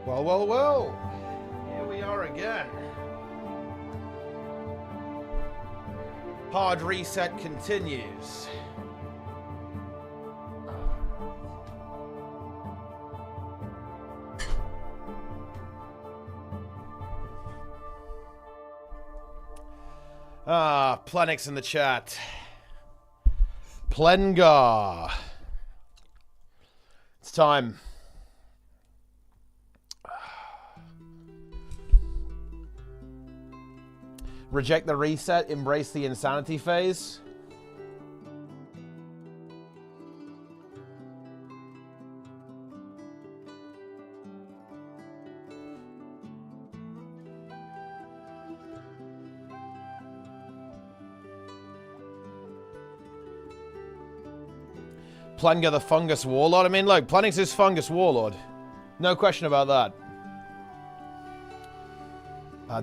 Well, well, well. Here we are again. Hard reset continues. Plenix in the chat. Plengar. It's time. Reject the reset, embrace the insanity phase. Plengar the Fungus Warlord. I mean, look, Plenix is Fungus Warlord. No question about that.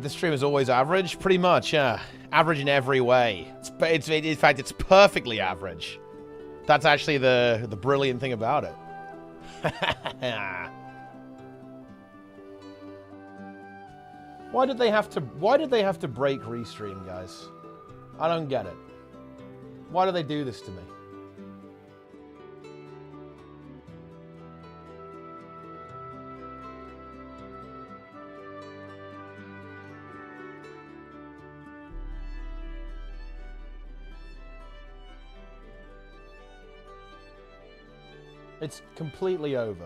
This stream is always average, pretty much, yeah. Average in every way. In fact, it's perfectly average. That's actually the brilliant thing about it. Why did they have to break Restream, guys? I don't get it. Why do they do this to me? It's completely over.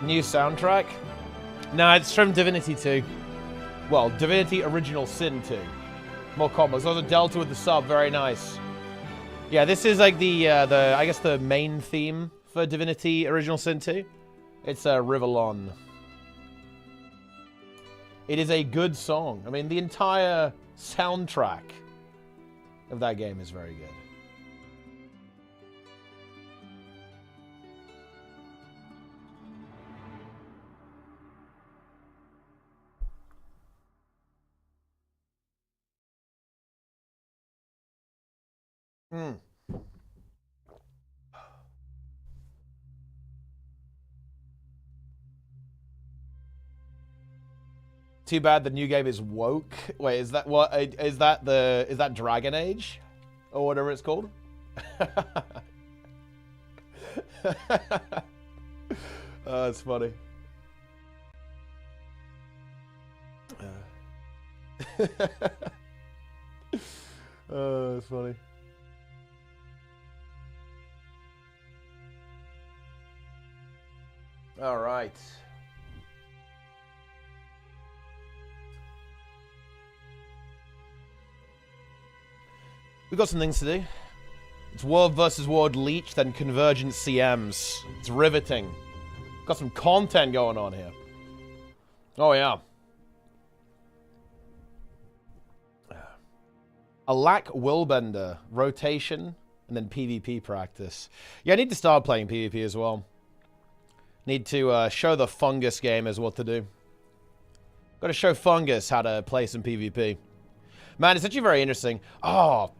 New soundtrack? No, it's from Divinity 2. Well, Divinity Original Sin 2. More combos. Those are Delta with the sub. Very nice. Yeah, this is like the I guess the main theme for Divinity Original Sin 2. It's Rivalon. It is a good song. I mean, the entire soundtrack of that game is very good. Too bad the new game is woke. Wait, is that what? Is that Dragon Age, or whatever it's called? Oh, that's funny. Oh, that's funny. All right. We've got some things to do. It's World versus World Leech, then Convergent CMs. It's riveting. Got some content going on here. Oh, yeah. A lack willbender, rotation, and then PvP practice. Yeah, I need to start playing PvP as well. Need to show the Fungus gamers what to do. Got to show Fungus how to play some PvP. Man, it's actually very interesting. Oh,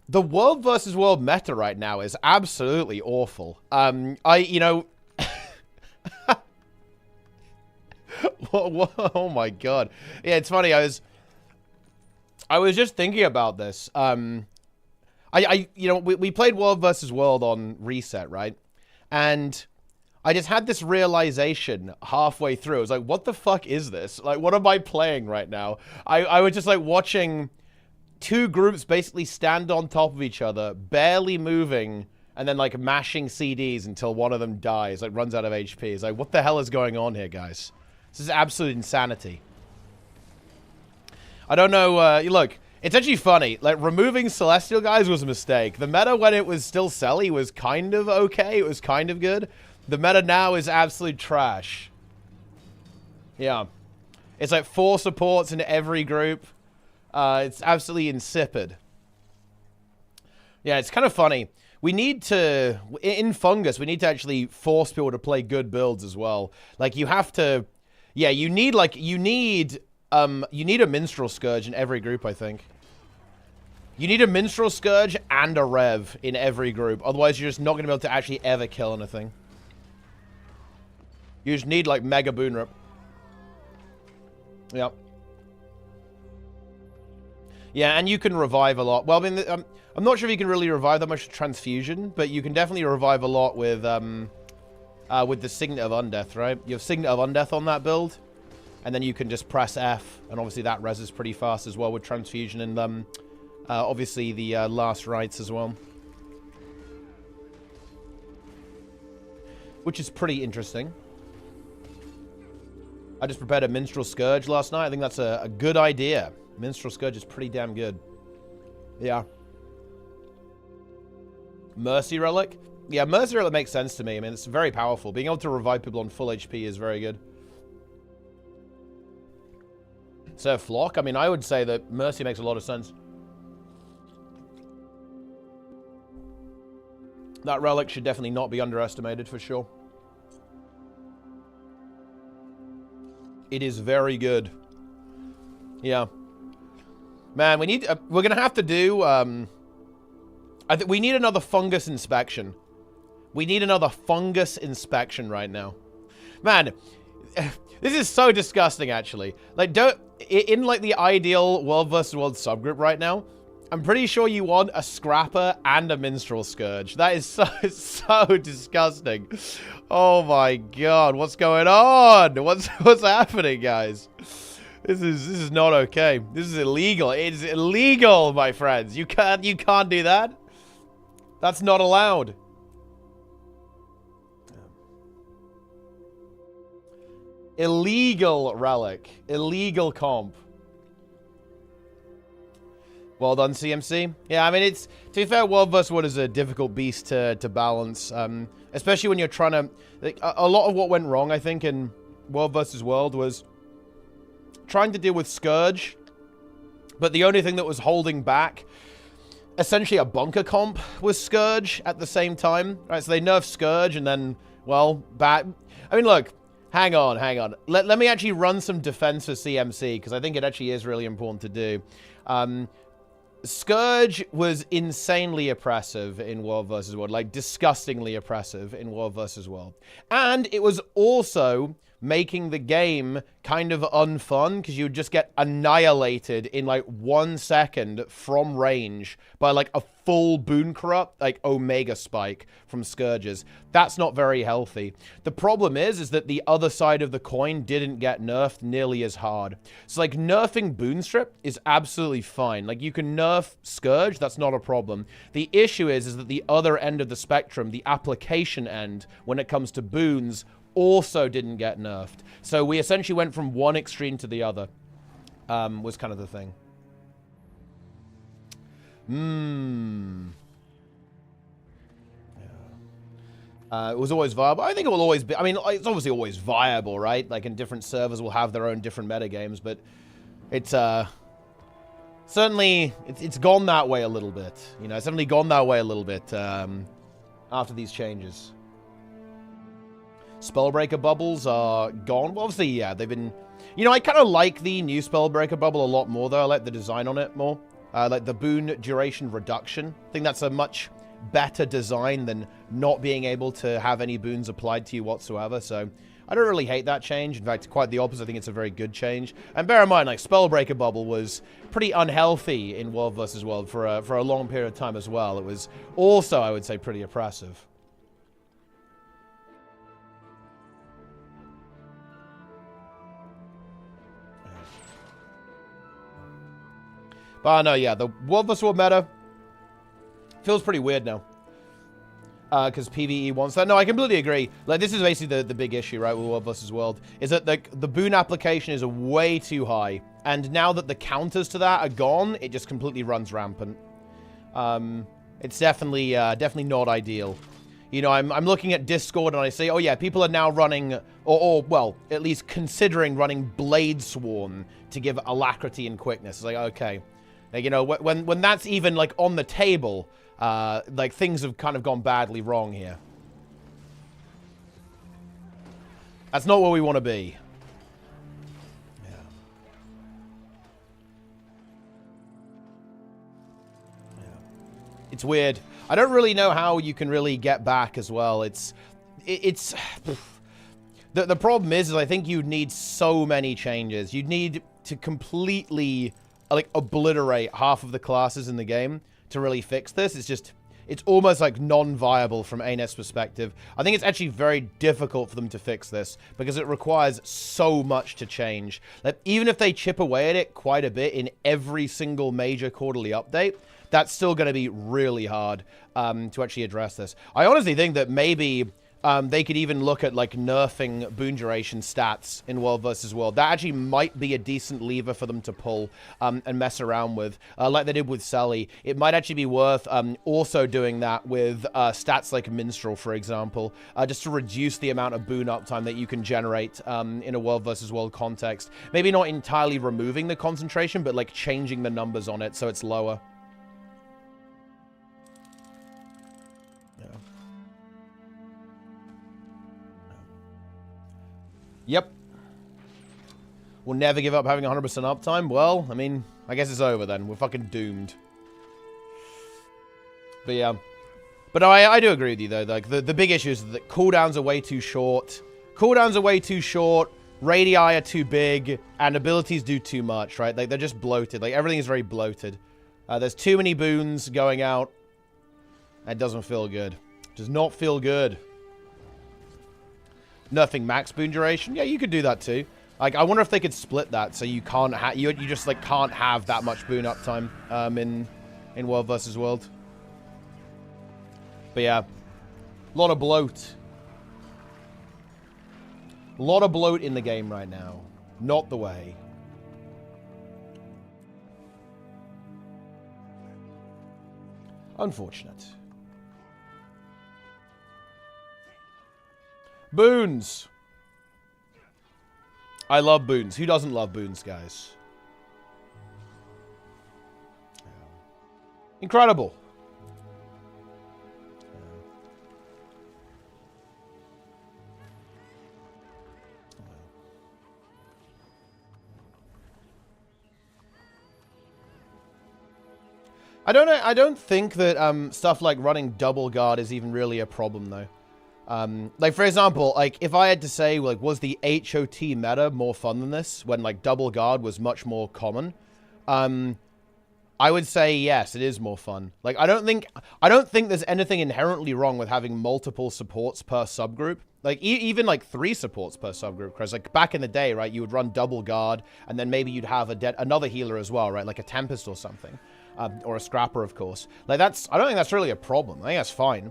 the World versus World meta right now is absolutely awful. You know, oh my god. Yeah, it's funny. I was just thinking about this. You know, we played World versus World on Reset, right? And I just had this realization halfway through. I was like, what the fuck is this? Like, what am I playing right now? I was just like watching two groups basically stand on top of each other, barely moving, and then like mashing CDs until one of them dies, like runs out of HP. It's like, what the hell is going on here, guys? This is absolute insanity. I don't know, look, it's actually funny. Like, removing Celestial guys was a mistake. The meta when it was still Selly was kind of okay. It was kind of good. The meta now is absolute trash. Yeah. It's like 4 supports in every group. It's absolutely insipid. Yeah, it's kind of funny. We need to, in Fungus, we need to actually force people to play good builds as well. Like, you have to, yeah, you need a Minstrel Scourge in every group, I think. You need a Minstrel Scourge and a Rev in every group. Otherwise, you're just not going to be able to actually ever kill anything. You just need, like, Mega Boon Rip. Yep. Yeah, and you can revive a lot. Well, I mean, I'm not sure if you can really revive that much Transfusion, but you can definitely revive a lot with the Signet of Undeath, right? You have Signet of Undeath on that build, and then you can just press F, and obviously that reses pretty fast as well with Transfusion and obviously the Last Rites as well. Which is pretty interesting. I just prepared a Minstrel Scourge last night. I think that's a good idea. Minstrel Scourge is pretty damn good. Yeah. Mercy Relic? Yeah, Mercy Relic makes sense to me. I mean, it's very powerful. Being able to revive people on full HP is very good. So, Flock? I mean, I would say that Mercy makes a lot of sense. That Relic should definitely not be underestimated, for sure. It is very good. Yeah. Man, we need... we're going to have to do... I think we need another Fungus inspection. We need another Fungus inspection right now. Man, this is so disgusting, actually. Like, in, like, the ideal World vs. World subgroup right now, I'm pretty sure you want a Scrapper and a Minstrel Scourge. That is so disgusting. Oh, my God. What's going on? What's happening, guys? This is not okay. This is illegal. It is illegal, my friends. You can't do that. That's not allowed. Illegal relic. Illegal comp. Well done, CMC. Yeah, I mean, it's, to be fair, World vs. World is a difficult beast to balance. Especially when you're trying to, like, a lot of what went wrong, I think, in World vs. World was trying to deal with Scourge, but the only thing that was holding back essentially a bunker comp was Scourge at the same time. Right, so they nerfed Scourge and then, well, I mean, look, hang on. Let me actually run some defense for CMC, because I think it actually is really important to do. Scourge was insanely oppressive in World vs. World, like disgustingly oppressive in World vs. World. And it was also making the game kind of unfun because you would just get annihilated in like 1 second from range by like a full Boon corrupt, like Omega spike from Scourges. That's not very healthy. The problem is that the other side of the coin didn't get nerfed nearly as hard. So like nerfing Boon Strip is absolutely fine. Like you can nerf Scourge, that's not a problem. The issue is that the other end of the spectrum, the application end, when it comes to boons, also didn't get nerfed. So we essentially went from one extreme to the other, was kind of the thing. It was always viable. I think it will always be. I mean, it's obviously always viable, right? Like, in different servers will have their own different metagames, but it's, certainly, it's gone that way a little bit. You know, it's definitely gone that way a little bit, after these changes. Spellbreaker bubbles are gone. Well, obviously, yeah, they've been... You know, I kind of like the new Spellbreaker bubble a lot more, though. I like the design on it more. Like the Boon duration reduction. I think that's a much better design than not being able to have any boons applied to you whatsoever. So I don't really hate that change. In fact, quite the opposite. I think it's a very good change. And bear in mind, like, Spellbreaker bubble was pretty unhealthy in World vs. World for a long period of time as well. It was also, I would say, pretty oppressive. But no, yeah, the World vs. World meta feels pretty weird now. Because PvE wants that. No, I completely agree. Like, this is basically the big issue, right, with World vs. World, is that the boon application is way too high. And now that the counters to that are gone, it just completely runs rampant. It's definitely not ideal. You know, I'm looking at Discord and I say, oh yeah, people are now running, or well, at least considering running Blade Swarm to give alacrity and quickness. It's like, okay. Like, you know, when that's even, like, on the table, like, things have kind of gone badly wrong here. That's not where we want to be. Yeah. Yeah. It's weird. I don't really know how you can really get back as well. It's the problem is I think you'd need so many changes. You'd need to completely, like, obliterate half of the classes in the game to really fix this. It's almost like non-viable from ArenaNet's perspective. I think it's actually very difficult for them to fix this because it requires so much to change. Like, even if they chip away at it quite a bit in every single major quarterly update, that's still going to be really hard to actually address this. I honestly think that maybe they could even look at, like, nerfing boon duration stats in World vs. World. That actually might be a decent lever for them to pull and mess around with, like they did with Sally. It might actually be worth also doing that with stats like Minstrel, for example, just to reduce the amount of boon uptime that you can generate in a World vs. World context. Maybe not entirely removing the concentration, but, like, changing the numbers on it so it's lower. Yep. We'll never give up having 100% uptime. Well, I mean, I guess it's over then. We're fucking doomed. But yeah. But no, I do agree with you, though. Like, the big issue is that cooldowns are way too short. Cooldowns are way too short. Radii are too big. And abilities do too much, right? Like, they're just bloated. Like, everything is very bloated. There's too many boons going out. It doesn't feel good. It does not feel good. Nerfing max boon duration? Yeah, you could do that too. Like, I wonder if they could split that so you can't have you just, like, can't have that much boon uptime in World vs. World. But yeah, a lot of bloat. A lot of bloat in the game right now. Not the way. Unfortunate. Boons. I love boons. Who doesn't love boons, guys? Incredible. I don't think that stuff like running double guard is even really a problem, though. Like, for example, like, if I had to say, like, was the HOT meta more fun than this, when, like, double guard was much more common? I would say yes, it is more fun. Like, I don't think there's anything inherently wrong with having multiple supports per subgroup. Like, even, like, 3 supports per subgroup, because, like, back in the day, right, you would run double guard, and then maybe you'd have another healer as well, right, like a Tempest or something. Or a Scrapper, of course. Like, I don't think that's really a problem. I think that's fine.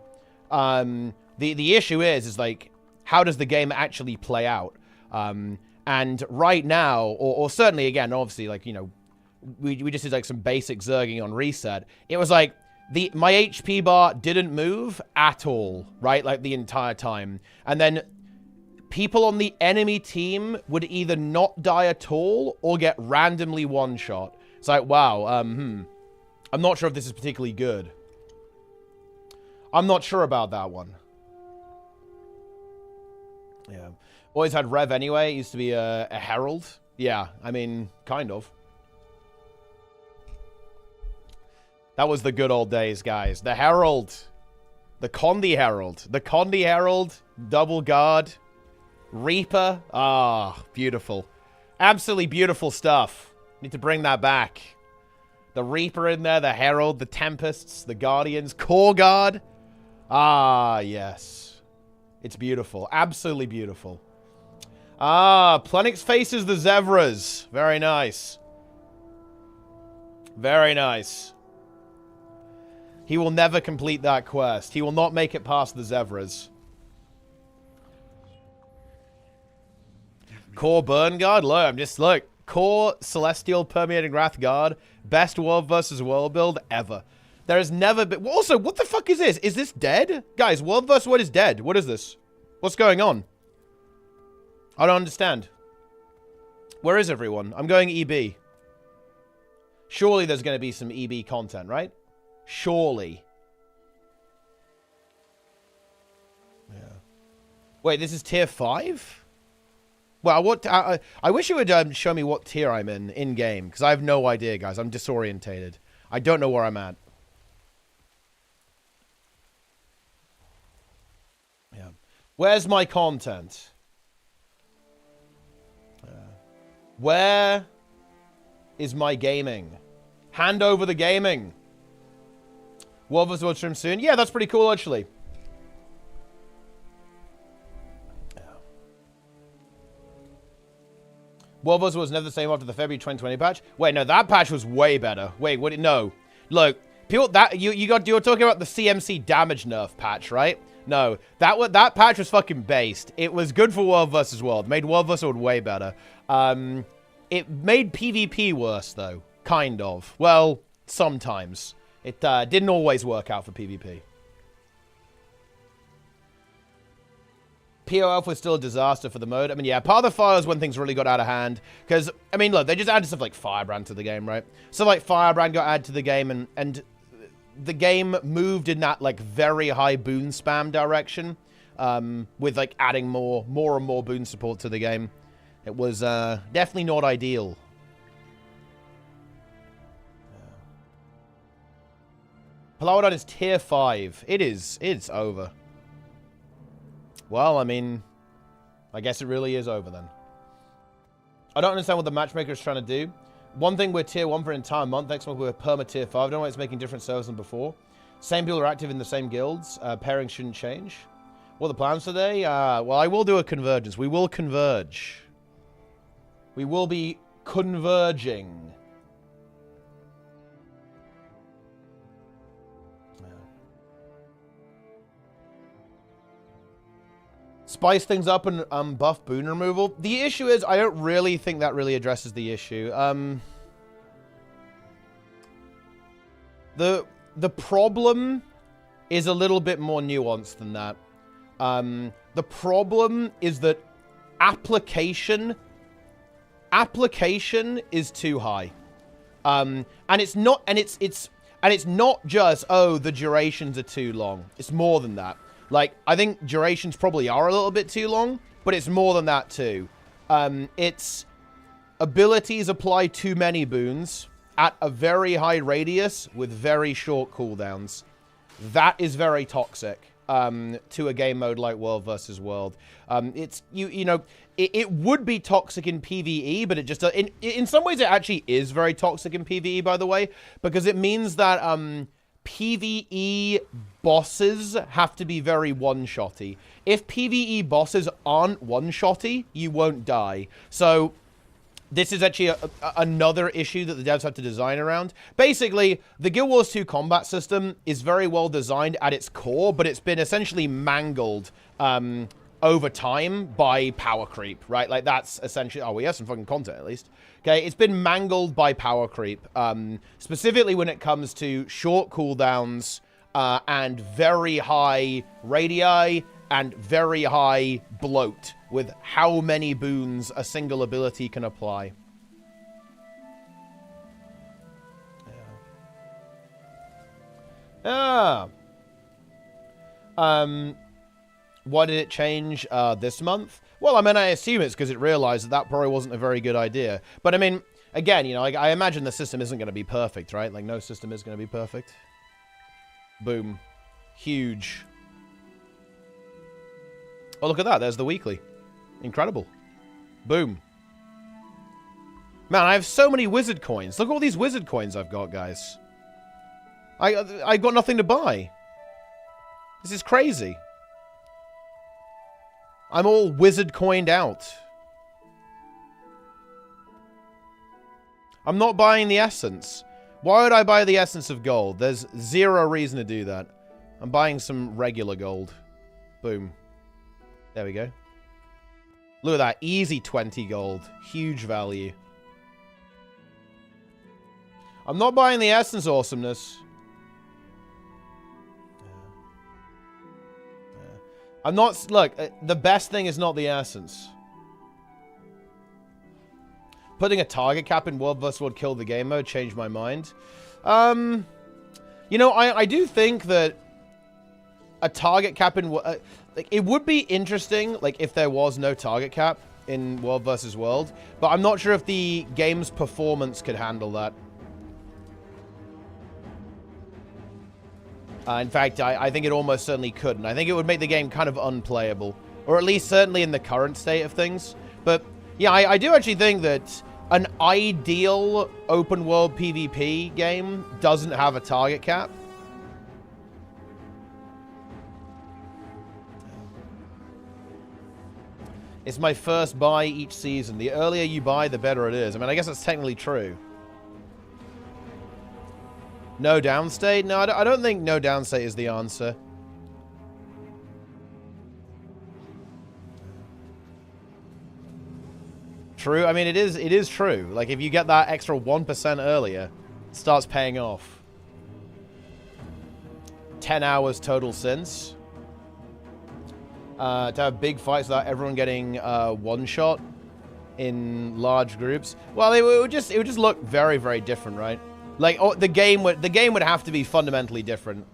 The issue is like, how does the game actually play out? And right now, or certainly, again, obviously, like, you know, we just did, like, some basic zerging on reset. It was like, my HP bar didn't move at all, right? Like, the entire time. And then people on the enemy team would either not die at all or get randomly one-shot. It's like, wow, I'm not sure if this is particularly good. I'm not sure about that one. Yeah. Always had Rev anyway. It used to be a Herald. Yeah, I mean, kind of. That was the good old days, guys. The Herald. The Condi Herald. The Condi Herald. Double Guard. Reaper. Ah, beautiful. Absolutely beautiful stuff. Need to bring that back. The Reaper in there. The Herald. The Tempests. The Guardians. Core Guard. Ah, yes. It's beautiful. Absolutely beautiful. Ah, Plenix faces the Zevras. Very nice. Very nice. He will never complete that quest. He will not make it past the Zevras. Core Burn Guard? Look. Core Celestial Permeating Wrath Guard. Best world versus world build ever. There has never been... Also, what the fuck is this? Is this dead? Guys, world versus world is dead. What is this? What's going on? I don't understand. Where is everyone? I'm going EB. Surely there's going to be some EB content, right? Surely. Yeah. Wait, this is tier 5? Well, what... I wish you would show me what tier I'm in-game, because I have no idea, guys. I'm disorientated. I don't know where I'm at. Yeah. Where's my content? Where is my gaming? Hand over the gaming. World vs. World stream soon? Yeah, that's pretty cool, actually. Yeah. World vs. was never the same after the February 2020 patch. Wait, no, that patch was way better. Wait, what? No. Look, people, that you were talking about the CMC damage nerf patch, right? No, that patch was fucking based. It was good for World vs. World. Made World vs. World way better. It made PvP worse, though. Kind of. Well, sometimes. It didn't always work out for PvP. POF was still a disaster for the mode. I mean, yeah, part of the fire is when things really got out of hand. Because, I mean, look, they just added stuff like Firebrand to the game, right? So, like, Firebrand got added to the game, and the game moved in that, like, very high boon spam direction. With, like, adding more and more boon support to the game. It was definitely not ideal. Palawadon is tier 5. It is. It's over. Well, I mean, I guess it really is over then. I don't understand what the matchmaker is trying to do. One thing, we're tier 1 for an entire month. Next month, we're perma tier 5. I don't know why it's making different servers than before. Same people are active in the same guilds. Pairing shouldn't change. What are the plans today? Well, I will do a convergence. We will converge. We will be converging. Spice things up and buff boon removal. The issue is, I don't really think that really addresses the issue. The problem is a little bit more nuanced than that. The problem is that application is too high. And it's not just, oh, the durations are too long. It's more than that. Like, I think durations probably are a little bit too long, but it's more than that too. It's abilities apply too many boons at a very high radius with very short cooldowns. That is very toxic. to a game mode like World versus World. It's it would be toxic in PvE, but it just in some ways it actually is very toxic in PvE, by the way, because it means that PvE bosses have to be very one-shotty. If PvE bosses aren't one-shotty, you won't die. So this is actually another issue that the devs have to design around. Basically, the Guild Wars 2 combat system is very well designed at its core, but it's been essentially mangled over time by power creep, right? Like, that's essentially... Oh, we have some fucking content, at least. Okay, it's been mangled by power creep, specifically when it comes to short cooldowns and very high radii and very high bloat with how many boons a single ability can apply. Why did it change this month? Well, I mean, I assume it's because it realized that that probably wasn't a very good idea. But I mean, again, you know, like, I imagine the system isn't going to be perfect, right? Like, no system is going to be perfect. Boom. Huge. Oh, look at that. There's the weekly. Incredible. Boom. Man, I have so many wizard coins. Look at all these wizard coins I've got, guys. I got nothing to buy. This is crazy. I'm all wizard coined out. I'm not buying the essence. Why would I buy the essence of gold? There's zero reason to do that. I'm buying some regular gold. Boom. There we go. Look at that. Easy 20 gold. Huge value. I'm not buying the essence awesomeness. I'm not... Look, the best thing is not the essence. Putting a target cap in World vs. World Kill the Game mode changed my mind. You know, I do think that a target cap in... like, it would be interesting, like, if there was no target cap in World vs. World. But I'm not sure if the game's performance could handle that. In fact, I think it almost certainly couldn't. I think it would make the game kind of unplayable. Or at least certainly in the current state of things. But, yeah, I do actually think that an ideal open world PvP game doesn't have a target cap. It's my first buy each season. The earlier you buy, the better it is. I mean, I guess that's technically true. No downstate? No, I don't think no downstate is the answer. True. I mean, it is true. Like, if you get that extra 1% earlier, it starts paying off. 10 hours total since. To have big fights without everyone getting one shot in large groups. Well, it would just look very, very different, right? Like, oh, the game would have to be fundamentally different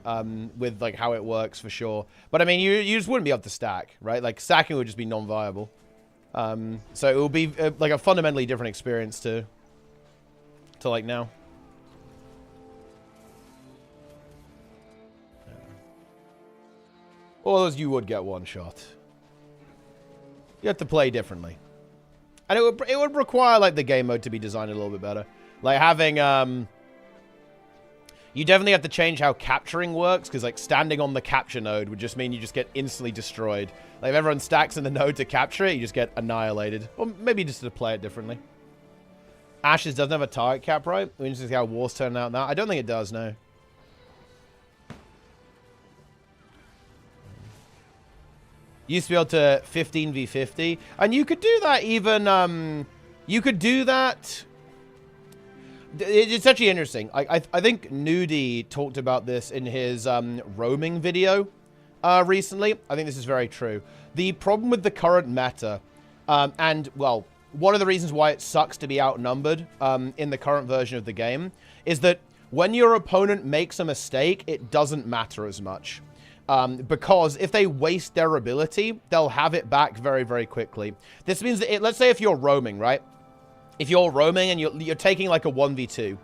with like how it works for sure. But I mean, you just wouldn't be able to stack, right? Like, stacking would just be non-viable. So it will be like a fundamentally different experience to like now. Or you would get one shot. You have to play differently, and it would require like the game mode to be designed a little bit better. Like having you definitely have to change how capturing works, because like standing on the capture node would just mean you just get instantly destroyed. Like if everyone stacks in the node to capture it, you just get annihilated. Or maybe just to play it differently. Ashes doesn't have a target cap, right? We need to see how Wars turn out now. I don't think it does, no. Used to be able to 15v50. And you could do that even, you could do that... It's actually interesting. I think Nudie talked about this in his roaming video recently. I think this is very true. The problem with the current meta, and, well, one of the reasons why it sucks to be outnumbered in the current version of the game, is that when your opponent makes a mistake, it doesn't matter as much. Because if they waste their ability, they'll have it back very, very quickly. This means that, let's say if you're roaming, right? If you're roaming and you're taking like a 1v2,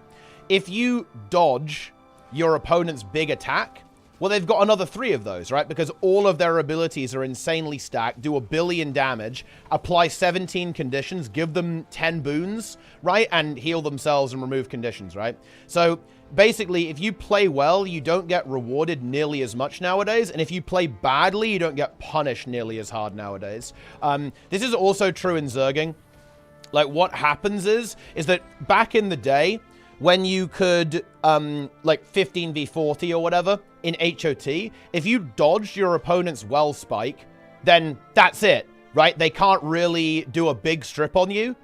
if you dodge your opponent's big attack, Well, they've got another 3 of those, right? Because all of their abilities are insanely stacked, do 1 billion damage, apply 17 conditions, give them 10 boons, right? And heal themselves and remove conditions, right? So basically, if you play well, you don't get rewarded nearly as much nowadays. And if you play badly, you don't get punished nearly as hard nowadays. This is also true in Zerging. Like, what happens is that back in the day, when you could, like, 15v40 or whatever in HOT, if you dodged your opponent's well spike, then that's it, right? They can't really do a big strip on you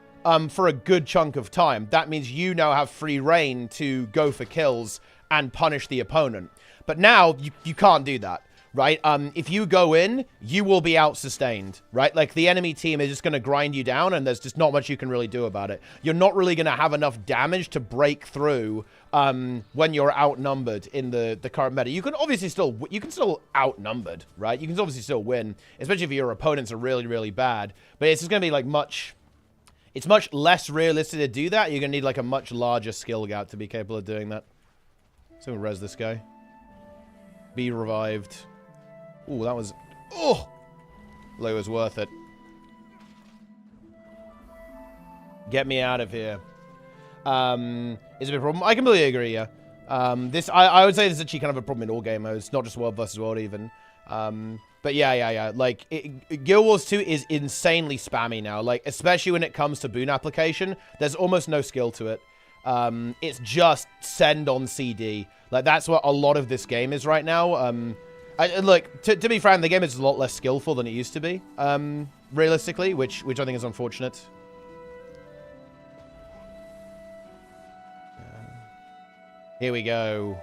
for a good chunk of time. That means you now have free reign to go for kills and punish the opponent. But now, you can't do that, right? If you go in, you will be out-sustained, right? Like, the enemy team is just going to grind you down, and there's just not much you can really do about it. You're not really going to have enough damage to break through when you're outnumbered in the current meta. You can obviously still outnumbered, right? You can obviously still win, especially if your opponents are really, really bad. But it's just going to be, like, it's much less realistic to do that. You're going to need, like, a much larger skill gap to be capable of doing that. So we'll res this guy. Be revived. Ooh, that was... Oh! Low was worth it. Get me out of here. Is it a problem? I completely agree, yeah. I would say this is actually kind of a problem in all game modes, not just World versus World even. But yeah. Like, Guild Wars 2 is insanely spammy now. Like, especially when it comes to Boon application, there's almost no skill to it. It's just send on CD. Like, that's what a lot of this game is right now. Look, to be frank, the game is a lot less skillful than it used to be, realistically, which I think is unfortunate. Here we go.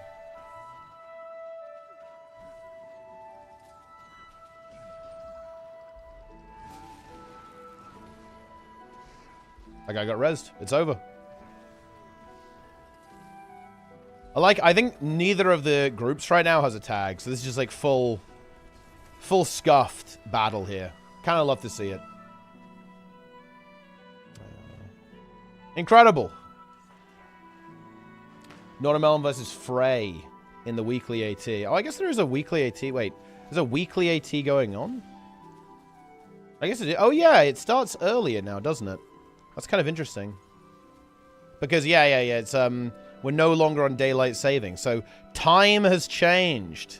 That guy got rezzed. It's over. I think neither of the groups right now has a tag, so this is just like full scuffed battle here. Kind of love to see it. Incredible. Normelon versus Frey in the weekly AT. Oh, I guess there is a weekly AT. Wait, there's a weekly AT going on? I guess it is. Oh, yeah, it starts earlier now, doesn't it? That's kind of interesting. Because, yeah, it's, we're no longer on daylight saving. So, time has changed.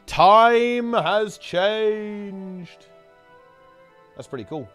Time has changed. That's pretty cool.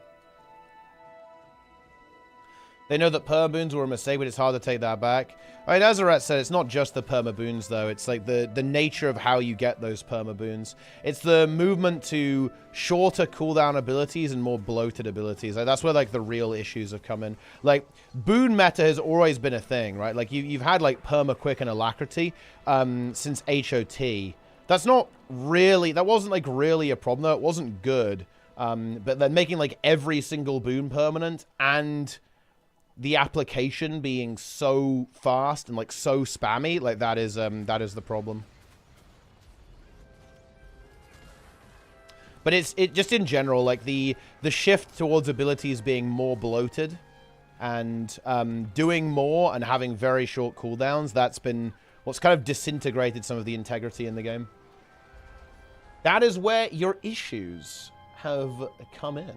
They know that perma boons were a mistake, but it's hard to take that back. I mean, as Azarat said, it's not just the perma boons, though. It's like the nature of how you get those perma boons. It's the movement to shorter cooldown abilities and more bloated abilities. Like, that's where, like, the real issues have come in. Like, boon meta has always been a thing, right? Like, you've had, like, perma quick and alacrity since HOT. That's not really... That wasn't, like, really a problem, though. It wasn't good. But then making, like, every single boon permanent and... the application being so fast and like so spammy, like that is the problem. But it just in general, like the shift towards abilities being more bloated and doing more and having very short cooldowns, that's been what's kind of disintegrated some of the integrity in the game. That is where your issues have come in.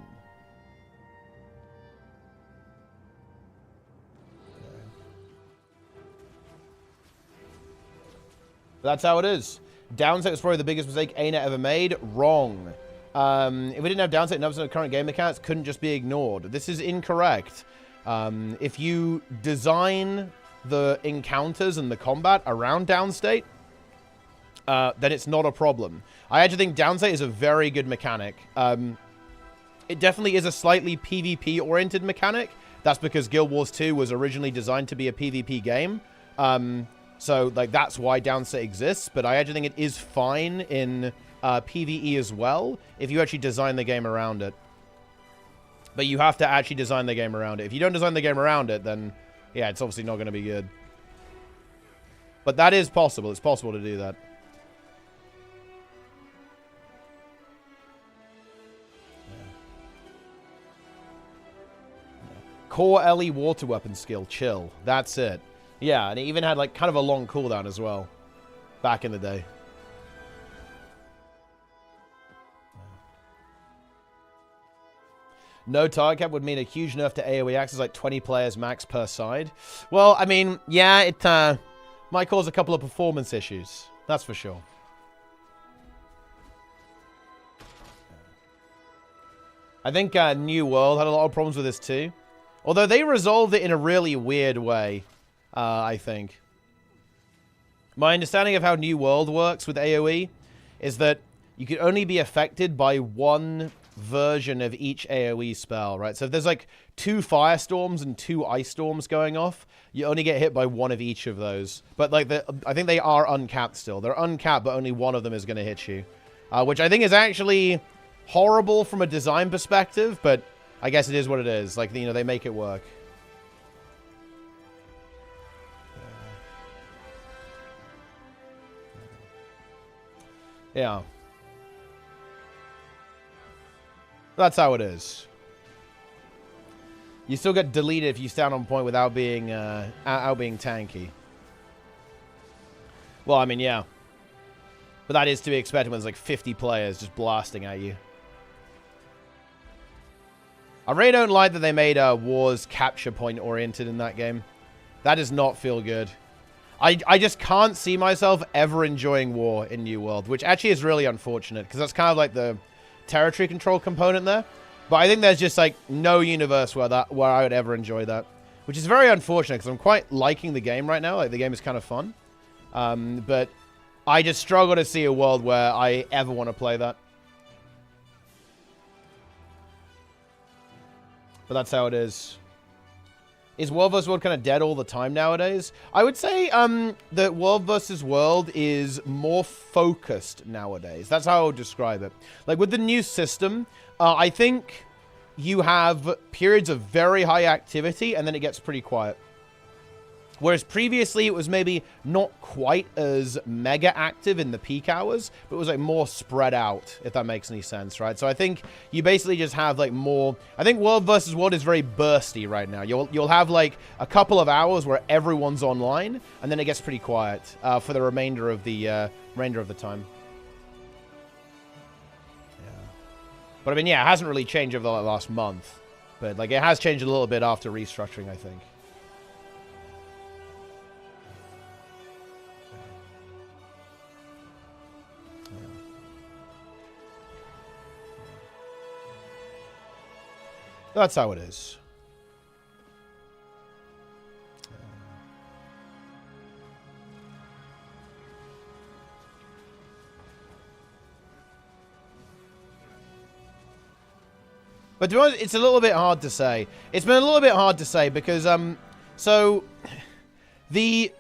That's how it is. Downstate was probably the biggest mistake ArenaNet ever made. Wrong. If we didn't have downstate, none of the current game mechanics couldn't just be ignored. This is incorrect. If you design the encounters and the combat around downstate, then it's not a problem. I actually think downstate is a very good mechanic. It definitely is a slightly PvP-oriented mechanic. That's because Guild Wars 2 was originally designed to be a PvP game. So, like, that's why downstate exists, but I actually think it is fine in PvE as well, if you actually design the game around it. But you have to actually design the game around it. If you don't design the game around it, then, yeah, it's obviously not going to be good. But that is possible. It's possible to do that. Core LE water weapon skill. Chill. That's it. Yeah, and it even had, like, kind of a long cooldown as well. Back in the day. No target cap would mean a huge nerf to AoE access, like 20 players max per side. Well, I mean, yeah, it might cause a couple of performance issues. That's for sure. I think New World had a lot of problems with this too. Although they resolved it in a really weird way, I think. My understanding of how New World works with AoE is that you can only be affected by one version of each AoE spell, right? So if there's like 2 firestorms and 2 ice storms going off, you only get hit by one of each of those. But like, I think they are uncapped still. They're uncapped, but only one of them is going to hit you. Which I think is actually horrible from a design perspective, but I guess it is what it is. Like, you know, they make it work. Yeah. That's how it is. You still get deleted if you stand on point without being being tanky. Well, I mean, yeah. But that is to be expected when there's like 50 players just blasting at you. I really don't like that they made wars capture point oriented in that game. That does not feel good. I just can't see myself ever enjoying war in New World, which actually is really unfortunate because that's kind of like the territory control component there. But I think there's just like no universe where I would ever enjoy that, which is very unfortunate because I'm quite liking the game right now. Like, the game is kind of fun. But I just struggle to see a world where I ever want to play that. But that's how it is. Is World vs. World kind of dead all the time nowadays? I would say that World vs. World is more focused nowadays. That's how I would describe it. Like, with the new system, I think you have periods of very high activity, and then it gets pretty quiet. Whereas previously, it was maybe not quite as mega active in the peak hours, but it was like more spread out, if that makes any sense, right? So I think you basically just have like more... I think World vs. World is very bursty right now. You'll have like a couple of hours where everyone's online, and then it gets pretty quiet for the remainder of the time. Yeah. But I mean, yeah, it hasn't really changed over the last month, but like it has changed a little bit after restructuring, I think. That's how it is. But to be honest, it's a little bit hard to say. It's been a little bit hard to say because, so the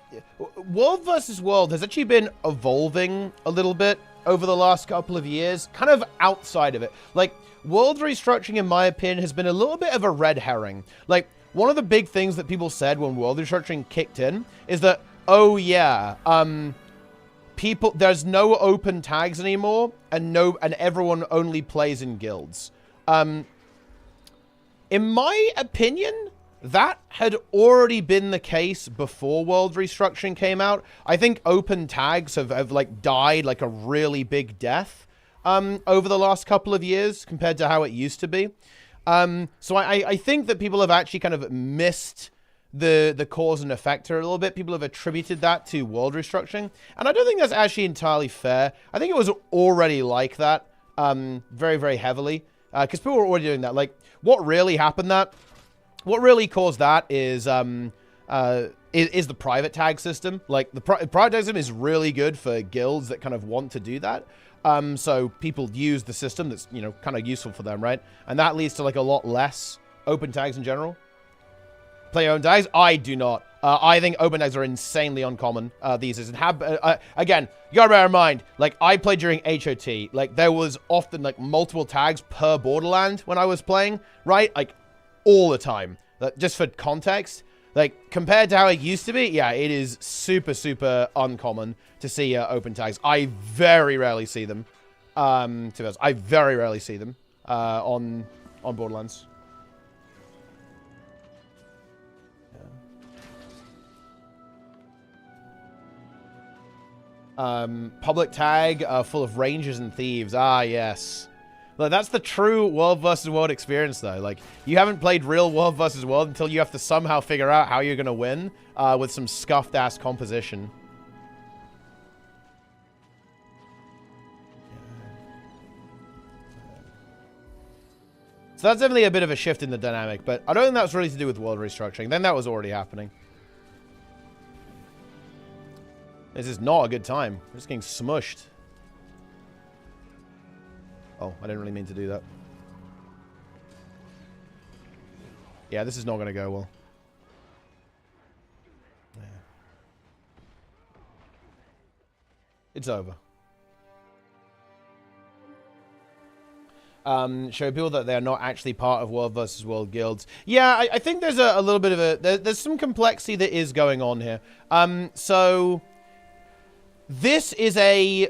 World vs. World has actually been evolving a little bit over the last couple of years, kind of outside of it. Like, World restructuring, in my opinion, has been a little bit of a red herring. Like, one of the big things that people said when World restructuring kicked in is that, oh yeah, there's no open tags anymore, and everyone only plays in guilds. In my opinion, that had already been the case before World restructuring came out. I think open tags have like died like a really big death over the last couple of years compared to how it used to be. So I think that people have actually kind of missed the cause and effect here a little bit. People have attributed that to World restructuring, and I don't think that's actually entirely fair. I think it was already like that very, very heavily because people were already doing that. Like, what really happened what really caused that is the private tag system. Like, the private tag system is really good for guilds that kind of want to do that. So people use the system that's, you know, kind of useful for them, right? And that leads to like a lot less open tags in general. Play your own tags? I do not. I think open tags are insanely uncommon these days. And again, you gotta bear in mind, like, I played during HOT. Like, there was often like multiple tags per borderland when I was playing, right? Like, all the time. Just for context, like, compared to how it used to be, yeah, it is super, super uncommon to see open tags. I very rarely see them. To be honest, I very rarely see them on Borderlands. Yeah. Public tag full of rangers and thieves. Ah, yes. Like, that's the true World versus World experience, though. Like, you haven't played real World versus World until you have to somehow figure out how you're going to win with some scuffed-ass composition. So that's definitely a bit of a shift in the dynamic, but I don't think that's really to do with world restructuring. Then that was already happening. This is not a good time. We're just getting smushed. Oh, I didn't really mean to do that. Yeah, this is not going to go well. Yeah. It's over. Show people that they are not actually part of World versus World guilds. Yeah, I think there's a little bit of a... There's some complexity that is going on here. So... This is a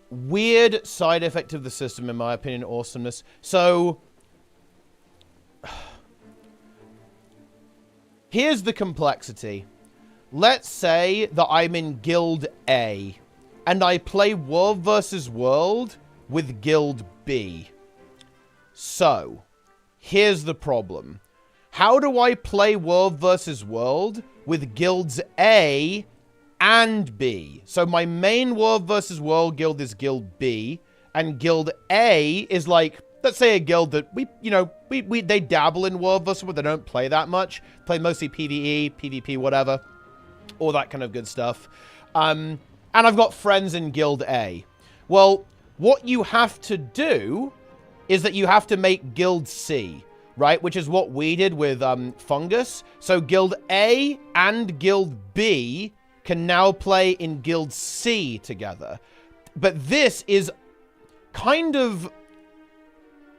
weird side effect of the system, in my opinion, awesomeness. So... Here's the complexity. Let's say that I'm in Guild A, and I play World versus World with Guild B. So, here's the problem. How do I play World versus World with Guilds A and B? So my main World versus World guild is Guild B, and Guild A is like, let's say a guild that they dabble in World versus World, they don't play that much, play mostly PvE, PvP, whatever, all that kind of good stuff. And I've got friends in Guild A. Well, what you have to do is that you have to make Guild C, right? Which is what we did with Fungus. So Guild A and Guild B can now play in Guild C together. But this is kind of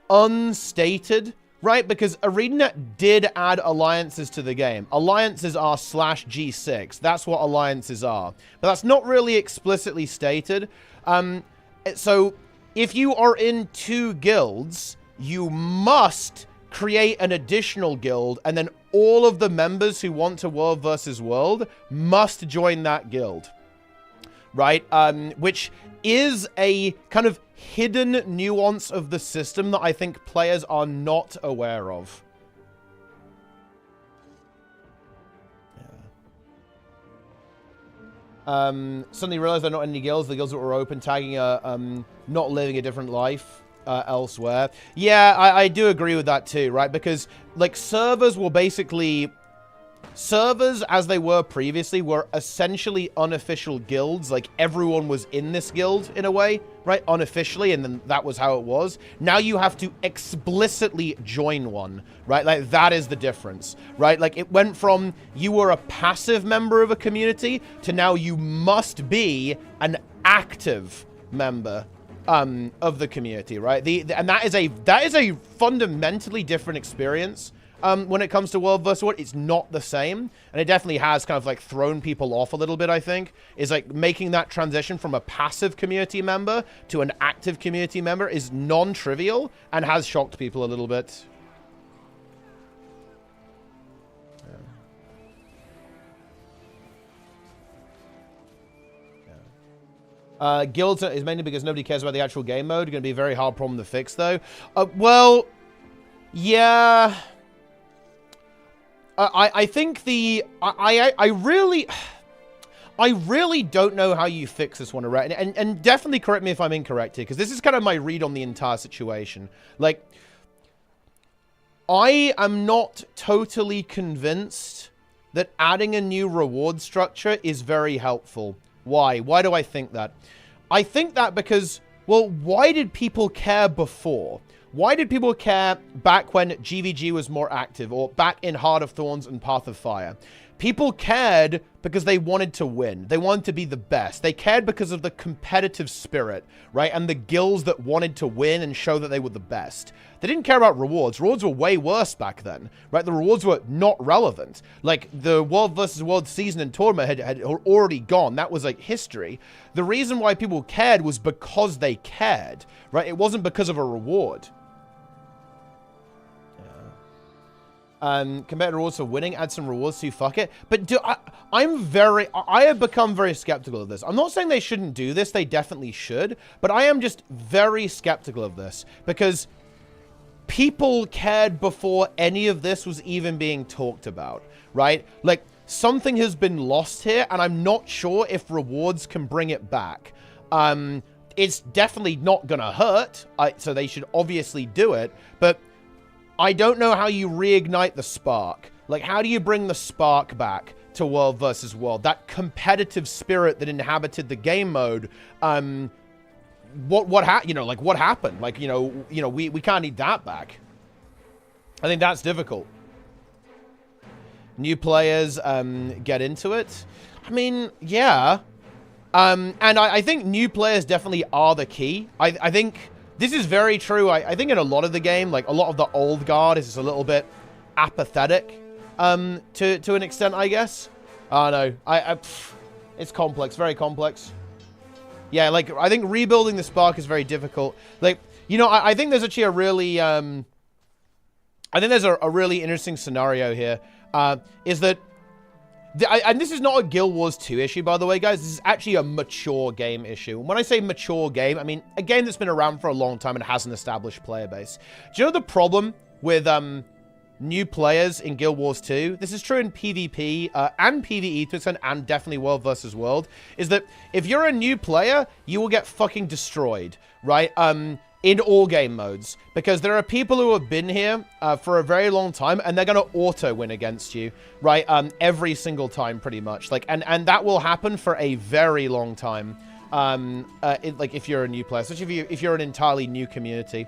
unstated, right? Because ArenaNet did add alliances to the game. Alliances are /G6. That's what alliances are. But that's not really explicitly stated. So if you are in 2 guilds, you must create an additional guild, and then all of the members who want to World versus World must join that guild, right? Which is a kind of hidden nuance of the system that I think players are not aware of. Suddenly realized there are not any guilds. The guilds that were open tagging are not living a different life elsewhere. Yeah, I do agree with that too, right? Because, like, servers were basically... Servers, as they were previously, were essentially unofficial guilds. Like, everyone was in this guild, in a way, right? Unofficially, and then that was how it was. Now you have to explicitly join one, right? Like, that is the difference, right? Like, it went from you were a passive member of a community to now you must be an active member of the community, right? And that is a fundamentally different experience. When it comes to World vs. World, it's not the same. And it definitely has kind of like thrown people off a little bit, I think. Is like making that transition from a passive community member to an active community member is non-trivial and has shocked people a little bit. Guilds is mainly because nobody cares about the actual game mode. Going to be a very hard problem to fix, though. Well, yeah... I think I really don't know how you fix this one, right? And definitely correct me if I'm incorrect here, because this is kind of my read on the entire situation. Like, I am not totally convinced that adding a new reward structure is very helpful. Why? Why do I think that? I think that because, well, why did people care before? Why did people care back when GVG was more active, or back in Heart of Thorns and Path of Fire? People cared because they wanted to win. They wanted to be the best. They cared because of the competitive spirit, right? And the guilds that wanted to win and show that they were the best. They didn't care about rewards. Rewards were way worse back then, right? The rewards were not relevant. Like, the World vs. World season and tournament had already gone. That was, like, history. The reason why people cared was because they cared, right? It wasn't because of a reward. Compared to rewards for winning, add some rewards to fuck it. But I have become very skeptical of this. I'm not saying they shouldn't do this. They definitely should. But I am just very skeptical of this. Because people cared before any of this was even being talked about, right? Like, something has been lost here, and I'm not sure if rewards can bring it back. It's definitely not gonna hurt, so they should obviously do it, but I don't know how you reignite the spark. Like, how do you bring the spark back to World versus World? That competitive spirit that inhabited the game mode, what happened? Like, we can't need that back. I think that's difficult. New players get into it. I mean, yeah. And I think new players definitely are the key. I think this is very true. I think in a lot of the game, like a lot of the old guard is just a little bit apathetic to an extent, I guess. I don't know. It's complex, very complex. Yeah, like, I think rebuilding the spark is very difficult. Like, I think there's actually a really, I think there's a really interesting scenario here, is that, and this is not a Guild Wars 2 issue, by the way, guys. This is actually a mature game issue. And when I say mature game, I mean a game that's been around for a long time and has an established player base. Do you know the problem with, new players in Guild Wars 2, this is true in PvP and PvE to extent, and definitely World versus World, is that if you're a new player, you will get fucking destroyed, right? In all game modes, because there are people who have been here for a very long time, and they're going to auto win against you, right? Every single time, pretty much. Like, and that will happen for a very long time. Like, if you're a new player, especially if you're an entirely new community.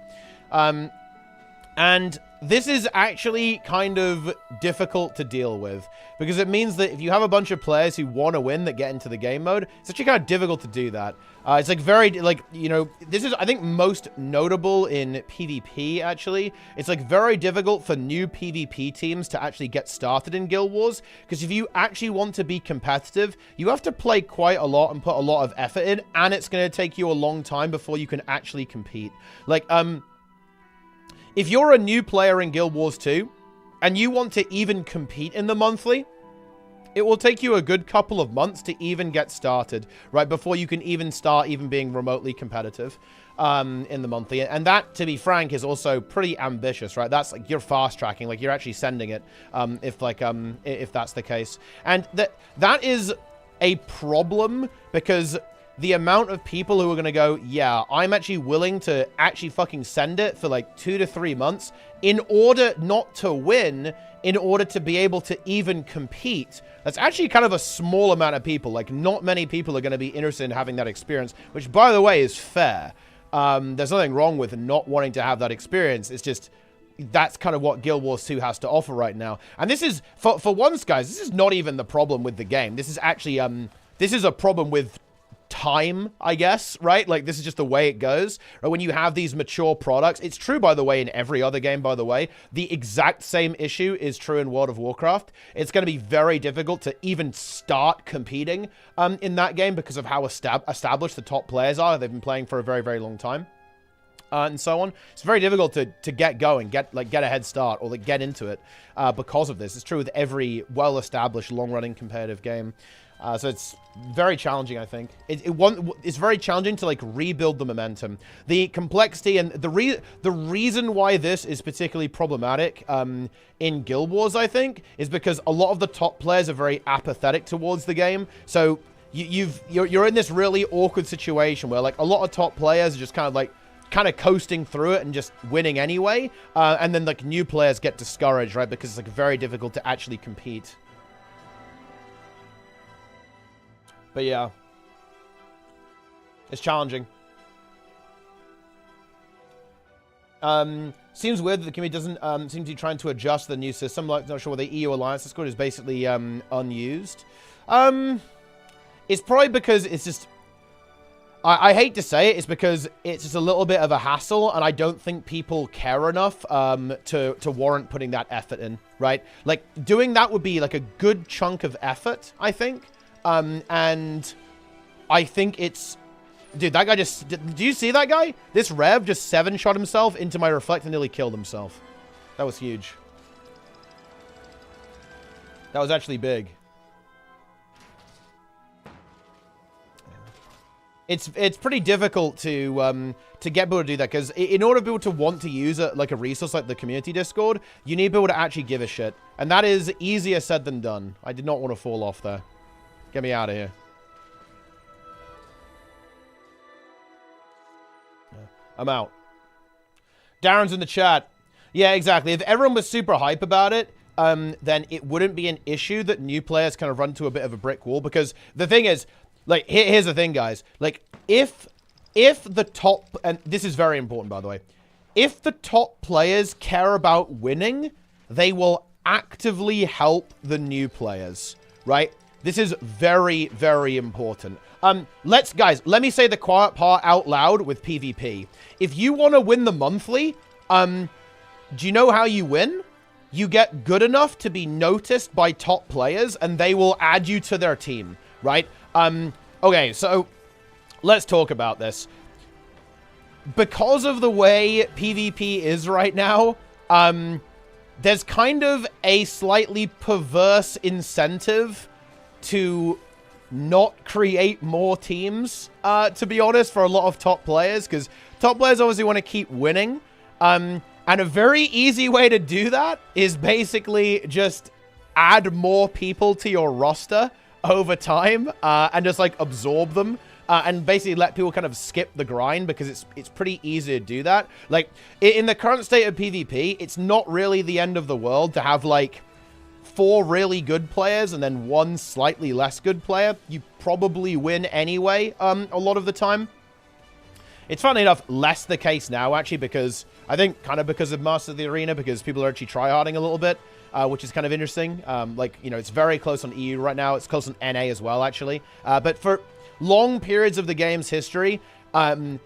And this is actually kind of difficult to deal with, because it means that if you have a bunch of players who want to win that get into the game mode, it's actually kind of difficult to do that. It's like very, like, this is, I think, most notable in PvP, actually. It's like very difficult for new PvP teams to actually get started in Guild Wars, because if you actually want to be competitive, you have to play quite a lot and put a lot of effort in, and it's going to take you a long time before you can actually compete. Like, if you're a new player in Guild Wars 2, and you want to even compete in the monthly, it will take you a good couple of months to even get started, right? Before you can even start even being remotely competitive in the monthly. And that, to be frank, is also pretty ambitious, right? That's like, you're fast tracking, like you're actually sending it, if that's the case. And that is a problem, because the amount of people who are going to go, yeah, I'm actually willing to actually fucking send it for like 2 to 3 months in order not to win, in order to be able to even compete. That's actually kind of a small amount of people. Like, not many people are going to be interested in having that experience, which, by the way, is fair. There's nothing wrong with not wanting to have that experience. It's just, that's kind of what Guild Wars 2 has to offer right now. And this is, for once, guys, this is not even the problem with the game. This is actually, this is a problem with time, I guess, right? Like, this is just the way it goes. Or when you have these mature products, it's true, by the way, in every other game, by the way. The exact same issue is true in World of Warcraft. It's going to be very difficult to even start competing in that game because of how established the top players are. They've been playing for a very, very long time. And so on. It's very difficult to get going, get a head start, or get into it because of this. It's true with every well-established, long-running competitive game. So it's very challenging, I think. It's very challenging to, like, rebuild the momentum. The complexity and the reason why this is particularly problematic in Guild Wars, I think, is because a lot of the top players are very apathetic towards the game. So you're in this really awkward situation where, like, a lot of top players are just kind of coasting through it and just winning anyway. And then, like, new players get discouraged, right? Because it's, like, very difficult to actually compete. But yeah, it's challenging. Seems weird that the community doesn't seem to be trying to adjust the new system. Like, not sure whether the EU Alliance Discord is basically unused. It's probably because it's just, I hate to say it, it's because it's just a little bit of a hassle, and I don't think people care enough to warrant putting that effort in, right? Like, doing that would be like a good chunk of effort, I think. And I think it's... Dude, that guy just... Do you see that guy? This Rev just 7-shot himself into my reflect and nearly killed himself. That was huge. That was actually big. It's pretty difficult to get people to do that, because in order for people to want to use a resource like the community Discord, you need people to actually give a shit. And that is easier said than done. I did not want to fall off there. Get me out of here. I'm out. Darren's in the chat. Yeah, exactly. If everyone was super hype about it, then it wouldn't be an issue that new players kind of run to a bit of a brick wall. Because the thing is, like, here's the thing, guys. Like, if the top, and this is very important, by the way, if the top players care about winning, they will actively help the new players, right? This is very, very important. Guys, let me say the quiet part out loud with PvP. If you want to win the monthly, do you know how you win? You get good enough to be noticed by top players, and they will add you to their team, right? Okay, so let's talk about this. Because of the way PvP is right now, there's kind of a slightly perverse incentive to not create more teams, to be honest, for a lot of top players, because top players obviously want to keep winning. And a very easy way to do that is basically just add more people to your roster over time, and just like absorb them, and basically let people kind of skip the grind, because it's pretty easy to do that. Like, in the current state of PvP, it's not really the end of the world to have like 4 really good players and then 1 slightly less good player. You probably win anyway, a lot of the time. It's funny enough less the case now, actually, because I think kind of because of Master of the Arena, because people are actually tryharding a little bit, which is kind of interesting. Like, you know, it's very close on EU right now. It's close on NA as well, actually. But for long periods of the game's history, it's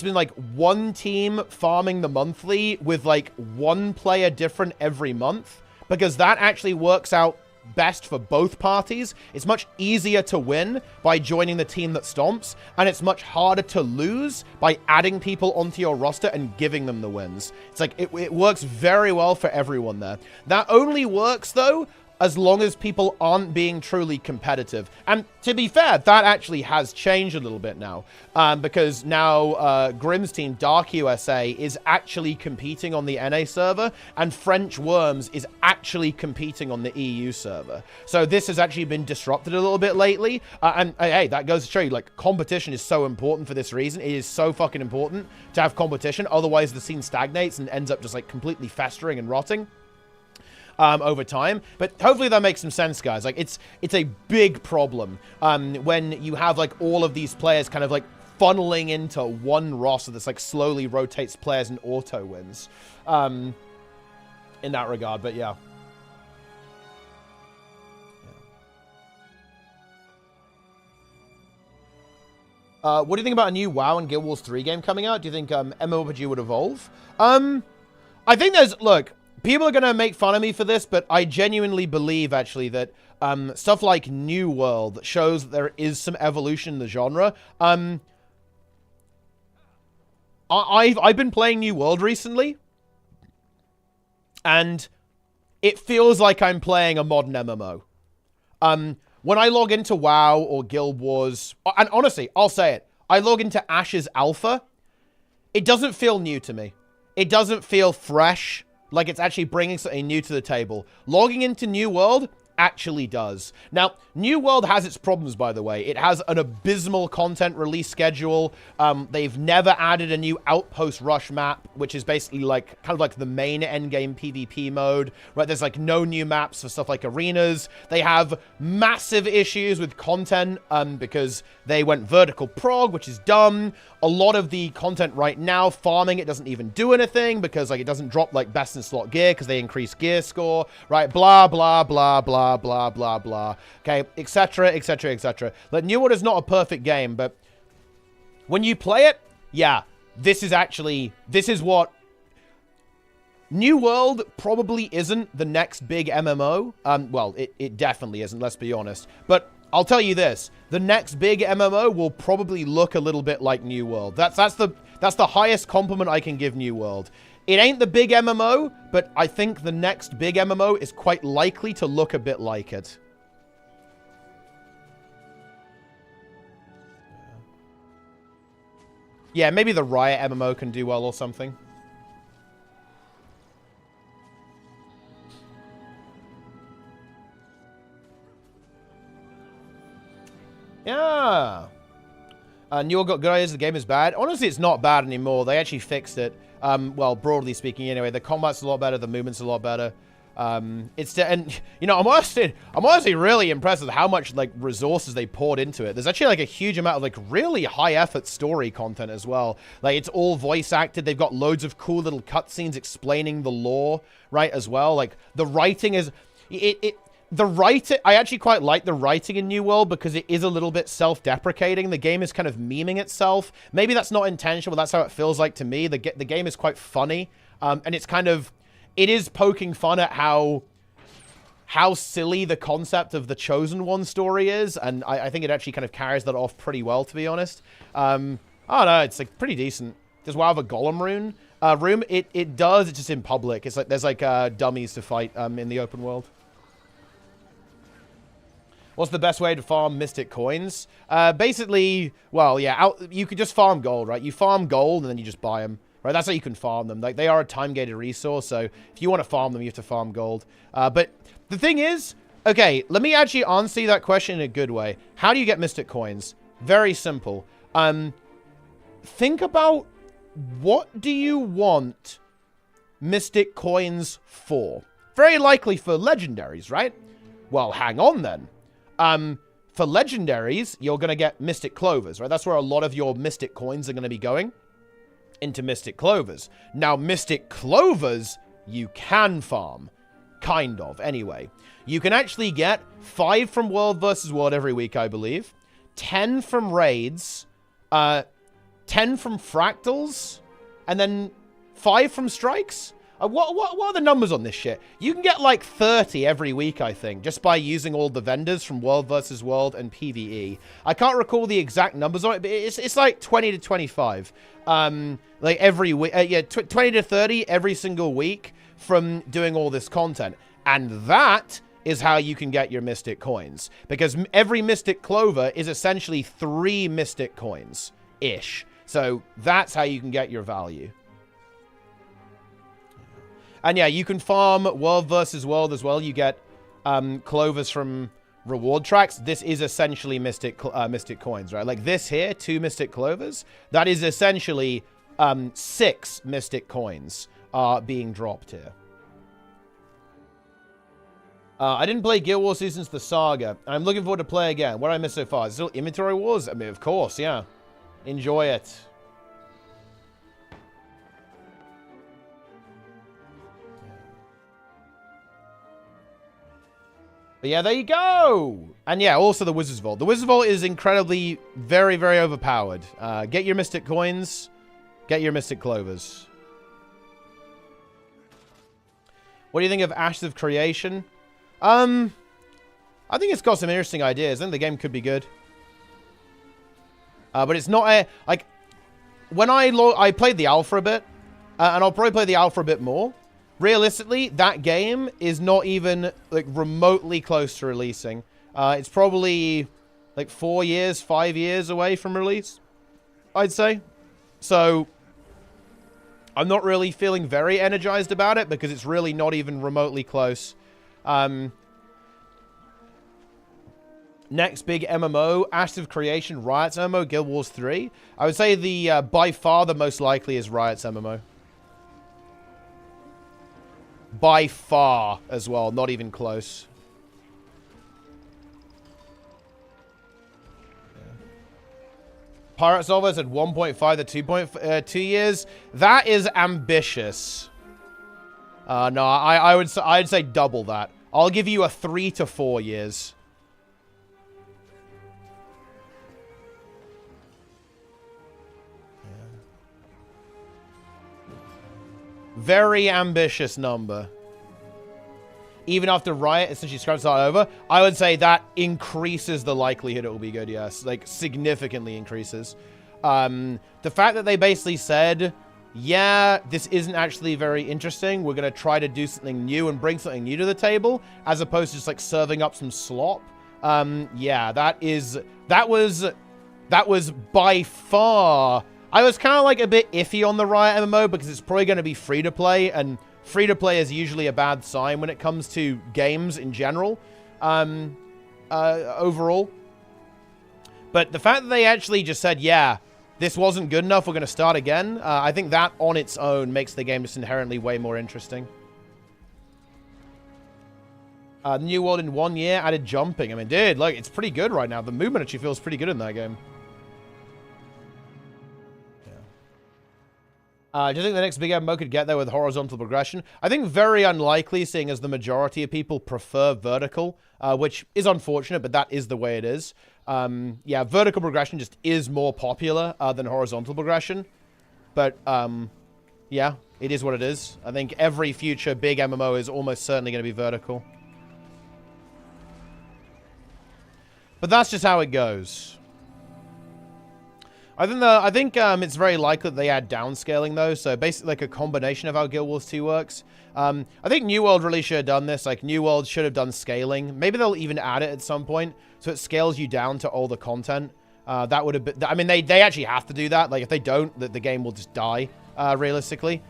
been like 1 team farming the monthly with like 1 player different every month, because that actually works out best for both parties. It's much easier to win by joining the team that stomps, and it's much harder to lose by adding people onto your roster and giving them the wins. It's like, it works very well for everyone there. That only works, though, as long as people aren't being truly competitive. And to be fair, that actually has changed a little bit now. Because now Grim's team, Dark USA, is actually competing on the NA server, and French Worms is actually competing on the EU server. So this has actually been disrupted a little bit lately. And hey, that goes to show you, like, competition is so important for this reason. It is so fucking important to have competition. Otherwise, the scene stagnates and ends up just, like, completely festering and rotting over time. But hopefully that makes some sense, guys. Like, it's a big problem when you have like all of these players kind of like funneling into one roster that's like slowly rotates players and auto wins in that regard. But yeah. What do you think about a new WoW and Guild Wars 3 game coming out? Do you think MMORPG would evolve? I think look, people are going to make fun of me for this, but I genuinely believe, actually, that stuff like New World shows that there is some evolution in the genre. I've been playing New World recently, and it feels like I'm playing a modern MMO. When I log into WoW or Guild Wars, and honestly, I'll say it, I log into Ashes Alpha, it doesn't feel new to me. It doesn't feel fresh. Like it's actually bringing something new to the table. Logging into New World actually does. Now, New World has its problems, by the way. It has an abysmal content release schedule. They've never added a new Outpost Rush map, which is basically like kind of like the main endgame PvP mode, right? There's like no new maps for stuff like arenas. They have massive issues with content because they went vertical prog, which is dumb. A lot of the content right now, farming, it doesn't even do anything because like it doesn't drop like best in slot gear because they increase gear score, right? Blah, blah, blah, blah, blah, blah, blah. Okay, etc., etc., etc. Like, New World is not a perfect game, but when you play it, yeah, this is what... New World probably isn't the next big MMO. Well, it definitely isn't, let's be honest. But I'll tell you this, the next big MMO will probably look a little bit like New World. That's the highest compliment I can give New World. It ain't the big MMO, but I think the next big MMO is quite likely to look a bit like it. Yeah, maybe the Riot MMO can do well or something. Yeah. Newell got good ideas. The game is bad. Honestly, it's not bad anymore. They actually fixed it. Well, broadly speaking, anyway. The combat's a lot better. The movement's a lot better. And you know, I'm honestly really impressed with how much like resources they poured into it. There's actually like a huge amount of like really high effort story content as well. Like it's all voice acted. They've got loads of cool little cutscenes explaining the lore, right? As well. Like the writing is I actually quite like the writing in New World because it is a little bit self-deprecating. The game is kind of memeing itself. Maybe that's not intentional, but that's how it feels like to me. The game is quite funny, and it's kind of. It is poking fun at how silly the concept of the Chosen One story is, and I think it actually kind of carries that off pretty well, to be honest. I don't know, it's like pretty decent. Does WoW have a Golem room? It does, it's just in public. It's like there's like dummies to fight in the open world. What's the best way to farm Mystic Coins? Basically, well, yeah, you could just farm gold, right? You farm gold and then you just buy them. Right, that's how you can farm them. Like, they are a time-gated resource, so if you want to farm them, you have to farm gold. But the thing is, okay, let me actually answer that question in a good way. How do you get Mystic Coins? Very simple. Think about what do you want Mystic Coins for? Very likely for legendaries, right? Well, hang on then. For legendaries, you're going to get Mystic Clovers, right? That's where a lot of your Mystic Coins are going to be going. Into Mystic Clovers. Now, Mystic Clovers, you can farm. Kind of, anyway. You can actually get 5 from World versus World every week, I believe. 10 from raids. 10 from fractals. And then 5 from strikes. What are the numbers on this shit? You can get like 30 every week, I think, just by using all the vendors from World versus World and PvE. I can't recall the exact numbers on it, but it's like 20 to 25. Like every week, yeah, 20 to 30 every single week from doing all this content. And that is how you can get your Mystic Coins. Because every Mystic Clover is essentially 3 Mystic Coins-ish. So that's how you can get your value. And yeah, you can farm World versus World as well. You get Clovers from reward tracks. This is essentially Mystic Coins, right? Like this here, 2 Mystic Clovers. That is essentially 6 Mystic Coins being dropped here. I didn't play Guild Wars since the Saga. I'm looking forward to play again. What did I miss so far? Is it still Inventory Wars? I mean, of course, yeah. Enjoy it. But yeah, there you go. And yeah, also the Wizard's Vault. The Wizard's Vault is incredibly, very, very overpowered. Get your Mystic Coins. Get your Mystic Clovers. What do you think of Ashes of Creation? I think it's got some interesting ideas. I think the game could be good. But it's not a... Like, when I played the alpha a bit, and I'll probably play the alpha a bit more. Realistically, that game is not even, like, remotely close to releasing. It's probably, like, 4 years, 5 years away from release, I'd say. So, I'm not really feeling very energized about it because it's really not even remotely close. Next big MMO, Ashes of Creation, Riot's MMO, Guild Wars 3. I would say the, by far the most likely is Riot's MMO. By far, as well. Not even close. Yeah. Pirate Solver said 1.5 to 2.2 years. That is ambitious. No, I'd say double that. I'll give you a 3 to 4 years. Very ambitious number. Even after Riot essentially scraps that over, I would say that increases the likelihood it will be good, yes. Like, significantly increases. The fact that they basically said yeah, this isn't actually very interesting. We're going to try to do something new and bring something new to the table, as opposed to just like serving up some slop. Yeah, that was by far... I was kind of like a bit iffy on the Riot MMO because it's probably going to be free-to-play, and free-to-play is usually a bad sign when it comes to games in general, overall. But the fact that they actually just said, yeah, this wasn't good enough, we're going to start again, I think that on its own makes the game just inherently way more interesting. The new world in 1 year added jumping. I mean, dude, like, it's pretty good right now. The movement actually feels pretty good in that game. Do you think the next big MMO could get there with horizontal progression? I think very unlikely, seeing as the majority of people prefer vertical, which is unfortunate, but that is the way it is. Yeah, vertical progression just is more popular than horizontal progression. But, yeah, it is what it is. I think every future big MMO is almost certainly going to be vertical. But that's just how it goes. I think it's very likely that they add downscaling, though. So basically like a combination of how Guild Wars 2 works. I think New World really should have done this. Like, New World should have done scaling. Maybe they'll even add it at some point, so it scales you down to all the content. That would have been... I mean, they actually have to do that. Like, if they don't, the game will just die, realistically.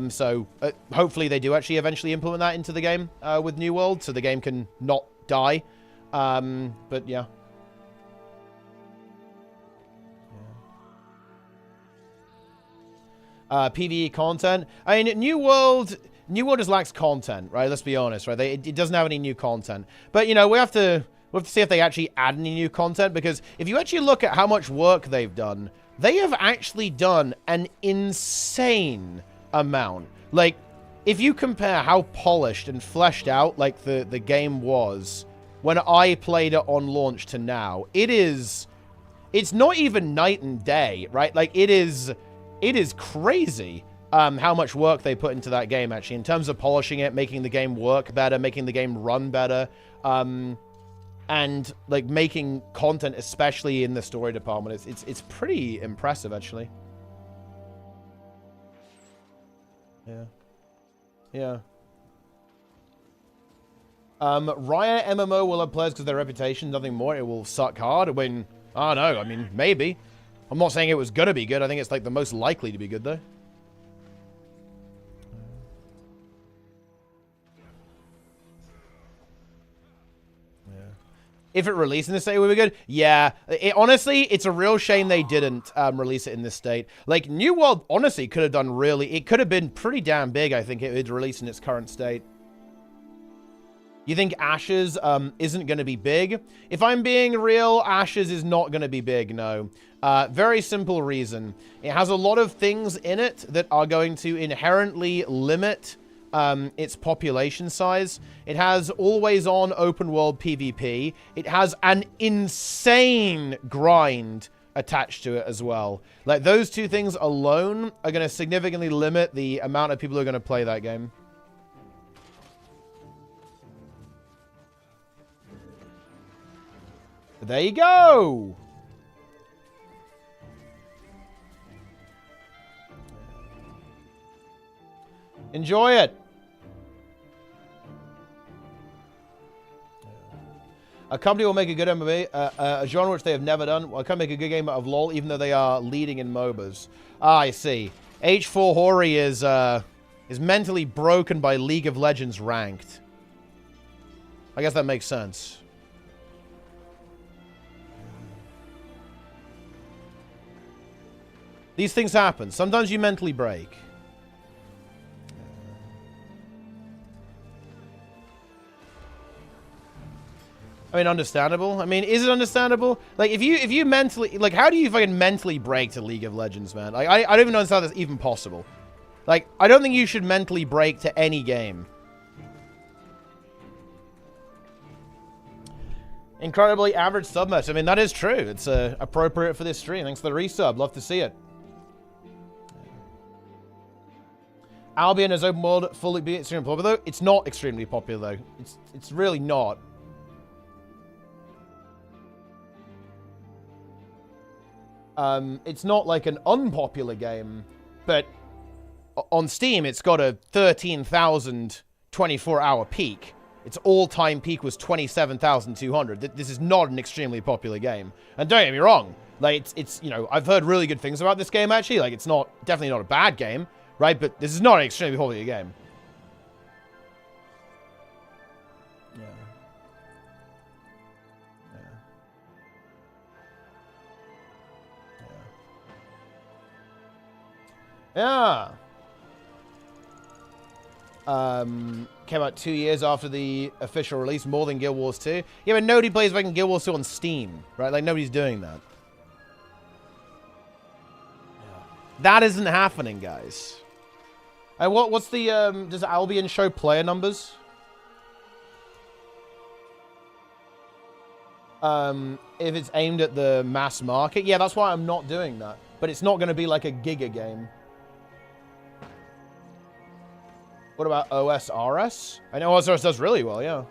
So hopefully they do actually eventually implement that into the game with New World, so the game can not die. But, yeah. PvE content. I mean, New World just lacks content, right? Let's be honest, right? It doesn't have any new content. But, you know, we have to see if they actually add any new content, because if you actually look at how much work they've done, they have actually done an insane amount. Like, if you compare how polished and fleshed out, like, the game was when I played it on launch to now, it's not even night and day, right? Like, it is crazy how much work they put into that game, actually, in terms of polishing it, making the game work better, making the game run better, and, like, making content, especially in the story department. It's pretty impressive, actually. Yeah. Yeah. Riot MMO will have players because of their reputation, nothing more. It will suck hard. I mean, I don't know. I mean, maybe. I'm not saying it was gonna be good. I think it's, like, the most likely to be good, though. Yeah. If it released in this state, would be good? Yeah. Honestly, it's a real shame they didn't release it in this state. Like, New World, honestly, could have done really... It could have been pretty damn big, I think, if it had released in its current state. You think Ashes isn't going to be big? If I'm being real, Ashes is not going to be big, no. Very simple reason. It has a lot of things in it that are going to inherently limit its population size. It has always-on open-world PvP. It has an insane grind attached to it as well. Like, those two things alone are going to significantly limit the amount of people who are going to play that game. There you go! Enjoy it! A company will make a good MMA, a genre which they have never done. Well, I can make a good game out of LoL, even though they are leading in MOBAs. Ah, I see. H4 Hori is mentally broken by League of Legends ranked. I guess that makes sense. These things happen. Sometimes you mentally break. I mean, understandable. I mean, is it understandable? Like, if you mentally... Like, how do you fucking mentally break to League of Legends, man? Like, I don't even understand how that's even possible. Like, I don't think you should mentally break to any game. Incredibly average submatch. I mean, that is true. It's appropriate for this stream. Thanks for the resub. Love to see it. Albion is open world, fully be extremely popular, though. It's not extremely popular, though. It's really not. It's not like an unpopular game, but on Steam, it's got a 13,000 24-hour peak. Its all-time peak was 27,200. This is not an extremely popular game. And don't get me wrong, like, it's you know, I've heard really good things about this game, actually. Like, it's definitely not a bad game, right? But this is not an extremely popular game. Yeah. Yeah. Came out 2 years after the official release, more than Guild Wars 2. Yeah, but nobody plays fucking Guild Wars 2 on Steam, right? Like, nobody's doing that. That isn't happening, guys. And what's the, does Albion show player numbers? If it's aimed at the mass market? Yeah, that's why I'm not doing that. But it's not going to be like a Giga game. What about OSRS? I know OSRS does really well, yeah.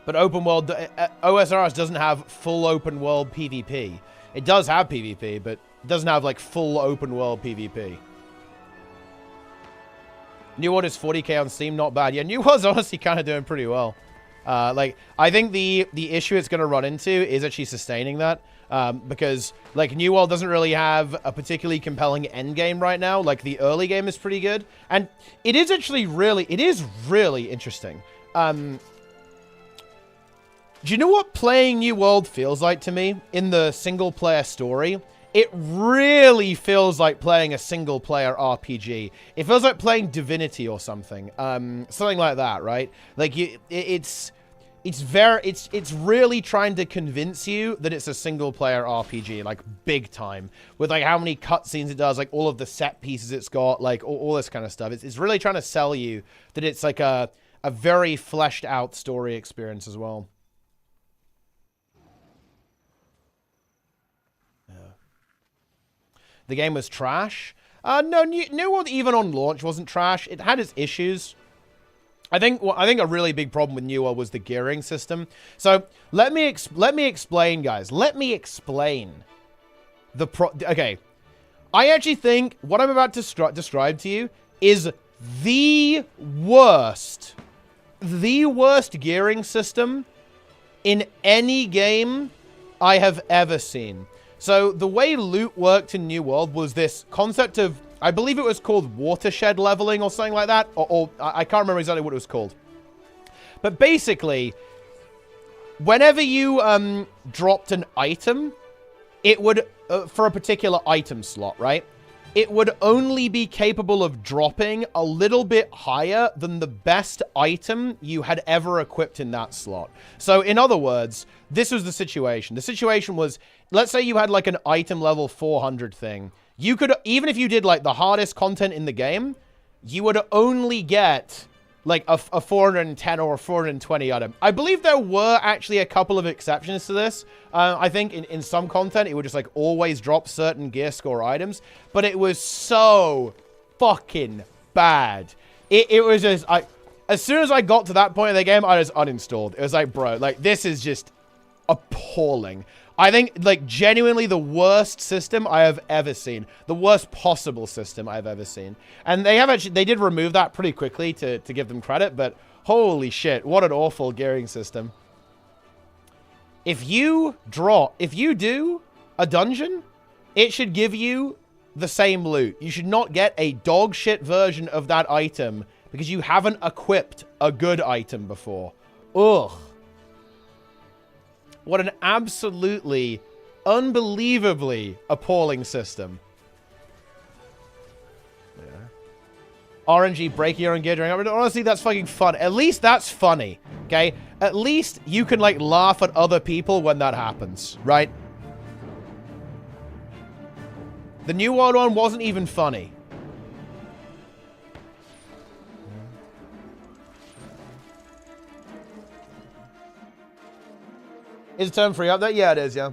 But open world, OSRS doesn't have full open world PvP. It does have PvP, but it doesn't have like full open world PvP. New World is 40k on Steam, not bad. Yeah, New World's honestly kind of doing pretty well. Like, I think the issue it's going to run into is actually sustaining that. Because, like, New World doesn't really have a particularly compelling end game right now. Like, the early game is pretty good. And it is actually really, it is really interesting. Do you know what playing New World feels like to me in the single-player story? It really feels like playing a single-player RPG. It feels like playing Divinity or something. Something like that, right? Like, it's really trying to convince you that it's a single-player RPG, like, big time. With, like, how many cutscenes it does, like, all of the set pieces it's got, like, all this kind of stuff. It's really trying to sell you that it's, like, a very fleshed-out story experience as well. The game was trash. No, New World even on launch wasn't trash. It had its issues. I think a really big problem with New World was the gearing system. So let me explain, guys. Let me explain okay. I actually think what I'm about to describe to you is the worst gearing system in any game I have ever seen. So the way loot worked in New World was this concept of, I believe it was called watershed leveling or something like that. Or I can't remember exactly what it was called. But basically, whenever you dropped an item, it would, for a particular item slot, right? It would only be capable of dropping a little bit higher than the best item you had ever equipped in that slot. So in other words, this was the situation. The situation was, let's say you had like an item level 400 thing. You could, even if you did like the hardest content in the game, you would only get like a 410 or a 420 item. I believe there were actually a couple of exceptions to this. I think in some content, it would just like always drop certain gear score items, but it was so fucking bad. It was just, as soon as I got to that point of the game, I just uninstalled. It was like, bro, like this is just appalling. I think, like, genuinely the worst system I have ever seen. The worst possible system I've ever seen. And they did remove that pretty quickly to give them credit, but holy shit, what an awful gearing system. If you do a dungeon, it should give you the same loot. You should not get a dog shit version of that item because you haven't equipped a good item before. Ugh. What an absolutely, unbelievably appalling system. Yeah. RNG breaking your own gear during... Honestly, that's fucking fun. At least that's funny, okay? At least you can, like, laugh at other people when that happens, right? The New World one wasn't even funny. Is it term free update? Yeah, it is, yeah.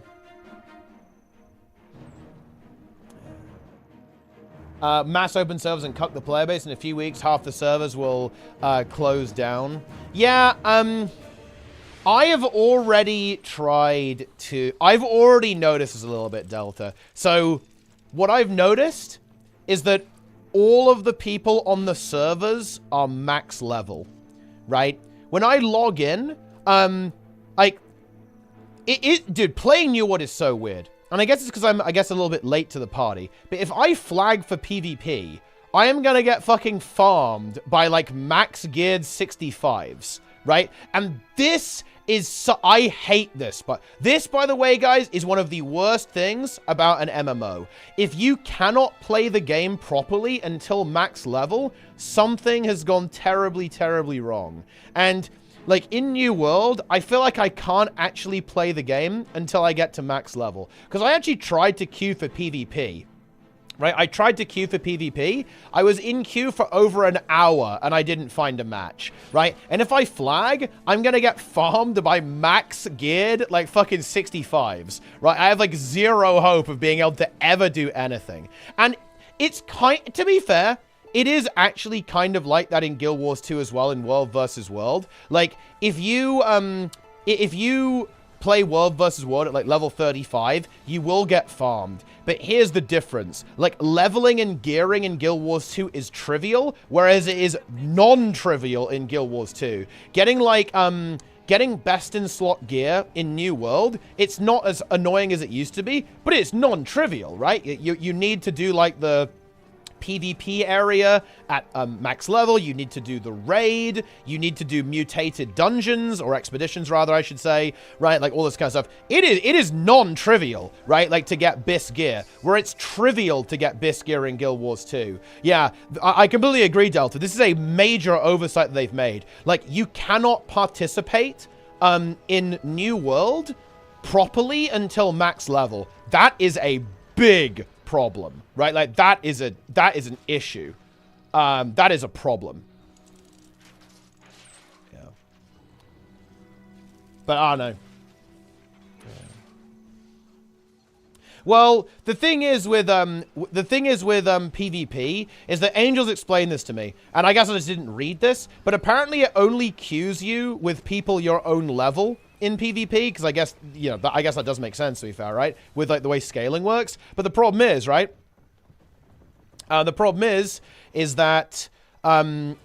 Mass open servers and cuck the player base. In a few weeks, half the servers will close down. Yeah, I have already tried to... I've already noticed this a little bit, Delta. So, what I've noticed is that all of the people on the servers are max level, right? When I log in, like... Dude, playing New World is so weird. And I guess it's because I'm, I guess, a little bit late to the party. But if I flag for PvP, I am gonna get fucking farmed by, like, max geared 65s, right? And this is so... I hate this, but this, by the way, guys, is one of the worst things about an MMO. If you cannot play the game properly until max level, something has gone terribly, terribly wrong. And, like, in New World, I feel like I can't actually play the game until I get to max level. Because I actually tried to queue for PvP. Right, I tried to queue for PvP. I was in queue for over an hour, and I didn't find a match, right? And if I flag, I'm gonna get farmed by max geared, like, fucking 65s, right? I have, like, zero hope of being able to ever do anything. And it's to be fair, it is actually kind of like that in Guild Wars 2 as well, in World versus World. Like, if you play World versus World at, like, level 35, you will get farmed. But here's the difference. Like, leveling and gearing in Guild Wars 2 is trivial, whereas it is non-trivial in Guild Wars 2. Getting, like, getting best in slot gear in New World, it's not as annoying as it used to be, but it's non-trivial, right? You need to do, like, the PvP area at max level. You need to do the raid. You need to do mutated dungeons, or expeditions rather, I should say, right? Like, all this kind of stuff. It is non-trivial, right? Like, to get BIS gear, where it's trivial to get BIS gear in Guild Wars 2. Yeah, I completely agree, Delta. This is a major oversight that they've made. Like, you cannot participate in New World properly until max level. That is a big problem, right? Like, that is an issue. That is a problem. Yeah. But I don't know. Yeah. Well, the thing is with PvP is that Angels explained this to me, and I guess I just didn't read this, but apparently it only queues you with people your own level in PvP, because I guess, you know, I guess that does make sense, to be fair, right? With, like, the way scaling works. But the problem is, right? The problem is that the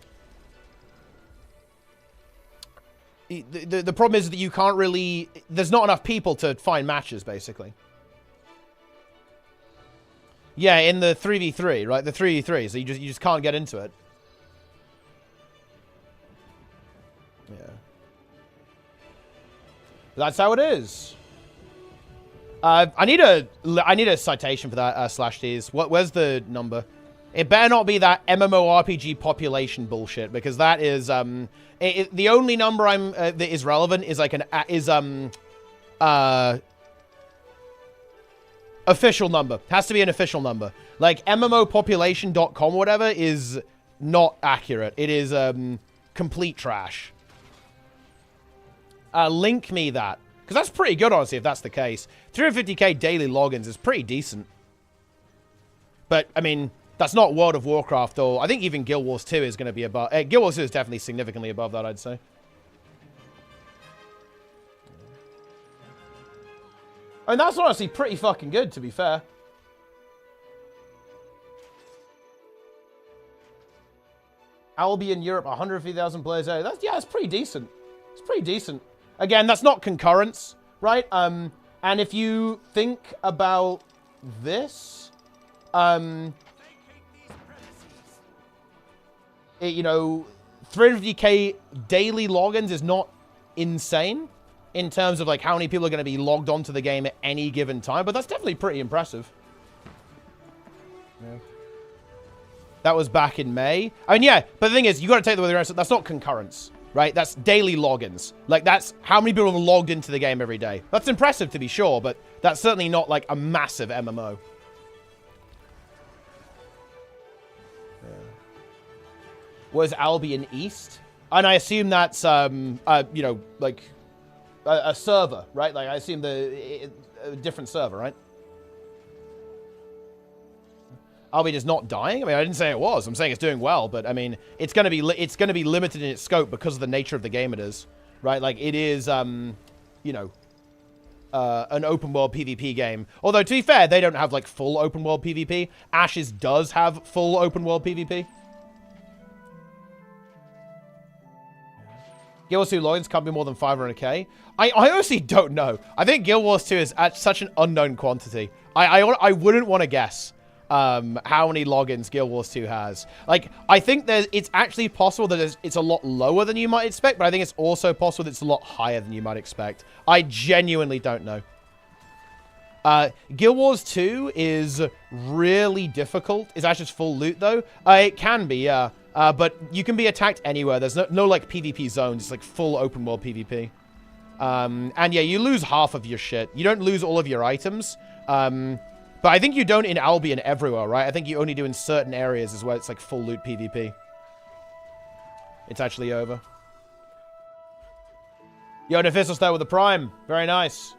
problem is that you can't really... There's not enough people to find matches, basically. Yeah, in the 3v3, right? The 3v3, so you just can't get into it. Yeah. That's how it is. I need a citation for that, slash T's. Where's the number? It better not be that MMORPG population bullshit, because that is the only number that is relevant is like official number. Has to be an official number. Like mmopopulation.com or whatever is not accurate. It is complete trash. Link me that. Because that's pretty good, honestly, if that's the case. 350k daily logins is pretty decent. But, I mean, that's not World of Warcraft, or I think even Guild Wars 2 is going to be above... Guild Wars 2 is definitely significantly above that, I'd say. I mean, that's honestly pretty fucking good, to be fair. Albion Europe, 150,000 players. Yeah, that's pretty decent. It's pretty decent. Again, that's not concurrence, right? And if you think about this, you know, 350k daily logins is not insane in terms of, like, how many people are going to be logged onto the game at any given time, but that's definitely pretty impressive. Yeah. That was back in May. I mean, yeah, but the thing is, you got to take the rest. That's not concurrence, right? That's daily logins. Like, that's how many people are logged into the game every day. That's impressive, to be sure, but that's certainly not, like, a massive MMO. Yeah. Was Albion East? And I assume that's, you know, like, a server, right? Like, I assume a different server, right? Albion is not dying? I mean, I didn't say it was. I'm saying it's doing well, but I mean, it's going to be limited in its scope because of the nature of the game it is, right? Like, it is, you know, an open world PvP game. Although, to be fair, they don't have, like, full open world PvP. Ashes does have full open world PvP. Guild Wars 2 logins can't be more than 500k. I honestly don't know. I think Guild Wars 2 is at such an unknown quantity. I wouldn't want to guess how many logins Guild Wars 2 has. Like, I think it's actually possible that it's a lot lower than you might expect, but I think it's also possible that it's a lot higher than you might expect. I genuinely don't know. Guild Wars 2 is really difficult. It's actually just full loot, though. It can be, yeah. But you can be attacked anywhere. There's no like, PvP zones. It's, like, full open world PvP. And, yeah, you lose half of your shit. You don't lose all of your items. But I think you don't in Albion everywhere, right? I think you only do in certain areas is where it's, like, full loot PvP. It's actually over. Yo, Nephistos there with the Prime. Very nice.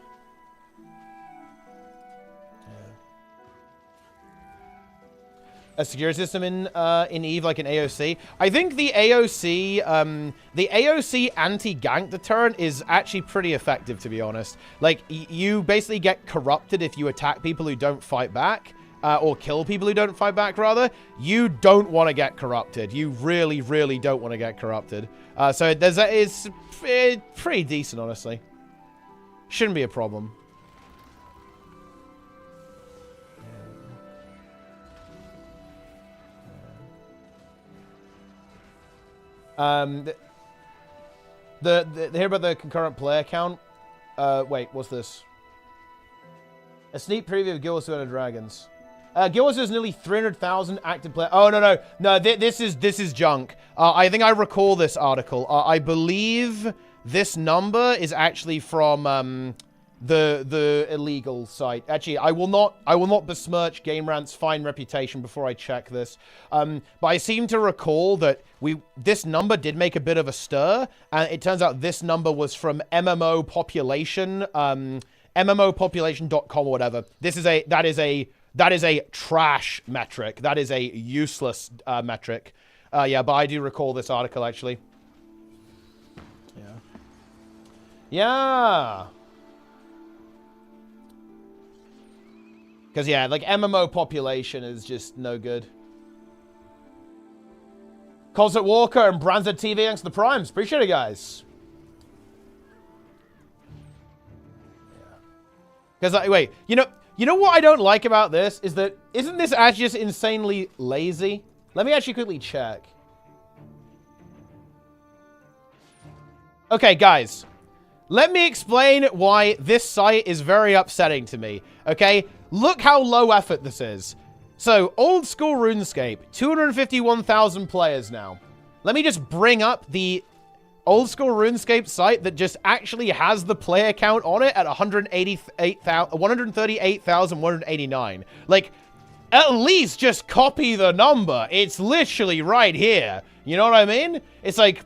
A security system in EVE, like an AOC. I think the AOC anti-gank deterrent is actually pretty effective, to be honest. Like, you basically get corrupted if you attack people who don't fight back, or kill people who don't fight back, rather. You don't want to get corrupted. You really, really don't want to get corrupted. So it's pretty decent, honestly. Shouldn't be a problem. Hear about the concurrent player count? Wait, what's this? A sneak preview of Guild Wars 2 Dragons. Guild Wars has nearly 300,000 active players. Oh, no. This is junk. I think I recall this article. I believe this number is actually from, the illegal site. Actually, I will not besmirch Game Rant's fine reputation before I check this. But I seem to recall that this number did make a bit of a stir, and it turns out this number was from MMO population, MMOpopulation.com or whatever. That is a trash metric. That is a useless metric. Yeah, but I do recall this article actually. Yeah. Because, yeah, like, MMO population is just no good. Concert Walker and Branded TV, thanks to the Primes. Appreciate it, guys. Because, wait, you know what I don't like about this? Isn't this actually just insanely lazy? Let me actually quickly check. Okay, guys. Let me explain why this site is very upsetting to me, okay? Look how low effort this is. So, old school RuneScape, 251,000 players now. Let me just bring up the old school RuneScape site that just actually has the player count on it at 138,189. Like, at least just copy the number. It's literally right here. You know what I mean? It's like,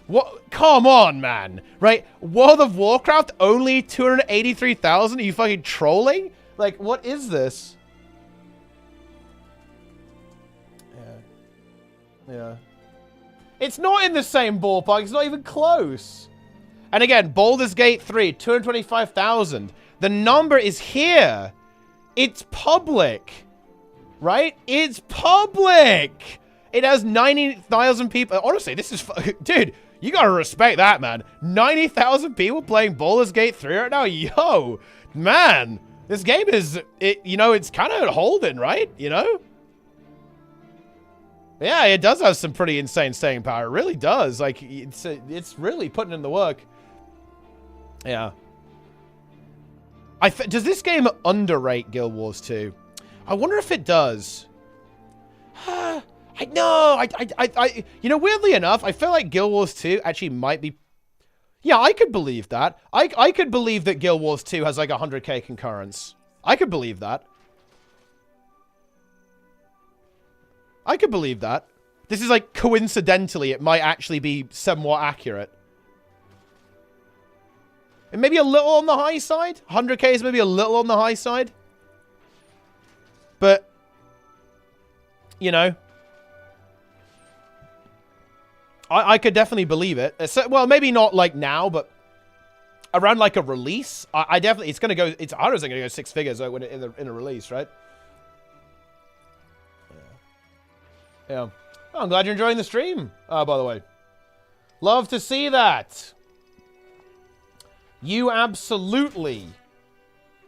what? Come on, man. Right? World of Warcraft, only 283,000? Are you fucking trolling? Like, what is this? Yeah. It's not in the same ballpark. It's not even close. And again, Baldur's Gate 3, 225,000. The number is here. It's public. Right? It's public. It has 90,000 people. Honestly, this is... Dude, you gotta respect that, man. 90,000 people playing Baldur's Gate 3 right now? Yo, man. This game is, it's kind of holding, right? You know? Yeah, it does have some pretty insane staying power. It really does. Like, it's really putting in the work. Yeah. Does this game underrate Guild Wars 2? I wonder if it does. Weirdly enough, I feel like Guild Wars 2 actually might be... Yeah, I could believe that. I could believe that Guild Wars 2 has like 100k concurrence. I could believe that. I could believe that. This is like, coincidentally, it might actually be somewhat accurate. And maybe a little on the high side? 100k is maybe a little on the high side. But, you know... I could definitely believe it. Well, maybe not like now, but around like a release, I definitely, it's going to go, it's 100% going to go 6 figures when in a release, right? Yeah. Oh, I'm glad you're enjoying the stream, by the way. Love to see that. You absolutely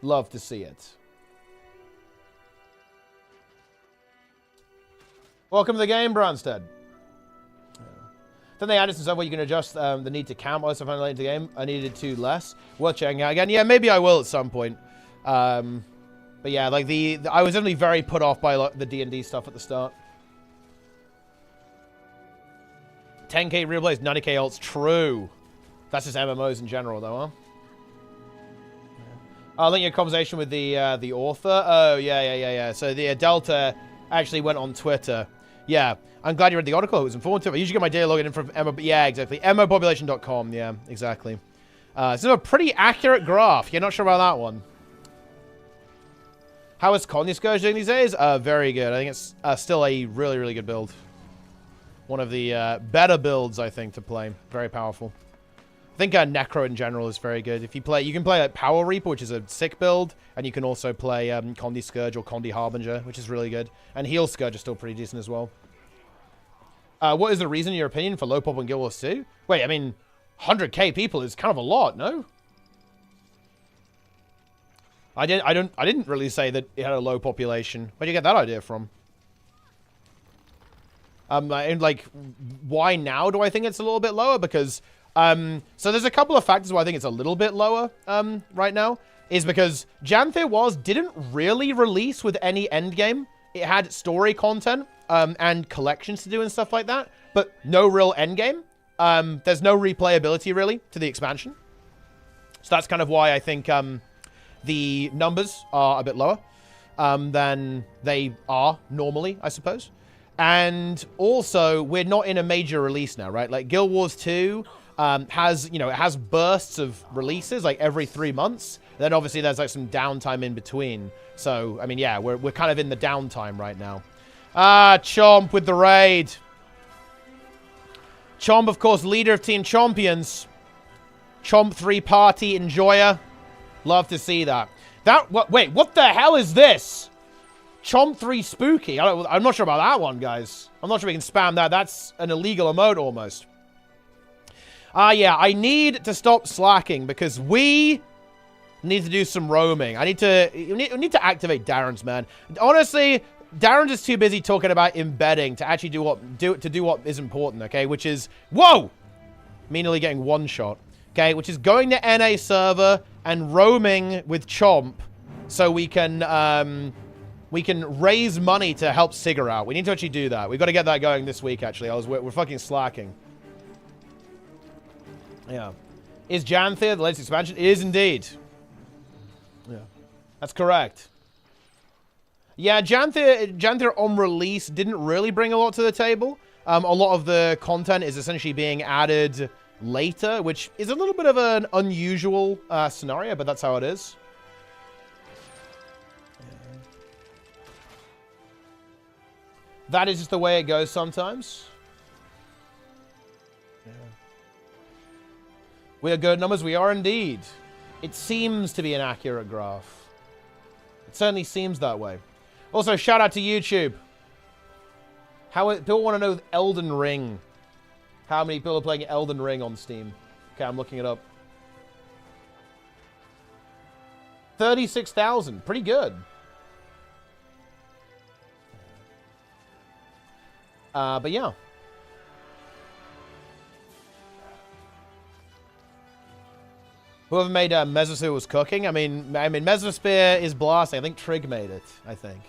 love to see it. Welcome to the game, Bronstead. Then they added some stuff where you can adjust the need to camp. Also found late in the game, I needed to less. Worth checking out again. Yeah, maybe I will at some point. But yeah, like I was definitely very put off by the D&D stuff at the start. 10k real plays, 90k alts. True. That's just MMOs in general, though, huh? I'll link your conversation with the author. Oh, yeah. So the Delta actually went on Twitter. Yeah, I'm glad you read the article. It was informative. I usually get my daily login in from MMO. Yeah, exactly. MMOpopulation.com. Yeah, exactly. It's a pretty accurate graph. You're not sure about that one. How is Condy Scourge doing these days? Very good. I think it's still a really, really good build. One of the better builds, I think, to play. Very powerful. I think Necro in general is very good. If you play, you can play like Power Reaper, which is a sick build, and you can also play Condi Scourge or Condi Harbinger, which is really good. And Heal Scourge is still pretty decent as well. What is the reason, in your opinion, for low pop in Guild Wars 2? Wait, I mean, 100k people is kind of a lot, no? I didn't really say that it had a low population. Where'd you get that idea from? And like, why now do I think it's a little bit lower? Because so there's a couple of factors why I think it's a little bit lower right now. Is because Janthir Wars didn't really release with any endgame. It had story content and collections to do and stuff like that, but no real endgame. There's no replayability really to the expansion. So that's kind of why I think the numbers are a bit lower than they are normally, I suppose. And also, we're not in a major release now, right? Like Guild Wars 2 has, you know, it has bursts of releases like every 3 months. Then obviously there's like some downtime in between. So, I mean, yeah, we're kind of in the downtime right now. Chomp with the raid. Chomp, of course, leader of Team Champions. Chomp 3 party enjoyer. Love to see that. Wait, what the hell is this? Chomp 3 spooky. I'm not sure about that one, guys. I'm not sure we can spam that. That's an illegal emote almost. Yeah, I need to stop slacking because we need to do some roaming. We need to activate Darren's, man. Honestly, Darren's is too busy talking about embedding to actually do what is important, okay? Which is, whoa! Meanly getting one shot, okay? Which is going to NA server and roaming with Chomp so we can raise money to help Sigger out. We need to actually do that. We've got to get that going this week, actually. We're fucking slacking. Yeah. Is Janthir the latest expansion? It is indeed. Yeah. That's correct. Yeah, Janthir on release didn't really bring a lot to the table. A lot of the content is essentially being added later, which is a little bit of an unusual scenario, but that's how it is. That is just the way it goes sometimes. Yeah. We are good numbers. We are indeed. It seems to be an accurate graph. It certainly seems that way. Also, shout out to YouTube. People want to know Elden Ring. How many people are playing Elden Ring on Steam? Okay, I'm looking it up. 36,000. Pretty good. But yeah. Whoever made Mesosphere was cooking. I mean, Mesosphere is blasting. I think Trig made it, I think.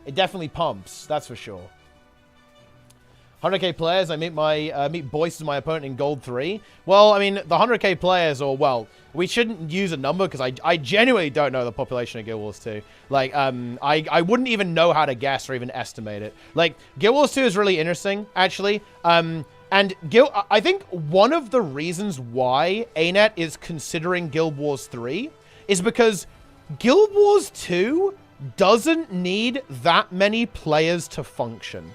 It definitely pumps, that's for sure. 100k players, I meet Boyce as my opponent in Gold 3. Well, I mean, the 100k players, or, well, we shouldn't use a number because I genuinely don't know the population of Guild Wars 2. Like, I wouldn't even know how to guess or even estimate it. Like, Guild Wars 2 is really interesting, actually. And I think one of the reasons why ArenaNet is considering Guild Wars 3 is because Guild Wars 2 doesn't need that many players to function.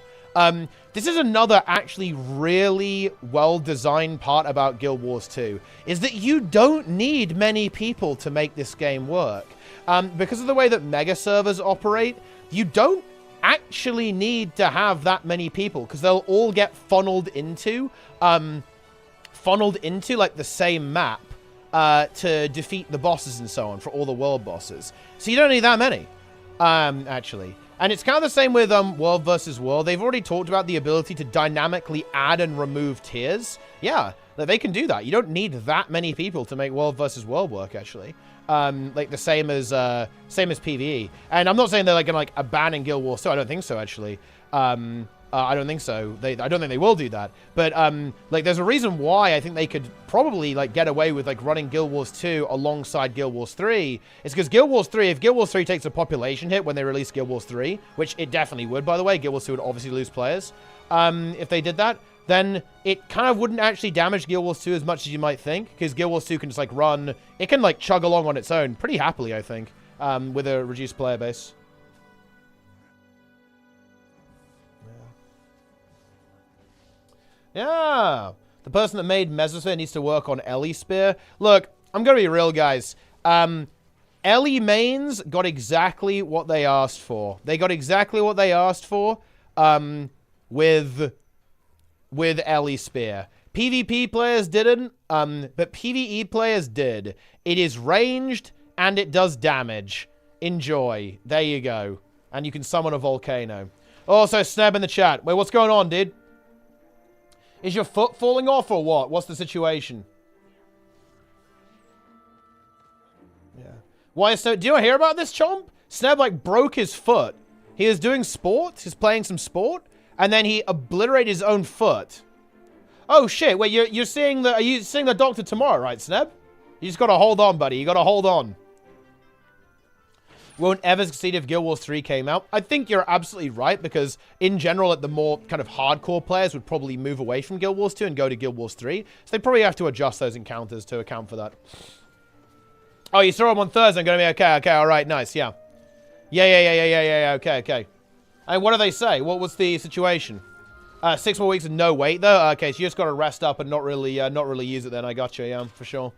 This is another actually really well-designed part about Guild Wars 2, is that you don't need many people to make this game work. Because of the way that mega servers operate, you don't actually need to have that many people, because they'll all get funneled into like the same map to defeat the bosses and so on for all the world bosses. So you don't need that many, actually. And it's kind of the same with World versus World. They've already talked about the ability to dynamically add and remove tiers. Yeah, they can do that. You don't need that many people to make World versus World work, actually. Like the same as PvE. And I'm not saying they're like gonna like abandon Guild Wars 2. I don't think so, actually. I don't think so. I don't think they will do that. But like, there's a reason why I think they could probably like get away with like running Guild Wars 2 alongside Guild Wars 3. It's because Guild Wars 3, if Guild Wars 3 takes a population hit when they release Guild Wars 3, which it definitely would, by the way, Guild Wars 2 would obviously lose players. If they did that, then it kind of wouldn't actually damage Guild Wars 2 as much as you might think, because Guild Wars 2 can just like run, it can like chug along on its own pretty happily, I think, with a reduced player base. Yeah, the person that made Mesosphere needs to work on Ellie Spear. Look, I'm gonna be real, guys. Ellie mains got exactly what they asked for. They got exactly what they asked for with Ellie Spear. PvP players didn't, but PvE players did. It is ranged, and it does damage. Enjoy. There you go. And you can summon a volcano. Also, Sneb in the chat. Wait, what's going on, dude? Is your foot falling off or what? What's the situation? Yeah. Why is so? Do you hear about this, Chomp? Sneb like broke his foot. He was doing sport. He's playing some sport, and then he obliterated his own foot. Oh shit! Wait, you're seeing the? Are you seeing the doctor tomorrow, right, Sneb? You just gotta hold on, buddy. You gotta hold on. Won't ever succeed if Guild Wars 3 came out. I think you're absolutely right, because in general, like, the more kind of hardcore players would probably move away from Guild Wars 2 and go to Guild Wars 3. So they probably have to adjust those encounters to account for that. Oh, you saw him on Thursday. I'm going to be okay. Okay, all right, nice, yeah. Yeah, okay. And what do they say? What was the situation? 6 more weeks and no wait, though? Okay, so you just got to rest up and not really use it then. I got you, yeah, for sure.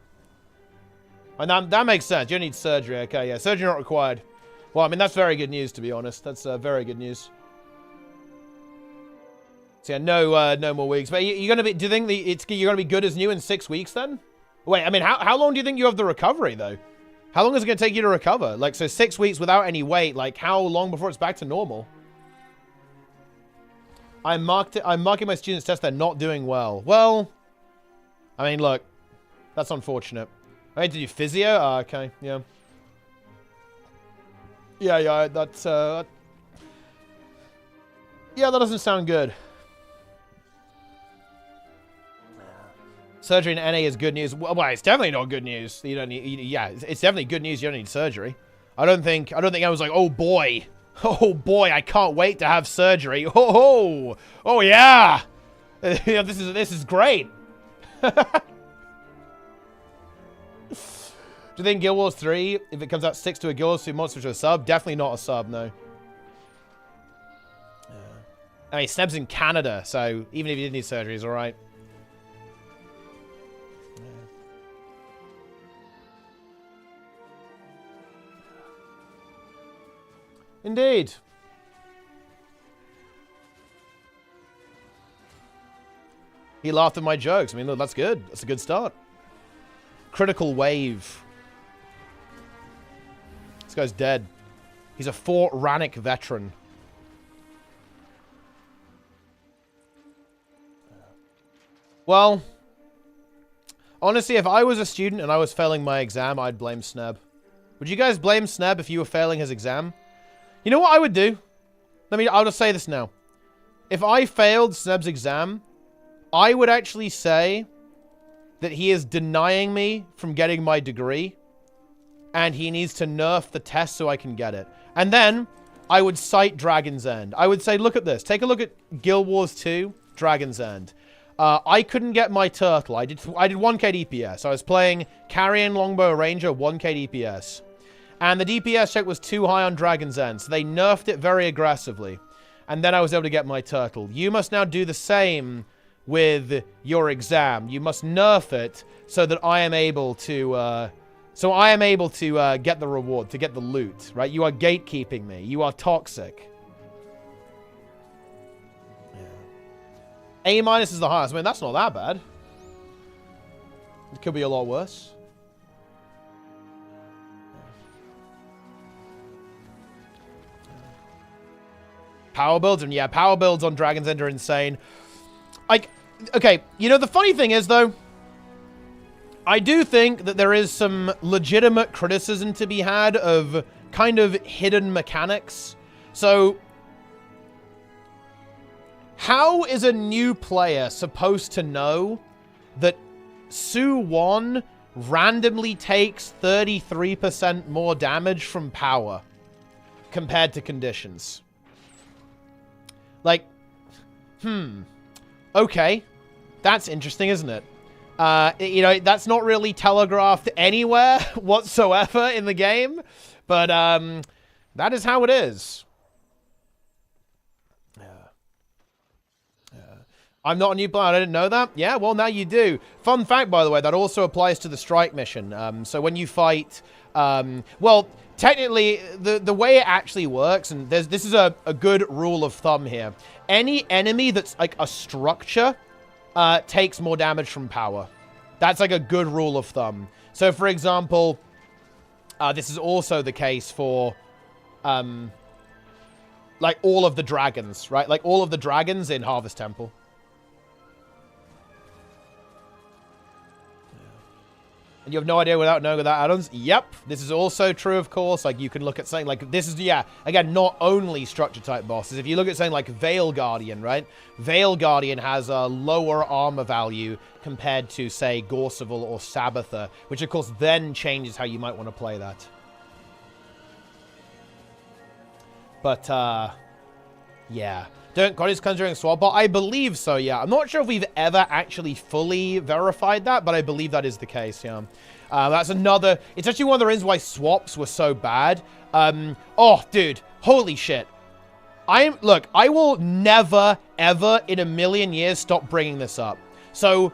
And that makes sense. You don't need surgery. Okay, yeah. Surgery not required. Well, I mean, that's very good news, to be honest. That's very good news. So, yeah, no more weeks. But you're going to be... Do you think you're going to be good as new in 6 weeks, then? Wait, I mean, how long do you think you have the recovery, though? How long is it going to take you to recover? Like, so 6 weeks without any weight. Like, how long before it's back to normal? I'm marking my students' test. They're not doing well. Well, I mean, look. That's unfortunate. I had to do physio? Okay, yeah. Yeah, that's, yeah, that doesn't sound good. Surgery in NA is good news. Well, it's definitely not good news. You don't need, yeah, it's definitely good news. You don't need surgery. I don't think I was like, oh boy, I can't wait to have surgery. Oh yeah. Yeah, this is great. Do you think Guild Wars 3, if it comes out 6 to a Guild Wars 2 monster to a sub? Definitely not a sub, no. I mean, Sneb's in Canada, so even if you did need surgery, he's alright. Indeed. He laughed at my jokes. I mean, look, that's good. That's a good start. Critical wave. This guy's dead. He's a Fort Rannick veteran. Well, honestly, if I was a student and I was failing my exam, I'd blame Sneb. Would you guys blame Sneb if you were failing his exam? You know what I would do? I'll just say this now. If I failed Sneb's exam, I would actually say that he is denying me from getting my degree, and he needs to nerf the test so I can get it. And then I would cite Dragon's End. I would say, look at this. Take a look at Guild Wars 2, Dragon's End. I couldn't get my turtle. I did 1k DPS. I was playing Carrion Longbow Ranger 1k DPS. And the DPS check was too high on Dragon's End, so they nerfed it very aggressively. and then I was able to get my turtle. You must now do the same with your exam. You must nerf it so that I am able to, get the reward, to get the loot, right? You are gatekeeping me. You are toxic. A- is the highest. I mean, that's not that bad. It could be a lot worse. Power builds, and yeah, power builds on Dragon's End are insane. Okay, you know, the funny thing is, though, I do think that there is some legitimate criticism to be had of kind of hidden mechanics. So, how is a new player supposed to know that Su-1 randomly takes 33% more damage from power compared to conditions? Like, okay, that's interesting, isn't it? You know, that's not really telegraphed anywhere whatsoever in the game, but that is how it is. I'm not a new player. I didn't know that. Yeah, well, now you do. Fun fact, by the way, that also applies to the strike mission. So when you fight, well, technically, the way it actually works, and this is a good rule of thumb here. Any enemy that's like a structure takes more damage from power. That's like a good rule of thumb. So, for example, this is also the case for like all of the dragons, right? Like all of the dragons in Harvest Temple. And you have no idea without knowing about add-ons? Yep. This is also true, of course. Like, you can look at something like... This is, yeah, again, not only structure-type bosses. If you look at something like Veil Guardian, right? Veil Guardian has a lower armor value compared to, say, Gorseval or Sabbather, which, of course, then changes how you might want to play that. But, yeah. Don't Goddess Conjuring Swap Bot? I believe so, yeah. I'm not sure if we've ever actually fully verified that, but I believe that is the case, yeah. That's another... It's actually one of the reasons why swaps were so bad. Oh, dude. Holy shit. Look, I will never, ever in a million years stop bringing this up. So,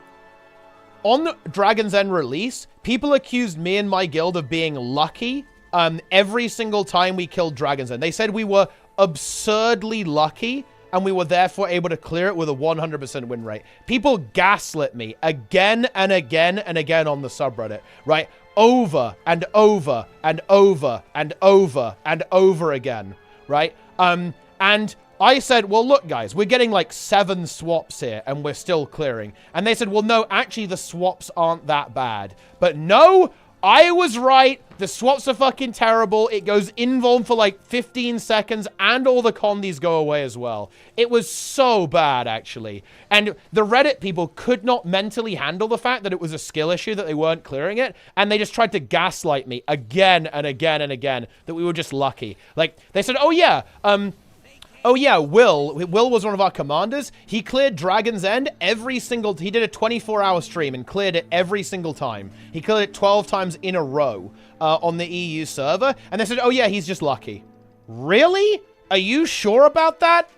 on the Dragon's End release, people accused me and my guild of being lucky every single time we killed Dragon's End. They said we were absurdly lucky, and we were therefore able to clear it with a 100% win rate. People gaslit me again and again and again on the subreddit, right? Over and over and over and over and over again, right? And I said, well, look, guys, we're getting like 7 swaps here and we're still clearing. And they said, well, no, actually the swaps aren't that bad. But no, I was right. The swaps are fucking terrible. It goes invuln for like 15 seconds and all the condies go away as well. It was so bad, actually. And the Reddit people could not mentally handle the fact that it was a skill issue, that they weren't clearing it. And they just tried to gaslight me again and again and again that we were just lucky. Like, they said, oh yeah, Will was one of our commanders. He cleared Dragon's End every single... He did a 24-hour stream and cleared it every single time. He cleared it 12 times in a row on the EU server. And they said, oh yeah, he's just lucky. Really? Are you sure about that?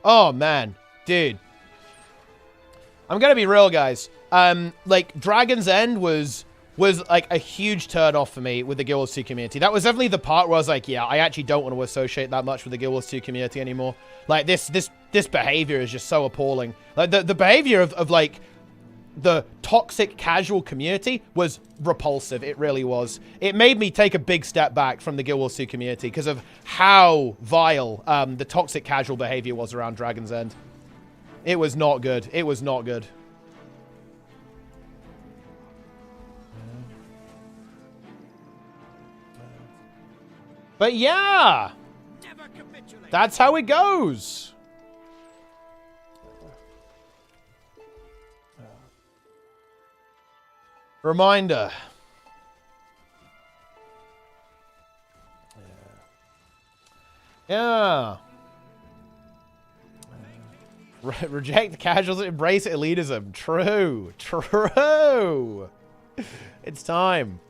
Oh, man. Dude. I'm gonna be real, guys. Like, Dragon's End was like a huge turn off for me with the Guild Wars 2 community. That was definitely the part where I was like, yeah, I actually don't want to associate that much with the Guild Wars 2 community anymore. Like, this behavior is just so appalling. Like, the behavior of like, the toxic casual community was repulsive. It really was. It made me take a big step back from the Guild Wars 2 community because of how vile the toxic casual behavior was around Dragon's End. It was not good. It was not good. But yeah, that's how it goes. Reminder. Yeah. Reject casuals, embrace elitism. True. True. It's time.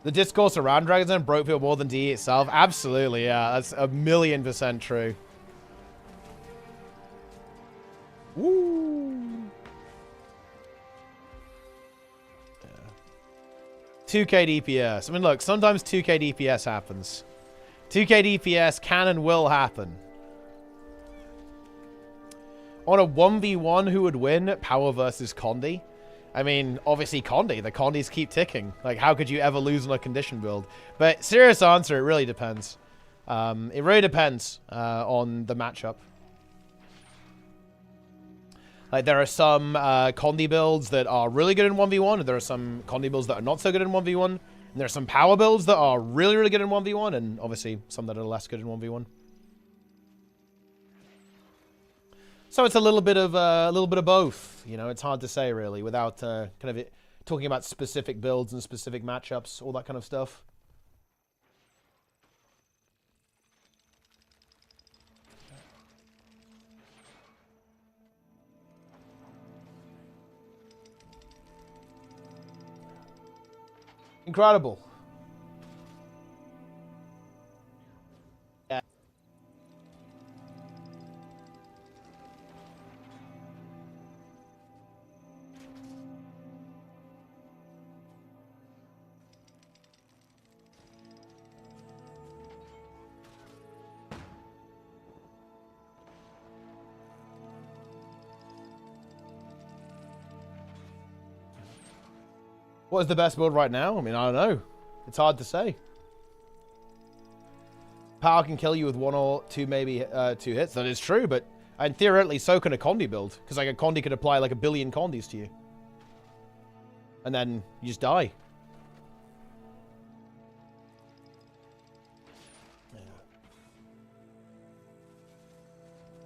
The discourse around Dragon's Den broke people more than DE itself. Absolutely, yeah. That's 1,000,000% true. Woo. Yeah. 2k DPS. I mean, look, sometimes 2k DPS happens. 2k DPS can and will happen. On a 1v1, who would win? Power versus Condi? I mean, obviously Condi. The Condis keep ticking. Like, how could you ever lose on a condition build? But serious answer, it really depends. It really depends on the matchup. Like, there are some Condi builds that are really good in 1v1, and there are some Condi builds that are not so good in 1v1. And there are some power builds that are really, really good in 1v1, and obviously some that are less good in 1v1. So it's a little bit of both. You know, it's hard to say really without kind of talking about specific builds and specific matchups, all that kind of stuff. Incredible. What is the best build right now? I mean, I don't know. It's hard to say. Power can kill you with 1 or 2, maybe 2 hits. That is true, but and theoretically, so can a Condi build. Because like a Condi could apply like 1 billion Condis to you. And then you just die.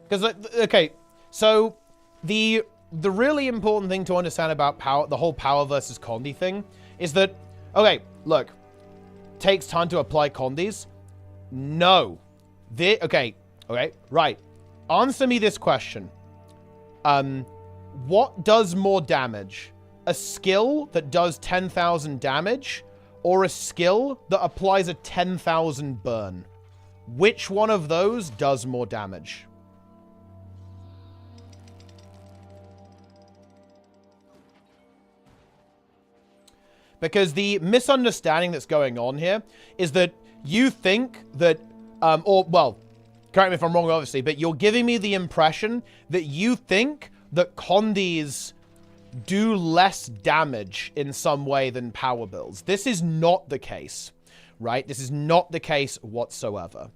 Because, okay, so the really important thing to understand about power, the whole power versus Condi thing, is that, okay, look, takes time to apply Condis. No. Okay, right. Answer me this question. What does more damage? A skill that does 10,000 damage, or a skill that applies a 10,000 burn? Which one of those does more damage? Because the misunderstanding that's going on here is that you think that, well, correct me if I'm wrong, obviously, but you're giving me the impression that you think that Condis do less damage in some way than power builds. This is not the case, right? This is not the case whatsoever.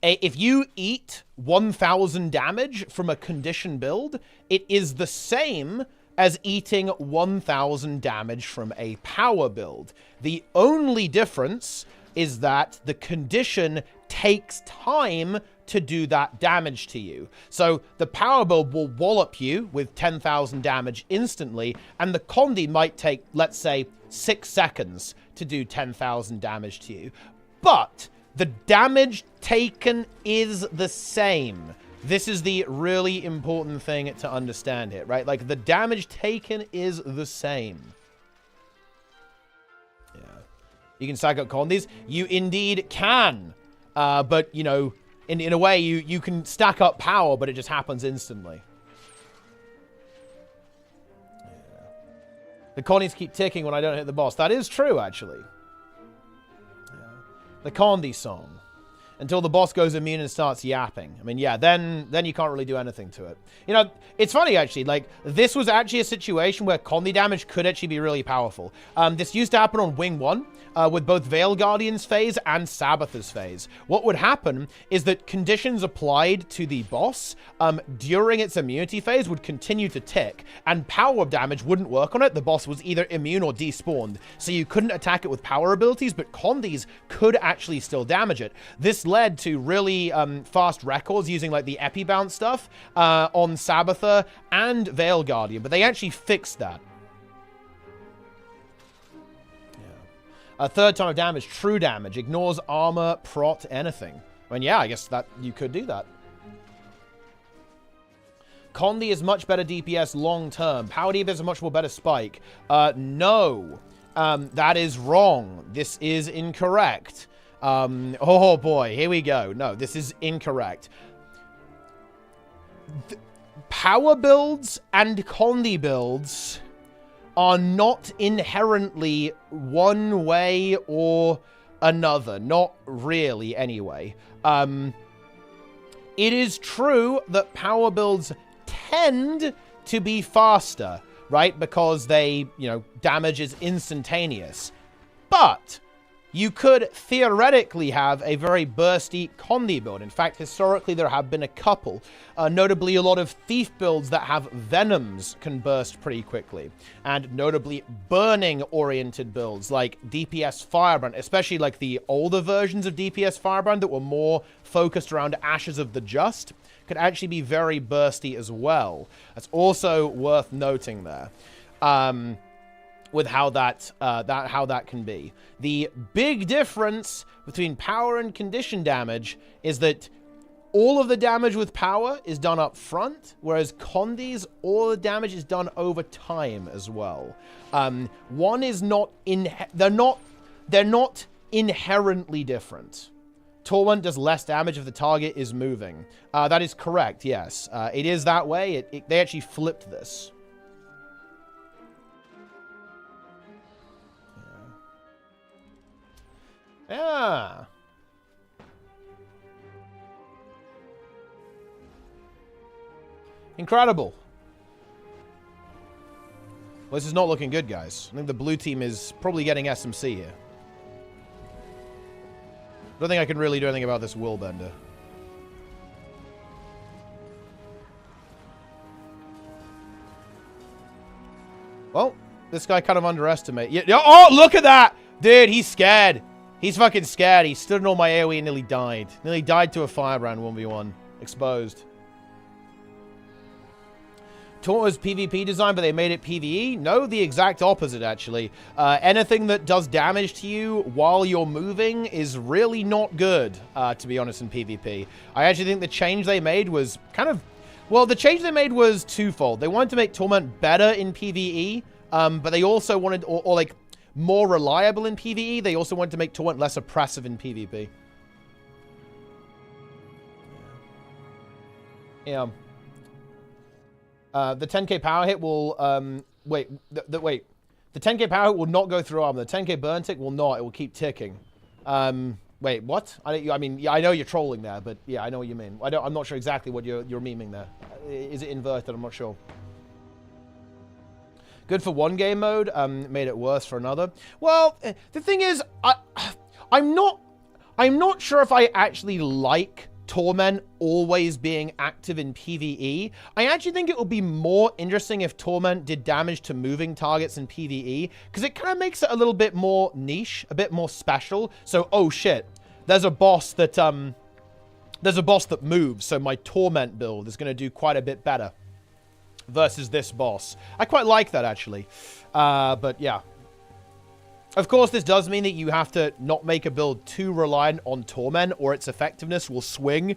If you eat 1,000 damage from a condition build, it is the same as eating 1,000 damage from a power build. The only difference is that the condition takes time to do that damage to you. So the power build will wallop you with 10,000 damage instantly, and the Condi might take, let's say, 6 seconds to do 10,000 damage to you. But the damage taken is the same. This is the really important thing to understand here, right? Like, the damage taken is the same. Yeah. You can stack up Condis. You indeed can. But, you know, in a way, you can stack up power, but it just happens instantly. Yeah. The Condis keep ticking when I don't hit the boss. That is true, actually. Yeah. The Condi song. Until the boss goes immune and starts yapping. I mean, yeah, then you can't really do anything to it. You know, it's funny, actually. Like, this was actually a situation where Condi damage could actually be really powerful. This used to happen on Wing 1, with both Veil Guardian's phase and Sabbather's phase. What would happen is that conditions applied to the boss during its immunity phase would continue to tick, and power damage wouldn't work on it. The boss was either immune or despawned, so you couldn't attack it with power abilities, but Condis could actually still damage it. This led to really fast records using like the Epi Bounce stuff on Sabbather and Veil Guardian, but they actually fixed that. A third time of damage, true damage, ignores armor, prot, anything. I mean, yeah, I guess that you could do that. Condi is much better DPS long term. Power DPS is a much more better spike. No. That is wrong. This is incorrect. Oh boy, here we go. No, this is incorrect. Power builds and Condi builds are not inherently one way or another. Not really, anyway. It is true that power builds tend to be faster, right? Because they, you know, damage is instantaneous. But you could theoretically have a very bursty Condi build. In fact, historically, there have been a couple. Notably, a lot of Thief builds that have Venoms can burst pretty quickly. And notably, burning-oriented builds like DPS Firebrand, especially like the older versions of DPS Firebrand that were more focused around Ashes of the Just, could actually be very bursty as well. That's also worth noting there. With how that can be. The big difference between power and condition damage is that all of the damage with power is done up front, whereas Condis, all the damage is done over time as well. One is not they're not inherently different. Torment does less damage if the target is moving. That is correct, yes. It is that way. They actually flipped this. Yeah. Incredible. Well, this is not looking good, guys. I think the blue team is probably getting SMC here. I don't think I can really do anything about this will bender. Well, this guy kind of underestimated. Yeah, oh, look at that! Dude, he's scared. He's fucking scared. He stood in all my AoE and nearly died. Nearly died to a Firebrand 1v1. Exposed. Taunt was PvP design, but they made it PvE? No, the exact opposite, actually. Anything that does damage to you while you're moving is really not good, to be honest, in PvP. I actually think the change they made was kind of... Well, the change they made was twofold. They wanted to make Torment better in PvE, but they also wanted... Or like, more reliable in PvE. They also wanted to make Torment less oppressive in PvP. Yeah. The 10k power hit will, wait, wait. The 10k power hit will not go through armor. The 10k burn tick will not. It will keep ticking. Wait, what? I mean, yeah, I know you're trolling there, but yeah, I know what you mean. I'm not sure exactly what you're memeing there. Is it inverted? I'm not sure. Good for one game mode, made it worse for another. Well, the thing is, I'm not sure if I actually like Torment always being active in PvE. I actually think it would be more interesting if Torment did damage to moving targets in PvE, because it kind of makes it a little bit more niche, a bit more special. So, oh shit, there's a boss that moves, so my Torment build is going to do quite a bit better versus this boss. I quite like that, actually. But yeah. Of course, this does mean that you have to not make a build too reliant on Torment, or its effectiveness will swing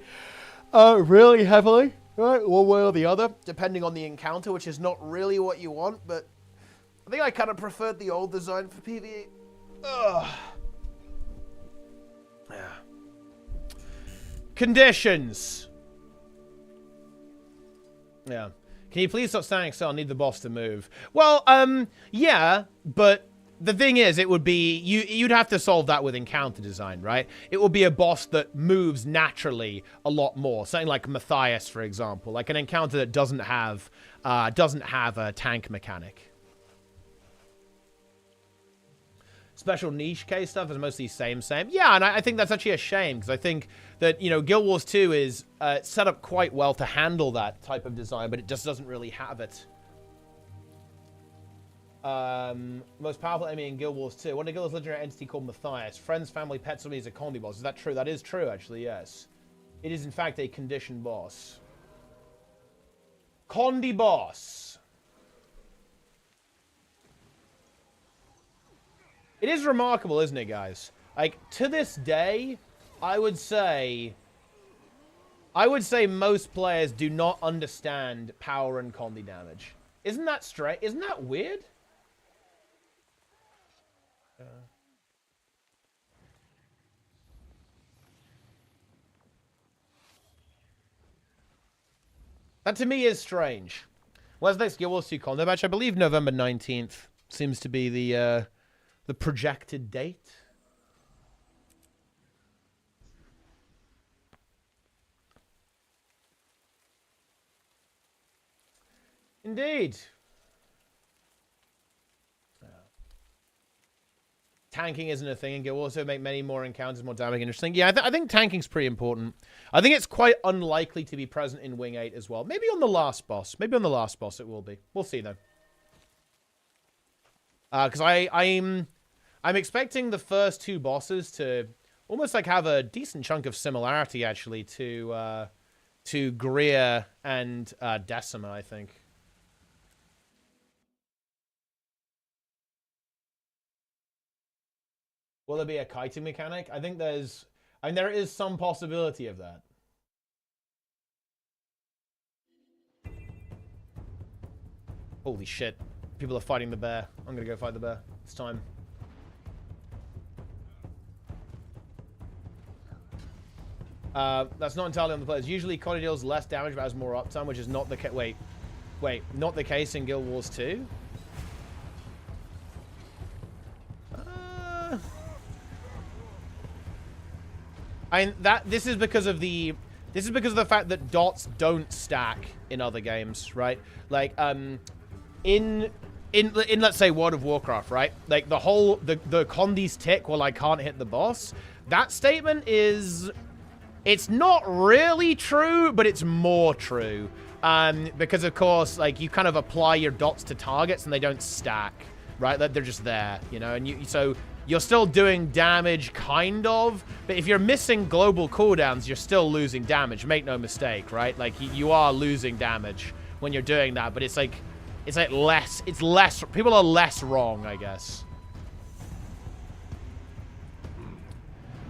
really heavily, right? One way or the other, depending on the encounter, which is not really what you want, but I think I kind of preferred the old design for PvE. Ugh. Yeah. Conditions. Yeah. Can you please stop standing still? I need the boss to move. Well, yeah, but the thing is, it would be, you'd have to solve that with encounter design, right? It would be a boss that moves naturally a lot more. Something like Matthias, for example. Like an encounter that doesn't have a tank mechanic. Special niche case stuff is mostly same. Yeah, and I think that's actually a shame, because I think that, you know, Guild Wars 2 is set up quite well to handle that type of design, but it just doesn't really have it. Most powerful enemy in Guild Wars 2. One of Guild Wars' legendary entity called Matthias. Friends, family, pets, somebody is a Condi boss. Is that true? That is true, actually, yes. It is, in fact, a conditioned boss. Condi boss. It is remarkable, isn't it, guys? Like, to this day, I would say most players do not understand power and Condi damage. Isn't that straight? Isn't that weird? That to me is strange. When's the next Guild Wars 2 con match? I believe November 19th seems to be the projected date. Indeed. Tanking isn't a thing, and will also make many more encounters more damage interesting. Yeah, I think tanking's pretty important. I think it's quite unlikely to be present in Wing 8 as well. Maybe on the last boss. Maybe on the last boss it will be. We'll see, though. Because I'm expecting the first two bosses to almost like have a decent chunk of similarity, actually, to Greer and Decima, I think. Will there be a kiting mechanic? I think there is some possibility of that. Holy shit. People are fighting the bear. I'm gonna go fight the bear. It's time. That's not entirely on the players. Usually, Connie deals less damage but has more uptime, which is not the case. Wait, not the case in Guild Wars 2? This is because of the fact that dots don't stack in other games, right? Like in let's say World of Warcraft, right? Like the condies tick while I can't hit the boss. That statement is, it's not really true, but it's more true. Because of course, like you kind of apply your dots to targets and they don't stack, right? They're just there, you know, and so you're still doing damage, kind of, but if you're missing global cooldowns, you're still losing damage. Make no mistake, right? Like, you are losing damage when you're doing that, but it's less, people are less wrong, I guess.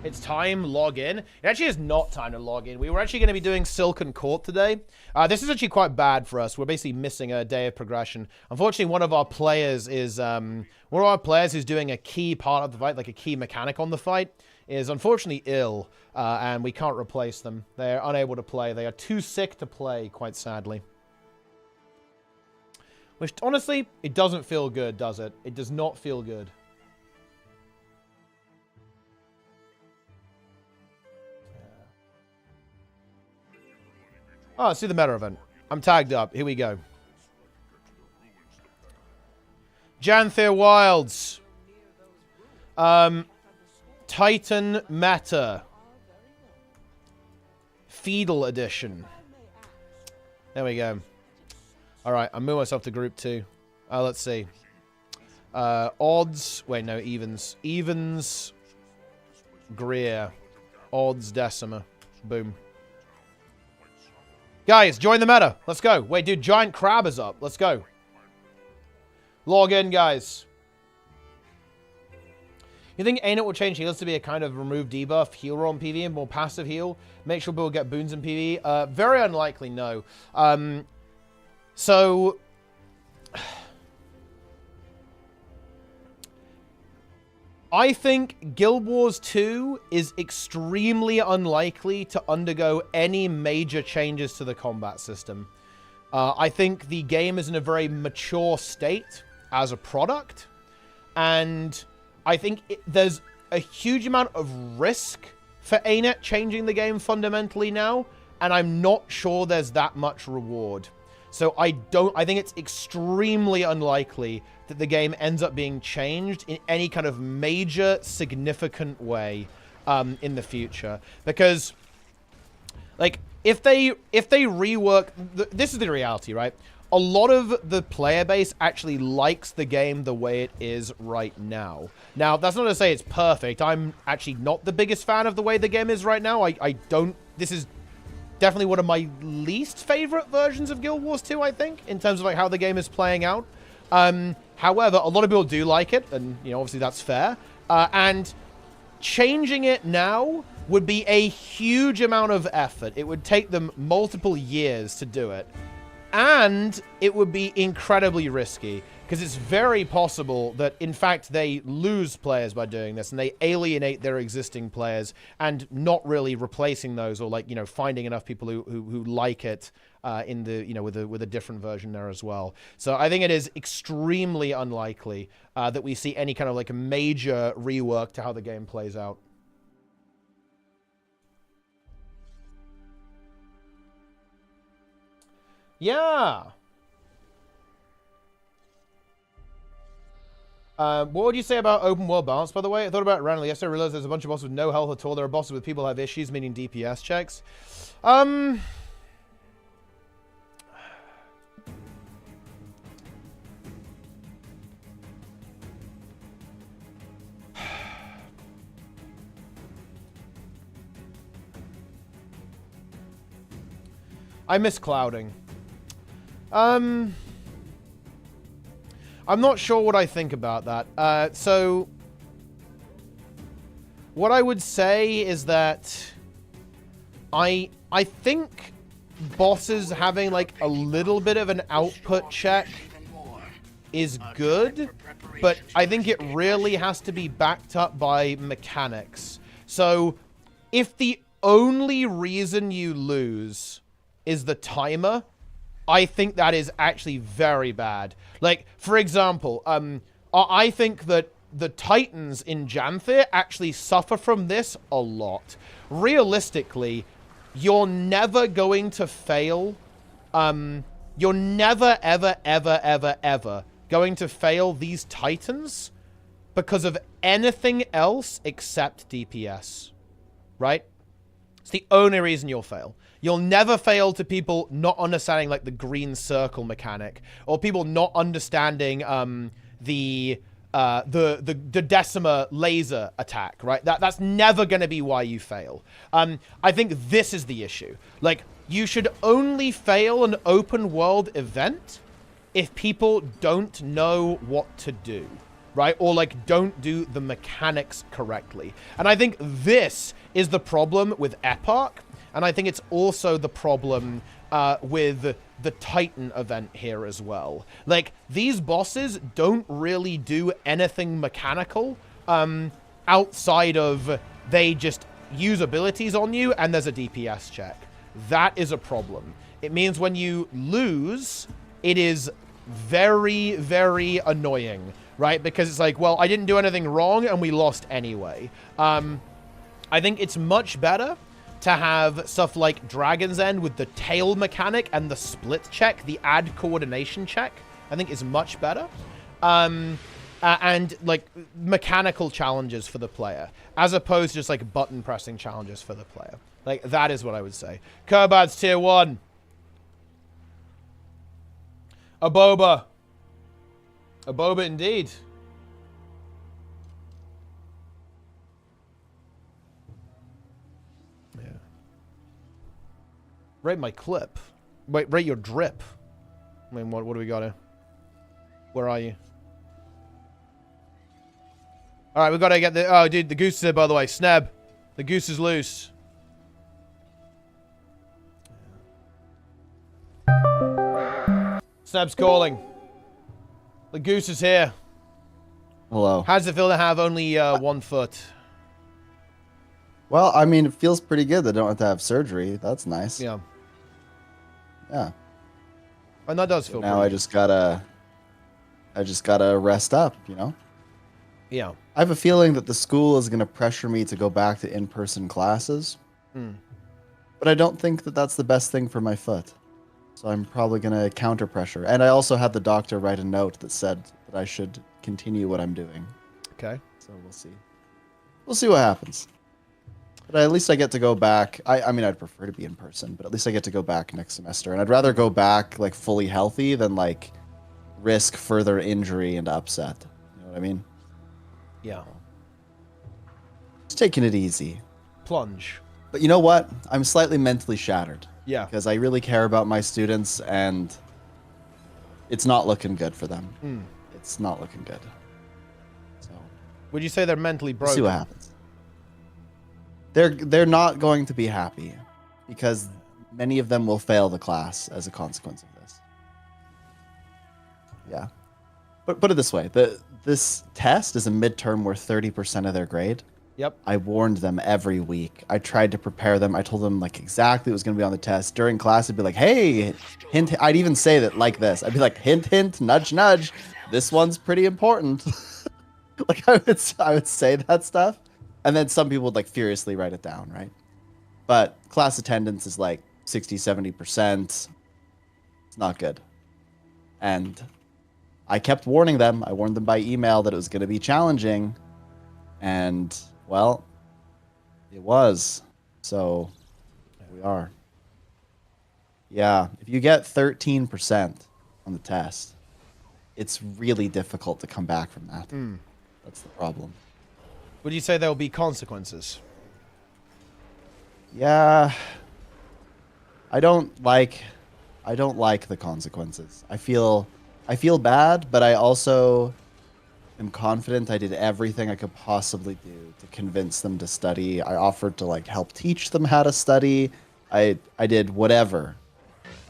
It's time, log in. It actually is not time to log in. We were actually going to be doing Silken Court today. This is actually quite bad for us. We're basically missing a day of progression. Unfortunately, one of our players who's doing a key part of the fight, like a key mechanic on the fight, is unfortunately ill, and we can't replace them. They're unable to play. They are too sick to play, quite sadly. Which, honestly, it doesn't feel good, does it? It does not feel good. Oh, let's do the meta event. I'm tagged up. Here we go. Janthir Wilds. Titan Meta. Feudal Edition. There we go. Alright, I'm moving myself to group 2. Let's see. Odds. Wait, no, evens. Evens. Greer. Odds Decima. Boom. Guys, join the meta. Let's go. Wait, dude, Giant Crab is up. Let's go. Log in, guys. You think ArenaNet will change heals to be a kind of remove debuff heal roll on PvE and more passive heal? Make sure people get boons in PvE? Very unlikely, no. So... I think Guild Wars 2 is extremely unlikely to undergo any major changes to the combat system. I think the game is in a very mature state as a product, and I think there's a huge amount of risk for ArenaNet changing the game fundamentally now, and I'm not sure there's that much reward. So I think it's extremely unlikely that the game ends up being changed in any kind of major, significant way in the future. Because, like, if they rework... This is the reality, right? A lot of the player base actually likes the game the way it is right now. Now, that's not to say it's perfect. I'm actually not the biggest fan of the way the game is right now. I don't... This is definitely one of my least favorite versions of Guild Wars 2, I think, in terms of like how the game is playing out. However, a lot of people do like it, and you know, obviously that's fair. And changing it now would be a huge amount of effort. It would take them multiple years to do it. And it would be incredibly risky. Because it's very possible that, in fact, they lose players by doing this, and they alienate their existing players, and not really replacing those, or like, you know, finding enough people who like it in the, you know, with a different version there as well. So I think it is extremely unlikely that we see any kind of like a major rework to how the game plays out. Yeah. What would you say about open world balance, by the way? I thought about it randomly yesterday. I realized there's a bunch of bosses with no health at all. There are bosses with people who have issues, meaning DPS checks. I miss clouding. I'm not sure what I think about that. So, what I would say is that I think bosses having like a little bit of an output check is good, but I think it really has to be backed up by mechanics. So, if the only reason you lose is the timer, I think that is actually very bad. Like, for example, I think that the Titans in Janthir actually suffer from this a lot. Realistically, you're never going to fail. You're never, ever, ever, ever, ever going to fail these Titans because of anything else except DPS. Right? It's the only reason you'll fail. You'll never fail to people not understanding, like, the green circle mechanic, or people not understanding the Decima laser attack, right? That's never going to be why you fail. I think this is the issue. Like, you should only fail an open world event if people don't know what to do, right? Or, like, don't do the mechanics correctly. And I think this is the problem with Epoch. And I think it's also the problem with the Titan event here as well. Like, these bosses don't really do anything mechanical outside of they just use abilities on you and there's a DPS check. That is a problem. It means when you lose, it is very, very annoying, right? Because it's like, well, I didn't do anything wrong and we lost anyway. I think it's much better to have stuff like Dragon's End with the tail mechanic and the split check, the add coordination check, I think is much better. And like mechanical challenges for the player, as opposed to just like button pressing challenges for the player. Like, that is what I would say. Kerbad's tier 1. Aboba. Aboba indeed. Rate my clip. Wait, rate your drip. I mean, what do we got here? Where are you? Alright, we gotta get the... Oh, dude, the goose is here, by the way. Sneb. The goose is loose. Sneb's calling. The goose is here. Hello. How does it feel to have only 1 foot? Well, I mean, it feels pretty good that I don't have to have surgery. That's nice. Yeah. Yeah. And that does feel now I just gotta rest up, you know? Yeah. I have a feeling that the school is gonna pressure me to go back to in-person classes. But I don't think that that's the best thing for my foot. So I'm probably gonna counter pressure. And I also had the doctor write a note that said that I should continue what I'm doing. Okay. So we'll see. We'll see what happens. But at least I get to go back. I mean, I'd prefer to be in person, but at least I get to go back next semester. And I'd rather go back, like, fully healthy than, like, risk further injury and upset. You know what I mean? Yeah. Just taking it easy. Plunge. But you know what? I'm slightly mentally shattered. Yeah. Because I really care about my students, and it's not looking good for them. It's not looking good. So. Would you say they're mentally broken? We'll see what happens. They're not going to be happy because many of them will fail the class as a consequence of this. Yeah. But put it this way: this test is a midterm worth 30% of their grade. Yep. I warned them every week. I tried to prepare them. I told them like exactly what was going to be on the test. During class, I'd be like, "Hey, hint." I'd even say that like this. I'd be like, "Hint, hint, nudge, nudge. This one's pretty important." Like I would say that stuff, and then some people would like furiously write it down, right? But class attendance is like 60, 70%. It's not good. And I kept warning them. I warned them by email that it was going to be challenging, and well, it was. So here we are. Yeah, if you get 13% on the test, it's really difficult to come back from that. That's the problem. Would you say there will be consequences? Yeah. I don't like the consequences. I feel bad, but I also am confident I did everything I could possibly do to convince them to study. I offered to like help teach them how to study. I did whatever.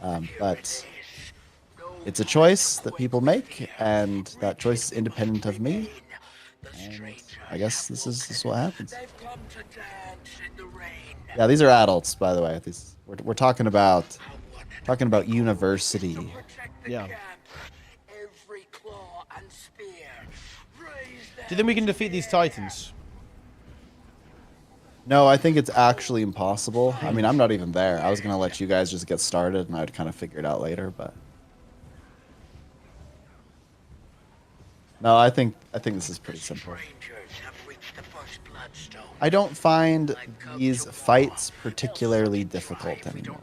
But it's a choice that people make, and that choice is independent of me. And I guess this is what happens. Yeah, these are adults, by the way. We're talking about university. Yeah. Do you think we can defeat these titans? No, I think it's actually impossible. I mean, I'm not even there. I was gonna let you guys just get started, and I'd kind of figure it out later, but no, I think this is pretty simple. I don't find these fights particularly difficult anymore,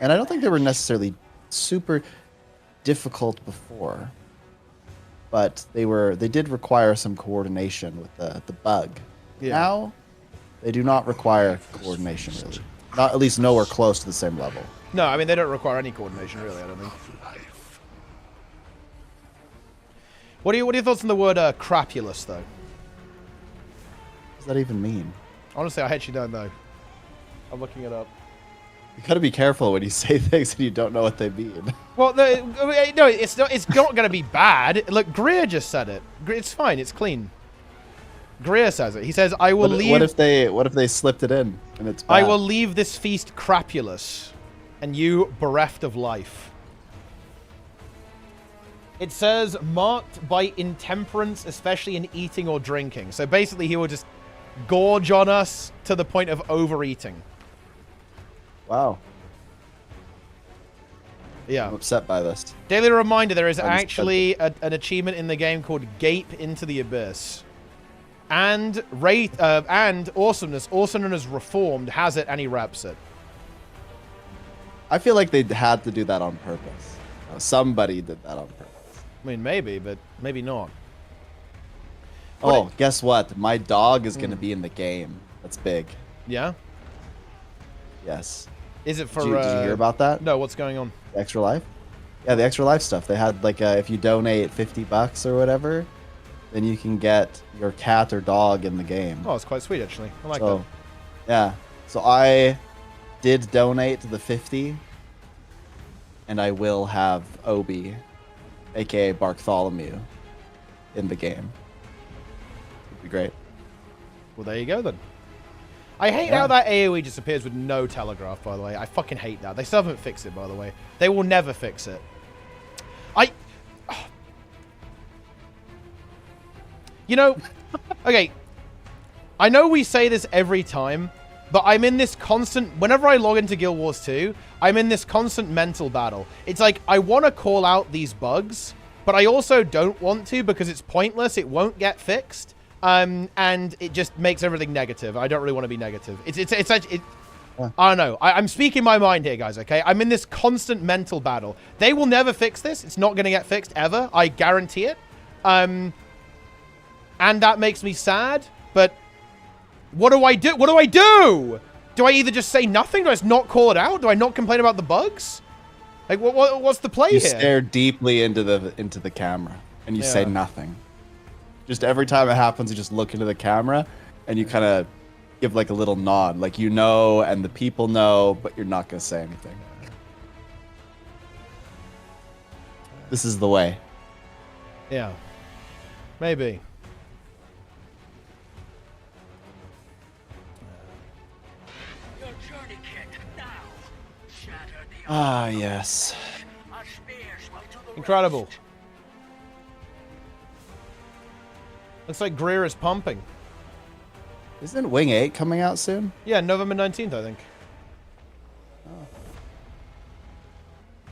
and I don't think they were necessarily super difficult before, but they did require some coordination with the bug. Yeah. Now, they do not require coordination really. Not at least nowhere close to the same level. No, I mean they don't require any coordination really. I don't think. What are your thoughts on the word crapulous though? What does that even mean? Honestly, I actually don't know. I'm looking it up. You gotta be careful when you say things and you don't know what they mean. Well, no, it's not. It's not going to be bad. Look, Greer just said it. It's fine. It's clean. Greer says it. He says, "I will leave." What if they slipped it in and it's bad? I will leave this feast crapulous, and you bereft of life. It says marked by intemperance, especially in eating or drinking. So basically, he will just gorge on us to the point of overeating. Wow. Yeah. I'm upset by this. Daily reminder: there is actually an achievement in the game called "Gape into the Abyss." And awesomeness, also known as Reformed, has it and he reps it. I feel like they had to do that on purpose. Somebody did that on purpose. I mean, maybe, but maybe not. Guess what? My dog is going to be in the game. That's big. Yeah? Yes. Is it for... Did you hear about that? No, what's going on? The Extra Life? Yeah, the Extra Life stuff. They had, like, if you donate $50 or whatever, then you can get your cat or dog in the game. Oh, it's quite sweet, actually. I like that. Yeah. So I did donate the 50, and I will have Obi, a.k.a. Bartholomew, in the game. It'd be great. Well, there you go, then. I hate how that AoE just appears with no telegraph, by the way. I fucking hate that. They still haven't fixed it, by the way. They will never fix it. You know, okay, I know we say this every time, but I'm in this constant, whenever I log into Guild Wars 2, I'm in this constant mental battle. It's like, I want to call out these bugs, but I also don't want to because it's pointless, it won't get fixed, and it just makes everything negative. I don't really want to be negative. I don't know. I'm speaking my mind here, guys, okay? I'm in this constant mental battle. They will never fix this. It's not going to get fixed ever. I guarantee it. And that makes me sad, but what do I do? What do I do? Do I either just say nothing? Do I just not call it out? Do I not complain about the bugs? Like, what's the play here? You stare deeply into the camera, and you say nothing. Just every time it happens, you just look into the camera, and you kind of give like a little nod, like you know, and the people know, but you're not going to say anything. Yeah. This is the way. Yeah. Maybe. Ah, yes. Incredible. Looks like Greer is pumping. Isn't Wing 8 coming out soon? Yeah, November 19th, I think.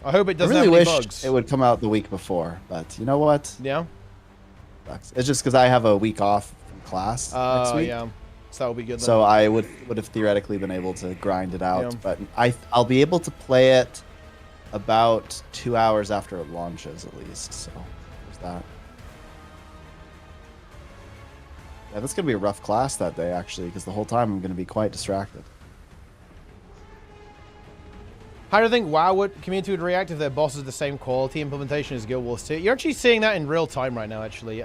I hope it doesn't I really have any wish bugs. it would come out the week before, but you know what? Yeah? Sucks. It's just because I have a week off from class next week. Yeah. So that would be good then. So I would have theoretically been able to grind it out, Yeah. but I'll be able to play it about 2 hours after it launches at least. So there's that. Yeah, that's gonna be a rough class that day actually, because the whole time I'm gonna be quite distracted. How do you think WoW community would react if their boss is the same quality implementation as Guild Wars 2? You're actually seeing that in real time right now, actually.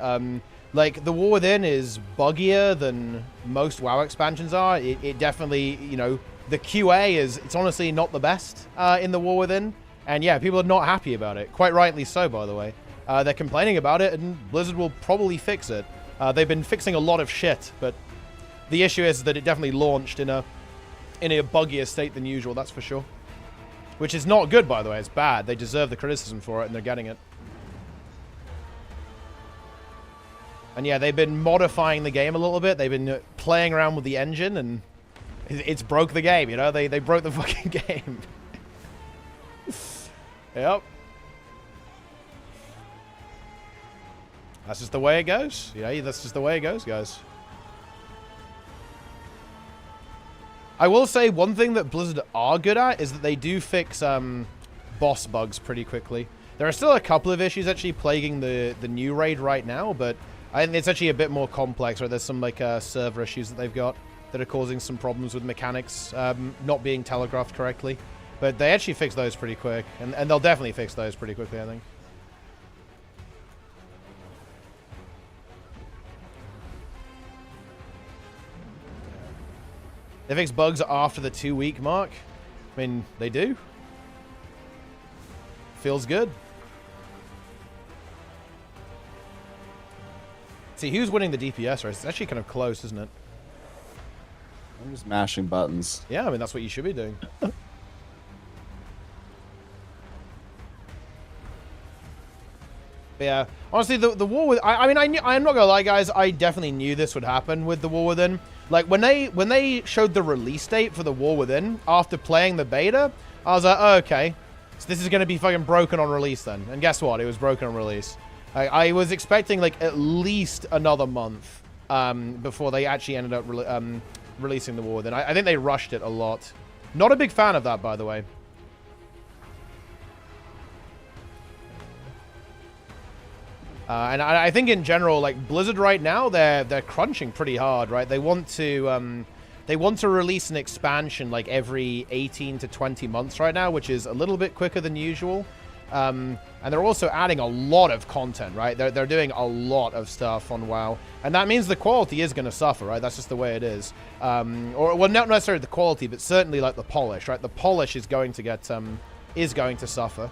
Like, the War Within is buggier than most WoW expansions are. It definitely, you know, the QA it's honestly not the best in the War Within. And yeah, people are not happy about it. Quite rightly so, by the way. They're complaining about it, and Blizzard will probably fix it. They've been fixing a lot of shit, but the issue is that it definitely launched in a buggier state than usual, that's for sure. Which is not good, by the way. It's bad. They deserve the criticism for it, and they're getting it. And yeah, they've been modifying the game a little bit. They've been playing around with the engine, and it's broke the game, you know? They broke the fucking game. Yep. That's just the way it goes. You know, that's just the way it goes, guys. I will say one thing that Blizzard are good at is that they do fix boss bugs pretty quickly. There are still a couple of issues actually plaguing the new raid right now, but I think it's actually a bit more complex. Right? There's some like server issues that they've got that are causing some problems with mechanics not being telegraphed correctly. But they actually fix those pretty quick, and they'll definitely fix those pretty quickly, I think. They fix bugs after the 2-week mark. I mean, they do. Feels good. See, who's winning the DPS race? It's actually kind of close, isn't it? I'm just mashing buttons. Yeah, I mean, that's what you should be doing. But yeah, honestly, the War with I'm not gonna lie, guys. I definitely knew this would happen with the War Within. Like when they showed the release date for the War Within after playing the beta, I was like, oh, okay, so this is gonna be fucking broken on release then. And guess what? It was broken on release. I was expecting like at least another month before they actually ended up releasing the War Within. I think they rushed it a lot. Not a big fan of that, by the way. And I think in general, like Blizzard right now, they're crunching pretty hard, right? They want to release an expansion like every 18 to 20 months right now, which is a little bit quicker than usual. And they're also adding a lot of content, right? They're doing a lot of stuff on WoW, and that means the quality is going to suffer, right? That's just the way it is. Or well, not necessarily the quality, but certainly like the polish, right? The polish is going to get is going to suffer,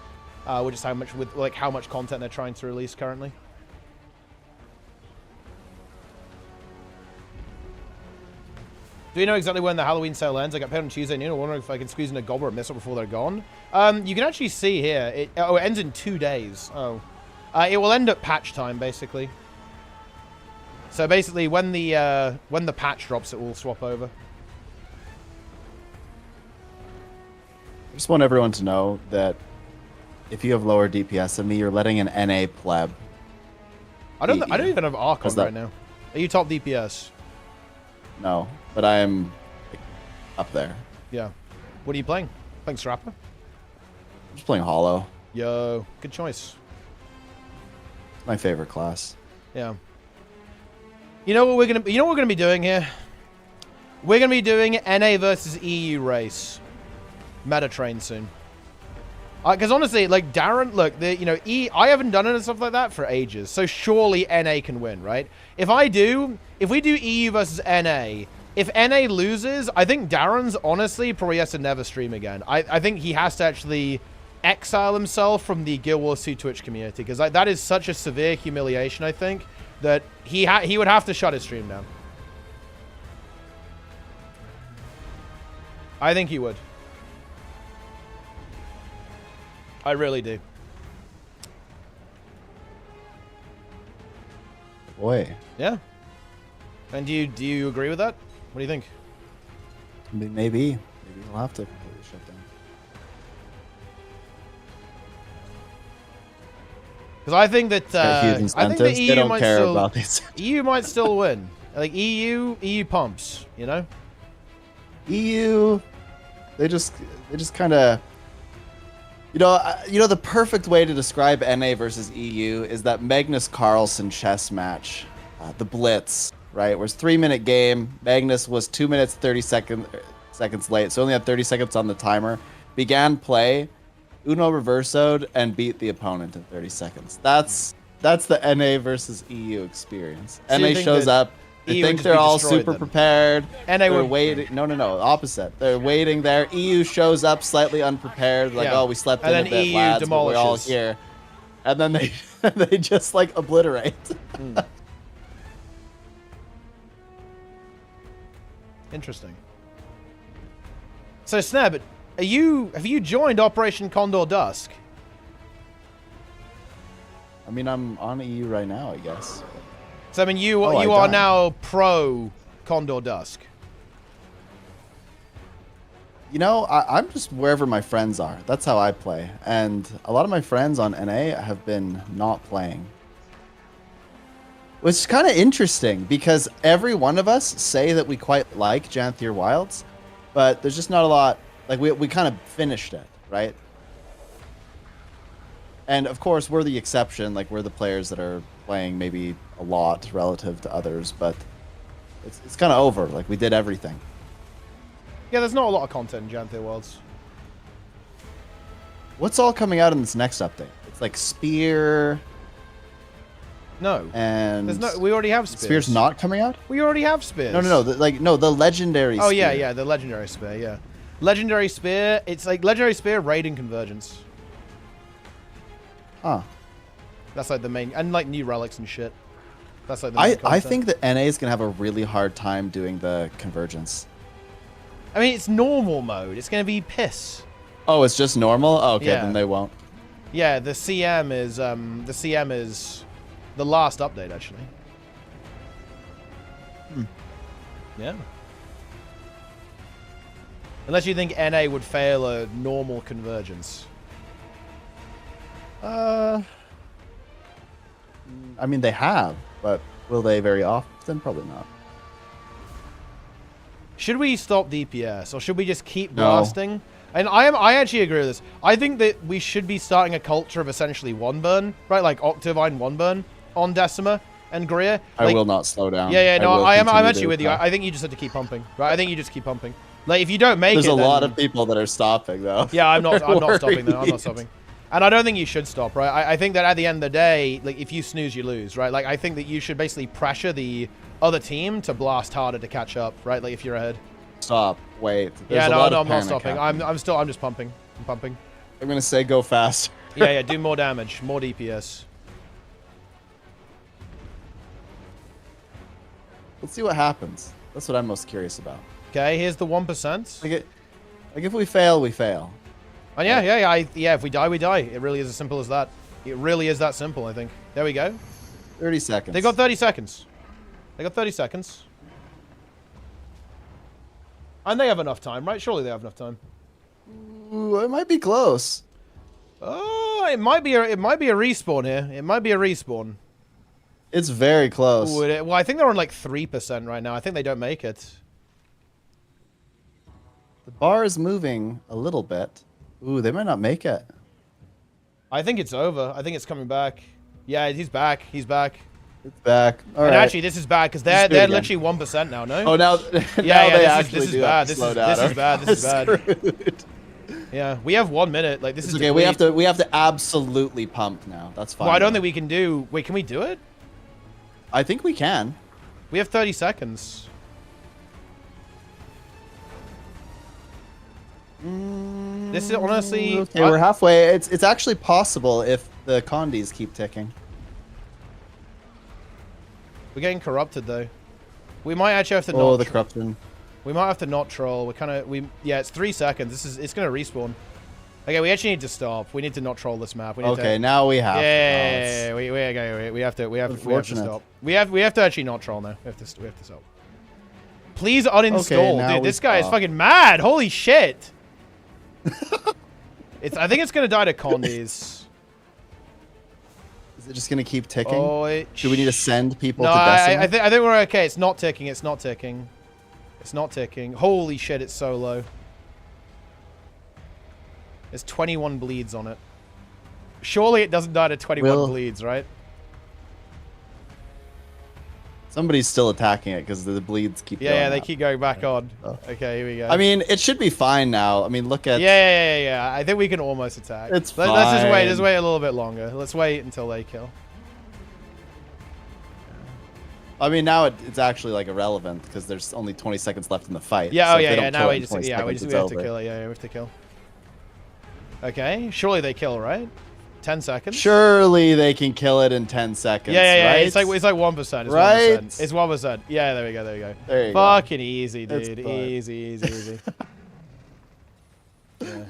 which is how much content they're trying to release currently. Do you know exactly when the Halloween sale ends? I got paid on Tuesday noon. I'm wondering if I can squeeze in a gobbler and miss it before they're gone. You can actually see here. It ends in 2 days. Oh. It will end at patch time, basically. So basically, when the patch drops, it will swap over. I just want everyone to know that if you have lower DPS than me, you're letting an NA pleb. I don't even have Archon right now. Are you top DPS? No, but I am up there. Yeah. What are you playing? Playing Strapper? I'm just playing Hollow. Yo, good choice. It's my favorite class. Yeah. You know what we're gonna be doing here? We're gonna be doing NA versus EU race. Meta train soon. Because honestly, like Darren, look, I haven't done it and stuff like that for ages. So surely NA can win, right? If we do EU versus NA, if NA loses, I think Darren's honestly probably has to never stream again. I think he has to actually exile himself from the Guild Wars 2 Twitch community, because that is such a severe humiliation, I think, that he would have to shut his stream down. I think he would. I really do. Boy. Yeah. And do you agree with that? What do you think? Maybe we'll have to completely shut down. Because I think that they don't care about these. EU might still win. Like EU pumps, you know. EU, they just kind of, you know, the perfect way to describe NA versus EU is that Magnus Carlsen chess match, the Blitz, right? It was 3-minute game. Magnus was 2 minutes 30 seconds late, so only had 30 seconds on the timer. Began play, Uno reversoed, and beat the opponent in 30 seconds. That's the NA versus EU experience. So NA shows up. They think they're all super prepared. And they're waiting. No, opposite. They're waiting there. EU shows up slightly unprepared, like, oh, we slept in a bit, lads, but we're all here. And then they just like obliterate. Interesting. So Sneb, have you joined Operation Condor Dusk? I mean, I'm on EU right now, I guess. So I mean, you are now pro Condor Dusk. You know, I'm just wherever my friends are. That's how I play. And a lot of my friends on NA have been not playing. Which is kind of interesting because every one of us say that we quite like Janthier Wilds, but there's just not a lot. Like, we kind of finished it, right? And of course, we're the exception. Like, we're the players that are playing maybe a lot relative to others, but it's kind of over. Like, we did everything. Yeah, there's not a lot of content in Janthier Wilds. What's all coming out in this next update? It's like Spear. No. And we already have Spears. Spear's not coming out? We already have Spears. No. The legendary Spear. Oh, yeah, the legendary Spear, yeah. Legendary Spear, it's like Legendary Spear, Raid, and Convergence. Huh. That's like the main, and like new relics and shit. That's like the main I think that NA is going to have a really hard time doing the Convergence. I mean, it's normal mode. It's going to be piss. Oh, it's just normal? Oh, okay, then they won't. Yeah, the CM is the last update, actually. Yeah. Unless you think NA would fail a normal Convergence. I mean, they have, but will they very often? Probably not. Should we stop DPS, or should we just keep blasting? And I actually agree with this. I think that we should be starting a culture of essentially one burn, right? Like Octavine one burn on Decima and Greer. Like, I will not slow down. Yeah, no, I'm actually with you. I think you just have to keep pumping, right? I think you just keep pumping. Like, if you don't make There's a lot of people that are stopping, though. Yeah, I'm not stopping, though. I'm not stopping. And I don't think you should stop, right? I think that at the end of the day, like, if you snooze, you lose, right? Like, I think that you should basically pressure the other team to blast harder to catch up, right? Like, if you're ahead. Stop. Wait. Yeah, no, I'm not stopping. I'm just pumping. I'm pumping. I'm going to say go fast. Yeah, do more damage. More DPS. Let's see what happens. That's what I'm most curious about. Okay, here's the 1%. Like if we fail, we fail. And yeah, if we die, we die. It really is as simple as that. It really is that simple, I think. There we go. 30 seconds. They got 30 seconds. They got 30 seconds. And they have enough time, right? Surely they have enough time. Ooh, it might be close. Oh, it might be a respawn here. It might be a respawn. It's very close. Ooh, well, I think they're on like 3% right now. I think they don't make it. The bar is moving a little bit. Ooh, they might not make it. I think it's over. I think it's coming back. Yeah, he's back. He's back. It's back. All right. Actually, this is bad because they're literally 1% now. No. Oh, now. This is bad. This is bad. This is bad. Yeah, we have 1 minute. Like this is okay. We have to absolutely pump now. That's fine. Well, I don't think we can do. Wait, can we do it? I think we can. We have 30 seconds. This is honestly. Okay, we're halfway. It's actually possible if the condies keep ticking. We're getting corrupted though. We might actually have to. Oh, the corruption. We might have to not troll. We're kind of yeah. It's 3 seconds. It's gonna respawn. Okay, we actually need to stop. We need to not troll this map. We need okay, now we have. Yeah, we have to stop. We have to actually not troll now. We have to stop. Please uninstall, okay, dude. This guy is fucking mad. Holy shit. I think it's gonna die to Condies. Is it just gonna keep ticking? Oh, do we need to send people no, to Decima? I think we're okay. It's not ticking. It's not ticking. It's not ticking. Holy shit! It's so low. There's 21 bleeds on it. Surely it doesn't die to 21 bleeds, right? Somebody's still attacking it because the bleeds keep going Yeah, they up. keep going back on. Oh. Okay, here we go. I mean, it should be fine now. I mean, look at... Yeah. I think we can almost attack. It's fine. Let's just wait. Just wait a little bit longer. Let's wait until they kill. I mean, now it's actually like irrelevant because there's only 20 seconds left in the fight. Yeah, so yeah. Now we have to kill it. Yeah, we have to kill. Okay, surely they kill, right? 10 seconds. Surely they can kill it in 10 seconds. Yeah. Right? It's like 1%. It's right? 1%. It's 1%. Yeah, there we go. There you Fucking go. easy, dude. Easy. Yeah.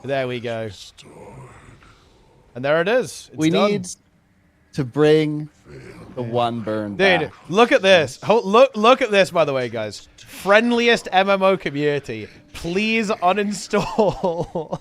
There we go. And there it is. It's done. Need to bring the one burn dude, back. Look at this. Look at this, by the way, guys. Friendliest MMO community. Please uninstall.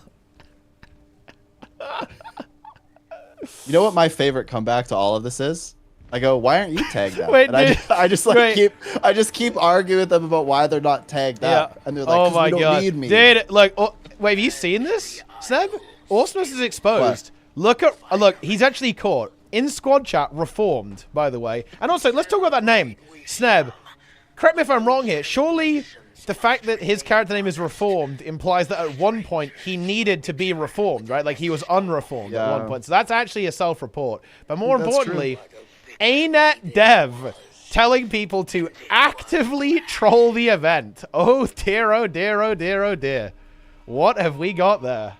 You know what my favorite comeback to all of this is? I go, why aren't you tagged out? Wait, and I just keep arguing with them about why they're not tagged out. And they're like, oh my you don't god, need me. dude! Look, wait, have you seen this, Sneb? Awesomeness is exposed. What? Look, he's actually caught in squad chat, reformed, by the way. And also, let's talk about that name, Sneb. Correct me if I'm wrong here. Surely, the fact that his character name is reformed implies that at one point he needed to be reformed, right? Like he was unreformed at one point. So that's actually a self-report. But more importantly, ArenaNet dev telling people to actively troll the event. Oh dear, oh dear, oh dear, oh dear. What have we got there?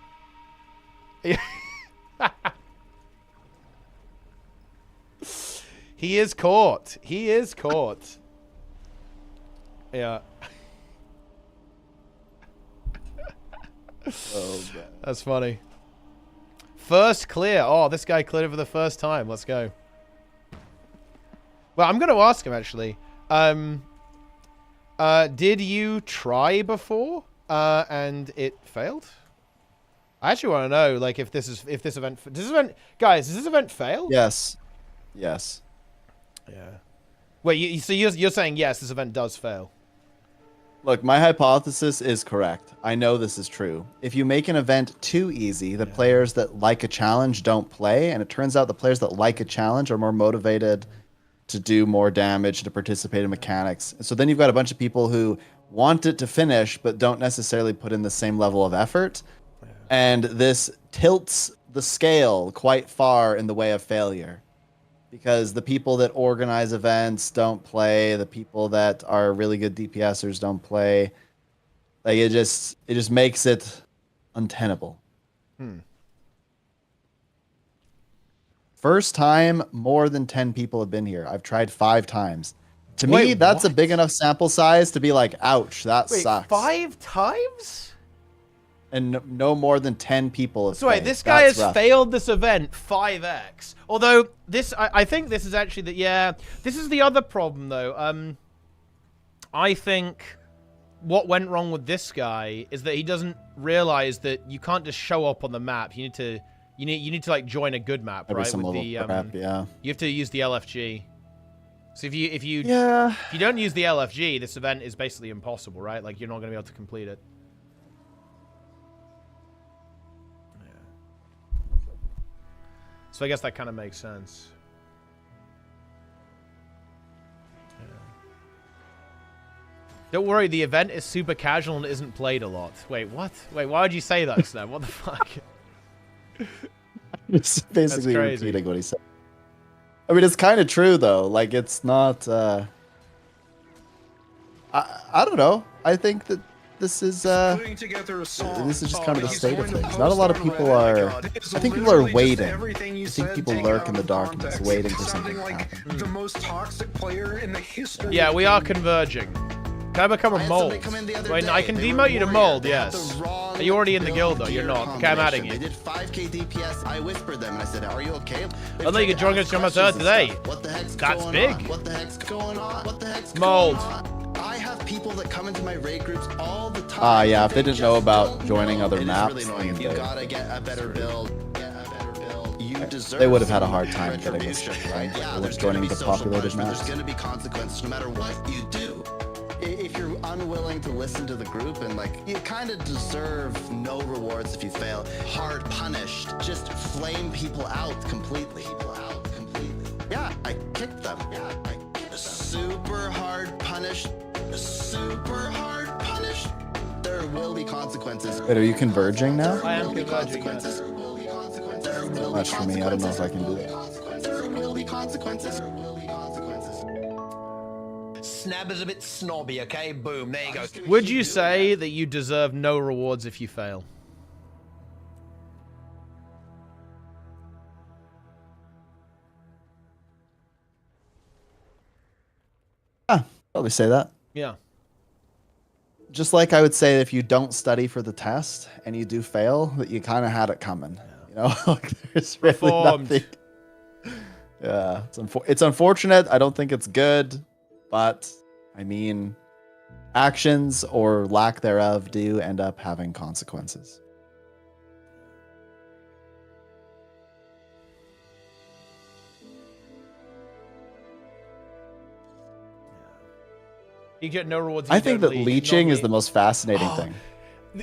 He is caught. He is caught. Yeah. Oh, God. That's funny. First clear. Oh, this guy cleared for the first time. Let's go. Well, I'm going to ask him, actually. Did you try before and it failed? I actually want to know, like, if this event... Guys, does this event fail? Yes. Yeah. Wait, so you're saying, yes, this event does fail? Look, my hypothesis is correct. I know this is true. If you make an event too easy, the players that like a challenge don't play, and it turns out the players that like a challenge are more motivated to do more damage, to participate in mechanics. So then you've got a bunch of people who want it to finish, but don't necessarily put in the same level of effort. And this tilts the scale quite far in the way of failure. Because the people that organize events don't play, the people that are really good DPSers don't play. Like it just makes it untenable. First time more than 10 people have been here. I've tried 5 times. To me, that's a big enough sample size to be like, ouch, that sucks. 5 times? And no more than 10 people have So wait, this guy has failed this event 5x. Although this, I think this is actually this is the other problem though. I think what went wrong with this guy is that he doesn't realize that you can't just show up on the map. You need to like join a good map, right? With the you have to use the LFG. So if you don't use the LFG, this event is basically impossible, right? Like you're not going to be able to complete it. So I guess that kind of makes sense. Yeah. Don't worry, the event is super casual and isn't played a lot. Wait, what? Wait, why would you say that, Snap? What the fuck? It's basically repeating what he said. I mean, it's kind of true, though. Like, it's not... I don't know. I think that this is Putting together a song. this is just kind of the He's state of going to things. Not a lot of post on people Reddit. are. It's I think people are literally just waiting. everything you I think said people taken lurk out in of the darkness, context. waiting for Sounding something to like happen. the most toxic player in the history. Yeah, of we are gaming. converging. Can I become a mold? Wait, I can demote you to mold, yes. Are you already in the guild though? You're not. Okay, I'm adding you. They did 5k DPS. I whispered them and I said, "Are you okay?" I thought you could join us on my third today. What the heck's That's going big. on? What the heck's going on? What the heck's Mold. going on? I have people that come into my raid groups all the time. Ah, yeah, if they and didn't know just about don't joining know. other It is maps, really annoying. then You they- gotta get a better build. You deserve. They would have had a some hard time getting this retribution, shit right? done. Yeah, They there's were gonna joining be the social populated punishment. maps. There's gonna be consequences no matter what you do. If you're unwilling to listen to the group and like, you kind of deserve no rewards if you fail. Hard punished. Just flame people out completely. Yeah, I kicked them. Yeah, I super hard punished. Super hard punished. There will be consequences. Wait, are you converging now? I am converging. Consequences. There will be consequences. There will be Much for me. I don't know if I can do that. consequences. There will be consequences. There will be consequences. Snab is a bit snobby, okay? Boom, there you go. Would you say that you deserve no rewards if you fail? Probably say that. Yeah. Just like I would say, if you don't study for the test and you do fail, that you kind of had it coming. You know, like there's really Performed. nothing. Yeah, it's unfortunate. I don't think it's good, but I mean, actions or lack thereof do end up having consequences. You get no rewards. If I you think don't that leech. leeching is Normally- the most fascinating thing.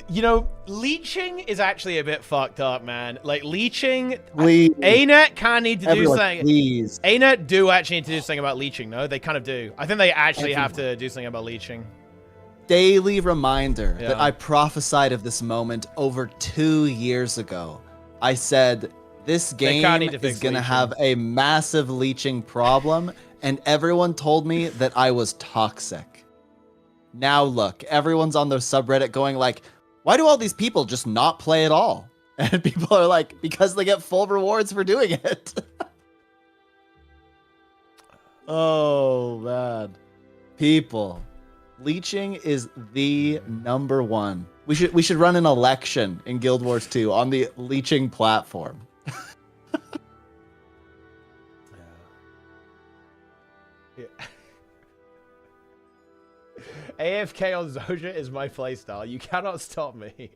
You know, leeching is actually a bit fucked up, man. Like, leeching... Please, ArenaNet kind of need to do everyone, something... please. ArenaNet do actually need to do something about leeching, no? They kind of do. I think they actually have to do something about leeching. Daily reminder Yeah. that I prophesied of this moment over 2 years ago. I said this They kinda game need to fix is going to leeching. have a massive leeching problem, and everyone told me that I was toxic. Now look, everyone's on their subreddit going like, why do all these people just not play at all? And people are like, because they get full rewards for doing it. Oh, man. People. Leeching is the #1. We should run an election in Guild Wars 2 on the leeching platform. Yeah. AFK on Zoja is my playstyle. You cannot stop me.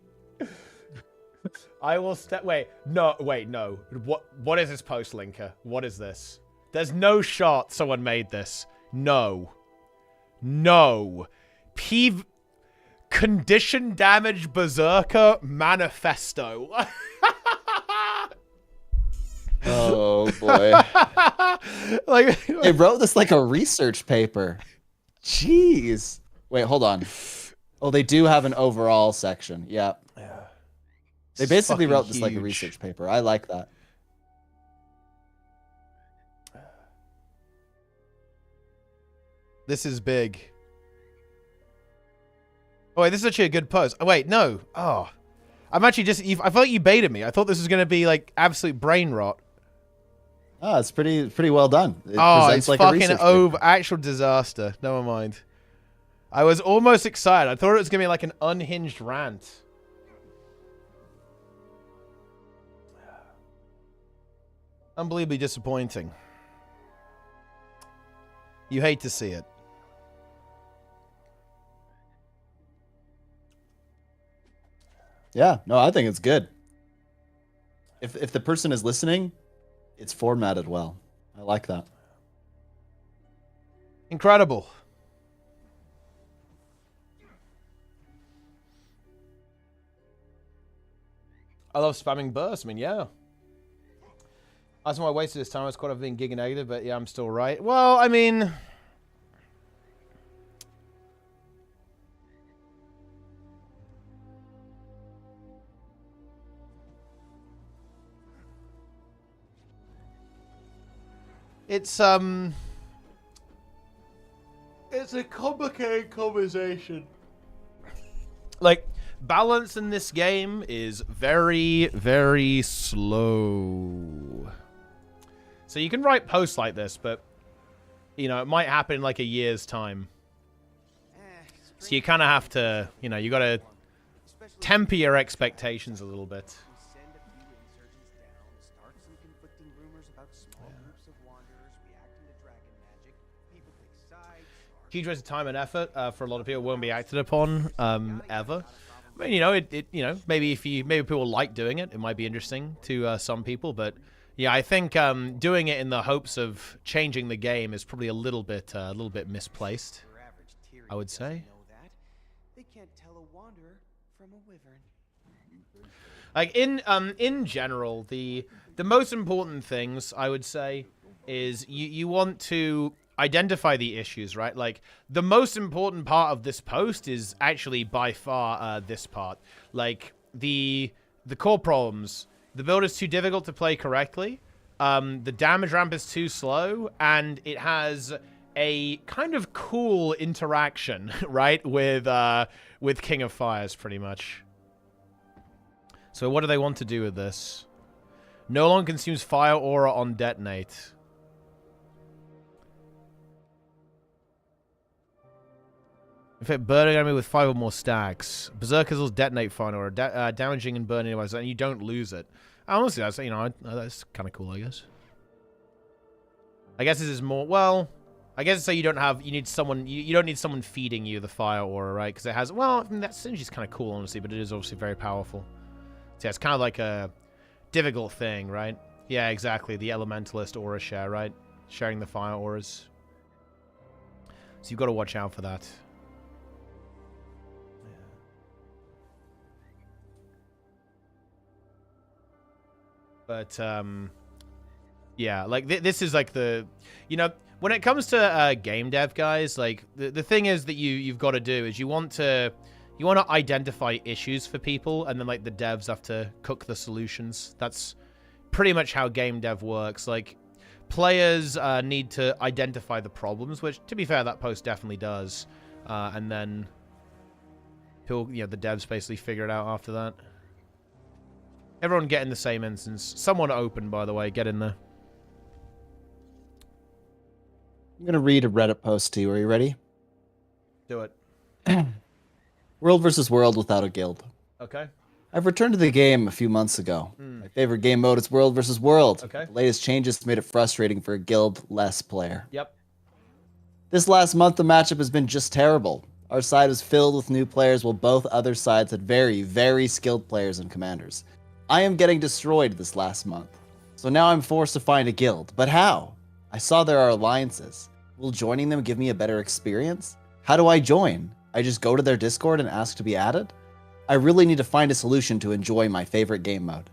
I will step. Wait, no. What is this post linker? What is this? There's no shot someone made this. No. Condition damage berserker manifesto. Oh boy. Like, They wrote this like a research paper. Jeez. Wait, hold on. Oh, they do have an overall section. Yeah. They It's basically fucking wrote this like a huge. research paper. I like that. This is big. Oh, wait, this is actually a good post. Oh, wait, no. Oh. I'm actually just... I thought you baited me. I thought this was going to be, like, absolute brain rot. Oh, it's pretty well done. It Oh, presents it's like a fucking research over. Actual disaster. Never mind. I was almost excited. I thought it was going to be, like, an unhinged rant. Unbelievably disappointing. You hate to see it. Yeah, no, I think it's good. If the person is listening, it's formatted well. I like that. Incredible. I love spamming bursts. I mean, yeah. That's why I wasted this time. I was quite being giga negative, but yeah, I'm still right. Well, I mean... It's a complicated conversation. Like, balance in this game is very, very slow. So you can write posts like this, but, you know, it might happen in like a year's time. So you kind of have to, you know, you got to temper your expectations a little bit. Huge waste of time and effort for a lot of people. Won't be acted upon ever. I mean, you know, you know, maybe people like doing it, it might be interesting to some people. But yeah, I think doing it in the hopes of changing the game is probably a little bit misplaced, I would say. Like in general, the most important things I would say is you want to identify the issues, right? Like, the most important part of this post is actually by far this part. Like, the core problems. The build is too difficult to play correctly. The damage ramp is too slow, and it has a kind of cool interaction, right, with King of Fires, pretty much. So what do they want to do with this? No longer consumes fire aura on detonate. Inflict burning enemy with 5 or more stacks. Berserkers will detonate fire aura, damaging and burning enemies, and you don't lose it. Honestly, that's, you know, that's kind of cool, I guess. I guess this is more, well, I guess so you don't need someone, you don't need someone feeding you the fire aura, right? Because it has, well, I mean, that synergy is kind of cool, honestly, but it is obviously very powerful. So yeah, it's kind of like a difficult thing, right? Yeah, exactly. The elementalist aura share, right? Sharing the fire auras. So you've got to watch out for that. But, yeah, like, this is, like, the... You know, when it comes to game dev, guys, like, the thing is that you've got to do is you want to identify issues for people, and then, like, the devs have to cook the solutions. That's pretty much how game dev works. Like, players need to identify the problems, which, to be fair, that post definitely does. And then, people, you know, the devs basically figure it out after that. Everyone get in the same instance. Someone open, by the way. Get in there. I'm going to read a Reddit post to you. Are you ready? Do it. World versus World without a guild. Okay. I've returned to the game a few months ago. My favorite game mode is World versus World. Okay. The latest changes made it frustrating for a guild-less player. Yep. This last month, the matchup has been just terrible. Our side was filled with new players, while both other sides had very, very skilled players and commanders. I am getting destroyed this last month. So now I'm forced to find a guild. But how? I saw there are alliances. Will joining them give me a better experience? How do I join? I just go to their Discord and ask to be added? I really need to find a solution to enjoy my favorite game mode.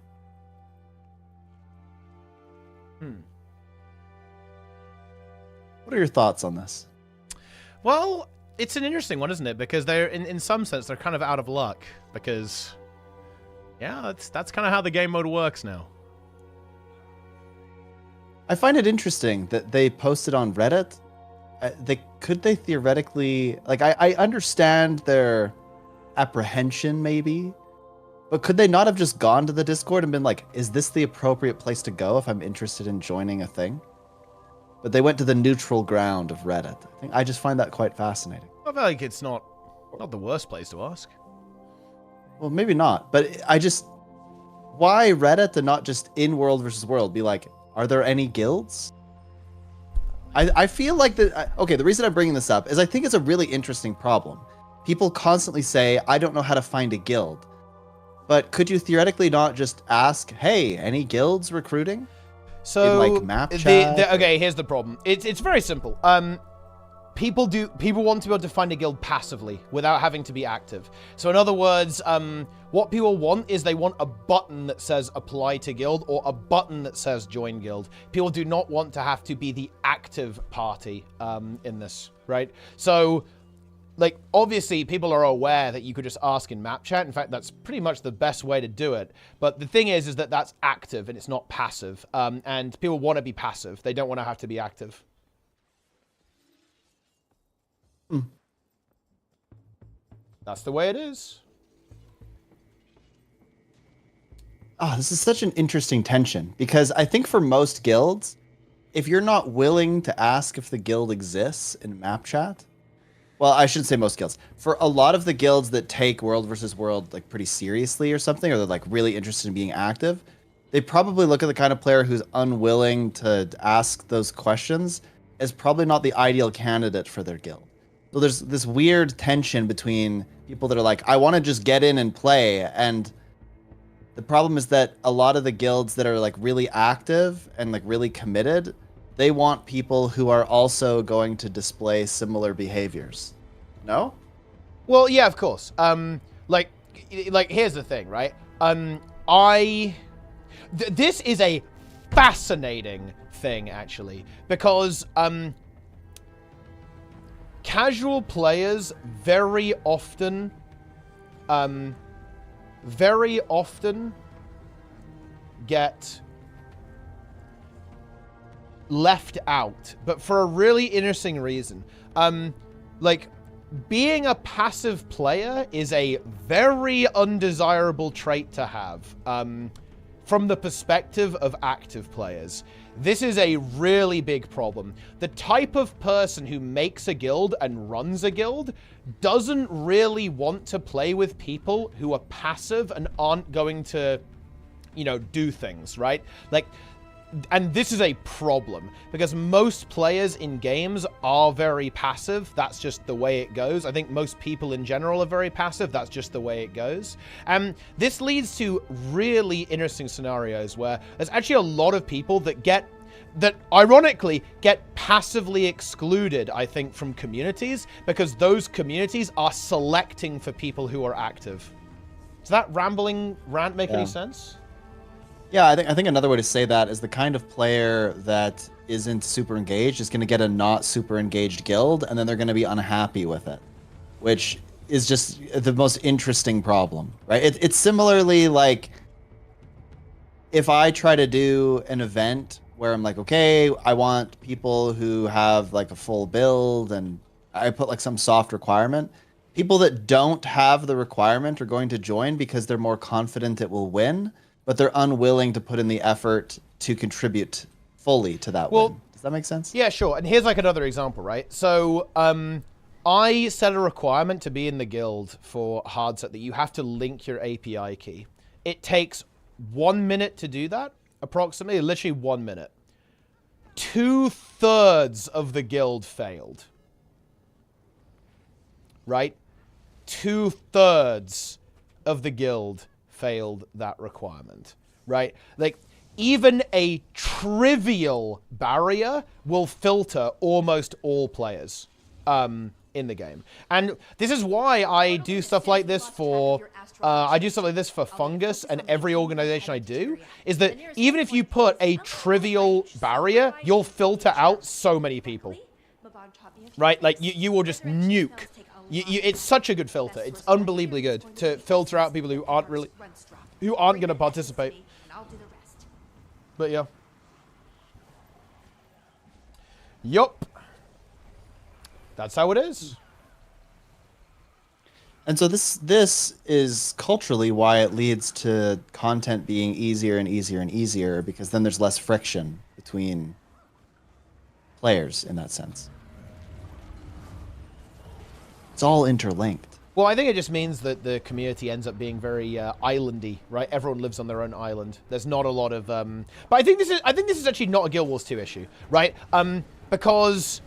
What are your thoughts on this? Well, it's an interesting one, isn't it? Because they're, in some sense, they're kind of out of luck. Because, yeah, that's kind of how the game mode works now. I find it interesting that they posted on Reddit. Could they theoretically... Like, I understand their apprehension, maybe. But could they not have just gone to the Discord and been like, is this the appropriate place to go if I'm interested in joining a thing? But they went to the neutral ground of Reddit. I just find that quite fascinating. I feel like it's not the worst place to ask. Well, maybe not. But I just... Why Reddit and not just in World versus World? Be like, are there any guilds? I feel like that... Okay, the reason I'm bringing this up is I think it's a really interesting problem. People constantly say, I don't know how to find a guild. But could you theoretically not just ask, hey, any guilds recruiting? So, in, like, map chat? Okay, here's the problem. It's very simple. People want to be able to find a guild passively without having to be active. So in other words, what people want is they want a button that says apply to guild or a button that says join guild. People do not want to have to be the active party in this, right? So, like, obviously people are aware that you could just ask in map chat. In fact, that's pretty much the best way to do it. But the thing is that that's active and it's not passive. And people want to be passive. They don't want to have to be active. That's the way it is. Oh, this is such an interesting tension because I think for most guilds, if you're not willing to ask if the guild exists in map chat, well, I shouldn't say most guilds. For a lot of the guilds that take World versus World like pretty seriously or something, or they're like really interested in being active, they probably look at the kind of player who's unwilling to ask those questions as probably not the ideal candidate for their guild. So there's this weird tension between people that are like, I want to just get in and play, and the problem is that a lot of the guilds that are like really active and like really committed, they want people who are also going to display similar behaviors. No? Well, yeah, of course. Like here's the thing, right? This is a fascinating thing, actually, because casual players very often get left out, but for a really interesting reason. Like, being a passive player is a very undesirable trait to have, from the perspective of active players. This is a really big problem. The type of person who makes a guild and runs a guild doesn't really want to play with people who are passive and aren't going to, you know, do things, right? Like, and this is a problem because most players in games are very passive. That's just the way it goes. I think most people in general are very passive. That's just the way it goes. And this leads to really interesting scenarios where there's actually a lot of people that ironically get passively excluded, I think, from communities because those communities are selecting for people who are active. Does that rambling rant make any sense? Yeah, I think another way to say that is the kind of player that isn't super engaged is going to get a not super engaged guild, and then they're going to be unhappy with it, which is just the most interesting problem, right? It's similarly like if I try to do an event where I'm like, okay, I want people who have like a full build, and I put like some soft requirement. People that don't have the requirement are going to join because they're more confident it will win, but they're unwilling to put in the effort to contribute fully to that win. Does that make sense? Yeah, sure. And here's like another example, right? So I set a requirement to be in the guild for Hardstuck that you have to link your API key. It takes 1 minute to do that, approximately, literally 1 minute. 2/3 of the guild failed. Right? 2/3 of the guild failed that requirement, right? Like, even a trivial barrier will filter almost all players in the game. And this is why I do stuff like this for Fungus and every organization I do, is that even if you put a trivial barrier, you'll filter out so many people, right? Like, you will just nuke. It's such a good filter. It's unbelievably good to filter out people who aren't going to participate. But yeah. Yup. That's how it is. And so this is culturally why it leads to content being easier and easier and easier, because then there's less friction between players in that sense. It's all interlinked. Well, I think it just means that the community ends up being very islandy, right? Everyone lives on their own island. There's not a lot of but I think this is actually not a Guild Wars 2 issue, right? Because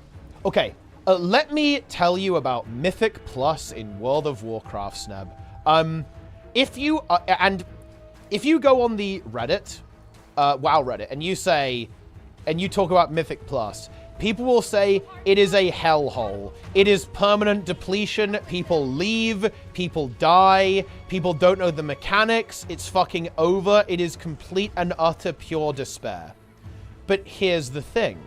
okay, let me tell you about Mythic Plus in World of Warcraft, Sneb. If you go on the Reddit, WoW Reddit, and you talk about Mythic Plus, people will say it is a hellhole. It is permanent depletion. People leave. People die. People don't know the mechanics. It's fucking over. It is complete and utter pure despair. But here's the thing.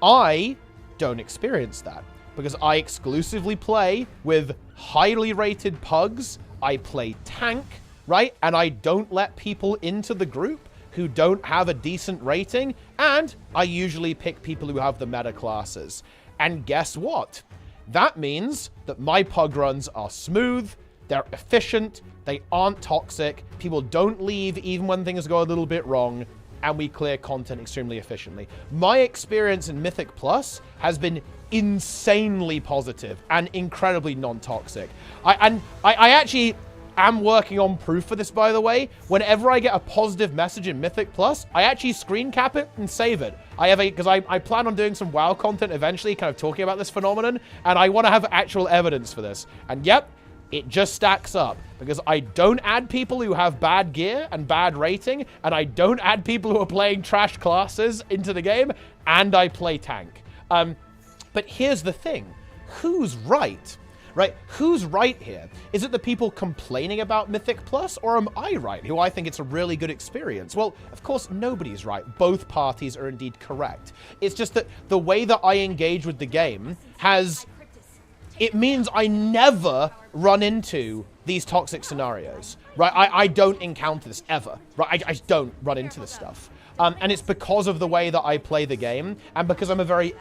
I don't experience that because I exclusively play with highly rated pugs. I play tank, right? And I don't let people into the group who don't have a decent rating, and I usually pick people who have the meta classes. And guess what? That means that my pug runs are smooth, They're efficient. They aren't toxic. People don't leave even when things go a little bit wrong. And we clear content extremely efficiently. My experience in Mythic Plus has been insanely positive and incredibly non-toxic. I actually am working on proof for this, by the way. Whenever I get a positive message in Mythic Plus, I actually screen cap it and save it. Because I plan on doing some WoW content eventually, kind of talking about this phenomenon, and I want to have actual evidence for this. And yep, it just stacks up, because I don't add people who have bad gear and bad rating, and I don't add people who are playing trash classes into the game, and I play tank. But here's the thing. Who's right? Right? Who's right here? Is it the people complaining about Mythic Plus, or am I right, who I think it's a really good experience? Well, of course, nobody's right. Both parties are indeed correct. It's just that the way that I engage with the game has... It means I never run into these toxic scenarios, right? I don't encounter this ever, right? I just don't run into this stuff. And it's because of the way that I play the game, and because I'm a very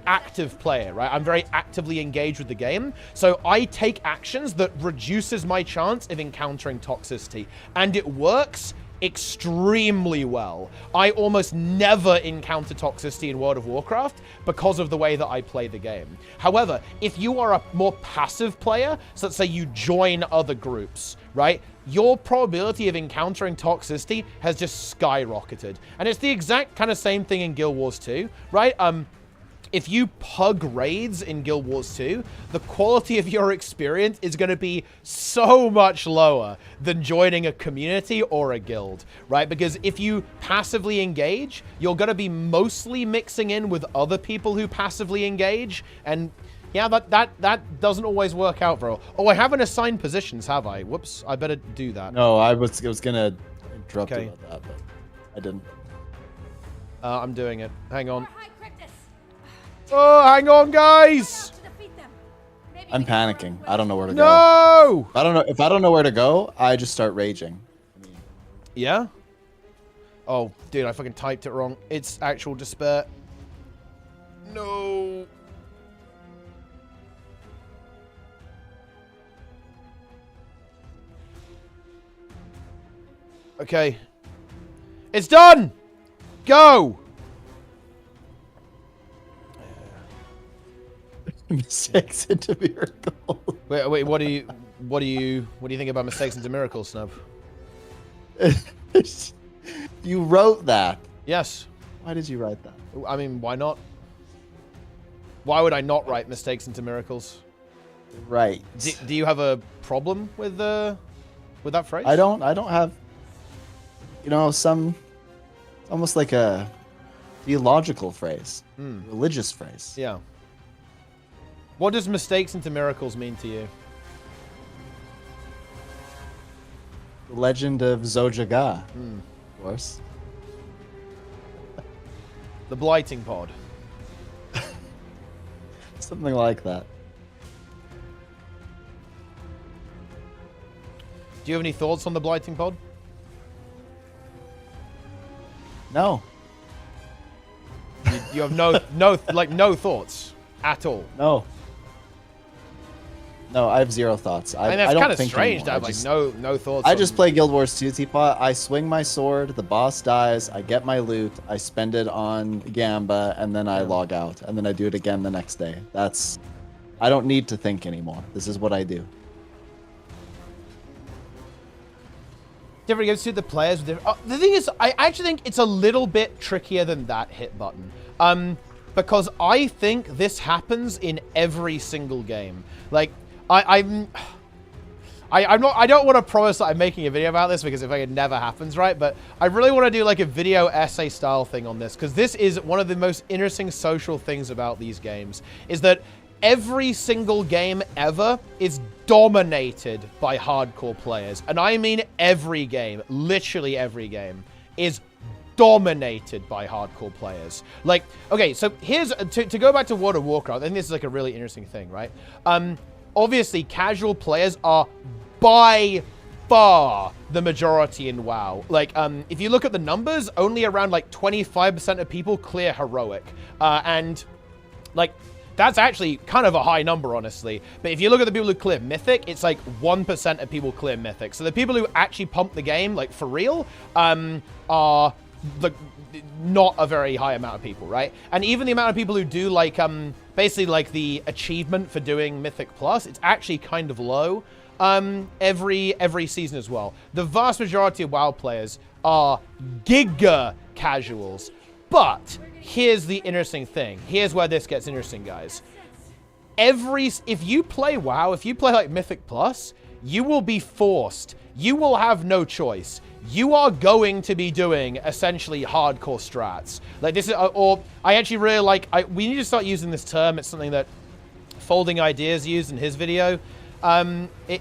active player, right? I'm very actively engaged with the game. So I take actions that reduces my chance of encountering toxicity, and it works extremely well. I almost never encounter toxicity in World of Warcraft because of the way that I play the game. However, if you are a more passive player, so let's say you join other groups, right? Your probability of encountering toxicity has just skyrocketed. And it's the exact kind of same thing in Guild Wars 2, right? If you pug raids in Guild Wars 2, the quality of your experience is going to be so much lower than joining a community or a guild, right? Because if you passively engage, you're going to be mostly mixing in with other people who passively engage, and yeah, that doesn't always work out very well. Oh, I haven't assigned positions, have I? Whoops, I better do that. No, I was gonna interrupt you about that, but I didn't. I'm doing it. Hang on. Oh, hang on, guys! I'm panicking. I don't know where to go. No! If I don't know where to go, I just start raging. Yeah? Oh, dude, I fucking typed it wrong. It's actual despair. No. Okay. It's done! Go! Mistakes into miracles. Wait, what do you think about mistakes into miracles, Snub? You wrote that. Yes. Why did you write that? I mean, why not? Why would I not write mistakes into miracles? Right. Do you have a problem with that phrase? I don't have, it's almost like a theological phrase, religious phrase. Yeah. What does mistakes into miracles mean to you? The legend of Zojaga, of course. The blighting pod. Something like that. Do you have any thoughts on the blighting pod? No. You have no thoughts at all. No, I have zero thoughts. I mean, that's kind of strange to have no thoughts. I just play Guild Wars 2 Teapot. I swing my sword, the boss dies, I get my loot, I spend it on Gamba, and then I log out. And then I do it again the next day. I don't need to think anymore. This is what I do. Different games suit the players. The thing is, I actually think it's a little bit trickier than that hit button. Because I think this happens in every single game. Like, I don't want to promise that I'm making a video about this because it never happens, right? But I really want to do like a video essay style thing on this, because this is one of the most interesting social things about these games, is that every single game ever is dominated by hardcore players. And I mean every game, literally every game, is dominated by hardcore players. Like, okay, so here's, to go back to World of Warcraft, I think this is like a really interesting thing, right? Obviously, casual players are by far the majority in WoW. Like, if you look at the numbers, only around like 25% of people clear heroic. And like, That's actually kind of a high number, honestly. But if you look at the people who clear Mythic, it's like 1% of people clear Mythic. So the people who actually pump the game, like for real, are not a very high amount of people, right? And even the amount of people who do like basically like the achievement for doing Mythic Plus, it's actually kind of low every season as well. The vast majority of WoW players are giga casuals. But here's the interesting thing. Here's where this gets interesting, guys. If you play WoW, if you play like Mythic Plus, you will be forced. You will have no choice. You are going to be doing essentially hardcore strats. Like this is, or I actually really like, we need to start using this term. It's something that Folding Ideas used in his video.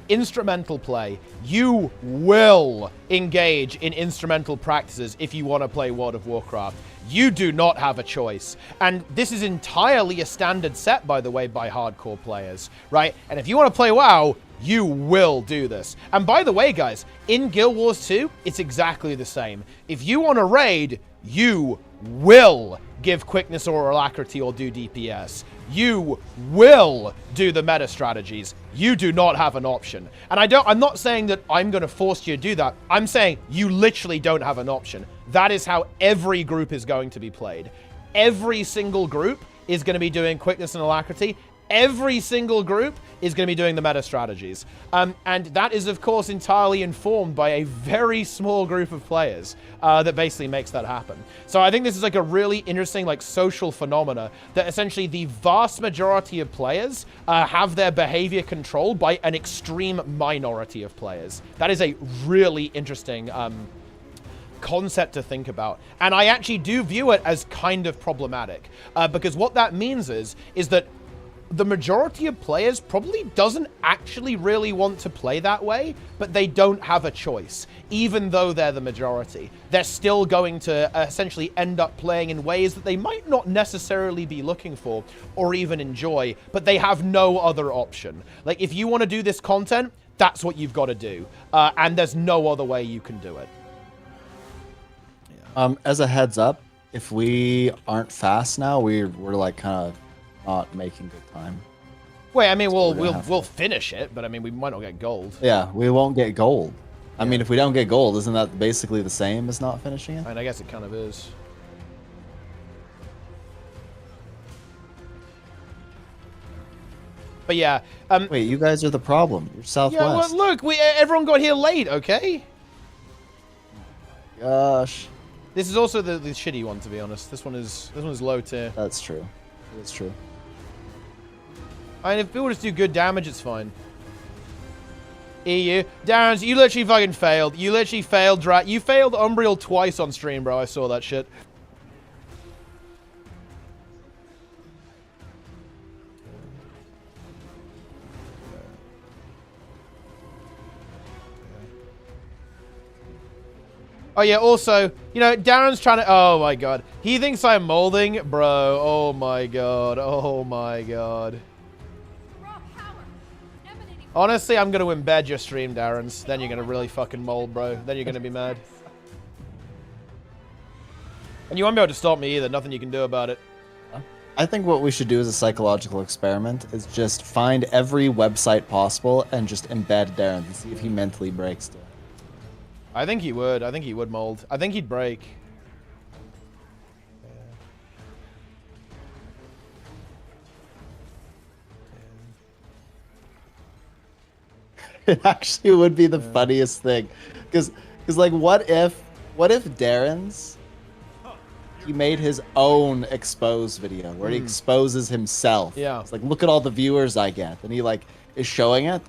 Instrumental play. You will engage in instrumental practices if you want to play World of Warcraft. You do not have a choice. And this is entirely a standard set, by the way, by hardcore players, right? And if you want to play WoW, you will do this. And by the way, guys, in Guild Wars 2, it's exactly the same. If you want to raid, you will give quickness or alacrity or do DPS. You will do the meta strategies. You do not have an option. And I'm not saying that I'm going to force you to do that. I'm saying you literally don't have an option. That is how every group is going to be played. Every single group is going to be doing quickness and alacrity. Every single group is going to be doing the meta strategies. And that is, of course, entirely informed by a very small group of players that basically makes that happen. So I think this is like a really interesting like social phenomena that essentially the vast majority of players have their behavior controlled by an extreme minority of players. That is a really interesting concept to think about. And I actually do view it as kind of problematic because what that means is that the majority of players probably doesn't actually really want to play that way, but they don't have a choice. Even though they're the majority, they're still going to essentially end up playing in ways that they might not necessarily be looking for or even enjoy, but they have no other option. Like, if you want to do this content, that's what you've got to do. And there's no other way you can do it. Yeah. As a heads up, if we aren't fast now, we're like kind of not making good time. Wait, I mean, we'll finish it, but I mean, we might not get gold. Yeah, we won't get gold. I mean, if we don't get gold, isn't that basically the same as not finishing it? I mean, I guess it kind of is. But yeah. Wait, you guys are the problem. You're Southwest. Yeah, well, look, everyone got here late, okay? Gosh. This is also the shitty one, to be honest. This one is low tier. That's true. That's true. I mean, if people just do good damage, it's fine. EU. Darren, you literally fucking failed. You literally failed, you failed Umbriel twice on stream, bro. I saw that shit. Oh, yeah, also, you know, Darren's trying to... Oh, my God. He thinks I'm molding? Bro, oh, my God. Oh, my God. Honestly, I'm going to embed your stream, Darren's. Then you're going to really fucking mold, bro. Then you're going to be mad. And you won't be able to stop me either. Nothing you can do about it. I think what we should do as a psychological experiment is just find every website possible and just embed Darren and see if he mentally breaks to it. I think he would. I think he would mold. I think he'd break. It actually would be the funniest thing, because like what if Darren's he made his own expose video where he exposes himself. Yeah. It's like, look at all the viewers I get, and he like is showing it,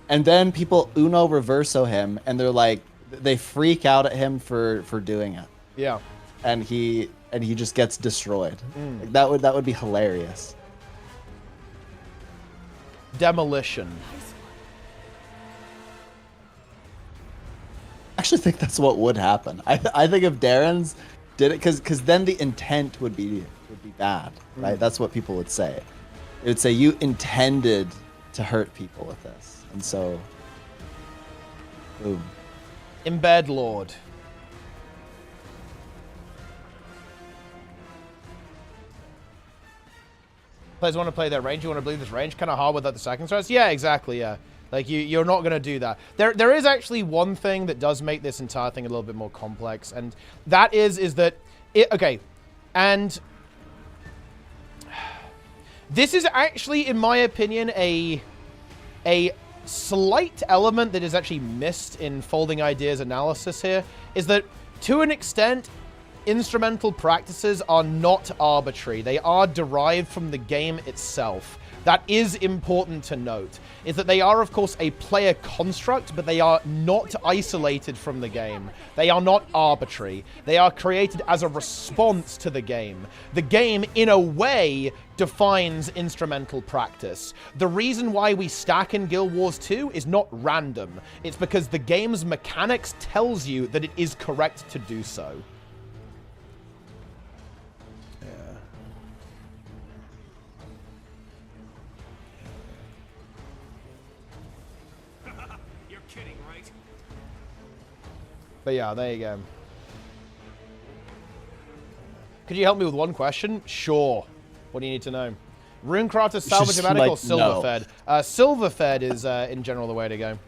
and then people uno reverso him, and they're like, they freak out at him for doing it. Yeah. And he just gets destroyed. Like, that would be hilarious. Demolition. I actually think that's what would happen. I think if Darren's did it, because then the intent would be bad, right? That's what people would say. It would say you intended to hurt people with this, and so boom. Embed Lord. Players want to play their range. You want to believe this range kind of hard without the second stress. Yeah, exactly. Yeah, like you're not gonna do that. There is actually one thing that does make this entire thing a little bit more complex, and that is that okay, and this is actually, in my opinion, a slight element that is actually missed in folding ideas analysis here, is that to an extent, instrumental practices are not arbitrary. They are derived from the game itself. That is important to note, is that they are, of course, a player construct, but they are not isolated from the game. They are not arbitrary. They are created as a response to the game. The game, in a way, defines instrumental practice. The reason why we stack in Guild Wars 2 is not random. It's because the game's mechanics tells you that it is correct to do so. But yeah, there you go. Could you help me with one question? Sure. What do you need to know? Runecraft salvageomatic like, or silver-fed? Silver-fed is, in general, the way to go.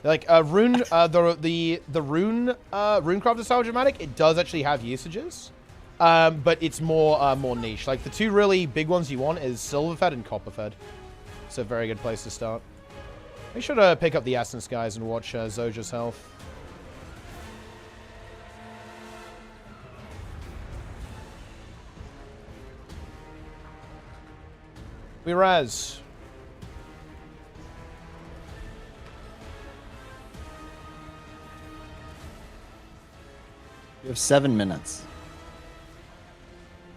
Like, the Runecraft salvageomatic, it does actually have usages. But it's more niche. Like, the two really big ones you want is silver-fed and copper-fed. It's a very good place to start. Make sure to pick up the essence, guys, and watch Zoja's health. We res. You have 7 minutes.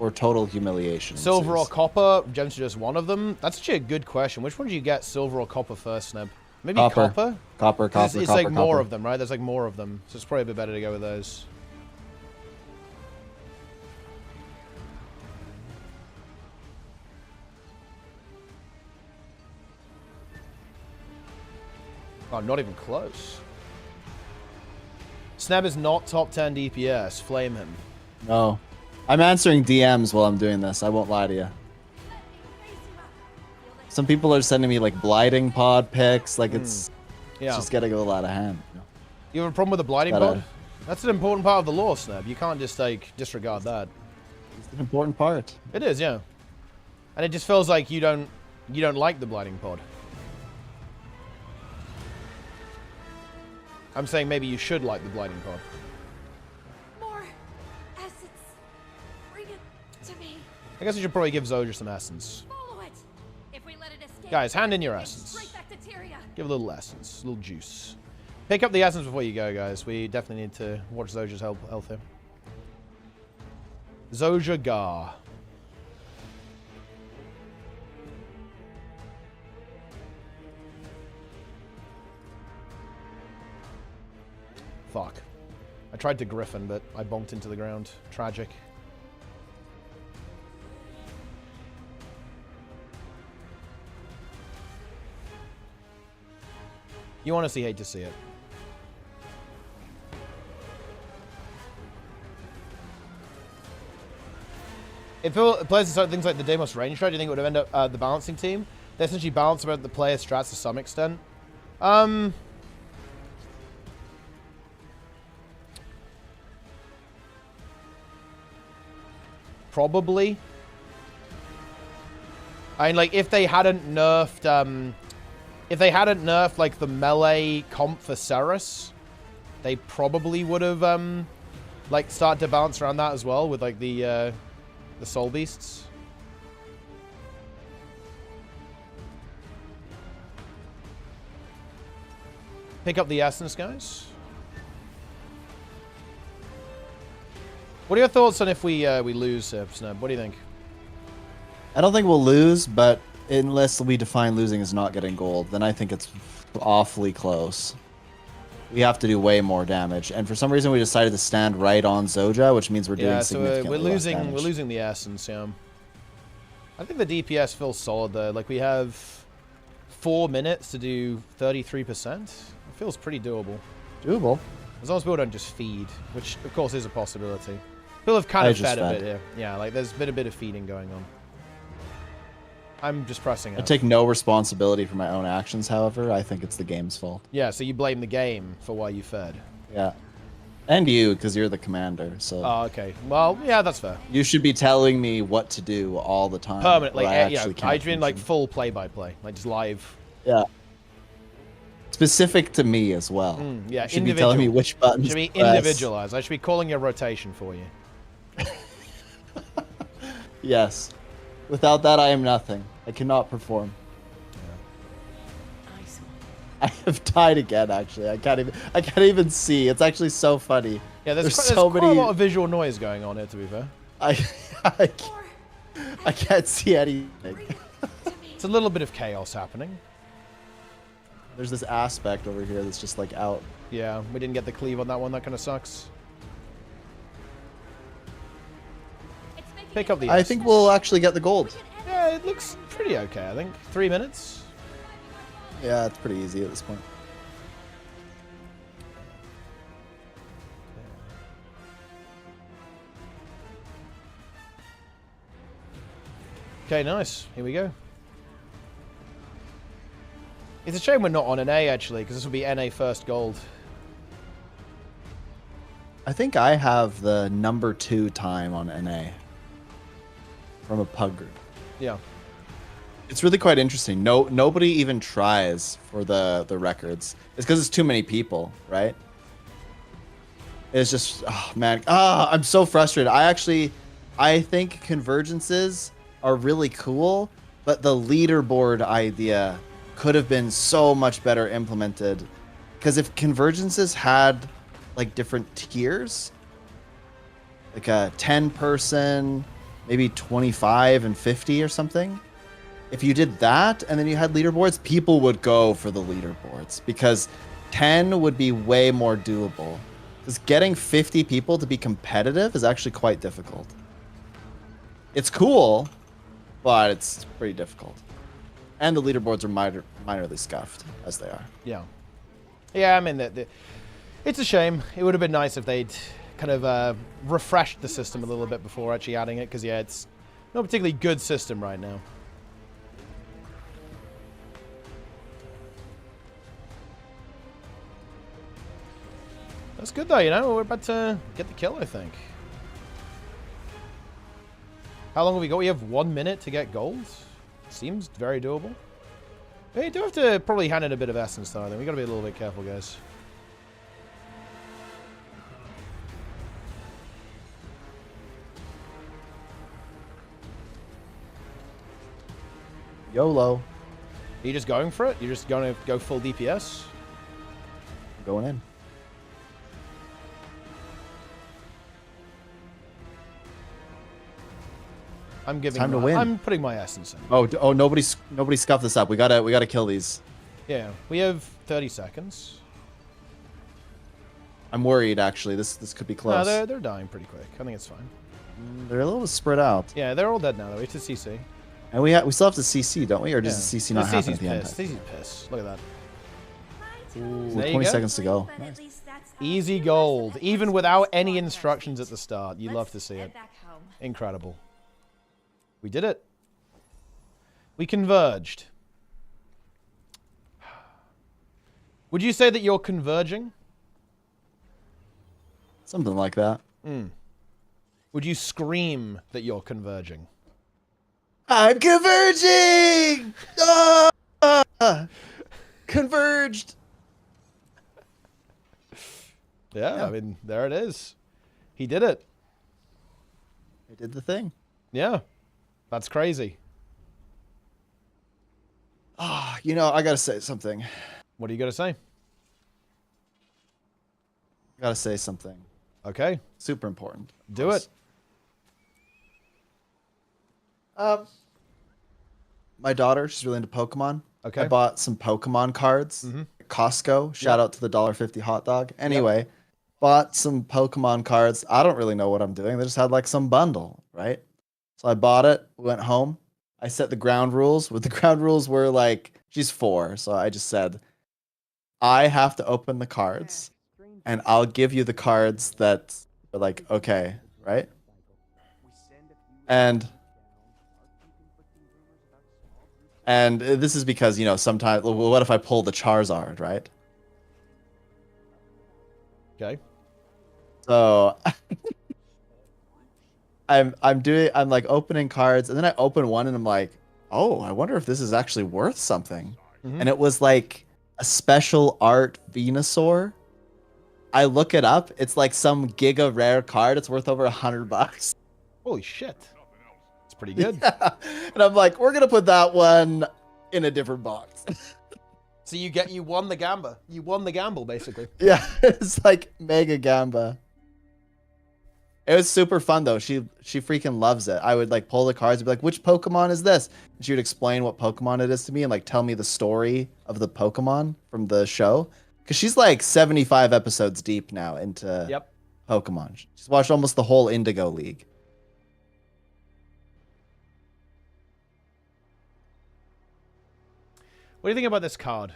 Or total humiliation. Silver or copper? Gems are just one of them. That's actually a good question. Which one do you get, silver or copper first, Sneb? Maybe copper? Copper. It's like more of them, right? There's like more of them. So it's probably a bit better to go with those. Oh, not even close. Sneb is not top 10 DPS. Flame him. No. I'm answering DMs while I'm doing this. I won't lie to you. Some people are sending me like blighting pod pics. Like it's just getting a little out of hand. You have a problem with the blighting pod? That's an important part of the lore, Sneb. You can't just like disregard that. It's an important part. It is, yeah. And it just feels like you don't like the blighting pod. I'm saying maybe you should like the blighting pod. More essence. Bring it to me. I guess we should probably give Zoja some essence. Follow it. If we let it escape, Guys, hand in your essence. straight back to Tyria. Give a little essence, a little juice. Pick up the essence before you go, guys. We definitely need to watch Zoja's health here. Zoja Gar. Fuck. I tried to Griffin, but I bonked into the ground. Tragic. You honestly hate to see it. If players decide things like the Deimos range strat, do you think it would have ended up the balancing team? They essentially balance about the player strats to some extent. Probably. I mean, like, if they hadn't nerfed, like, the melee comp for Ceres, they probably would have, like, started to bounce around that as well with, like, the soul beasts. Pick up the essence, guys. What are your thoughts on if we lose, Snub? What do you think? I don't think we'll lose, but unless we define losing as not getting gold, then I think it's awfully close. We have to do way more damage, and for some reason we decided to stand right on Zoja, which means we're doing significantly less damage. We're losing the essence, yeah. I think the DPS feels solid though. Like, we have 4 minutes to do 33%. It feels pretty doable. Doable. As long as people don't just feed, which of course is a possibility. People have kind of fed a bit here. Yeah, like there's been a bit of feeding going on. I'm just pressing I it. take no responsibility for my own actions, however. I think it's the game's fault. Yeah, so you blame the game for why you fed. Yeah. And you, because you're the commander, so... Oh, okay. Well, yeah, that's fair. You should be telling me what to do all the time. Permanently, or I actually can't I mean, like, function. full play-by-play. Like, just live. Yeah. Specific to me as well. Yeah, you should be telling me which buttons should be to press. individualized. I should be calling your rotation for you. Yes. Without that, I am nothing. I cannot perform. Nice one. I have died again. Actually, I can't even see. It's actually so funny. Yeah, there's so quite many. a lot of visual noise going on here, to be fair. I can't see anything. It's a little bit of chaos happening. There's this aspect over here that's just like out. Yeah, we didn't get the cleave on that one. That kind of sucks. Pick up the. I think we'll actually get the gold. Yeah, it looks pretty okay. I think 3 minutes. Yeah, it's pretty easy at this point. Okay, nice. Here we go. It's a shame we're not on an A, actually, because this will be NA first gold. I think I have the #2 time on NA from a pug group. Yeah. It's really quite interesting. Nobody even tries for the records. It's because it's too many people, right? It's just, oh man, I'm so frustrated. I think convergences are really cool, but the leaderboard idea could have been so much better implemented. Because if convergences had like different tiers, like a 10-person, maybe 25 and 50 or something. If you did that and then you had leaderboards, people would go for the leaderboards because 10 would be way more doable. Because getting 50 people to be competitive is actually quite difficult. It's cool, but it's pretty difficult. And the leaderboards are minorly scuffed, as they are. Yeah. Yeah, I mean, it's a shame. It would have been nice if they'd kind of refreshed the system a little bit before actually adding it, because, yeah, it's not a particularly good system right now. That's good, though, you know? We're about to get the kill, I think. How long have we got? We have 1 minute to get gold. Seems very doable. We do have to probably hand in a bit of essence, though. I think we got to be a little bit careful, guys. YOLO. Are you just going for it? You're just going to go full DPS? Going in. I'm giving. Time to win. I'm putting my essence in. Oh, nobody scuffed this up. We gotta kill these. Yeah, we have 30 seconds. I'm worried actually. This could be close. No, they're dying pretty quick. I think it's fine. They're a little spread out. Yeah, they're all dead now. Though. We have to CC. And we still have to CC, don't we? Or does the CC not happen at the end? CC's pissed. Look at that. Ooh, There you 20 go. seconds to go. But Nice. at least that's Easy gold, even without any instructions at the start. You love to see it. back home. Incredible. We did it. We converged. Would you say that you're converging? Something like that. Would you scream that you're converging? I'm converging! Converged! Yeah, I mean, there it is. He did it. I did the thing. Yeah. That's crazy. Ah, you know, I gotta say something. What are you going to say? I gotta say something. Okay. Super important. Do it. My daughter, she's really into Pokemon. Okay. I bought some Pokemon cards. At Costco. Shout out to the $1.50 hot dog. Anyway, bought some Pokemon cards. I don't really know what I'm doing. They just had like some bundle, right? So I bought it, went home. I set the ground rules. What the ground rules were like, she's 4. So I just said, I have to open the cards and I'll give you the cards that are like, okay, right? And And this is because, you know, sometimes, what if I pull the Charizard, right? Okay. So I'm like opening cards, and then I open one and I'm like, oh, I wonder if this is actually worth something. And it was like a special art Venusaur. I look it up. It's like some giga rare card. It's worth over $100. Holy shit. It's pretty good. Yeah. And I'm like, we're gonna put that one in a different box. So you won the gamba. You won the gamble, basically. Yeah, it's like mega gamba. It was super fun though. She freaking loves it. I would like pull the cards and be like, which Pokemon is this? And she would explain what Pokemon it is to me and like tell me the story of the Pokemon from the show. Because she's like 75 episodes deep now into Pokemon. She's watched almost the whole Indigo League. What do you think about this card?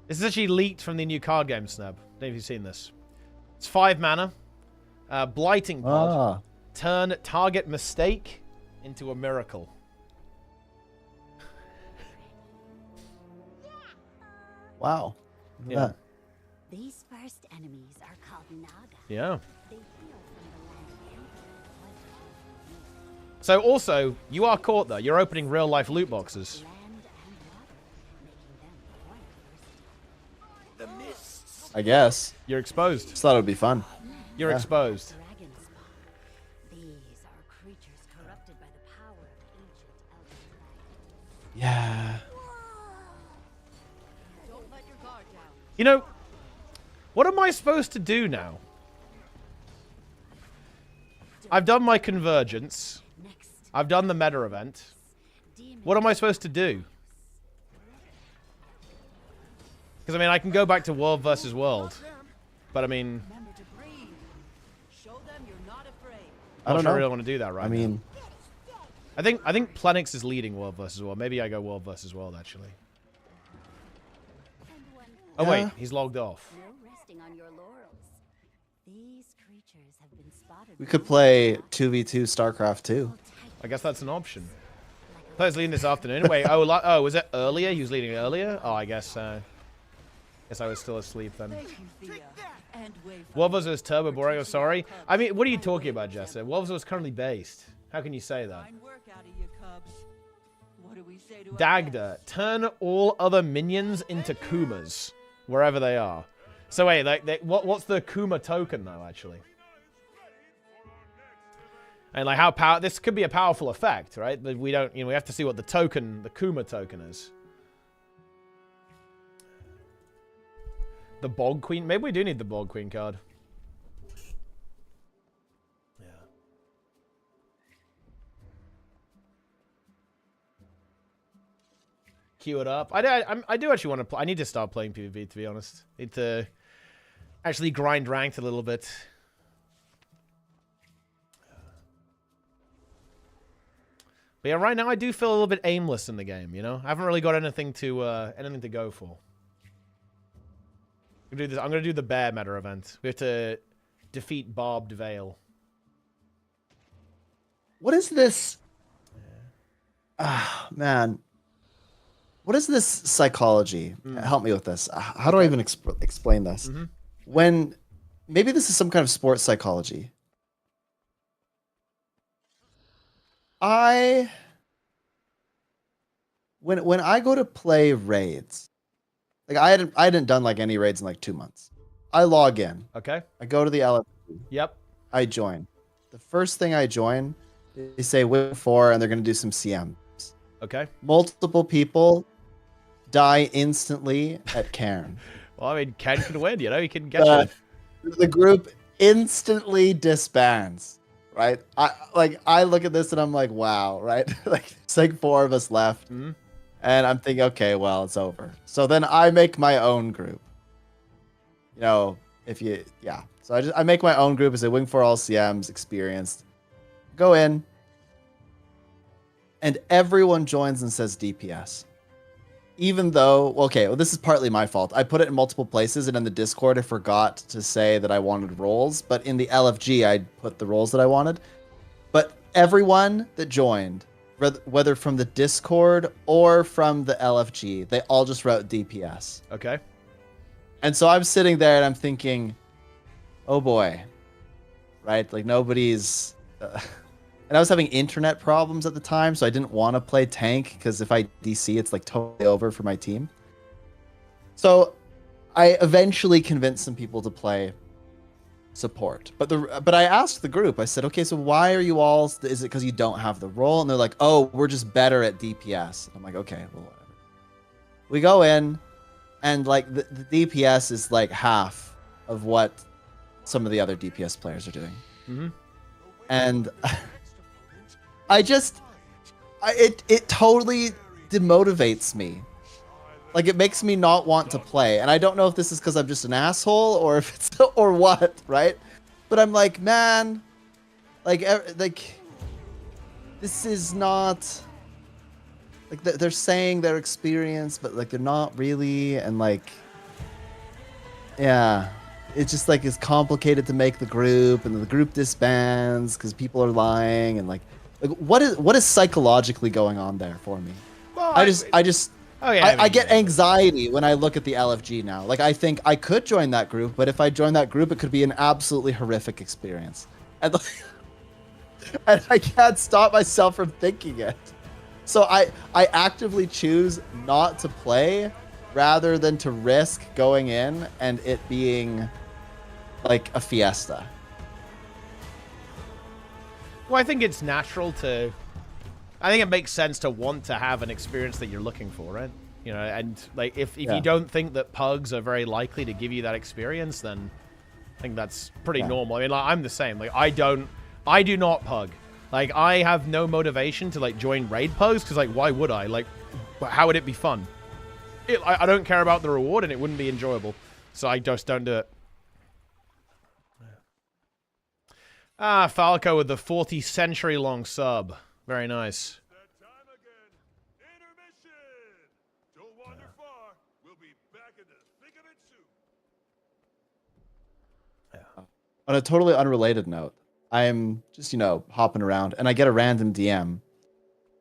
This is actually leaked from the new card game, Snub. I don't know if you've seen this. It's 5 mana. Blighting Pod. Turn target mistake into a miracle. Wow. Yeah. That. These first enemies are called Naga. Yeah. They hail from the land and So also, you are caught though. You're opening real life loot boxes. land and water, making them quite The mists. I guess. You're exposed. Just thought it would be fun. You're exposed. dragon spawn. These are creatures corrupted by the power of ancient elven light. Yeah. Don't let your guard down. You know, what am I supposed to do now? I've done my convergence. Next, I've done the meta event. demon. What am I supposed to do? Because, I mean, I can go back to World versus World. But, I mean, Remember to breathe. Show them you're not afraid. I I'm don't not sure I know. really want to do that right I mean, now. I think Plenix is leading World versus World. Maybe I go World versus World, actually. And when Oh, Yeah. wait. He's logged off. no resting on your laurels. These creatures have been spotted. we could play 2v2 StarCraft 2. I guess that's an option. I thought he was leading this afternoon. Wait, was it earlier? He was leading earlier? Oh, I guess I was still asleep then. Thank you, Thea. And wait for Wolves was turbo boring, I'm sorry. I mean, what are you talking about, Jessa? Wolves was currently based. How can you say that? fine work out of you, Cubs. What do we say to our Dagda, guests? turn all other minions into Kumas, wherever they are. So wait, what's the Kuma token though, actually? And like how this could be a powerful effect, right? But we don't, we have to see what the Kuma token is. The Bog Queen, maybe we do need the Bog Queen card. Yeah. Queue it up. I do actually want to play. I need to start playing PvP, to be honest. Need to actually grind ranked a little bit. But yeah, right now I do feel a little bit aimless in the game, you know? I haven't really got anything to go for. I'm gonna do this. I'm gonna do the bear meta event. We have to defeat Barbed Veil. What is this? Ah, man. What is this psychology? Help me with this. How do I even explain this? When maybe this is some kind of sports psychology. When I go to play raids, like I hadn't done like any raids in like 2 months. I log in. Okay. I go to the LFG. Yep. I join. The first thing I join, they say win 4 and they're gonna do some CMs. Okay. Multiple people die instantly at Cairn. Well, I mean, Ken can win. You know, he can get you. The group instantly disbands. Right? I look at this and I'm like, wow, right? Like it's like 4 of us left. Mhm. And I'm thinking, okay, well, it's over. So then I make my own group. You know, So I make my own group as a wing for all CMs, experienced. Go in. And everyone joins and says DPS. Even though, well, this is partly my fault. I put it in multiple places, and in the Discord, I forgot to say that I wanted roles. But in the LFG, I put the roles that I wanted. But everyone that joined whether from the Discord or from the LFG, they all just wrote DPS. Okay. And so I'm sitting there and I'm thinking, oh boy, right? Like nobody's... and I was having internet problems at the time, so I didn't want to play tank because if I DC, it's like totally over for my team. So I eventually convinced some people to play support. But I asked the group, I said, okay, so why are you all... Is it because you don't have the role? And they're like, oh, we're just better at DPS. I'm like, okay, well, whatever. We go in, and like the DPS is like half of what some of the other DPS players are doing. Mm-hmm. And it totally demotivates me. Like it makes me not want to play. And I don't know if this is because I'm just an asshole or if it's or what, right? But I'm like, man, like this is not like they're saying they're experienced, but like they're not really. And like, yeah, it's just like it's complicated to make the group, and the group disbands because people are lying, and like what is psychologically going on there for me? Well, I get anxiety when I look at the LFG now. Like I think I could join that group, but if I join that group, it could be an absolutely horrific experience, and and I can't stop myself from thinking it. So I actively choose not to play rather than to risk going in and it being like a fiesta. Well, I think it's natural to... I think it makes sense to want to have an experience that you're looking for, right? You know, and like if you don't think that pugs are very likely to give you that experience, then I think that's pretty normal. I mean, like, I'm the same. Like I do not pug. Like I have no motivation to like join raid pugs because like why would I? Like how would it be fun? I don't care about the reward and it wouldn't be enjoyable. So I just don't do it. Ah, Falco with the 40 century long sub. Very nice. On a totally unrelated note, I'm just, hopping around and I get a random DM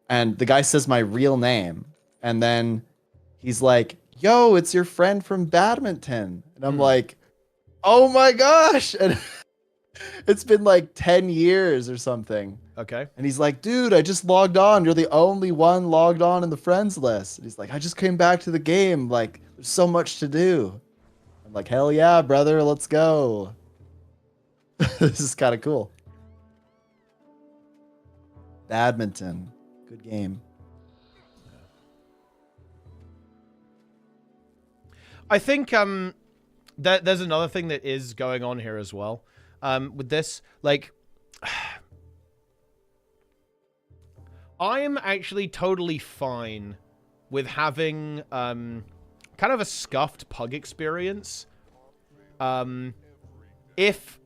and the guy says my real name and then he's like, yo, it's your friend from badminton. And I'm like, oh my gosh. And it's been like 10 years or something. Okay. And he's like, dude, I just logged on. You're the only one logged on in the friends list. And he's like, I just came back to the game. Like, there's so much to do. I'm like, hell yeah, brother. Let's go. This is kind of cool. Badminton. Good game. I think there's another thing that is going on here as well. With this, like, I'm actually totally fine with having kind of a scuffed pug experience. If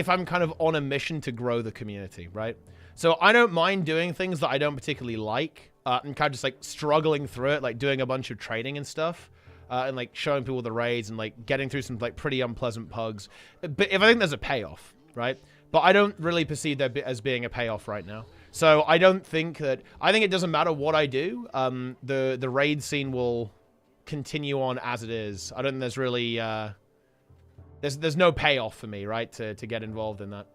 I'm kind of on a mission to grow the community, right? So I don't mind doing things that I don't particularly like, and kind of just like struggling through it, like doing a bunch of training and stuff. And like showing people the raids and like getting through some like pretty unpleasant pugs. But if I think there's a payoff, right? But I don't really perceive there as being a payoff right now. So I don't think that... I think it doesn't matter what I do. The raid scene will continue on as it is. I don't think there's really... There's no payoff for me, right? To get involved in that.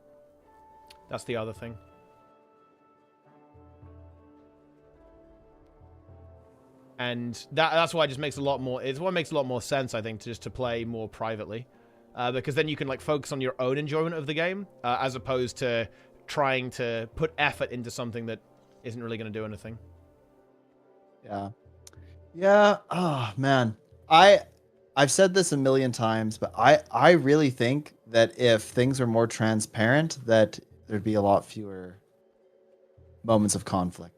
That's the other thing. And that's why it just makes a lot more... It's what makes a lot more sense, I think, to play more privately. Because then you can like focus on your own enjoyment of the game, as opposed to trying to put effort into something that isn't really going to do anything. Yeah. Yeah. Oh, man. I've said this a million times, but I really think that if things were more transparent, that there'd be a lot fewer moments of conflict.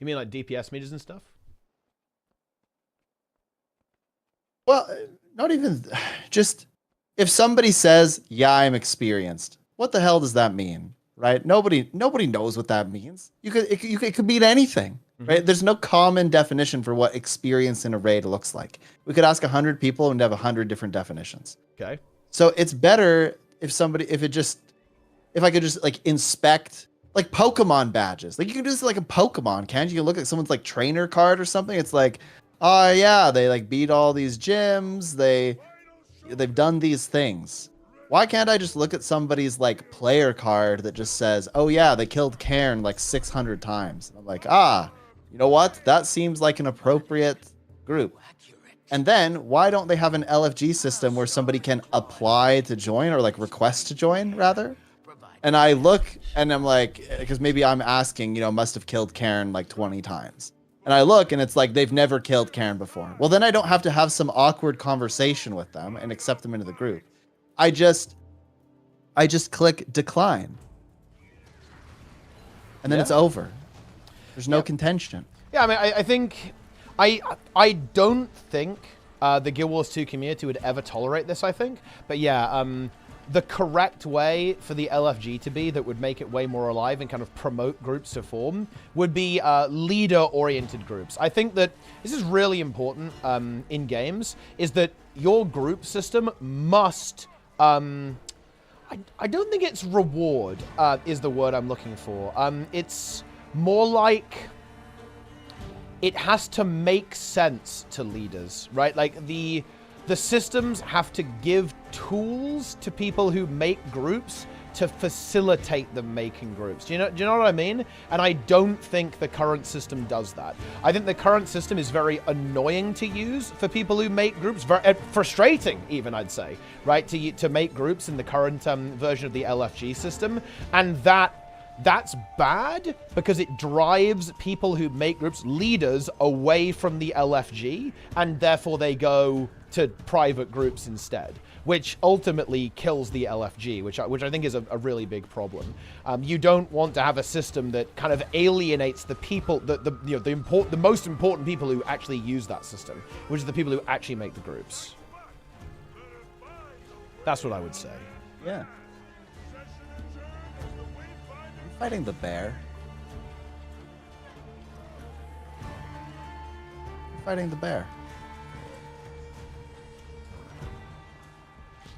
You mean like DPS meters and stuff? Well, not even... Just... If somebody says, yeah, I'm experienced, what the hell does that mean? Right? Nobody knows what that means. It could mean anything. Right? There's no common definition for what experience in a raid looks like. We could ask 100 people and have 100 different definitions. Okay. So it's better if if I could just like inspect like Pokemon badges. Like you can do this like a Pokemon, can't you? You can look at someone's like trainer card or something. It's like, oh yeah, they like beat all these gyms. They've done these things. Why can't I just look at somebody's like player card that just says, oh yeah, they killed Cairn like 600 times. And I'm like, you know what? That seems like an appropriate group. And then why don't they have an LFG system where somebody can apply to join or like request to join rather? And I look and I'm like, because maybe I'm asking, must have killed Cairn like 20 times. And I look and it's like they've never killed Cairn before. Well, then I don't have to have some awkward conversation with them and accept them into the group. I just click decline. And then it's over. There's no contention. Yeah, I mean, I think... I don't think the Guild Wars 2 community would ever tolerate this, I think. But yeah, the correct way for the LFG to be that would make it way more alive and kind of promote groups to form would be leader-oriented groups. I think that this is really important in games, is that your group system must... I don't think it's reward is the word I'm looking for. It's more like... It has to make sense to leaders, right? Like the systems have to give tools to people who make groups to facilitate them making groups. Do you know what I mean? And I don't think the current system does that. I think the current system is very annoying to use for people who make groups, very frustrating even, I'd say, right? To make groups in the current version of the LFG system, and that's bad because it drives people who make groups, leaders, away from the LFG, and therefore they go to private groups instead, which ultimately kills the LFG, which I think is a really big problem. You don't want to have a system that kind of alienates the people, the most important people who actually use that system, which is the people who actually make the groups. That's what I would say. Yeah. Fighting the bear. Fighting the bear.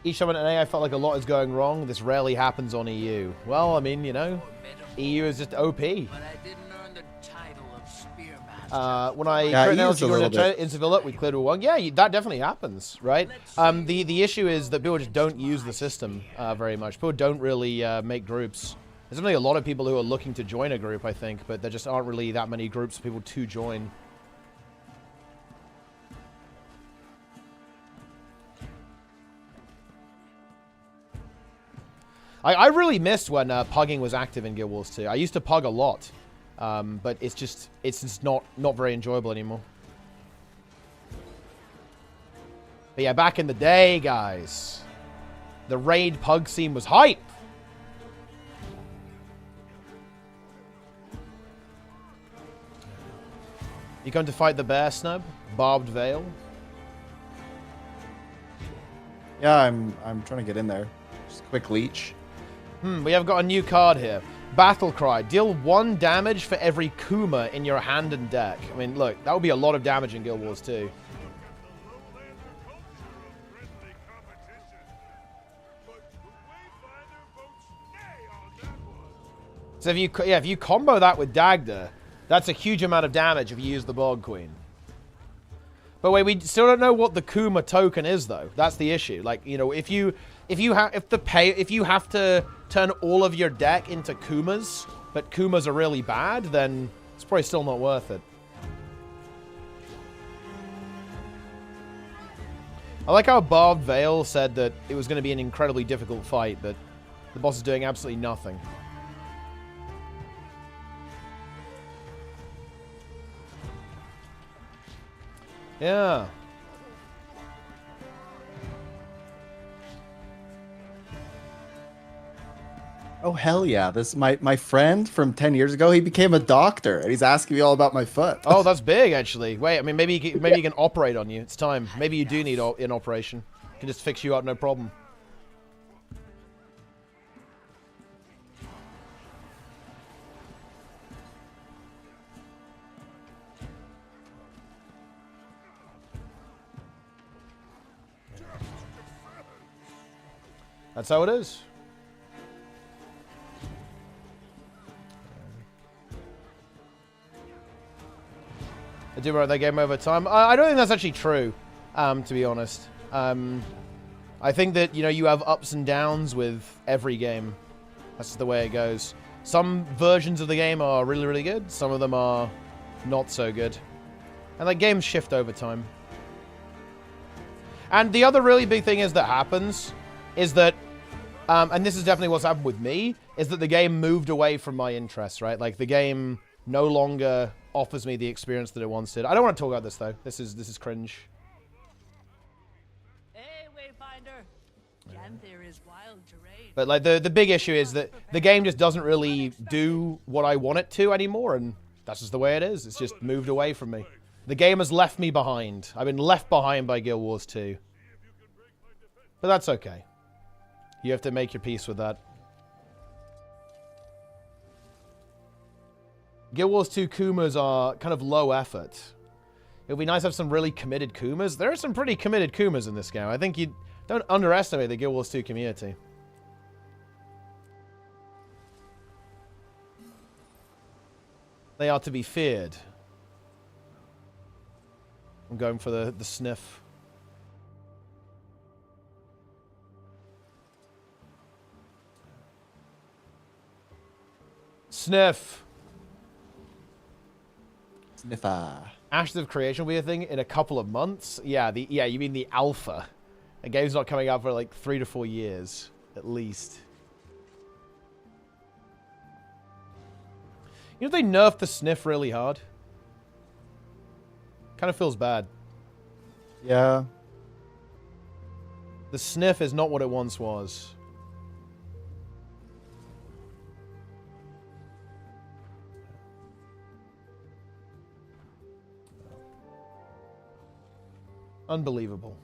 Each time in an A, I felt like a lot is going wrong. This rarely happens on EU. Well, I mean, EU is just OP. But I didn't earn the title of Spearmaster. When I in Sevilla, we cleared one. Yeah, that definitely happens, right? The issue is that people just don't use the system very much. People don't really make groups. There's only a lot of people who are looking to join a group, I think, but there just aren't really that many groups for people to join. I really missed when pugging was active in Guild Wars 2. I used to pug a lot, but it's just not very enjoyable anymore. But yeah, back in the day, guys, the raid pug scene was hype. You come to fight the bear, Snub? Barbed Veil? Yeah, I'm trying to get in there. Just a quick leech. We have got a new card here. Battle Cry. Deal 1 damage for every Kuma in your hand and deck. I mean, look, that would be a lot of damage in Guild Wars 2. So if you combo that with Dagda, that's a huge amount of damage if you use the Bog Queen. But wait, we still don't know what the Kuma token is, though. That's the issue. Like, if you have to turn all of your deck into Kumas, but Kumas are really bad, then it's probably still not worth it. I like how Barbed Veil said that it was going to be an incredibly difficult fight, but the boss is doing absolutely nothing. Yeah. Oh hell yeah! This my friend from 10 years ago. He became a doctor, and he's asking me all about my foot. Oh, that's big, actually. Wait, I mean, maybe he can operate on you. It's time. Maybe you do need an operation. He can just fix you up, no problem. That's how it is. They do run their game over time. I don't think that's actually true, to be honest. I think that, you know, you have ups and downs with every game. That's just the way it goes. Some versions of the game are really, really good. Some of them are not so good. And like games shift over time. And the other really big thing is that happens is that, and this is definitely what's happened with me, is that the game moved away from my interests, right? Like the game no longer offers me the experience that it once did. I don't want to talk about this though. This is cringe. Hey, Wayfinder. There is wild terrain. But like the big issue is that the game just doesn't really do what I want it to anymore, and that's just the way it is. It's just moved away from me. The game has left me behind. I've been left behind by Guild Wars 2. But that's okay. You have to make your peace with that. Guild Wars 2 Kumas are kind of low effort. It would be nice to have some really committed Kumas. There are some pretty committed Kumas in this game. I think you don't underestimate the Guild Wars 2 community. They are to be feared. I'm going for the sniff. Sniff. Sniffer. Ashes of Creation will be a thing in a couple of months. Yeah, you mean the alpha. The game's not coming out for like 3 to 4 years, at least. You know they nerfed the sniff really hard? Kind of feels bad. Yeah. The sniff is not what it once was. Unbelievable.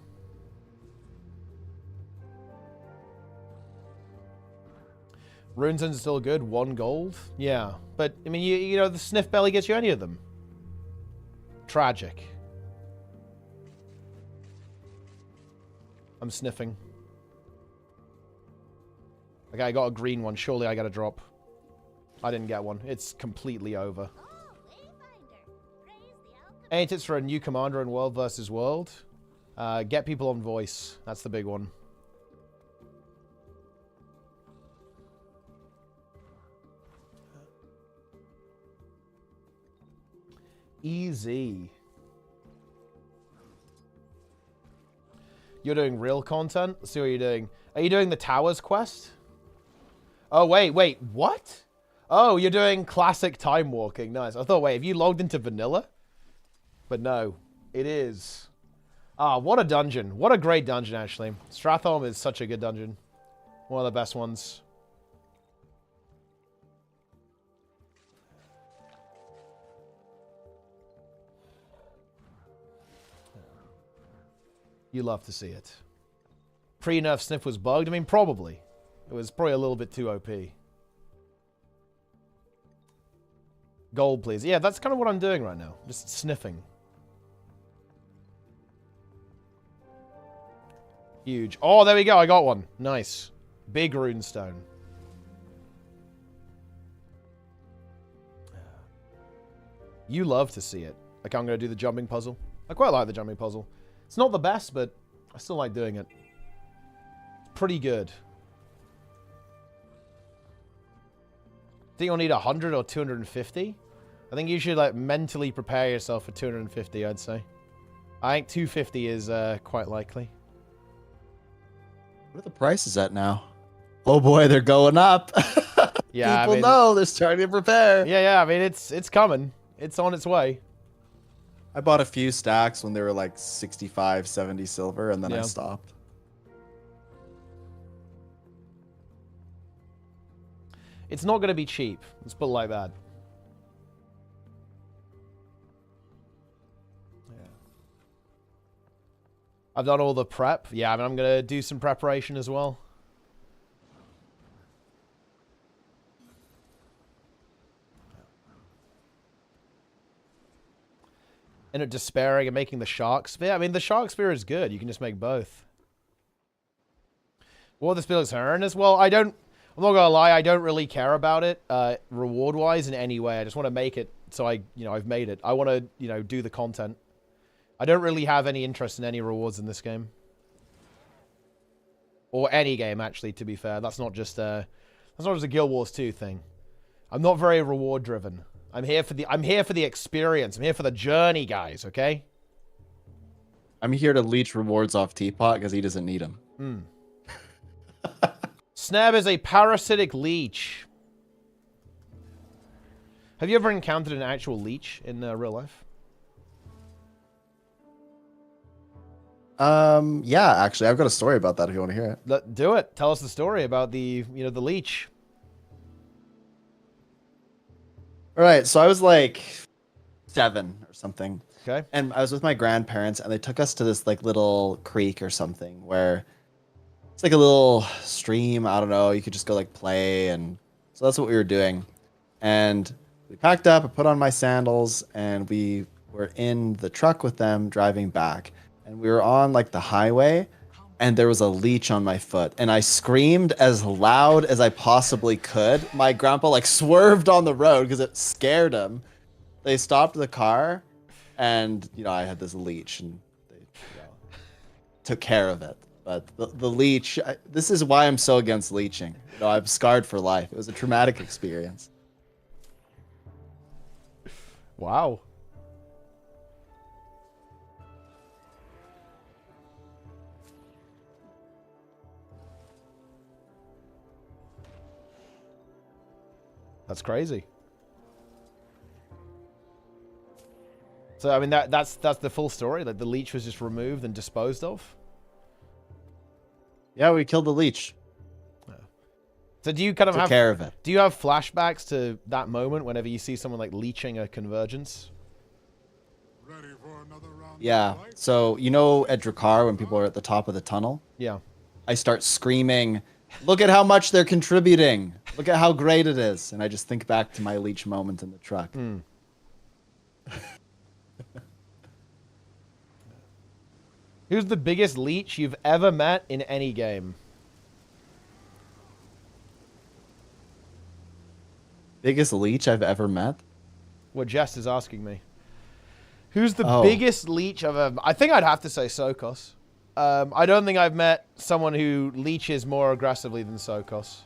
Runesend's still good. 1 gold. Yeah. But, I mean, you know, the sniff barely gets you any of them. Tragic. I'm sniffing. Okay, I got a green one. Surely I got a drop. I didn't get one. It's completely over. Any tips for a new commander in World versus World? Get people on voice. That's the big one. Easy. You're doing real content? Let's see what you're doing. Are you doing the Towers quest? Oh, wait, what? Oh, you're doing classic time walking. Nice. I thought, wait, have you logged into vanilla? But no, it is. Ah, what a dungeon. What a great dungeon, actually. Stratholme is such a good dungeon. One of the best ones. You love to see it. Pre-nerf sniff was bugged? I mean, probably. It was probably a little bit too OP. Gold, please. Yeah, that's kind of what I'm doing right now. Just sniffing. Huge. Oh, there we go. I got one. Nice. Big runestone. You love to see it. Like, I'm going to do the jumping puzzle. I quite like the jumping puzzle. It's not the best, but I still like doing it. It's pretty good. Think you'll need 100 or 250? I think you should, like, mentally prepare yourself for 250, I'd say. I think 250 is quite likely. What are the prices at now? Oh boy, they're going up. Yeah, People know they're starting to prepare. Yeah, I mean, it's coming. It's on its way. I bought a few stacks when they were like 65, 70 silver, and then I stopped. It's not going to be cheap. Let's put it like that. Yeah. I've done all the prep. Yeah, I mean, I'm going to do some preparation as well. And despairing and making the shark spear. I mean, the shark spear is good. You can just make both. What the spell is Heron as well. I don't I'm not gonna lie, I don't really care about it reward-wise in any way. I just want to make it so I've made it. I want to, do the content. I don't really have any interest in any rewards in this game. Or any game, actually, to be fair. That's not just a Guild Wars 2 thing. I'm not very reward-driven. I'm here for the experience. I'm here for the journey, guys, okay? I'm here to leech rewards off Teapot because he doesn't need them. Snab is a parasitic leech. Have you ever encountered an actual leech in real life? Yeah, actually, I've got a story about that if you want to hear it. Do it. Tell us the story about the leech. All right, so I was like 7 or something. Okay. And I was with my grandparents, and they took us to this like little creek or something where it's like a little stream. I don't know. You could just go like play, and so that's what we were doing. And we packed up, I put on my sandals, and we were in the truck with them driving back. And we were on like the highway, and there was a leech on my foot, and I screamed as loud as I possibly could. My grandpa like swerved on the road because it scared him. They stopped the car, and I had this leech, and they took care of it. But the leech, this is why I'm so against leeching. I'm scarred for life. It was a traumatic experience. Wow. That's crazy. So I mean that's the full story. Like the leech was just removed and disposed of. Yeah, we killed the leech. So do you kind of Took care of it. Do you have flashbacks to that moment whenever you see someone like leeching a convergence? Yeah. So at Drakkar when people are at the top of the tunnel? Yeah. I start screaming, "Look at how much they're contributing. Look at how great it is." And I just think back to my leech moment in the truck. Who's the biggest leech you've ever met in any game? Biggest leech I've ever met? What Jess is asking me. Who's the biggest leech I've ever... I think I'd have to say Sokos. I don't think I've met someone who leeches more aggressively than Sokos.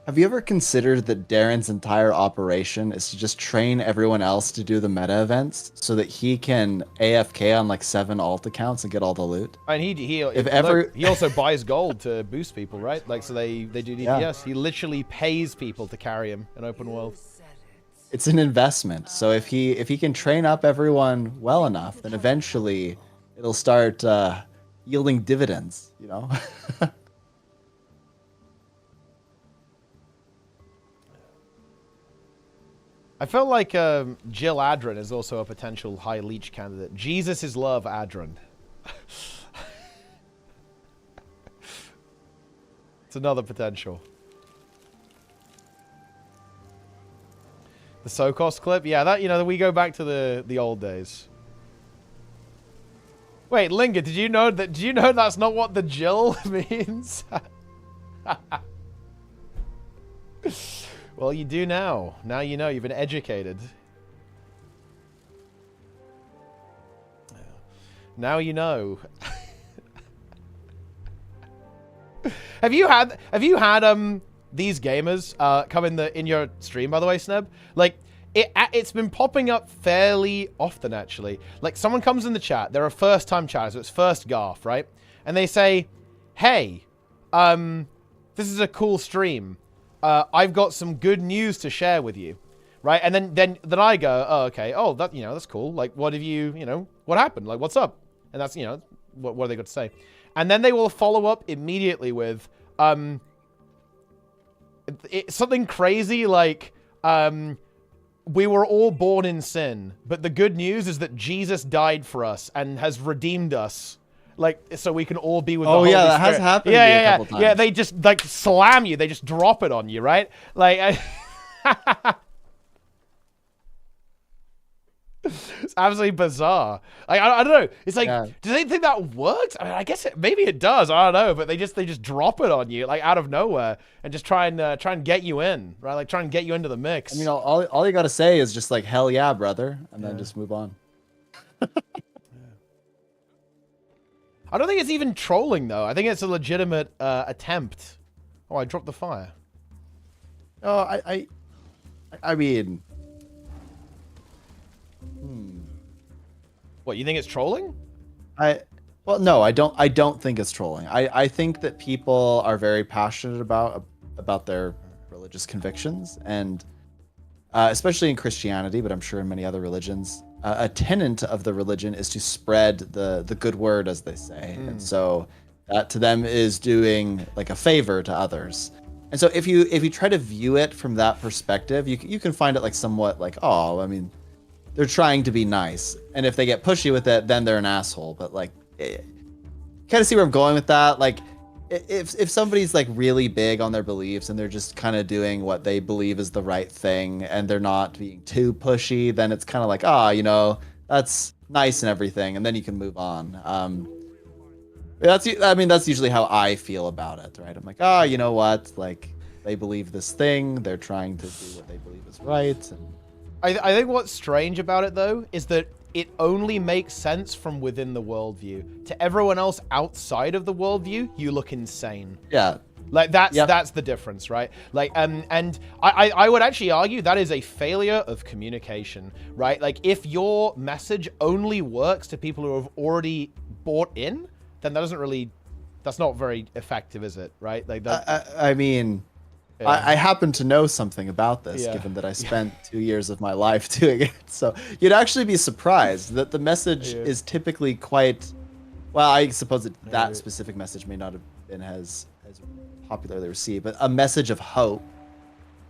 Have you ever considered that Darren's entire operation is to just train everyone else to do the meta events so that he can AFK on like 7 alt accounts and get all the loot? And he also buys gold to boost people, right? Like, so they do DPS. Yeah. He literally pays people to carry him in open world. It's an investment. So if he can train up everyone well enough, then eventually it'll start yielding dividends, I felt like Jill Adron is also a potential high leech candidate. Jesus is love, Adron. It's another potential. The Sokos clip? Yeah, that, we go back to the old days. Wait, Linga, did you know that's not what the Jill means? Well, you do now. Now you know. You've been educated. Now you know. Have you had these gamers come in your stream, by the way, Sneb? Like, it's been popping up fairly often, actually. Like, someone comes in the chat. They're a first-time chatter, so it's first Garth, right? And they say, "Hey, this is a cool stream. I've got some good news to share with you," right? And then I go, "Oh, okay. Oh, that's cool. Like, what have you, what happened? Like, what's up?" And that's, what are they got to say? And then they will follow up immediately with something crazy like, "We were all born in sin, but the good news is that Jesus died for us and has redeemed us. Like, so we can all be with the Holy Spirit." That has happened to me a couple times. Yeah, they just, like, slam you. They just drop it on you, right? Like, It's absolutely bizarre. Like, I don't know. It's like, Yeah. do they think that works? I mean, I guess maybe it does. I don't know. But they just drop it on you like out of nowhere and just try and get you in, right? Like try and get you into the mix. I mean, all you gotta say is just like hell yeah, brother, and then just move on. I don't think it's even trolling though. I think it's a legitimate attempt. Oh, I dropped the fire. Oh, I mean, What, you think it's trolling? well, no, I don't think it's trolling. I think that people are very passionate about their religious convictions, and especially in Christianity, but I'm sure in many other religions, a tenet of the religion is to spread the good word, as they say, and so that to them is doing like a favor to others. And so if you try to view it from that perspective, you can find it like somewhat like, oh, I mean, they're trying to be nice, and if they get pushy with it, then they're an asshole. But like, kind of see where I'm going with that. Like, if somebody's like really big on their beliefs and they're just kind of doing what they believe is the right thing, and they're not being too pushy, then it's kind of like, that's nice and everything, and then you can move on. That's usually how I feel about it, right? I'm like, you know what? Like, they believe this thing, they're trying to do what they believe is right. And I think what's strange about it, though, is that it only makes sense from within the worldview. To everyone else outside of the worldview, you look insane. yeah, Like, that's the difference, right? Like, and I would actually argue that is a failure of communication, right? Like, if your message only works to people who have already bought in, then that's not very effective, is it? Right? Like that. I mean, Yeah. I happen to know something about this, Yeah. given that I spent 2 years of my life doing it. So you'd actually be surprised that the message is typically quite, well, I suppose that specific message may not have been as popularly received, but a message of hope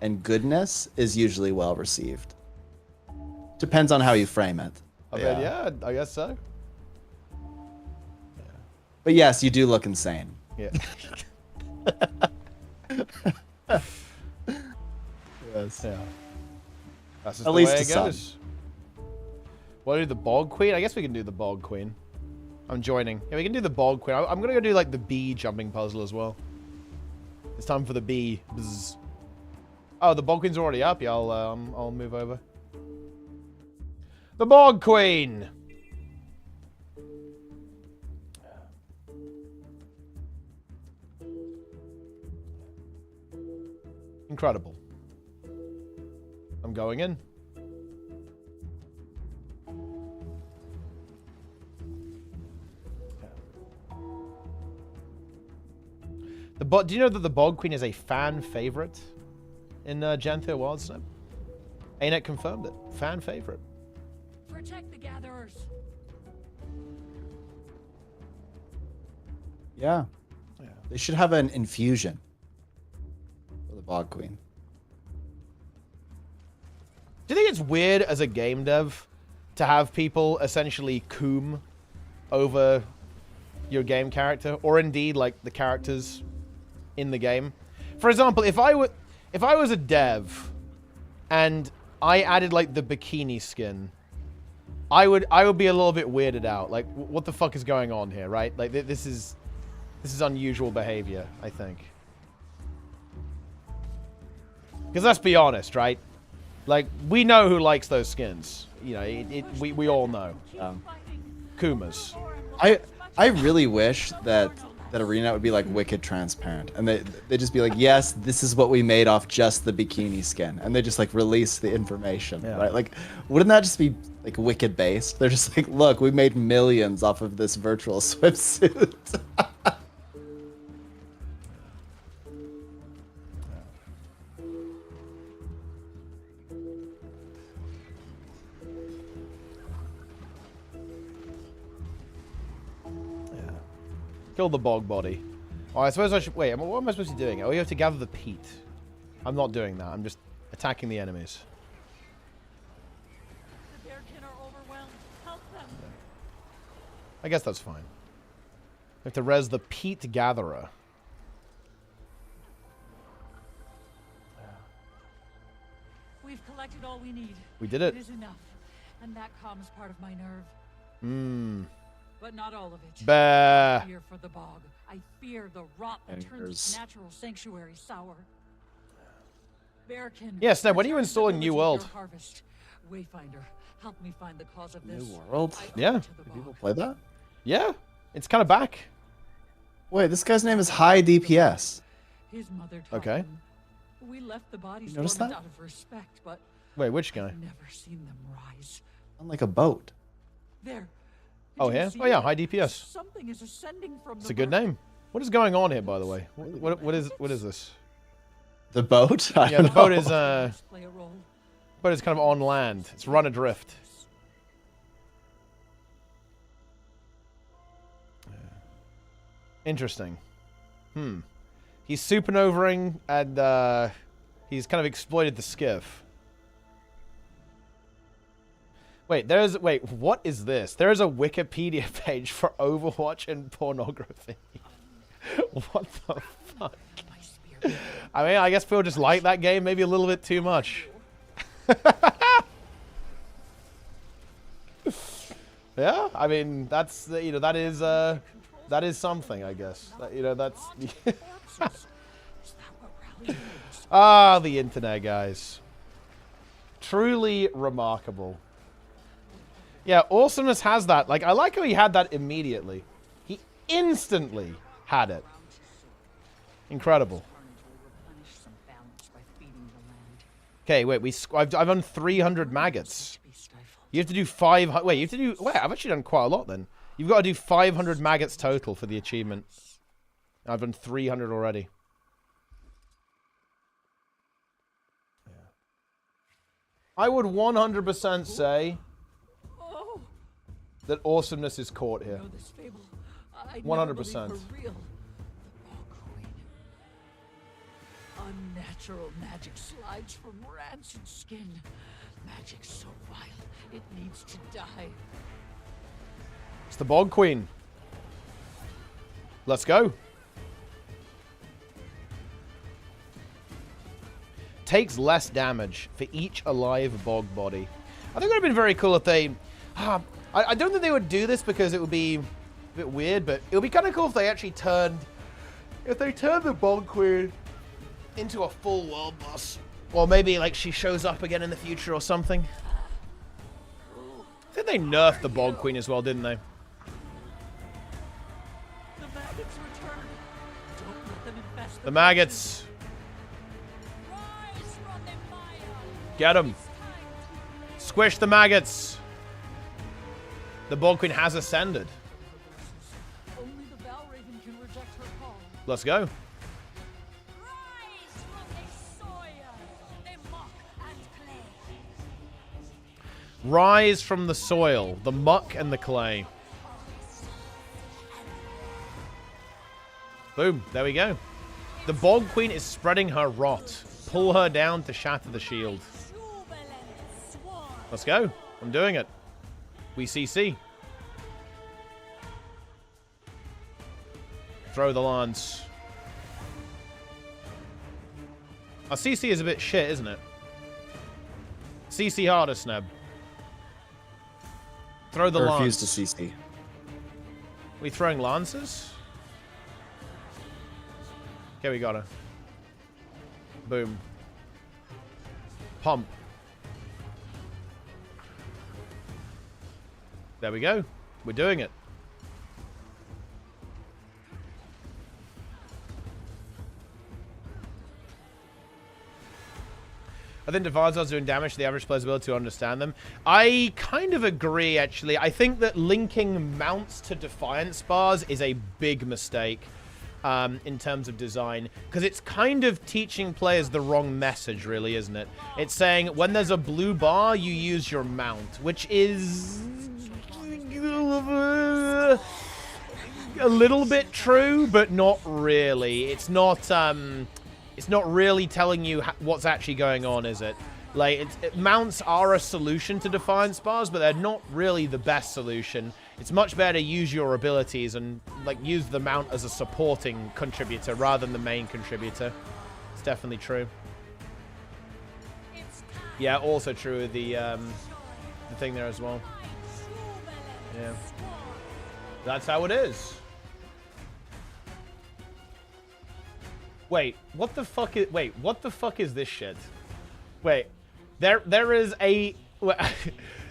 and goodness is usually well received. Depends on how you frame it. I mean, yeah, I guess so. But yes, you do look insane. Yeah. Yes. Yeah. That's just At the least way to it some. goes. Want to do the Bog Queen? I guess we can do the Bog Queen. I'm joining. Yeah, we can do the Bog Queen. I'm gonna go do like the bee jumping puzzle as well. It's time for the bee. Bzz. Oh, the Bog Queen's already up. Yeah, I'll move over. The Bog Queen. Incredible. I'm going in. Do you know that the Bog Queen is a fan favorite in Gen 3 Wild Snap? ArenaNet confirmed it. Fan favorite. Protect the gatherers. Yeah. They should have an infusion for the Bog Queen. Do you think it's weird as a game dev to have people essentially coom over your game character, or indeed like the characters in the game? For example, if I was a dev and I added like the bikini skin, I would be a little bit weirded out. Like, what the fuck is going on here, right? Like, this is unusual behavior, I think. Because let's be honest, right? Like, we know who likes those skins. You know, we all know. Kumas. I really wish that ArenaNet would be like wicked transparent, and they just be like, yes, this is what we made off just the bikini skin, and they just like release the information, right? Like, wouldn't that just be like wicked based? They're just like, look, we made millions off of this virtual swimsuit. Kill the bog body. Oh, I suppose I should... Wait, what am I supposed to be doing? Oh, you have to gather the peat. I'm not doing that. I'm just attacking the enemies. The bearkin are overwhelmed. Help them. I guess that's fine. We have to res the peat gatherer. We've collected all we need. We did it. It is enough. and that calms part of my nerve. Hmm. But not all of it. Bah. I fear for the bog. I fear the rot that turns its natural sanctuary sour. Bearkin. Yes, Ned, when are you return installing the New village World? with your harvest. Wayfinder, help me find the cause of this. New World? I Yeah. go to the Do people bog. play that? Yeah, it's kind of back. Wait, this guy's name is High DPS. His mother taught Okay. him. We left the bodies notice dormant that? out of respect, but Wait, which guy? I've never seen them rise. On like a boat. There. Oh, Did you yeah? see Oh, yeah, it? high DPS. Something is ascending from It's the a good murk. name. What is going on here, by the way? What is this? The boat? I Yeah, the don't boat know. is Play a role. boat is kind of on land. It's run adrift. Interesting. He's supernovaing and he's kind of exploited the skiff. Wait, what is this? There is a Wikipedia page for Overwatch and pornography. What the fuck? My spear. I mean, I guess people just like that game maybe a little bit too much. Yeah, I mean, that's, you know, that is something, I guess. That, you know, that's... Corpses. Is that what rallied is? Ah, the internet, guys. Truly remarkable. Yeah, Awesomeness has that. Like, I like how he had that immediately. He instantly had it. Incredible. Replenish some balance by feeding the land. Okay, wait, I've done 300 maggots. Be stifled. You have to do 500. Wait, you have to do. Wait, I've actually done quite a lot then. You've got to do 500 maggots total for the achievement. I've done 300 already. Yeah. I would 100% say Oh, that Awesomeness is caught here. know this fable. I'd 100%. never believe her real. The Bog Queen. Unnatural magic slides from rancid skin. Magic so vile, it needs to die. It's the Bog Queen. Let's go. Takes less damage for each alive bog body. I think it would have been very cool if they... I don't think they would do this because it would be a bit weird, but it would be kind of cool if they actually turned... If they turned the Bog Queen into a full world boss. Or maybe, like, she shows up again in the future or something. I think they nerfed the Bog Queen as well, didn't they? The maggots return. Don't let them infest The maggots. Rise from the mire. Get them. Squish the maggots. The Bog Queen has ascended. Only the Valraven can reject her call. Let's go. Rise from the soil, the muck and clay. Rise from the soil, the muck and the clay. Boom. There we go. The Bog Queen is spreading her rot. Pull her down to shatter the shield. Let's go. I'm doing it. We CC. Throw the lance. Our CC is a bit shit, isn't it? CC harder, Sneb. Throw the I refuse lance. to CC. We throwing lances? Okay, we got her. Boom. Pump. There we go. We're doing it. I think Defiance are doing damage to the average player's ability to understand them. I kind of agree, actually. I think that linking mounts to Defiance bars is a big mistake in terms of design. Because it's kind of teaching players the wrong message, really, isn't it? It's saying, when there's a blue bar, you use your mount. Which is... a little bit true, but not really. It's not really telling you what's actually going on, is it? Like, mounts are a solution to Defiance bars, but they're not really the best solution. It's much better to use your abilities and, like, use the mount as a supporting contributor rather than the main contributor. It's definitely true. Yeah, also true with the the thing there as well. Yeah. That's how it is. Wait, what the fuck is... Wait, what the fuck is this shit? Wait, there is a...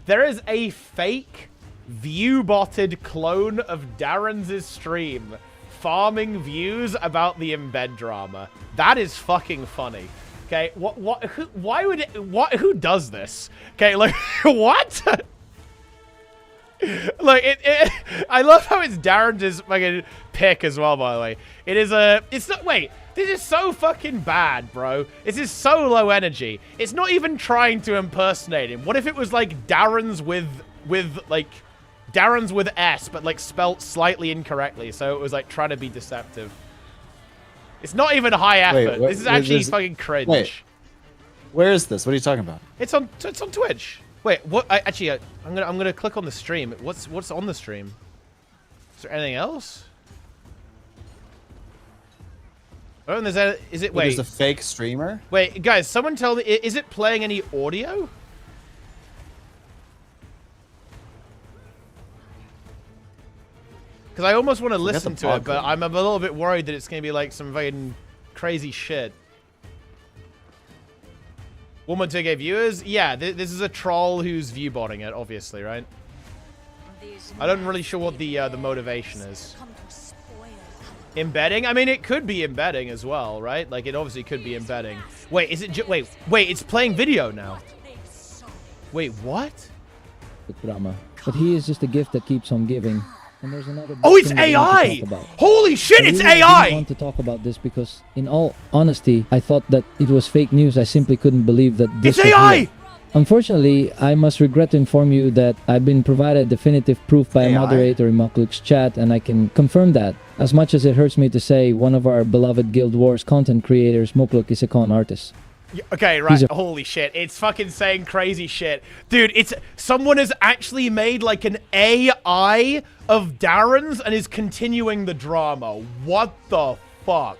there is a fake view-botted clone of Darren's stream farming views about the embed drama. That is fucking funny. Okay, who does this? Okay, like, what? Like, I love how it's Darren's fucking pick as well, by the way. It is it's not, wait, this is so fucking bad, bro. This is so low energy. It's not even trying to impersonate him. What if it was like Darren's with S, but like spelt slightly incorrectly, so it was like trying to be deceptive. It's not even high effort. This is actually fucking cringe. Wait, where is this? What are you talking about? It's on Twitch. Wait, what? I'm gonna click on the stream. What's on the stream? Is there anything else? Oh, and is it? Wait, there's a fake streamer. Wait, guys, someone tell me, is it playing any audio? Because I almost want to listen to it, but I'm a little bit worried that it's gonna be like some fucking crazy shit. 1.2K viewers? Yeah, this is a troll who's view botting it, obviously, right? I don't really sure what the motivation is. Embedding? I mean, it could be embedding as well, right? Like, it obviously could be embedding. Wait, is it wait, it's playing video now. Wait, what? Drama. But he is just a gift that keeps on giving. And there's another it's AI! Holy shit, it's AI! I didn't want to talk about this because, in all honesty, I thought that it was fake news. I simply couldn't believe that this was AI! Real. Unfortunately, I must regret to inform you that I've been provided definitive proof by a moderator in Mukluk's chat, and I can confirm that. As much as it hurts me to say, one of our beloved Guild Wars content creators, Mukluk, is a con artist. Okay, right. Holy shit. It's fucking saying crazy shit. Dude, someone has actually made like an AI of Darren's and is continuing the drama. What the fuck?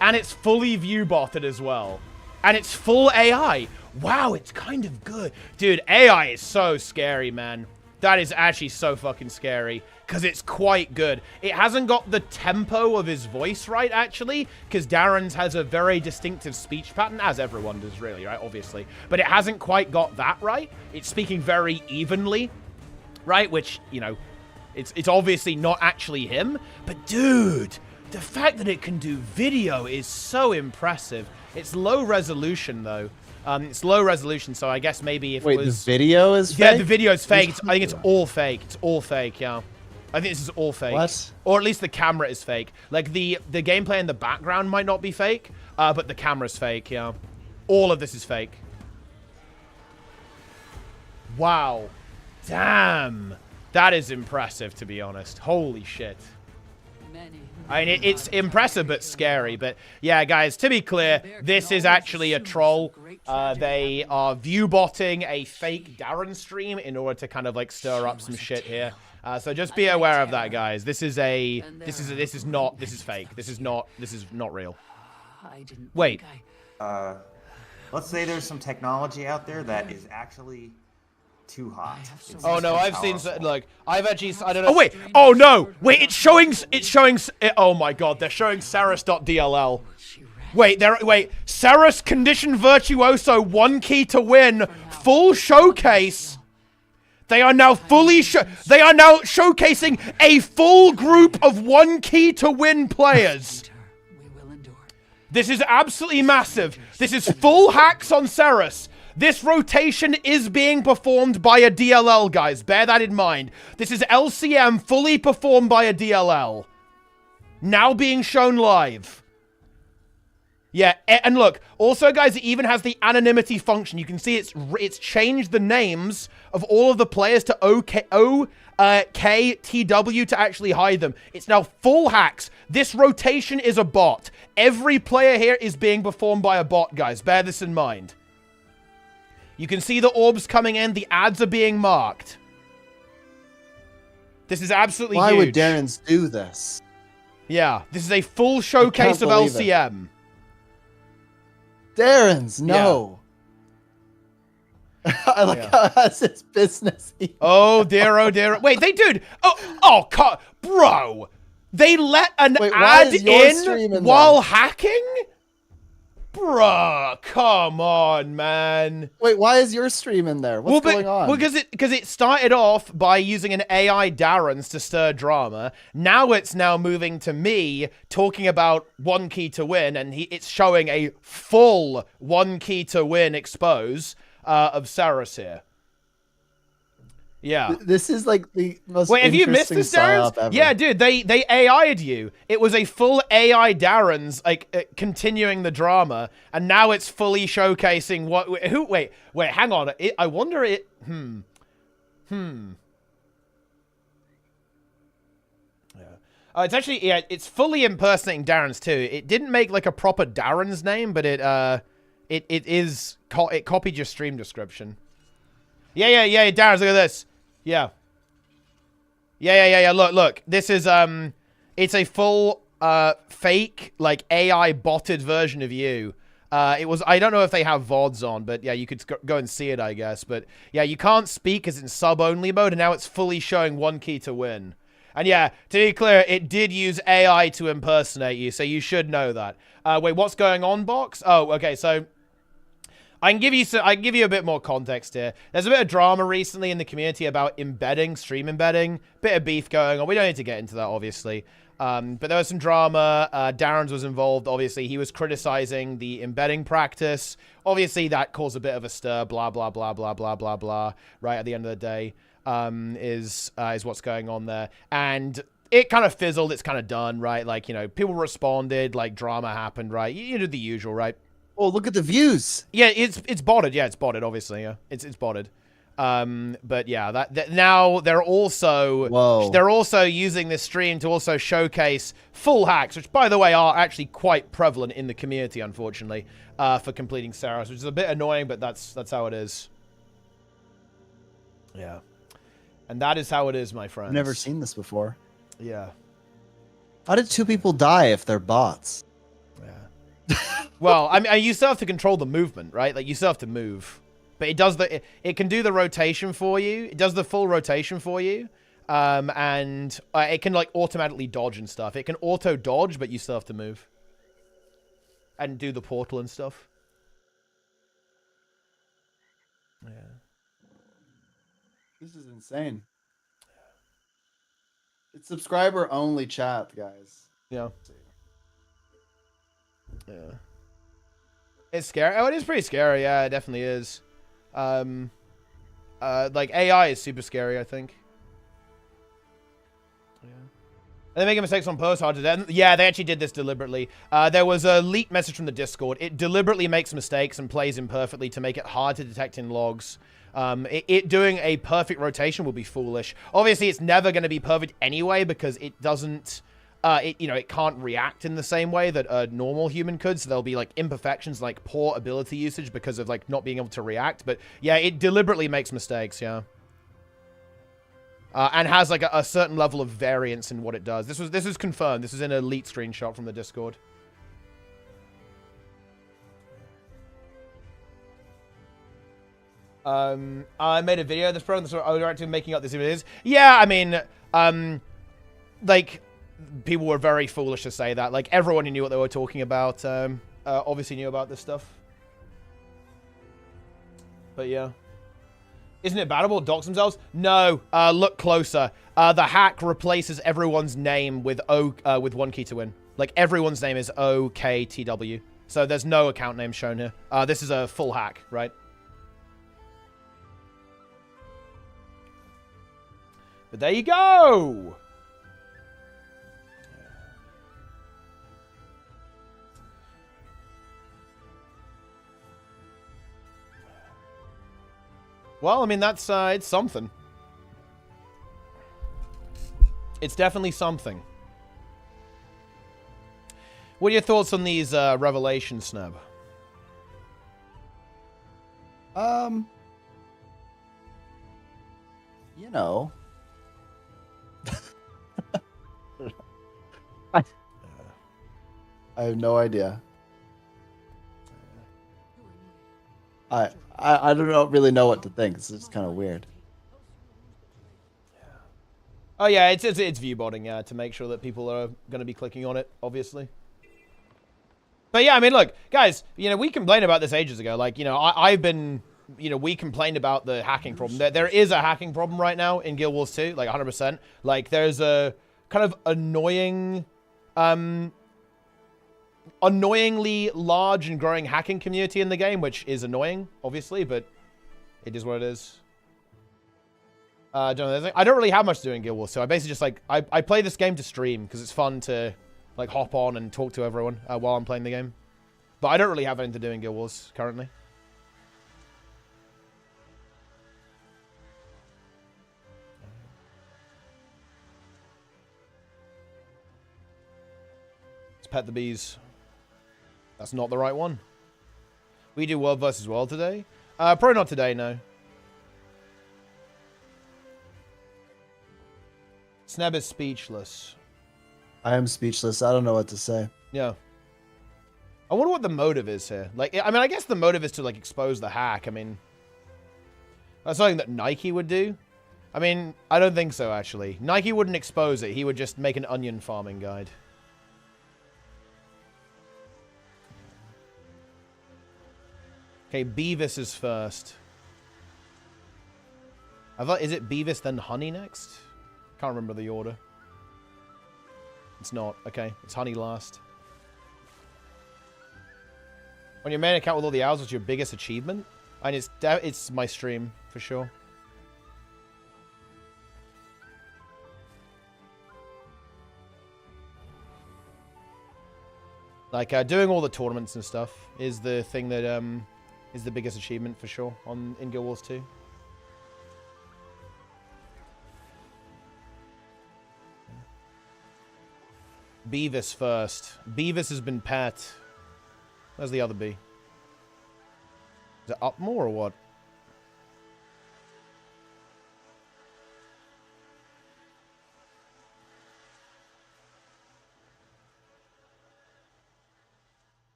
And it's fully view-botted as well. And it's full AI. Wow, it's kind of good. Dude, AI is so scary, man. That is actually so fucking scary. Because it's quite good. It hasn't got the tempo of his voice right, actually. Because Darren's has a very distinctive speech pattern, as everyone does, really, right? Obviously. But it hasn't quite got that right. It's speaking very evenly, right? Which, you know, it's obviously not actually him. But, dude, the fact that it can do video is so impressive. It's low resolution, though. It's low resolution, so I guess maybe if it was... Wait, the video is fake? Yeah, the video is fake. I think it's all fake. It's all fake, yeah. I think this is all fake. What? Or at least the camera is fake. Like, the gameplay in the background might not be fake, but the camera's fake, yeah. All of this is fake. Wow. Damn. That is impressive, to be honest. Holy shit. I mean, it's impressive but scary. But, yeah, guys, to be clear, this is actually a troll. They are view-botting a fake Darren stream in order to kind of, like, stir up some shit here. So just be aware of that, guys. This is fake. This is not real. Wait. Let's say there's some technology out there that is actually too hot. Oh no, I've seen, look, I've actually, I don't know. Oh wait, oh no, wait, it's showing, oh my god, they're showing Saris.dll. Wait, Saris Condition Virtuoso 1 key to win, full showcase. They are now showcasing a full group of 1 key to win players. This is absolutely massive. This is full hacks on Saris. This rotation is being performed by a DLL, guys. Bear that in mind. This is LCM fully performed by a DLL. Now being shown live. Yeah, and look, also, guys, it even has the anonymity function. You can see it's changed the names of all of the players to OKTW to actually hide them. It's now full hacks. This rotation is a bot. Every player here is being performed by a bot, guys. Bear this in mind. You can see the orbs coming in. The ads are being marked. This is absolutely huge. Why would Darren's do this? Yeah, this is a full showcase of LCM. Darren's, no. I like how it has its business. Oh dear, oh dear. Wait, they did. Bro, they let an ad in while hacking? Bruh, come on, man. Wait, why is your stream in there? What's going on? Well, because it started off by using an AI Darren's to stir drama. Now it's moving to me talking about one key to win, and it's showing a full one key to win expose of Saras here. Yeah. This is like the most Wait, have you missed this, Darren's? ever. Yeah, dude, they AI'd you. It was a full AI Darren's, like, continuing the drama, and now it's fully showcasing what... Wait, hang on. I wonder it... Yeah. It's actually... Yeah, it's fully impersonating Darren's, too. It didn't make, like, a proper Darren's name, but it copied your stream description. Yeah, Darren's, look at this. Yeah. Look. This is, it's a full, fake, like, AI botted version of you. I don't know if they have VODs on, but yeah, you could go and see it, I guess. But yeah, you can't speak because it's in sub-only mode, and now it's fully showing one key to win. And yeah, to be clear, it did use AI to impersonate you, so you should know that. Wait, what's going on, Box? Oh, okay, so... I can give you a bit more context here. There's a bit of drama recently in the community about stream embedding. Bit of beef going on. We don't need to get into that, obviously. But there was some drama. Darren's was involved, obviously. He was criticizing the embedding practice. Obviously, that caused a bit of a stir, blah, blah, blah, blah, blah, blah, blah. Right at the end of the day is what's going on there. And it kind of fizzled. It's kind of done, right? Like, you know, people responded, like, drama happened, right? You did the usual, right? Oh, look at the views. Yeah, it's botted. Yeah, it's botted, obviously. Yeah, it's botted. But yeah, that now they're also using this stream to also showcase full hacks, which, by the way, are actually quite prevalent in the community, unfortunately, for completing Saras, which is a bit annoying, but that's how it is. Yeah, and that is how it is, my friends. I've never seen this before. Yeah. How did 2 people die if they're bots? Well, I mean, you still have to control the movement, right? Like, you still have to move. But it does it can do the rotation for you. It does the full rotation for you. And it can, like, automatically dodge and stuff. It can auto-dodge, but you still have to move. And do the portal and stuff. Yeah. This is insane. It's subscriber-only chat, guys. Yeah. Yeah. It's scary. Oh, it is pretty scary. Yeah, it definitely is. Like, AI is super scary, I think. Yeah. Are they making mistakes on post hard to death? Yeah, they actually did this deliberately. There was a leaked message from the Discord. It deliberately makes mistakes and plays imperfectly to make it hard to detect in logs. It doing a perfect rotation will be foolish. Obviously, it's never going to be perfect anyway because it doesn't... it can't react in the same way that a normal human could, so there'll be, like, imperfections, like poor ability usage because of, like, not being able to react. But yeah, it deliberately makes mistakes, yeah. And has, like, a certain level of variance in what it does. This is confirmed. This is in an elite screenshot from the Discord. I made a video of this program. I was actually making up this images. Yeah, I mean, like, people were very foolish to say that. Like, everyone who knew what they were talking about, obviously knew about this stuff. But yeah. Isn't it battable? Dox themselves? No. Look closer. The hack replaces everyone's name with with one key to win. Like, everyone's name is OKTW. So there's no account name shown here. This is a full hack, right? But there you go! Well, I mean, that's, it's something. It's definitely something. What are your thoughts on these, revelations, Snub? You know. I have no idea. I don't really know what to think. It's just kind of weird. Oh yeah, it's view botting, yeah, to make sure that people are going to be clicking on it, obviously. But yeah, I mean, look, guys, you know, we complained about this ages ago. Like, you know, I've been, you know, we complained about the hacking problem. There is a hacking problem right now in Guild Wars 2, like 100%. Like, there's a kind of annoyingly large and growing hacking community in the game, which is annoying, obviously, but it is what it is. I don't really have much to do in Guild Wars, so I basically just, like, I play this game to stream, because it's fun to, like, hop on and talk to everyone while I'm playing the game. But I don't really have anything to do in Guild Wars currently. Let's pet the bees. That's not the right one. We do World versus World today? Probably not today, no. Sneb is speechless. I am speechless. I don't know what to say. Yeah. I wonder what the motive is here. Like, I mean, I guess the motive is to, like, expose the hack. I mean, that's something that Nike would do. I mean, I don't think so, actually. Nike wouldn't expose it. He would just make an onion farming guide. Okay, Beavis is first. I thought, is it Beavis then Honey next? Can't remember the order. It's not. Okay, it's Honey last. On your main account with all the hours, what's your biggest achievement? And it's my stream, for sure. Like, doing all the tournaments and stuff is the thing that, is the biggest achievement, for sure, in Guild Wars 2. Beavis first. Beavis has been pet. Where's the other bee? Is it up more or what?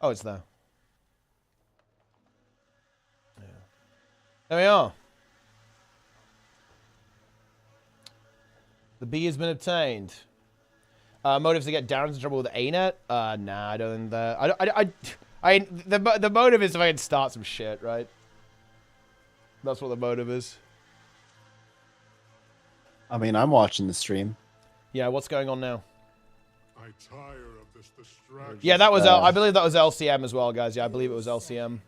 Oh, it's there. Yeah. There we are. The bee has been obtained. Motives to get Darren's in trouble with ArenaNet? Nah, I don't think that. The motive is if I can start some shit, right? That's what the motive is. I mean, I'm watching the stream. Yeah, what's going on now? I tire of this distraction. Yeah, that was I believe that was LCM as well, guys. Yeah, I believe it was LCM.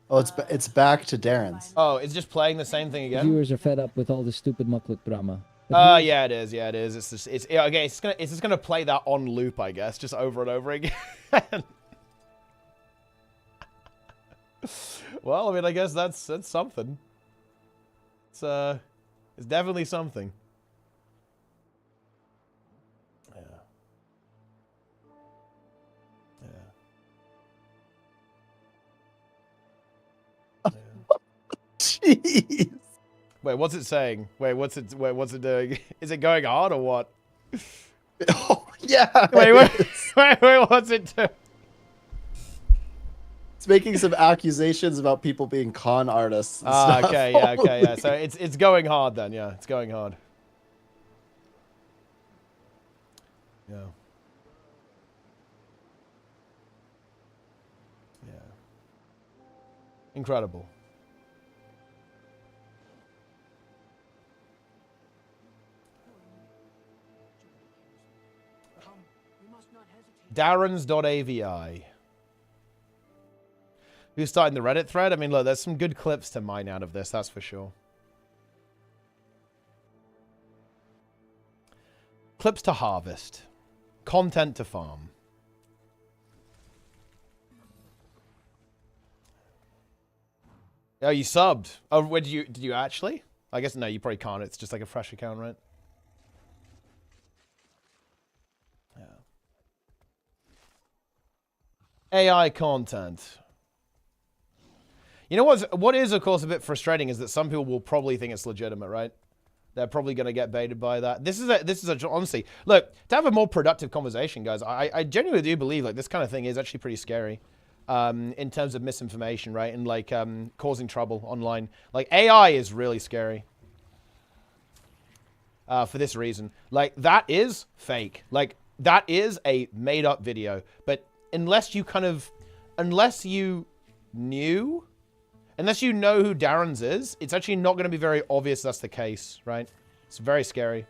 Oh, it's back to Darren's. Oh, it's just playing the same thing again. Viewers are fed up with all the stupid mukluk drama. Yeah, it is. Yeah, it is. Okay. It's just gonna play that on loop, I guess, just over and over again. Well, I mean, I guess that's something. It's definitely something. Yeah. Yeah. Jeez. Wait, what's it saying? Wait, what's it doing? Is it going hard or what? Oh, yeah. Wait, what's it doing? It's making some accusations about people being con artists. And stuff. Okay, yeah, okay, yeah. So it's going hard then, yeah. It's going hard. Yeah. Yeah. Incredible. Darren's.avi. Who's starting the Reddit thread? I mean, look, there's some good clips to mine out of this, that's for sure. Clips to harvest. Content to farm. Oh, you subbed. Oh, did you actually? I guess no, you probably can't. It's just like a fresh account, right? AI content. You know what is of course a bit frustrating is that some people will probably think it's legitimate, right? They're probably going to get baited by that. This is honestly, look, to have a more productive conversation, guys, I genuinely do believe like this kind of thing is actually pretty scary. in terms of misinformation, right? And like causing trouble online. Like AI is really scary. For this reason. Like that is fake. Like that is a made up video. But unless you know who Darren's is, it's actually not going to be very obvious that's the case, right? It's very scary.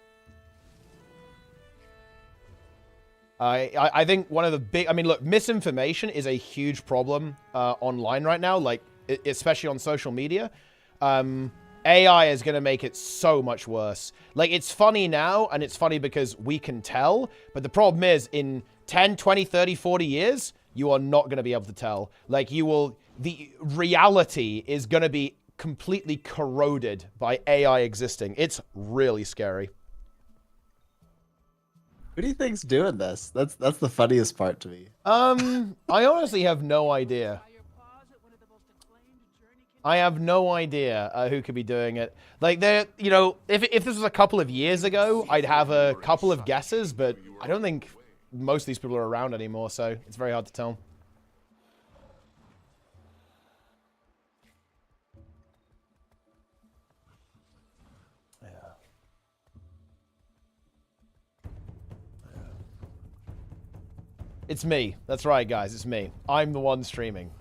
I think one of the big... I mean, look, misinformation is a huge problem online right now, like, especially on social media. AI is going to make it so much worse. Like, it's funny now, and it's funny because we can tell, but the problem is, in 10, 20, 30, 40 years, you are not going to be able to tell. Like, the reality is going to be completely corroded by AI existing. It's really scary. Who do you think's doing this? That's the funniest part to me. I honestly have no idea. I have no idea who could be doing it. Like, you know, if this was a couple of years ago, I'd have a couple of guesses, but I don't think most of these people are around anymore, so it's very hard to tell. It's me. That's right, guys. It's me. I'm the one streaming.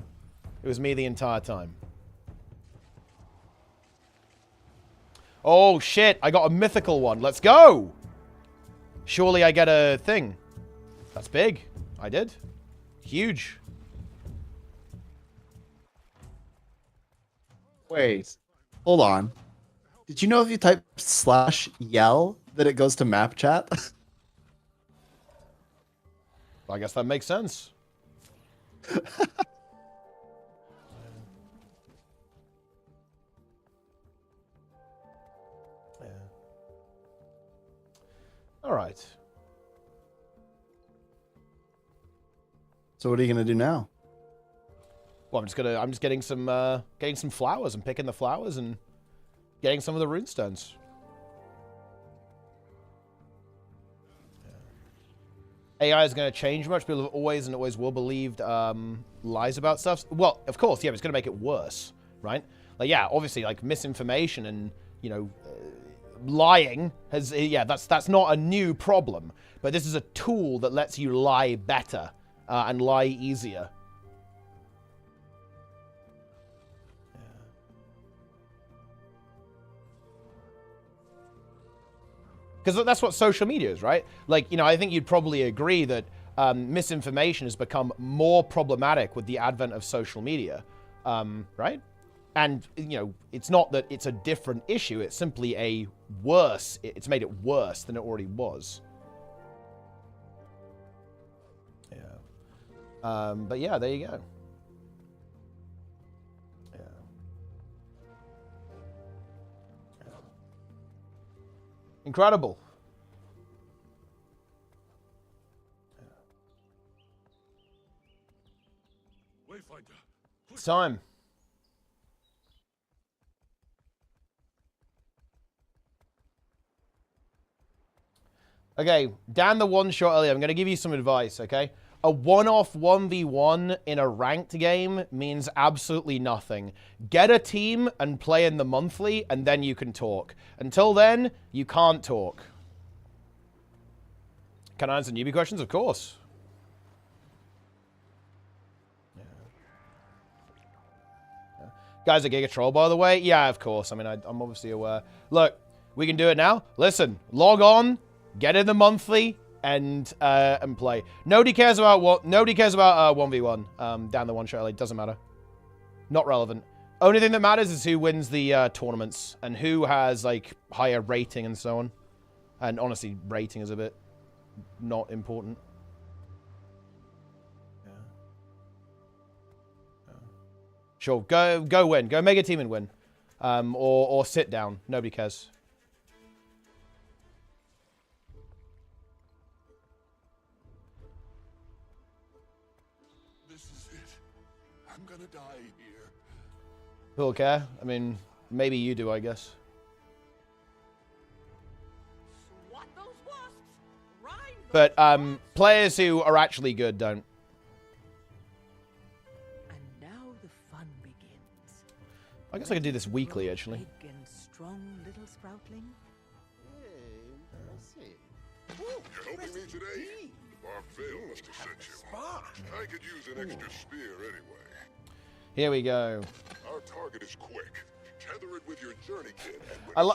It was me the entire time. Oh, shit. I got a mythical one. Let's go. Surely I get a thing. That's big. I did. Huge. Wait. Hold on. Did you know if you type /yell that it goes to map chat? I guess that makes sense. All right. So what are you gonna do now? Well, I'm just getting some flowers and picking the flowers and getting some of the runestones. AI is going to change much. People have always and always will believed lies about stuff. Well, of course, yeah, but it's going to make it worse, right? Like, yeah, obviously, like misinformation and, you know, lying has, yeah, that's not a new problem. But this is a tool that lets you lie better and lie easier. Because that's what social media is, right? Like, you know, I think you'd probably agree that misinformation has become more problematic with the advent of social media, right? And, you know, it's not that it's a different issue. It's simply it's made it worse than it already was. Yeah. But yeah, there you go. Incredible. It's time. Okay, Dan the one shot earlier. I'm going to give you some advice, okay? A one-off 1v1 in a ranked game means absolutely nothing. Get a team and play in the monthly, and then you can talk. Until then, you can't talk. Can I answer newbie questions? Of course. Yeah. Guys, a Giga Troll, by the way? Yeah, of course. I mean, I'm obviously aware. Look, we can do it now. Listen, log on, get in the monthly, and play. Nobody cares about 1v1 down the one shot. It doesn't matter. Not relevant. Only thing that matters is who wins the tournaments and who has like higher rating and so on. And honestly, rating is a bit not important. Yeah. Yeah. Sure, go win. Go mega team and win. Or sit down. Nobody cares. I'm gonna die here. Who'll care? I mean, maybe you do, I guess. But players who are actually good don't. I guess I could do this weekly, actually. Big and strong little sproutling. I see. You're helping me today? The Bark Veil must have sent you. I could use an extra spear anyway. Here we go. Our target is quick. Tether it with your journey kit.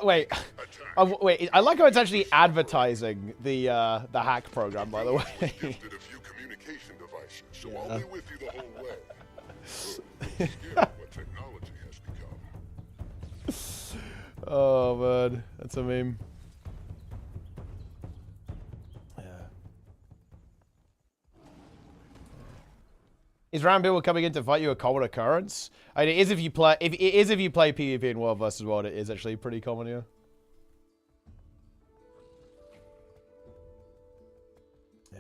Wait. Wait. I like how it's actually advertising the hack program, by the way. Gifted a few communication devices, so I'll be with you the whole way. Scared what technology has become. Oh man, that's a meme. Yeah. Is random people coming in to fight you a common occurrence? I mean, it is if you play. If it is if you play PvP in World vs. World, it is actually pretty common here. Yeah.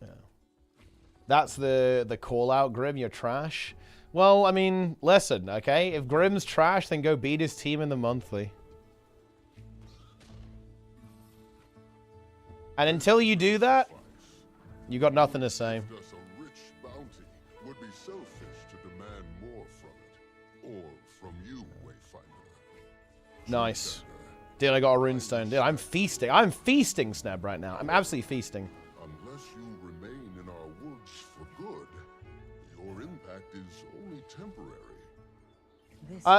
Yeah. That's the call out, Grim. You're trash. Well, I mean, listen, okay. If Grim's trash, then go beat his team in the monthly. And until you do that, you got nothing to say. Us a rich bounty would be selfish to demand more from it, or from you, Wayfinder. Nice. Dude, I got a runestone. Dude, I'm feasting. I'm feasting, Snap, right now. I'm absolutely feasting. Unless you remain in our woods for good, your impact is only temporary.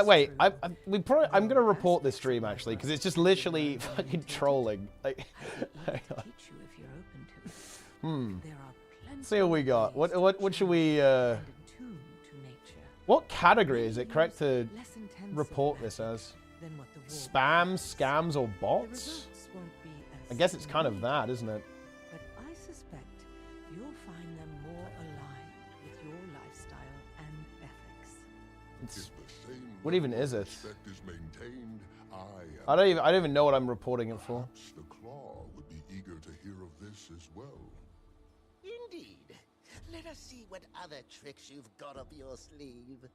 Wait, I'm gonna report this stream actually because it's just literally fucking trolling. Like, see what we got. What should we? What category is it correct to report this as? Spam, scams, or bots? I guess it's kind of that, isn't it? But I suspect you'll find them more aligned with your lifestyle and ethics. What even is it? I don't even know what I'm reporting it for. The Claw would be eager to hear of this as well. Indeed. Let us see what other tricks you've got up your sleeve.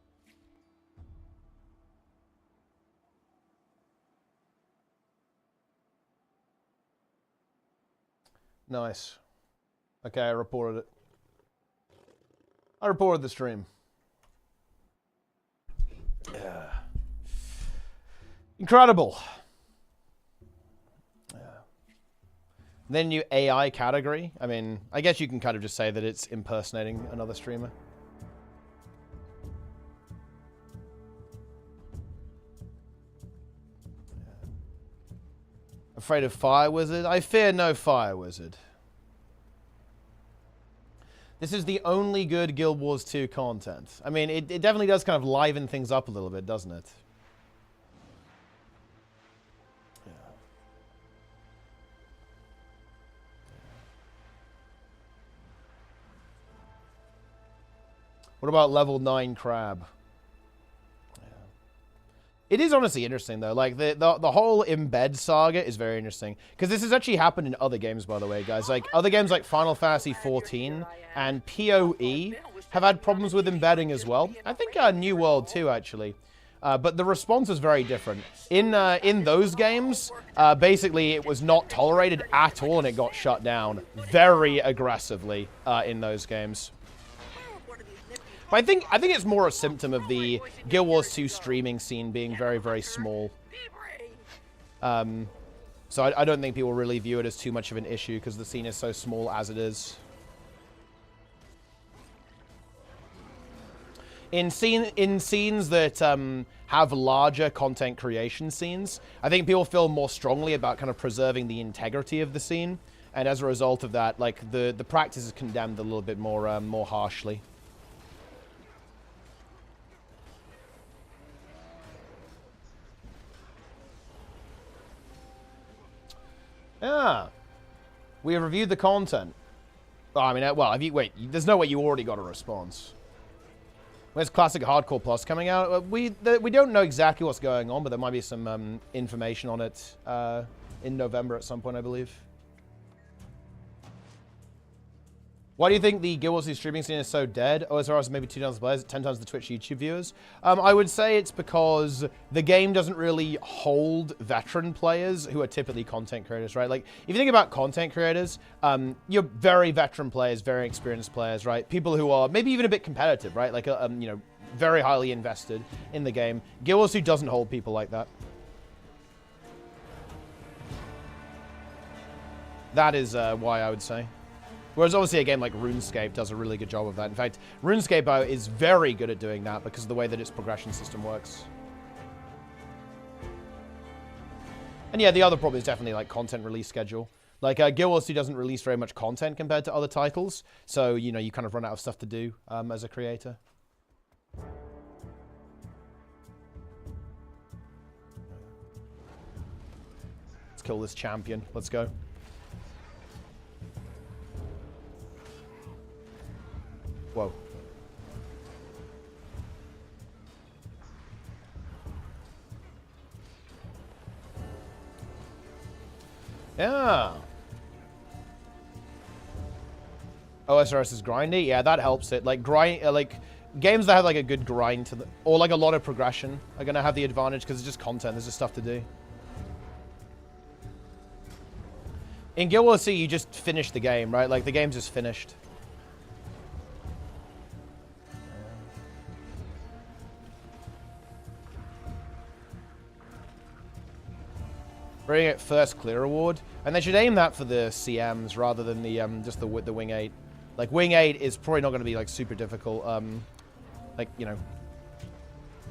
Nice. Okay, I reported it. I reported the stream. Yeah. Incredible. Yeah. Then new AI category. I mean, I guess you can kind of just say that it's impersonating another streamer. Yeah. Afraid of Fire Wizard? I fear no Fire Wizard. This is the only good Guild Wars 2 content. I mean, it definitely does kind of liven things up a little bit, doesn't it? Yeah. What about level 9 Crab? Yeah. It is honestly interesting, though. Like, the whole embed saga is very interesting. Because this has actually happened in other games, by the way, guys. Like, other games like Final Fantasy XIV and PoE have had problems with embedding as well. I think New World too, actually. But the response is very different. In those games, basically it was not tolerated at all and it got shut down very aggressively in those games. But I think it's more a symptom of the Guild Wars 2 streaming scene being very, very small. So I don't think people really view it as too much of an issue because the scene is so small as it is. In scenes that have larger content creation scenes, I think people feel more strongly about kind of preserving the integrity of the scene, and as a result of that, like the practice is condemned a little bit more more harshly. Yeah, we have reviewed the content. Oh, I mean, well, wait, there's no way you already got a response. Where's Classic Hardcore Plus coming out? We don't know exactly what's going on, but there might be some information on it in November at some point, I believe. Why do you think the Guild Wars 2 streaming scene is so dead? OSRS is maybe 2 times the players, 10 times the Twitch YouTube viewers. I would say it's because the game doesn't really hold veteran players who are typically content creators, right? Like, if you think about content creators, you're very veteran players, very experienced players, right? People who are maybe even a bit competitive, right? Like, you know, very highly invested in the game. Guild Wars 2 doesn't hold people like that. That is why I would say. Whereas obviously a game like RuneScape does a really good job of that. In fact, RuneScape is very good at doing that because of the way that its progression system works. And yeah, the other problem is definitely like content release schedule. Like Guild Wars 2 doesn't release very much content compared to other titles. So, you know, you kind of run out of stuff to do as a creator. Let's kill this champion. Let's go. Whoa. Yeah. OSRS is grindy. Yeah, that helps it. Like like games that have like a good grind to or like a lot of progression are gonna have the advantage because it's just content. There's just stuff to do. In Guild Wars 2, you just finish the game, right? Like the game's just finished. Bring it first clear award, and they should aim that for the CMs rather than the just the Wing 8. Like Wing 8 is probably not going to be like super difficult, like you know,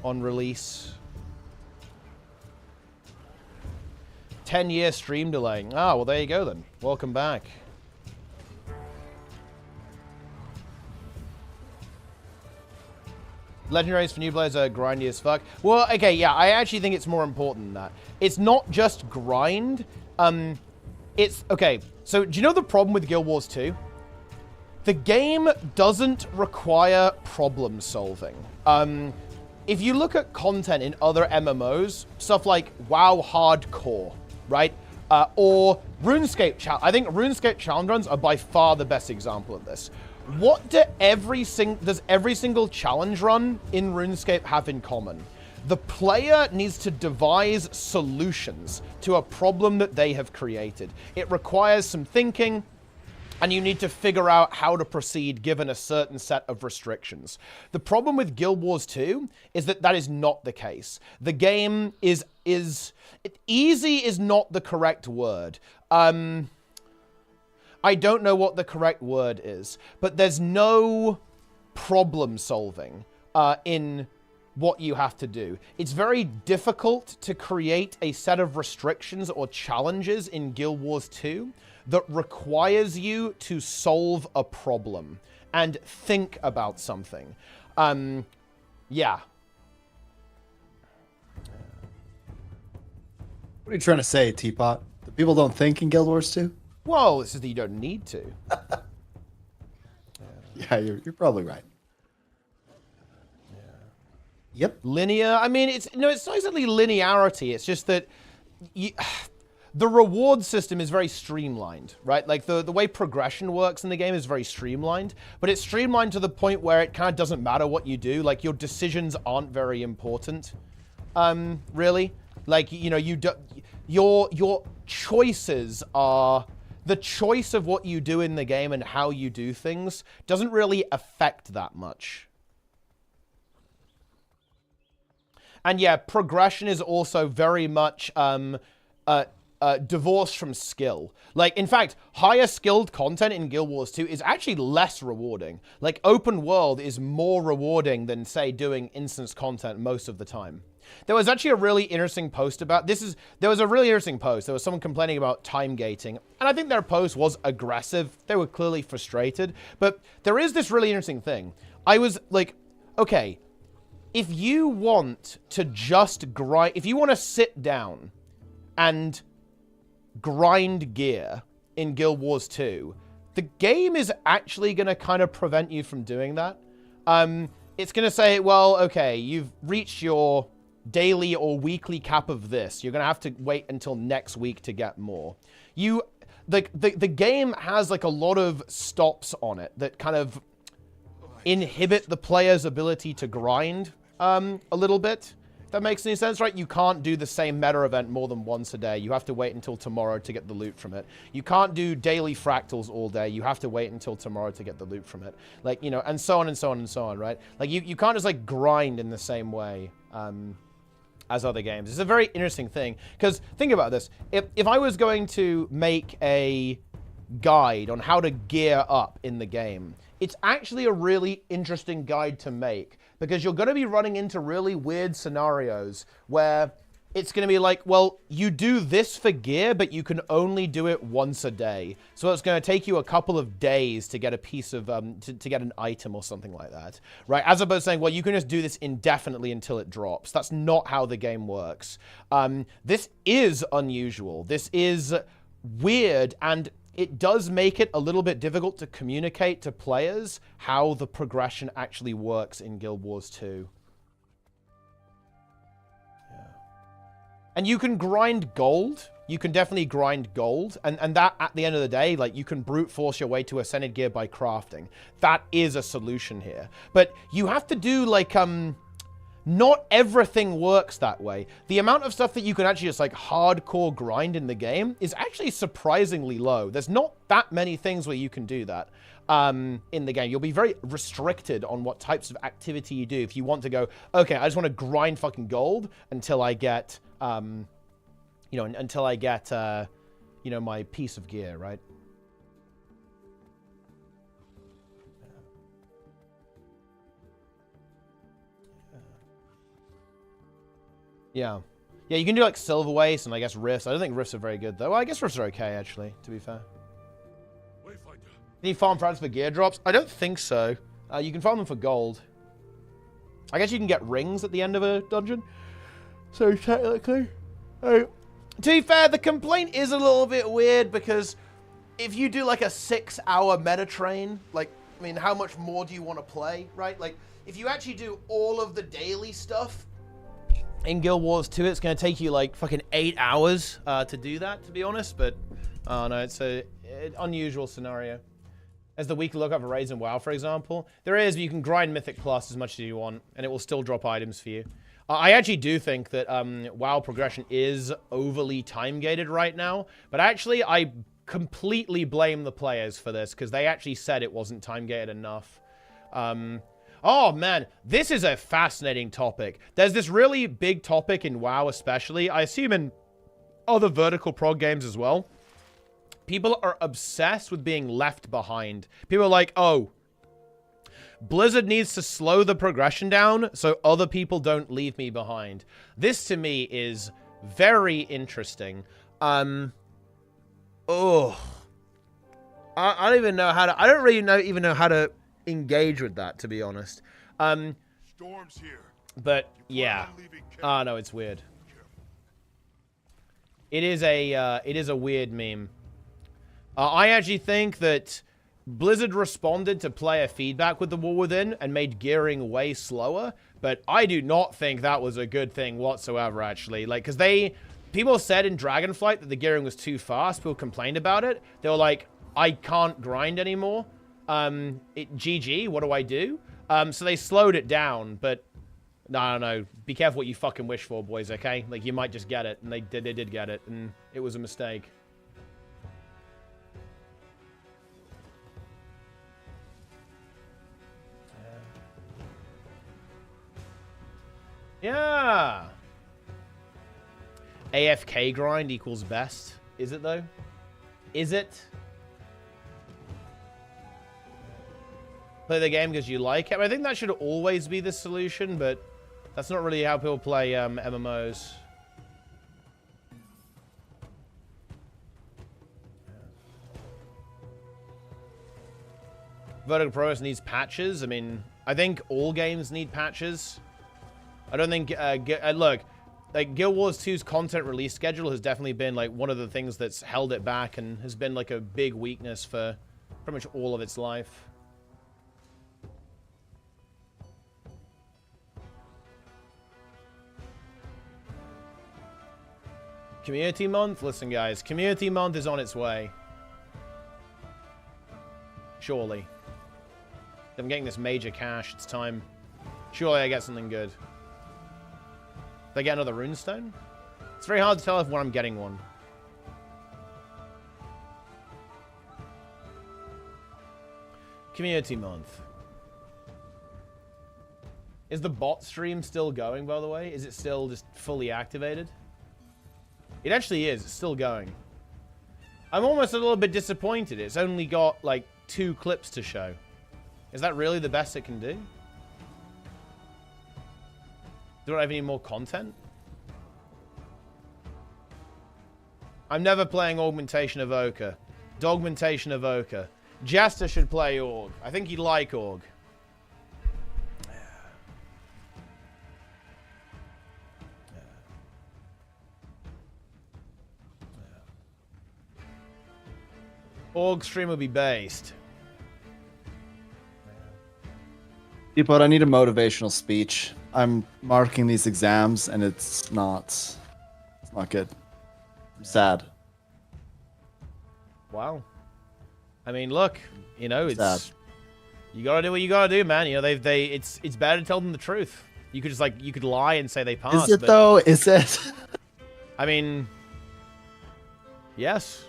on release. 10-year stream delay. Ah, well there you go then. Welcome back. Legendaries for new players are grindy as fuck. Well, okay, yeah, I actually think it's more important than that. It's not just grind. It's, okay, so do you know the problem with Guild Wars 2? The game doesn't require problem solving. If you look at content in other MMOs, stuff like WoW Hardcore, right? Or RuneScape, I think RuneScape challenge runs are by far the best example of this. What does every single challenge run in RuneScape have in common? The player needs to devise solutions to a problem that they have created. It requires some thinking, and you need to figure out how to proceed given a certain set of restrictions. The problem with Guild Wars 2 is that that is not the case. The game is easy is not the correct word. I don't know what the correct word is, but there's no problem solving in what you have to do. It's very difficult to create a set of restrictions or challenges in Guild Wars 2 that requires you to solve a problem and think about something. Yeah. What are you trying to say, Teapot? That people don't think in Guild Wars 2? Well, it's just that you don't need to. Yeah, you're probably right. Yeah. Yep. Linear. I mean, it's not exactly linearity. It's just that the reward system is very streamlined, right? Like the way progression works in the game is very streamlined, but it's streamlined to the point where it kind of doesn't matter what you do. Like your decisions aren't very important, really. Like you know, your choices are. The choice of what you do in the game and how you do things doesn't really affect that much. And yeah, progression is also very much divorced from skill. Like, in fact, higher skilled content in Guild Wars 2 is actually less rewarding. Like, open world is more rewarding than, say, doing instance content most of the time. There was actually a really interesting post about this. There was a really interesting post. There was someone complaining about time gating, and I think their post was aggressive. They were clearly frustrated, but there is this really interesting thing. I was like, okay, if you want to just grind, if you want to sit down and grind gear in Guild Wars 2, the game is actually going to kind of prevent you from doing that. It's going to say, well, okay, you've reached your daily or weekly cap of this. You're going to have to wait until next week to get more. the game has like a lot of stops on it that kind of inhibit the player's ability to grind a little bit. If that makes any sense, right? You can't do the same meta event more than once a day. You have to wait until tomorrow to get the loot from it. You can't do daily fractals all day. You have to wait until tomorrow to get the loot from it. Like, you know, and so on and so on and so on, right? Like, you can't just, like, grind in the same way as other games. It's a very interesting thing. Because, think about this. If I was going to make a guide on how to gear up in the game, it's actually a really interesting guide to make, because you're going to be running into really weird scenarios where it's going to be like, well, you do this for gear, but you can only do it once a day. So it's going to take you a couple of days to get a piece of, to get an item or something like that, right? As opposed to saying, well, you can just do this indefinitely until it drops. That's not how the game works. This is unusual. This is weird, and it does make it a little bit difficult to communicate to players how the progression actually works in Guild Wars 2. Yeah. And you can grind gold. You can definitely grind gold. And that, at the end of the day, like, you can brute force your way to Ascended Gear by crafting. That is a solution here. But you have to do, like, not everything works that way. The amount of stuff that you can actually just, like, hardcore grind in the game is actually surprisingly low. There's not that many things where you can do that in the game. You'll be very restricted on what types of activity you do if you want to go, okay, I just want to grind fucking gold until I get, you know, until I get, you know, my piece of gear, right? Yeah. Yeah, you can do, like, Silver Waste and, I guess, Rifts. I don't think Rifts are very good, though. Well, I guess Rifts are okay, actually, to be fair. Can you farm frags for gear drops? I don't think so. You can farm them for gold. I guess you can get rings at the end of a dungeon. So, technically... to be fair, the complaint is a little bit weird, because if you do, like, a 6-hour meta train, like, I mean, how much more do you want to play, right? Like, if you actually do all of the daily stuff in Guild Wars 2, it's going to take you, like, fucking 8 hours to do that, to be honest. But, oh, no, it's an unusual scenario. As the weekly lookup for raids in WoW, for example. There is, but you can grind Mythic Plus as much as you want, and it will still drop items for you. I actually do think that WoW progression is overly time-gated right now. But actually, I completely blame the players for this, because they actually said it wasn't time-gated enough. Oh, man, this is a fascinating topic. There's this really big topic in WoW especially. I assume in other vertical prog games as well. People are obsessed with being left behind. People are like, oh, Blizzard needs to slow the progression down so other people don't leave me behind. This, to me, is very interesting. I don't even know how to... I don't really even know how to engage with that, to be honest. Storm's here. But yeah, no, it's weird. It is a weird meme. I actually think that Blizzard responded to player feedback with the War Within and made gearing way slower, but I do not think that was a good thing whatsoever, actually. Like, because people said in Dragonflight that the gearing was too fast. People complained about it. They were like, I can't grind anymore. GG, what do I do? So they slowed it down, but no, be careful what you fucking wish for, boys, okay? Like, you might just get it, and they did get it, and it was a mistake. Yeah! AFK grind equals best. Is it, though? Is it? Play the game because you like it. I think that should always be the solution, but that's not really how people play MMOs. Vertical Progress needs patches. I mean, I think all games need patches. I don't think... look, like, Guild Wars 2's content release schedule has definitely been, like, one of the things that's held it back and has been, like, a big weakness for pretty much all of its life. Community Month? Listen, guys, Community Month is on its way. Surely. I'm getting this major cash. It's time. Surely I get something good. Did I get another runestone? It's very hard to tell if when I'm getting one. Community month. Is the bot stream still going, by the way? Is it still just fully activated? It actually is. It's still going. I'm almost a little bit disappointed. It's only got, like, 2 clips to show. Is that really the best it can do? Do I have any more content? I'm never playing Augmentation Evoker. Dogmentation Evoker. Jester should play Org. I think he'd like Org. Org stream will be based. But I need a motivational speech. I'm marking these exams and it's not good. I'm sad. Wow. I mean, look, you know, it's sad. You gotta do what you gotta do, man. You know, it's better to tell them the truth. You could just you could lie and say they passed. Is it though? Is it? I mean, yes.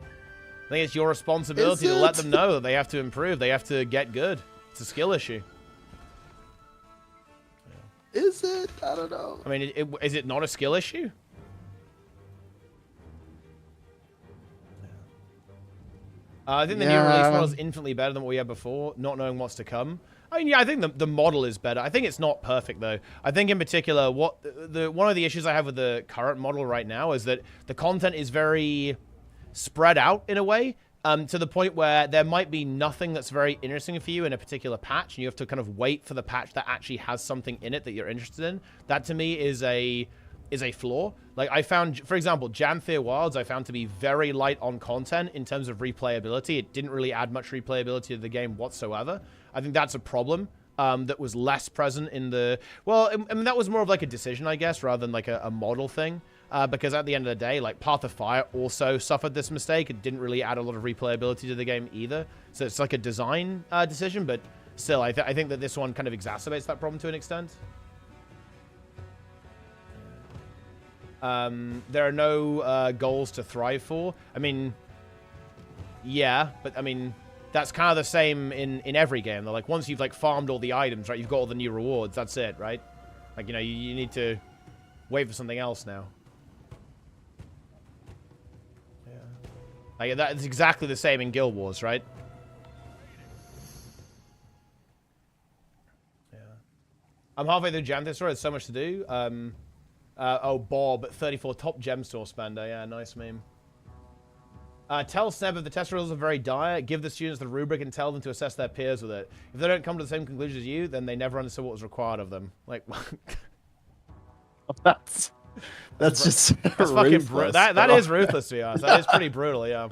I think it's your responsibility to let them know that they have to improve. They have to get good. It's a skill issue. Is it? I don't know. I mean, is it not a skill issue? I think the new release model is infinitely better than what we had before, not knowing what's to come. I mean, yeah, I think the model is better. I think it's not perfect, though. I think, in particular, one of the issues I have with the current model right now is that the content is very spread out, in a way, to the point where there might be nothing that's very interesting for you in a particular patch, and you have to kind of wait for the patch that actually has something in it that you're interested in. That, to me, is a flaw. Like, I found, for example, Janthir Wilds I found to be very light on content in terms of replayability. It didn't really add much replayability to the game whatsoever. I think that's a problem that was less present in the... Well, I mean, that was more of like a decision, I guess, rather than like a model thing. Because at the end of the day, like, Path of Fire also suffered this mistake. It didn't really add a lot of replayability to the game either. So it's like a design decision, but still, I think that this one kind of exacerbates that problem to an extent. There are no goals to thrive for. I mean, yeah, but I mean, that's kind of the same in every game. They're like, once you've like farmed all the items, right, you've got all the new rewards, that's it, right? Like, you know, you need to wait for something else now. Yeah. Like, that's exactly the same in Guild Wars, right? Yeah. I'm halfway through Janthir Store. There's so much to do. Oh, Bob, 34 top gem store spender. Yeah, nice meme. Tell Seb if the test results are very dire, give the students the rubric and tell them to assess their peers with it. If they don't come to the same conclusion as you, then they never understood what was required of them. Like, that's just that's fucking brutal. That is ruthless, to be honest. That is pretty brutal, yeah.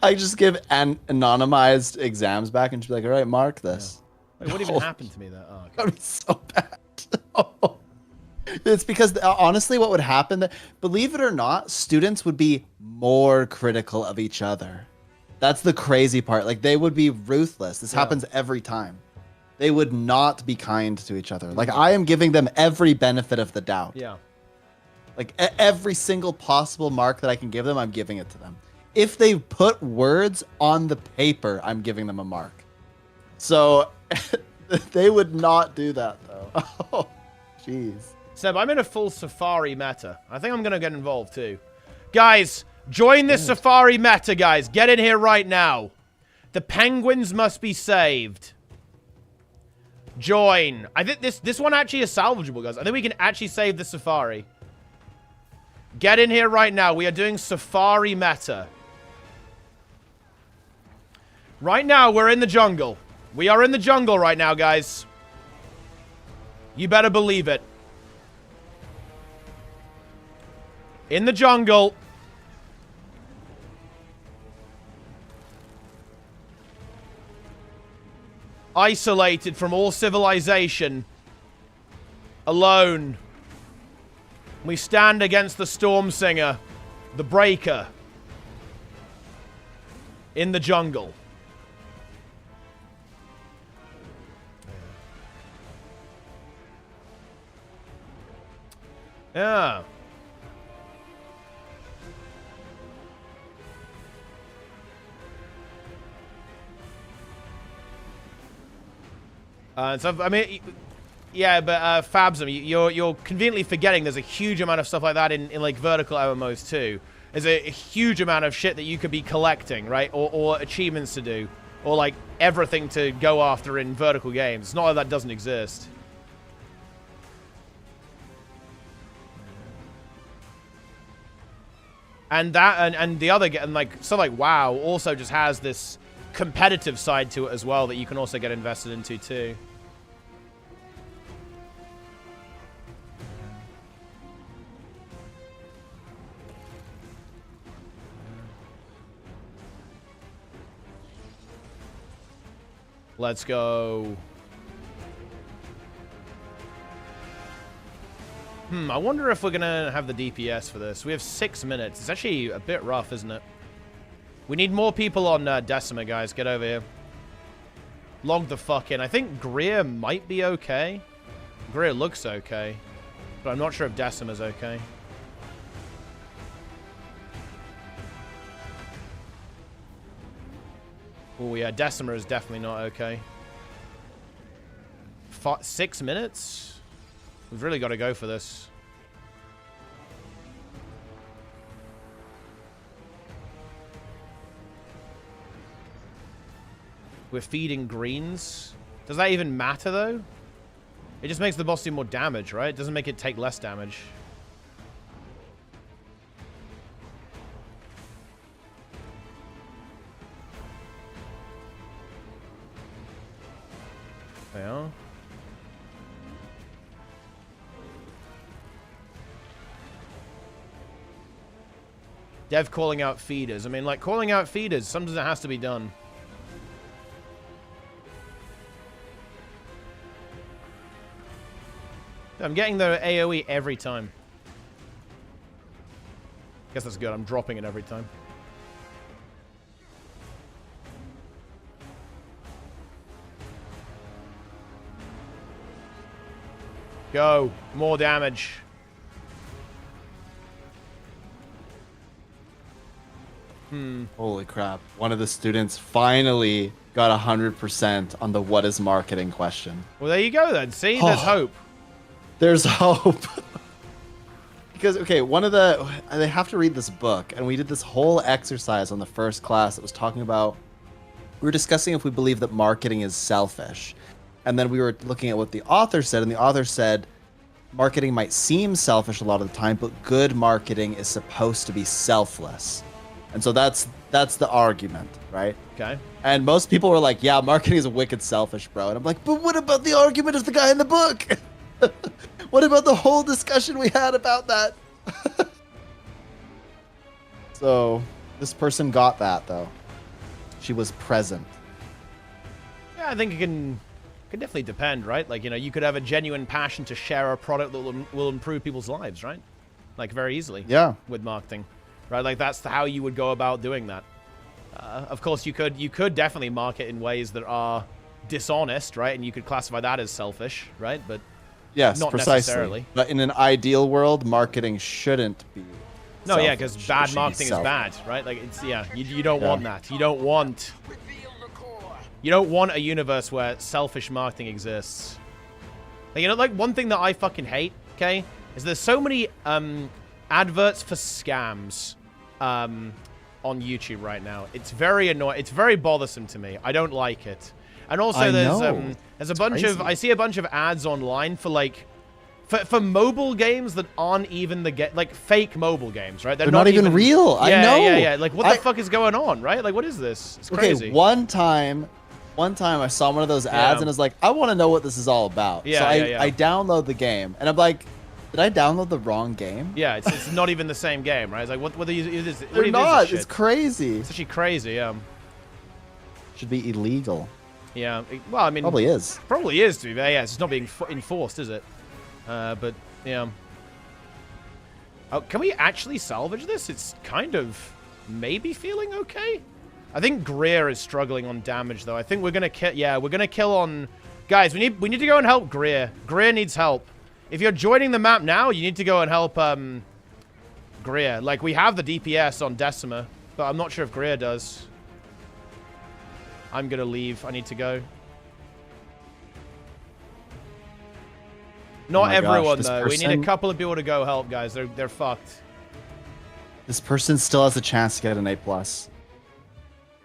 I just give anonymized exams back and she'd be like, all right, mark this. Yeah. Like, what even happened to me there? Oh, okay. That'd be so bad. Oh. It's because, honestly, what would happen, believe it or not, students would be more critical of each other. That's the crazy part. Like, they would be ruthless. This happens every time. They would not be kind to each other. Like, I am giving them every benefit of the doubt. Yeah. Like, every single possible mark that I can give them, I'm giving it to them. If they put words on the paper, I'm giving them a mark. So, they would not do that, though. Oh, jeez. Seb, I'm in a full Safari meta. I think I'm going to get involved too. Guys, join this Safari meta, guys. Get in here right now. The penguins must be saved. Join. I think this one actually is salvageable, guys. I think we can actually save the Safari. Get in here right now. We are doing Safari meta. Right now, we're in the jungle. We are in the jungle right now, guys. You better believe it. In the jungle. Isolated from all civilization. Alone. We stand against the Storm Singer. The Breaker. In the jungle. Yeah. So I mean, yeah, but Fabsum, you're conveniently forgetting there's a huge amount of stuff like that in like vertical MMOs too. There's a huge amount of shit that you could be collecting, right? Or achievements to do, or like everything to go after in vertical games. It's not like that doesn't exist. And that and the other and like stuff like WoW also just has this competitive side to it as well that you can also get invested into too. Let's go. I wonder if we're gonna have the DPS for this. We have 6 minutes. It's actually a bit rough, isn't it? We need more people on Decima, guys. Get over here. Log the fuck in. I think Greer might be okay. Greer looks okay. But I'm not sure if Decima's okay. Oh, yeah. Decima is definitely not okay. 6 minutes? We've really got to go for this. We're feeding greens. Does that even matter, though? It just makes the boss do more damage, right? It doesn't make it take less damage. Yeah. Dev calling out feeders. I mean, like, calling out feeders, sometimes it has to be done. I'm getting the AoE every time. Guess that's good. I'm dropping it every time. Go. More damage. Holy crap. One of the students finally got 100% on the what is marketing question. Well, there you go then. See? There's hope. There's hope. Because, okay, they have to read this book, and we did this whole exercise on the first class that was talking about, we were discussing if we believe that marketing is selfish. And then we were looking at what the author said, and the author said, marketing might seem selfish a lot of the time, but good marketing is supposed to be selfless. And so that's the argument, right? Okay. And most people were like, yeah, marketing is wicked selfish, bro. And I'm like, but what about the argument of the guy in the book? What about the whole discussion we had about that? So this person got that, though. She was present. Yeah, I think it can definitely depend, right? Like, you know, you could have a genuine passion to share a product that will improve people's lives, right? Like, very easily. Yeah. With marketing. Right, like that's how you would go about doing that. Of course, you could definitely market in ways that are dishonest, right? And you could classify that as selfish, right? But yes, not precisely. necessarily. But in an ideal world, marketing shouldn't be. No, selfish. yeah, because bad marketing is bad, right? Like it's you don't want that. You don't want a universe where selfish marketing exists. Like, you know, like one thing that I fucking hate, okay, is there's so many adverts for scams on YouTube right now. It's very annoying. It's very bothersome to me. I don't like it. And also there's a bunch of I see a bunch of ads online for like for mobile games that aren't even like fake mobile games, right? They're not even real. Yeah, I know. Yeah. Like what the fuck is going on, right? Like what is this? It's crazy. Okay, one time I saw one of those ads and I was like, I want to know what this is all about. Yeah, so I download the game and I'm like, did I download the wrong game? Yeah, it's not even the same game, right? It's like, what are you... They're not. It's crazy. It's actually crazy, yeah. Should be illegal. Yeah, well, I mean... Probably is. Probably is, to be fair. Yeah, it's not being enforced, is it? But, yeah. Oh, can we actually salvage this? It's kind of maybe feeling okay. I think Greer is struggling on damage, though. I think we're going to kill... Yeah, we're going to kill on... Guys, we need to go and help Greer. Greer needs help. If you're joining the map now, you need to go and help Greer. Like, we have the DPS on Decima, but I'm not sure if Greer does. I'm gonna leave. I need to go. Not everyone, though. We need a couple of people to go help, guys. They're fucked. This person still has a chance to get an A+.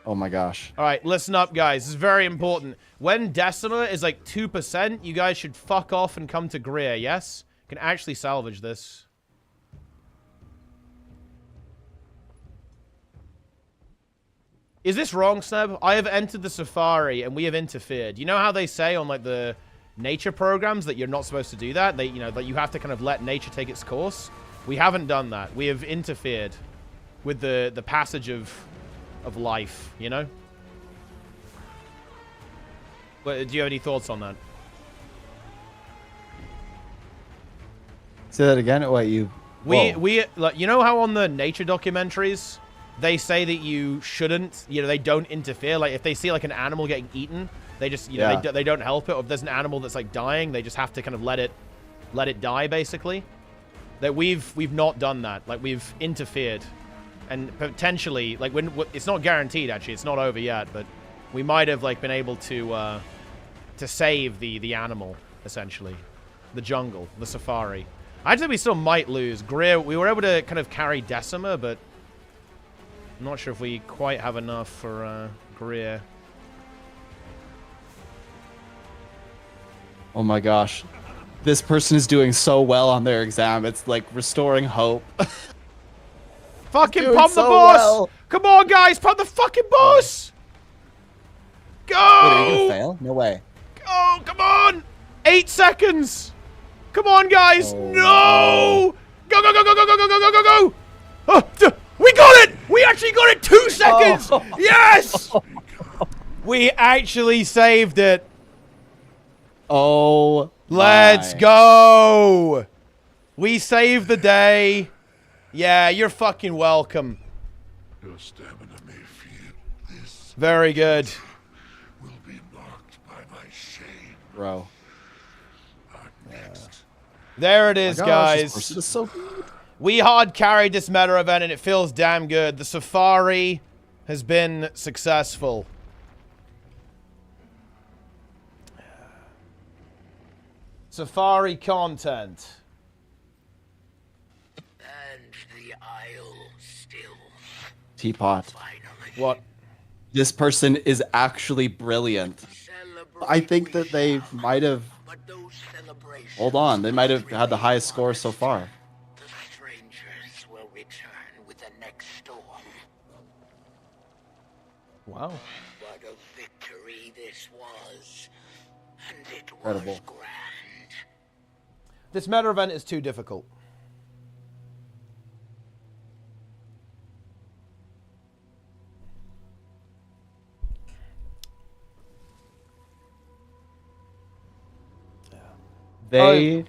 Oh my gosh. All right, listen up, guys. This is very important. When Decima is like 2%, you guys should fuck off and come to Greer, yes? Can actually salvage this. Is this wrong, Sneb? I have entered the Safari and we have interfered. You know how they say on like the nature programs that you're not supposed to do that? They, you know, that you have to kind of let nature take its course. We haven't done that. We have interfered with the passage of life, you know? But do you have any thoughts on that? Say that again? Wait, you... We like, you know how on the nature documentaries they say that you shouldn't, you know, they don't interfere. Like if they see like an animal getting eaten, they just, you know, they don't help it. Or if there's an animal that's like dying, they just have to kind of let it die, basically. That we've not done that. Like we've interfered, and potentially, like when it's not guaranteed. Actually, it's not over yet, but we might have like been able to save the animal, essentially, the jungle, the safari. I'd say we still might lose. Greer, we were able to kind of carry Decima, but I'm not sure if we quite have enough for Greer. Oh my gosh. This person is doing so well on their exam. It's like restoring hope. Fucking pump the boss! Well. Come on, guys, pump the fucking boss! Go! Wait, are you gonna fail? No way. Go, come on! 8 seconds! Come on, guys! Oh, no! Go, go, go, go, go, go, go, go, go, go! Oh, we got it! We actually got it! 2 seconds! Oh. Yes! We actually saved it. Oh, let's go! We saved the day. Yeah, you're fucking welcome. Your stamina may feel this. Very good. Will be marked by my shame. Bro. Next. There it is, guys. This is so good. We hard carried this meta event and it feels damn good. The Safari has been successful. Safari content. And the Isle still. Teapot. What? This person is actually brilliant. I think that they might have... Hold on, they might have had the highest score so far. The strangers will return with the next storm. Wow. What a victory this was. And it Incredible. was grand. This meta event is too difficult. They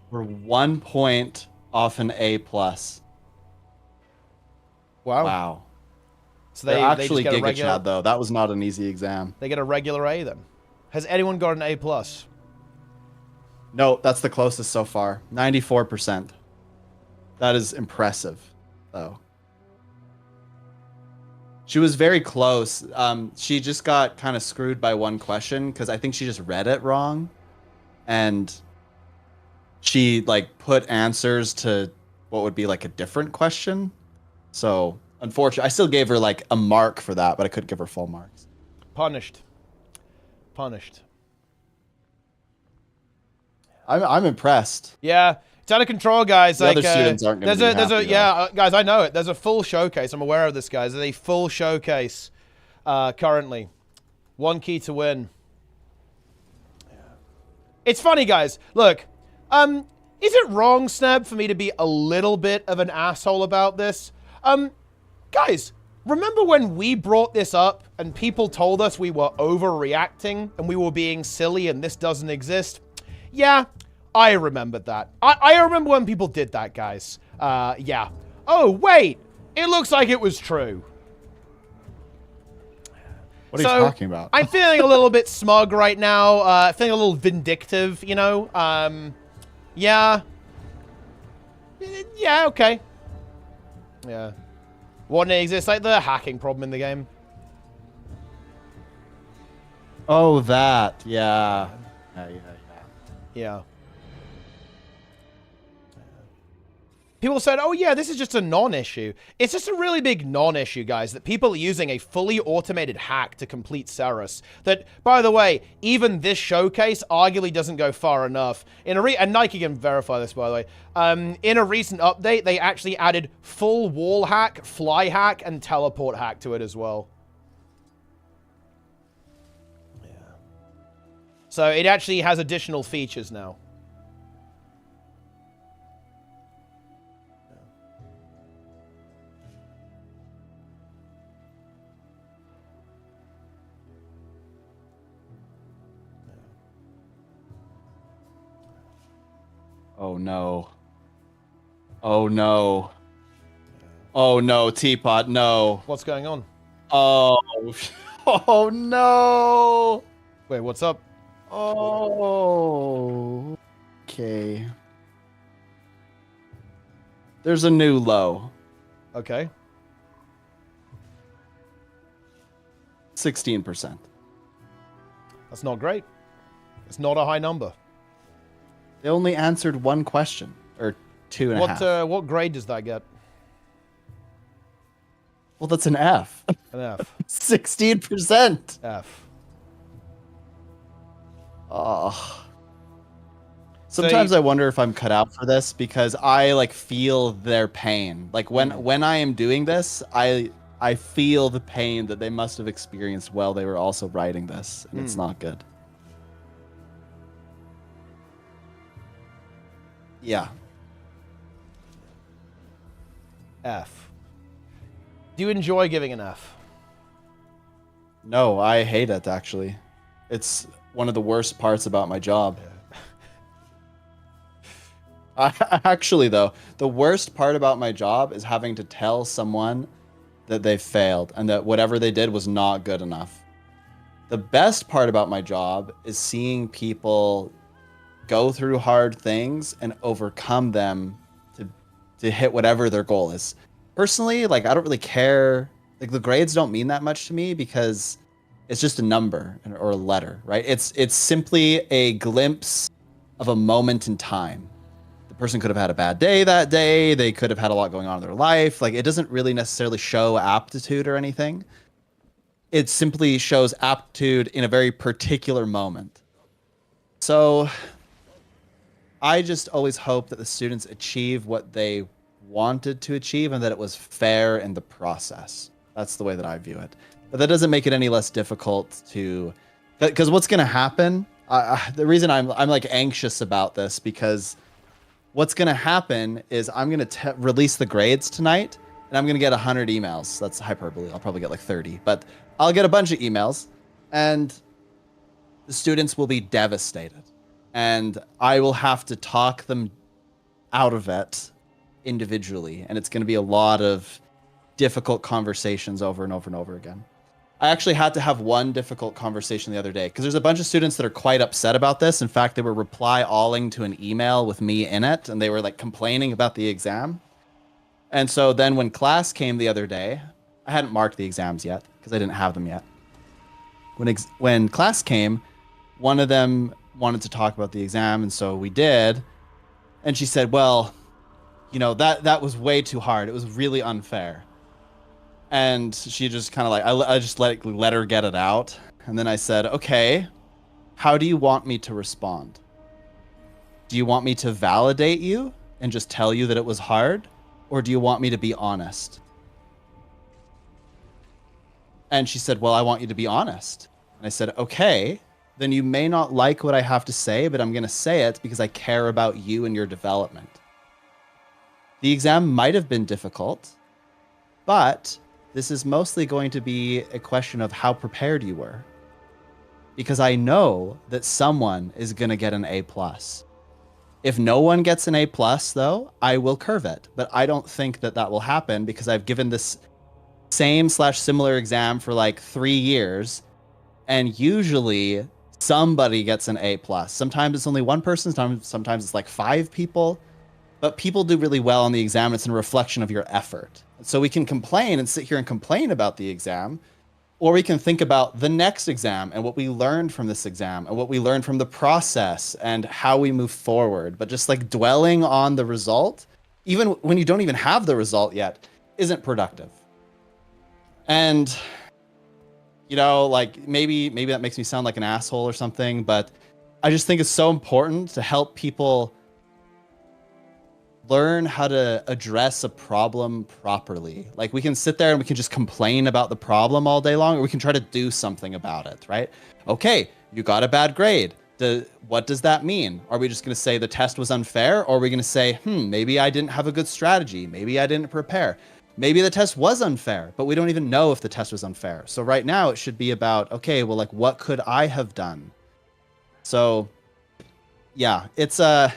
were 1 point off an A+. Wow. So They're actually just get Giga Chad, though. That was not an easy exam. They get a regular A, then. Has anyone got an A+? No, that's the closest so far. 94%. That is impressive, though. She was very close. She just got kind of screwed by one question because I think she just read it wrong. And she, like, put answers to what would be, like, a different question. So, unfortunately, I still gave her, like, a mark for that, but I couldn't give her full marks. Punished. Punished. I'm impressed. Yeah, it's out of control, guys. The like, other students aren't going to be happy, yeah, guys, I know it. There's a full showcase. I'm aware of this, guys. There's a full showcase currently. 1 key to win. It's funny, guys. Look, is it wrong, Sneb, for me to be a little bit of an asshole about this? Guys, remember when we brought this up and people told us we were overreacting and we were being silly and this doesn't exist? Yeah, I remembered that. I remember when people did that, guys. Yeah. Oh, wait. It looks like it was true. What are you talking about? I'm feeling a little bit smug right now. Feeling a little vindictive, you know. Yeah. Yeah, okay. Yeah. Wouldn't it exist like the hacking problem in the game? Oh, that. Yeah. Yeah. People said, oh yeah, this is just a non-issue. It's just a really big non-issue, guys, that people are using a fully automated hack to complete Ceres. That, by the way, even this showcase arguably doesn't go far enough. And Nike can verify this, by the way. In a recent update, they actually added full wall hack, fly hack, and teleport hack to it as well. Yeah. So it actually has additional features now. Oh no. Oh no. Oh no, Teapot, no. What's going on? Oh. Oh no. Wait, what's up? Oh. Okay. There's a new low. Okay. 16%. That's not great. It's not a high number. They only answered one question, or 2.5. What grade does that get? Well, that's an F. An F. 16%. F. Oh. Sometimes I wonder if I'm cut out for this because I like feel their pain. Like when I am doing this, I feel the pain that they must have experienced while they were also writing this, and it's not good. Yeah. F. Do you enjoy giving an F? No, I hate it, actually. It's one of the worst parts about my job. Actually, though, the worst part about my job is having to tell someone that they failed and that whatever they did was not good enough. The best part about my job is seeing people go through hard things and overcome them to hit whatever their goal is. Personally, like, I don't really care. Like, the grades don't mean that much to me because it's just a number or a letter, right? It's simply a glimpse of a moment in time. The person could have had a bad day that day. They could have had a lot going on in their life. Like, it doesn't really necessarily show aptitude or anything. It simply shows aptitude in a very particular moment. So I just always hope that the students achieve what they wanted to achieve and that it was fair in the process. That's the way that I view it. But that doesn't make it any less difficult to... Because what's going to happen... the reason I'm like anxious about this, because what's going to happen is I'm going to release the grades tonight, and I'm going to get 100 emails. That's hyperbole. I'll probably get like 30. But I'll get a bunch of emails, and the students will be devastated. And I will have to talk them out of it individually. And it's going to be a lot of difficult conversations over and over and over again. I actually had to have one difficult conversation the other day because there's a bunch of students that are quite upset about this. In fact, they were reply-alling to an email with me in it, and they were like complaining about the exam. And so then when class came the other day, I hadn't marked the exams yet because I didn't have them yet. When class came, one of them wanted to talk about the exam, and so we did. And she said, well, you know, that was way too hard. It was really unfair. And she just kind of like, I just let her get it out. And then I said, okay, how do you want me to respond? Do you want me to validate you and just tell you that it was hard? Or do you want me to be honest? And she said, well, I want you to be honest. And I said, okay, then you may not like what I have to say, but I'm going to say it because I care about you and your development. The exam might have been difficult, but this is mostly going to be a question of how prepared you were. Because I know that someone is going to get an A+. If no one gets an A+, though, I will curve it. But I don't think that that will happen because I've given this same/similar exam for like 3 years. And usually somebody gets an A+. Sometimes it's only one person, sometimes it's like 5 people. But people do really well on the exam. It's a reflection of your effort. So we can complain and sit here and complain about the exam, or we can think about the next exam and what we learned from this exam and what we learned from the process and how we move forward. But just like dwelling on the result, even when you don't even have the result yet, isn't productive. And, you know, like maybe that makes me sound like an asshole or something, but I just think it's so important to help people learn how to address a problem properly. Like we can sit there and we can just complain about the problem all day long, or we can try to do something about it, right? Okay, you got a bad grade. What does that mean? Are we just going to say the test was unfair? Or are we going to say, maybe I didn't have a good strategy. Maybe I didn't prepare. Maybe the test was unfair, but we don't even know if the test was unfair. So right now it should be about, okay, well, like what could I have done? So yeah, it's an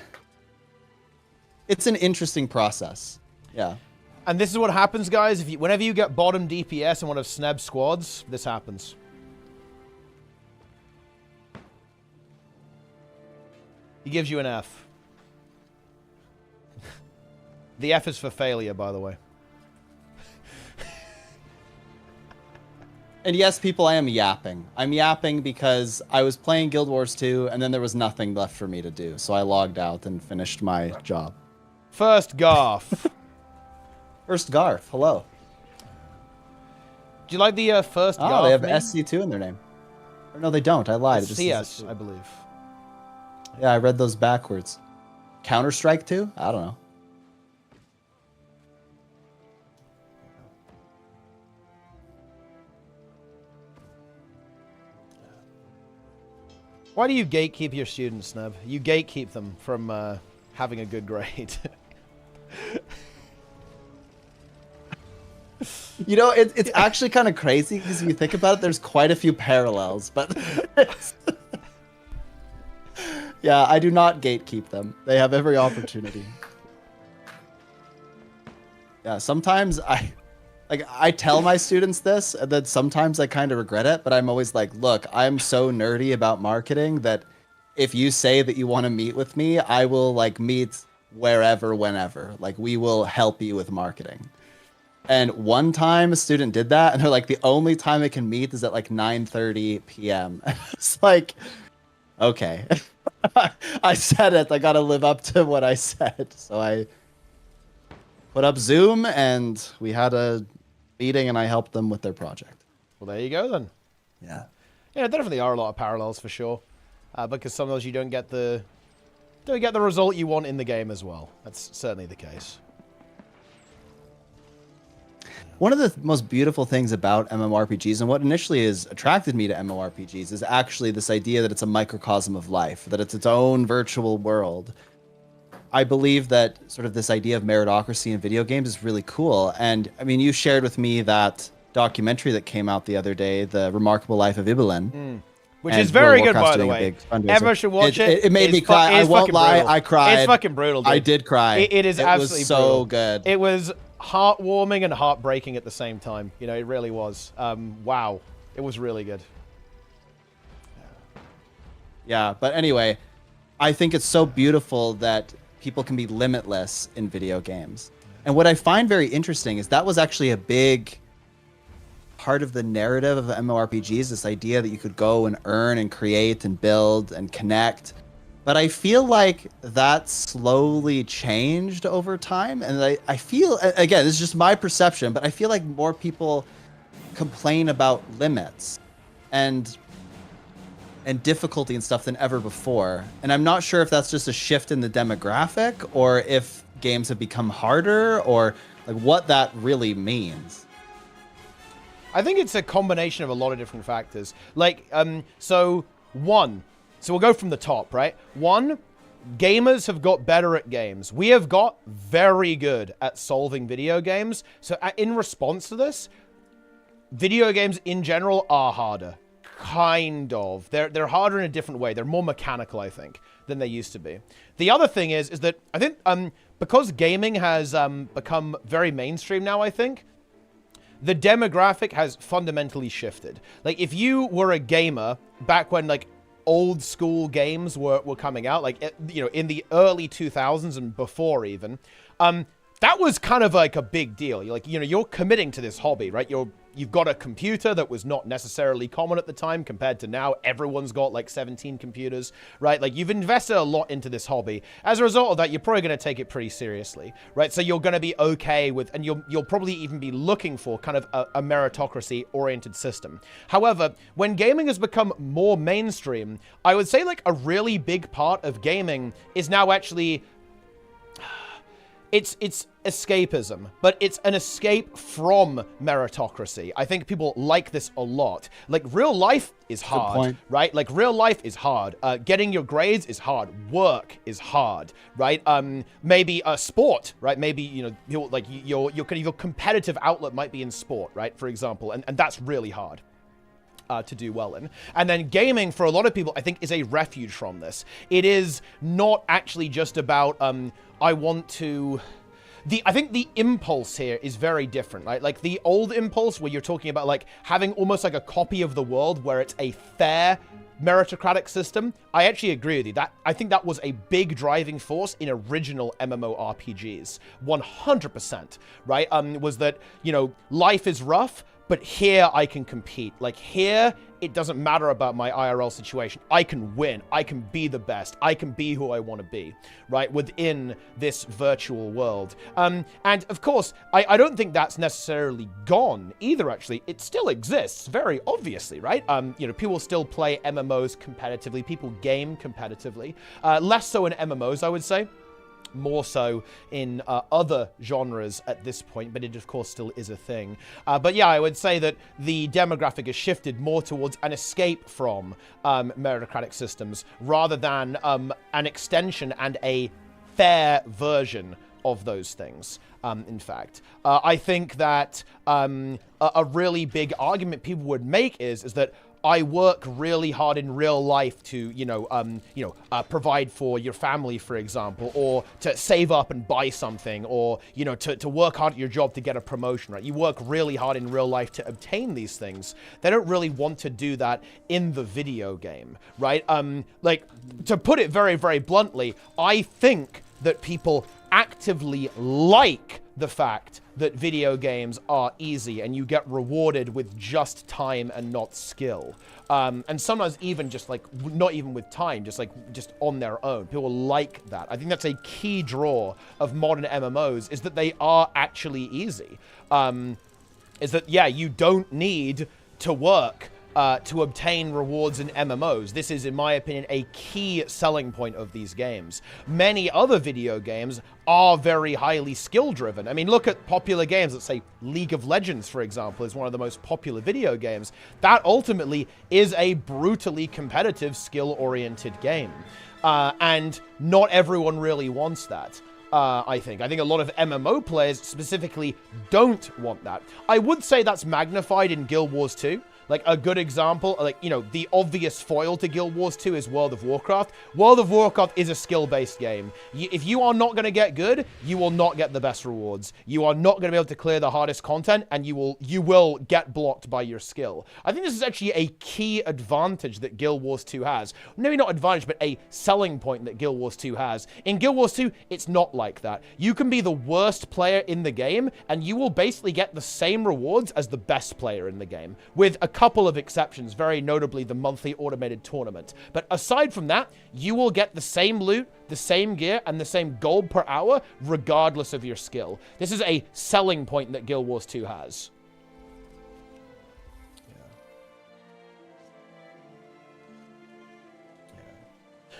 interesting process. Yeah. And this is what happens, guys. Whenever you get bottom DPS in one of Sneb's squads, this happens. He gives you an F. The F is for failure, by the way. And yes, people, I am yapping. I'm yapping because I was playing Guild Wars 2, and then there was nothing left for me to do. So I logged out and finished my job. First Garth. First Garth, hello. Do you like the first Garth? Oh, they have meme? SC2 in their name. Or no, they don't. I lied. It's CS, I believe. Yeah, I read those backwards. Counter-Strike 2? I don't know. Why do you gatekeep your students, Sneb? You gatekeep them from having a good grade. You know, it's actually kind of crazy because if you think about it, there's quite a few parallels, but yeah, I do not gatekeep them. They have every opportunity. Yeah, sometimes I tell my students this, and then sometimes I kind of regret it, but I'm always like, look, I'm so nerdy about marketing that if you say that you want to meet with me, I will like meet wherever, whenever. Like we will help you with marketing. And one time a student did that, and they're like, the only time I can meet is at like 9:30 p.m. It's like, okay. I said it. I got to live up to what I said. So I put up Zoom, and we had a meeting, and I helped them with their project. Well, there you go then. Yeah. Yeah, there definitely are a lot of parallels for sure. Because sometimes you don't get the result you want in the game as well. That's certainly the case. One of the most beautiful things about MMORPGs, and what initially has attracted me to MMORPGs, is actually this idea that it's a microcosm of life, that it's its own virtual world. I believe that sort of this idea of meritocracy in video games is really cool. And I mean, you shared with me that documentary that came out the other day, The Remarkable Life of Ibelin. Which is very good, by the way. Everyone should watch it. It made me cry. I won't lie, I cried. It's fucking brutal, dude. I did cry. It is absolutely was so brutal. good. It was heartwarming and heartbreaking at the same time. You know, it really was. Wow. It was really good. Yeah, but anyway, I think it's so beautiful that people can be limitless in video games. And what I find very interesting is that was actually a big part of the narrative of MMORPGs, this idea that you could go and earn and create and build and connect. But I feel like that slowly changed over time. And I feel, again, this is just my perception, but I feel like more people complain about limits and difficulty and stuff than ever before. And I'm not sure if that's just a shift in the demographic or if games have become harder or like what that really means. I think it's a combination of a lot of different factors. Like, so we'll go from the top, right? One, gamers have got better at games. We have got very good at solving video games. So in response to this, video games in general are harder. Kind of. They're harder in a different way. They're more mechanical, I think, than they used to be. The other thing is that I think because gaming has become very mainstream now, I think, the demographic has fundamentally shifted. Like, if you were a gamer back when, like, old school games were coming out, like, you know, in the early 2000s and before even, that was kind of like a big deal. You're like, you know, you're committing to this hobby, right? You've got a computer that was not necessarily common at the time compared to now. Everyone's got like 17 computers, right? Like, you've invested a lot into this hobby. As a result of that, you're probably going to take it pretty seriously, right? So you're going to be okay with, and you'll probably even be looking for kind of a meritocracy-oriented system. However, when gaming has become more mainstream, I would say like a really big part of gaming is now actually... It's escapism, but it's an escape from meritocracy. I think people like this a lot. Like, real life is hard, right? Like, real life is hard. Getting your grades is hard. Work is hard, right? Maybe a sport, right? Maybe, you know, like your competitive outlet might be in sport, right? For example, and that's really hard. To do well in. And then gaming, for a lot of people, I think, is a refuge from this. It is not actually just about, I want to... I think the impulse here is very different, right? Like, the old impulse where you're talking about, like, having almost like a copy of the world where it's a fair meritocratic system, I actually agree with you. I think that was a big driving force in original MMORPGs. 100%, right? Was that, you know, life is rough, but here I can compete. Like, here, it doesn't matter about my IRL situation. I can win. I can be the best. I can be who I want to be, right? Within this virtual world. And of course, I don't think that's necessarily gone either, actually. It still exists, very obviously, right? You know, people still play MMOs competitively. People game competitively. Less so in MMOs, I would say. More so in other genres at this point, but it of course still is a thing. But yeah, I would say that the demographic has shifted more towards an escape from meritocratic systems rather than an extension and a fair version of those things. In fact, I think that a really big argument people would make is that I work really hard in real life to, provide for your family, for example, or to save up and buy something, or, you know, to work hard at your job to get a promotion, right? You work really hard in real life to obtain these things. They don't really want to do that in the video game, right? Like, to put it very, very bluntly, I think that people actively like the fact that video games are easy and you get rewarded with just time and not skill. And sometimes even just like, not even with time, just on their own. People like that. I think that's a key draw of modern MMOs, is that they are actually easy. Is that, yeah, you don't need to work to obtain rewards in MMOs. This is, in my opinion, a key selling point of these games. Many other video games are very highly skill-driven. I mean, look at popular games. Let's say League of Legends, for example, is one of the most popular video games. That ultimately is a brutally competitive, skill-oriented game. And not everyone really wants that. I think a lot of MMO players specifically don't want that. I would say that's magnified in Guild Wars 2. Like, a good example, like, you know, the obvious foil to Guild Wars 2 is World of Warcraft. World of Warcraft is a skill-based game. If you are not going to get good, you will not get the best rewards. You are not going to be able to clear the hardest content, and you will get blocked by your skill. I think this is actually a key advantage that Guild Wars 2 has. Maybe not advantage, but a selling point that Guild Wars 2 has. In Guild Wars 2, it's not like that. You can be the worst player in the game, and you will basically get the same rewards as the best player in the game, with a couple of exceptions, very notably the monthly automated tournament. But aside from that, you will get the same loot, the same gear, and the same gold per hour, regardless of your skill. This is a selling point that Guild Wars 2 has.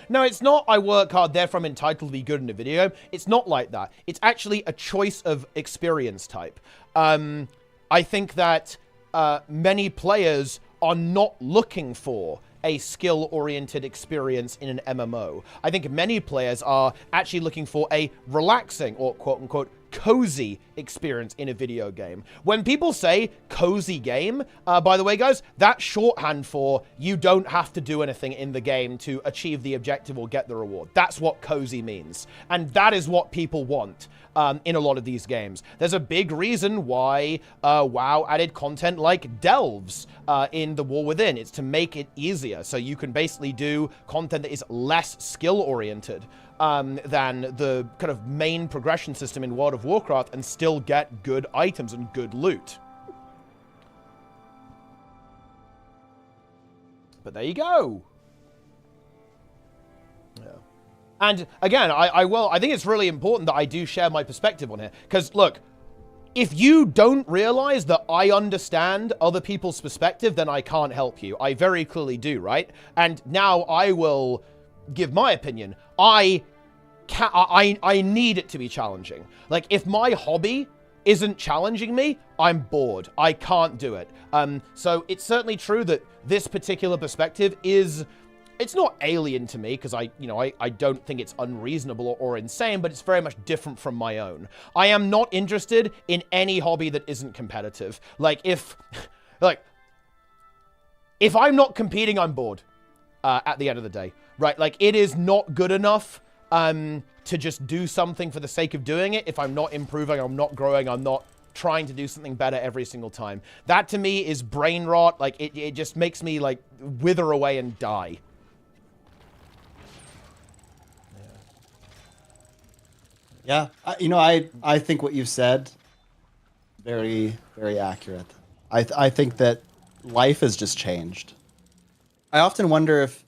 No, it's not, I work hard, therefore I'm entitled to be good in a video. It's not like that. It's actually a choice of experience type. I think that many players are not looking for a skill-oriented experience in an MMO. I think many players are actually looking for a relaxing or quote-unquote cozy experience in a video game. When people say cozy game, by the way, guys, that's shorthand for you don't have to do anything in the game to achieve the objective or get the reward. That's what cozy means. And that is what people want in a lot of these games. There's a big reason why WoW added content like delves in the War Within. It's to make it easier. So you can basically do content that is less skill-oriented than the kind of main progression system in World of Warcraft and still get good items and good loot. But there you go. Yeah. And again, I think it's really important that I do share my perspective on here. Because look, if you don't realize that I understand other people's perspective, then I can't help you. I very clearly do, right? And now I will give my opinion. I need it to be challenging. Like, if my hobby isn't challenging me, I'm bored. I can't do it. So it's certainly true that this particular perspective is, it's not alien to me, because I don't think it's unreasonable or insane, but it's very much different from my own. I am not interested in any hobby that isn't competitive. Like, if I'm not competing, I'm bored at the end of the day, right? Like, it is not good enough to just do something for the sake of doing it. If I'm not improving, I'm not growing, I'm not trying to do something better every single time. That to me is brain rot. Like, it just makes me like wither away and die. Yeah, I think what you've said, very, very accurate. I think that life has just changed. I often wonder if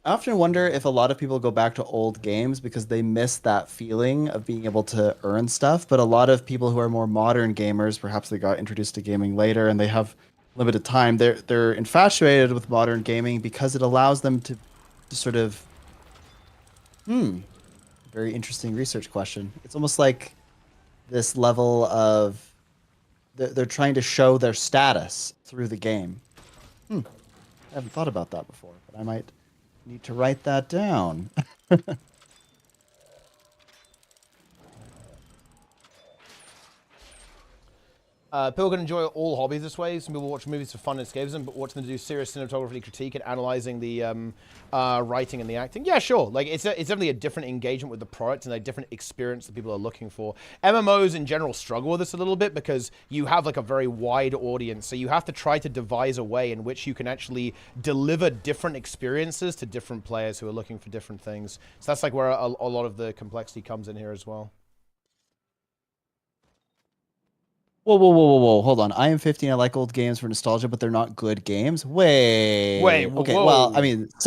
a lot of people go back to old games because they miss that feeling of being able to earn stuff. But a lot of people who are more modern gamers, perhaps they got introduced to gaming later and they have limited time. They're infatuated with modern gaming because it allows them to sort of, very interesting research question. It's almost like this level of they're trying to show their status through the game. I haven't thought about that before, but I might need to write that down. People can enjoy all hobbies this way. Some people watch movies for fun and escapism, but watching them do serious cinematography critique and analyzing the writing and the acting. Yeah, sure. Like, it's definitely a different engagement with the product and a different experience that people are looking for. MMOs in general struggle with this a little bit because you have like a very wide audience, so you have to try to devise a way in which you can actually deliver different experiences to different players who are looking for different things. So that's like where a lot of the complexity comes in here as well. Whoa, hold on. I am 15. I like old games for nostalgia, but they're not good games. Wait. Okay. Whoa. Well, I mean, this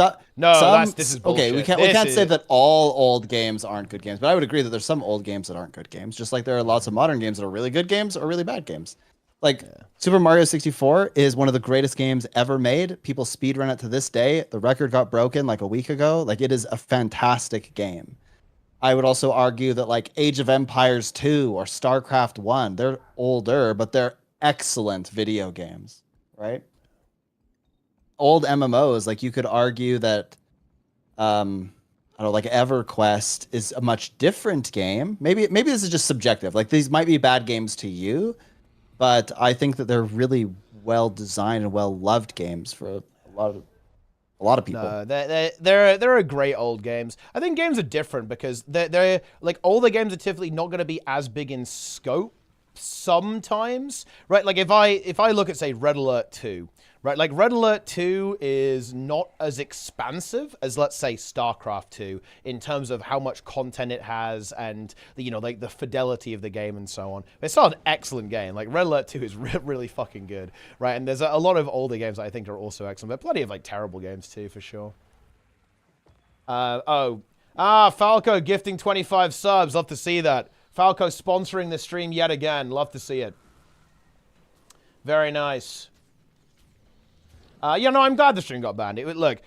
is bullshit. Okay. We can't say that all old games aren't good games, but I would agree that there's some old games that aren't good games, just like there are lots of modern games that are really good games or really bad games. Like Super Mario 64 is one of the greatest games ever made. People speedrun it to this day. The record got broken like a week ago. Like, it is a fantastic game. I would also argue that like Age of Empires 2 or StarCraft 1, they're older, but they're excellent video games, right? Old MMOs, like you could argue that, I don't know, like EverQuest is a much different game. Maybe this is just subjective. Like, these might be bad games to you, but I think that they're really well designed and well loved games for a lot of people. No, they're great old games. I think games are different because they're like, older games are typically not going to be as big in scope sometimes, right? Like if I look at, say, Red Alert 2, right? Like Red Alert 2 is not as expansive as, let's say, StarCraft 2 in terms of how much content it has and the, like the fidelity of the game and so on. But it's still an excellent game. Like Red Alert 2 is really fucking good, right? And there's a lot of older games that I think are also excellent, but plenty of like terrible games too, for sure. Falco gifting 25 subs. Love to see that. Falco sponsoring the stream yet again. Love to see it. Very nice. Yeah, no, I'm glad the stream got banned. Look,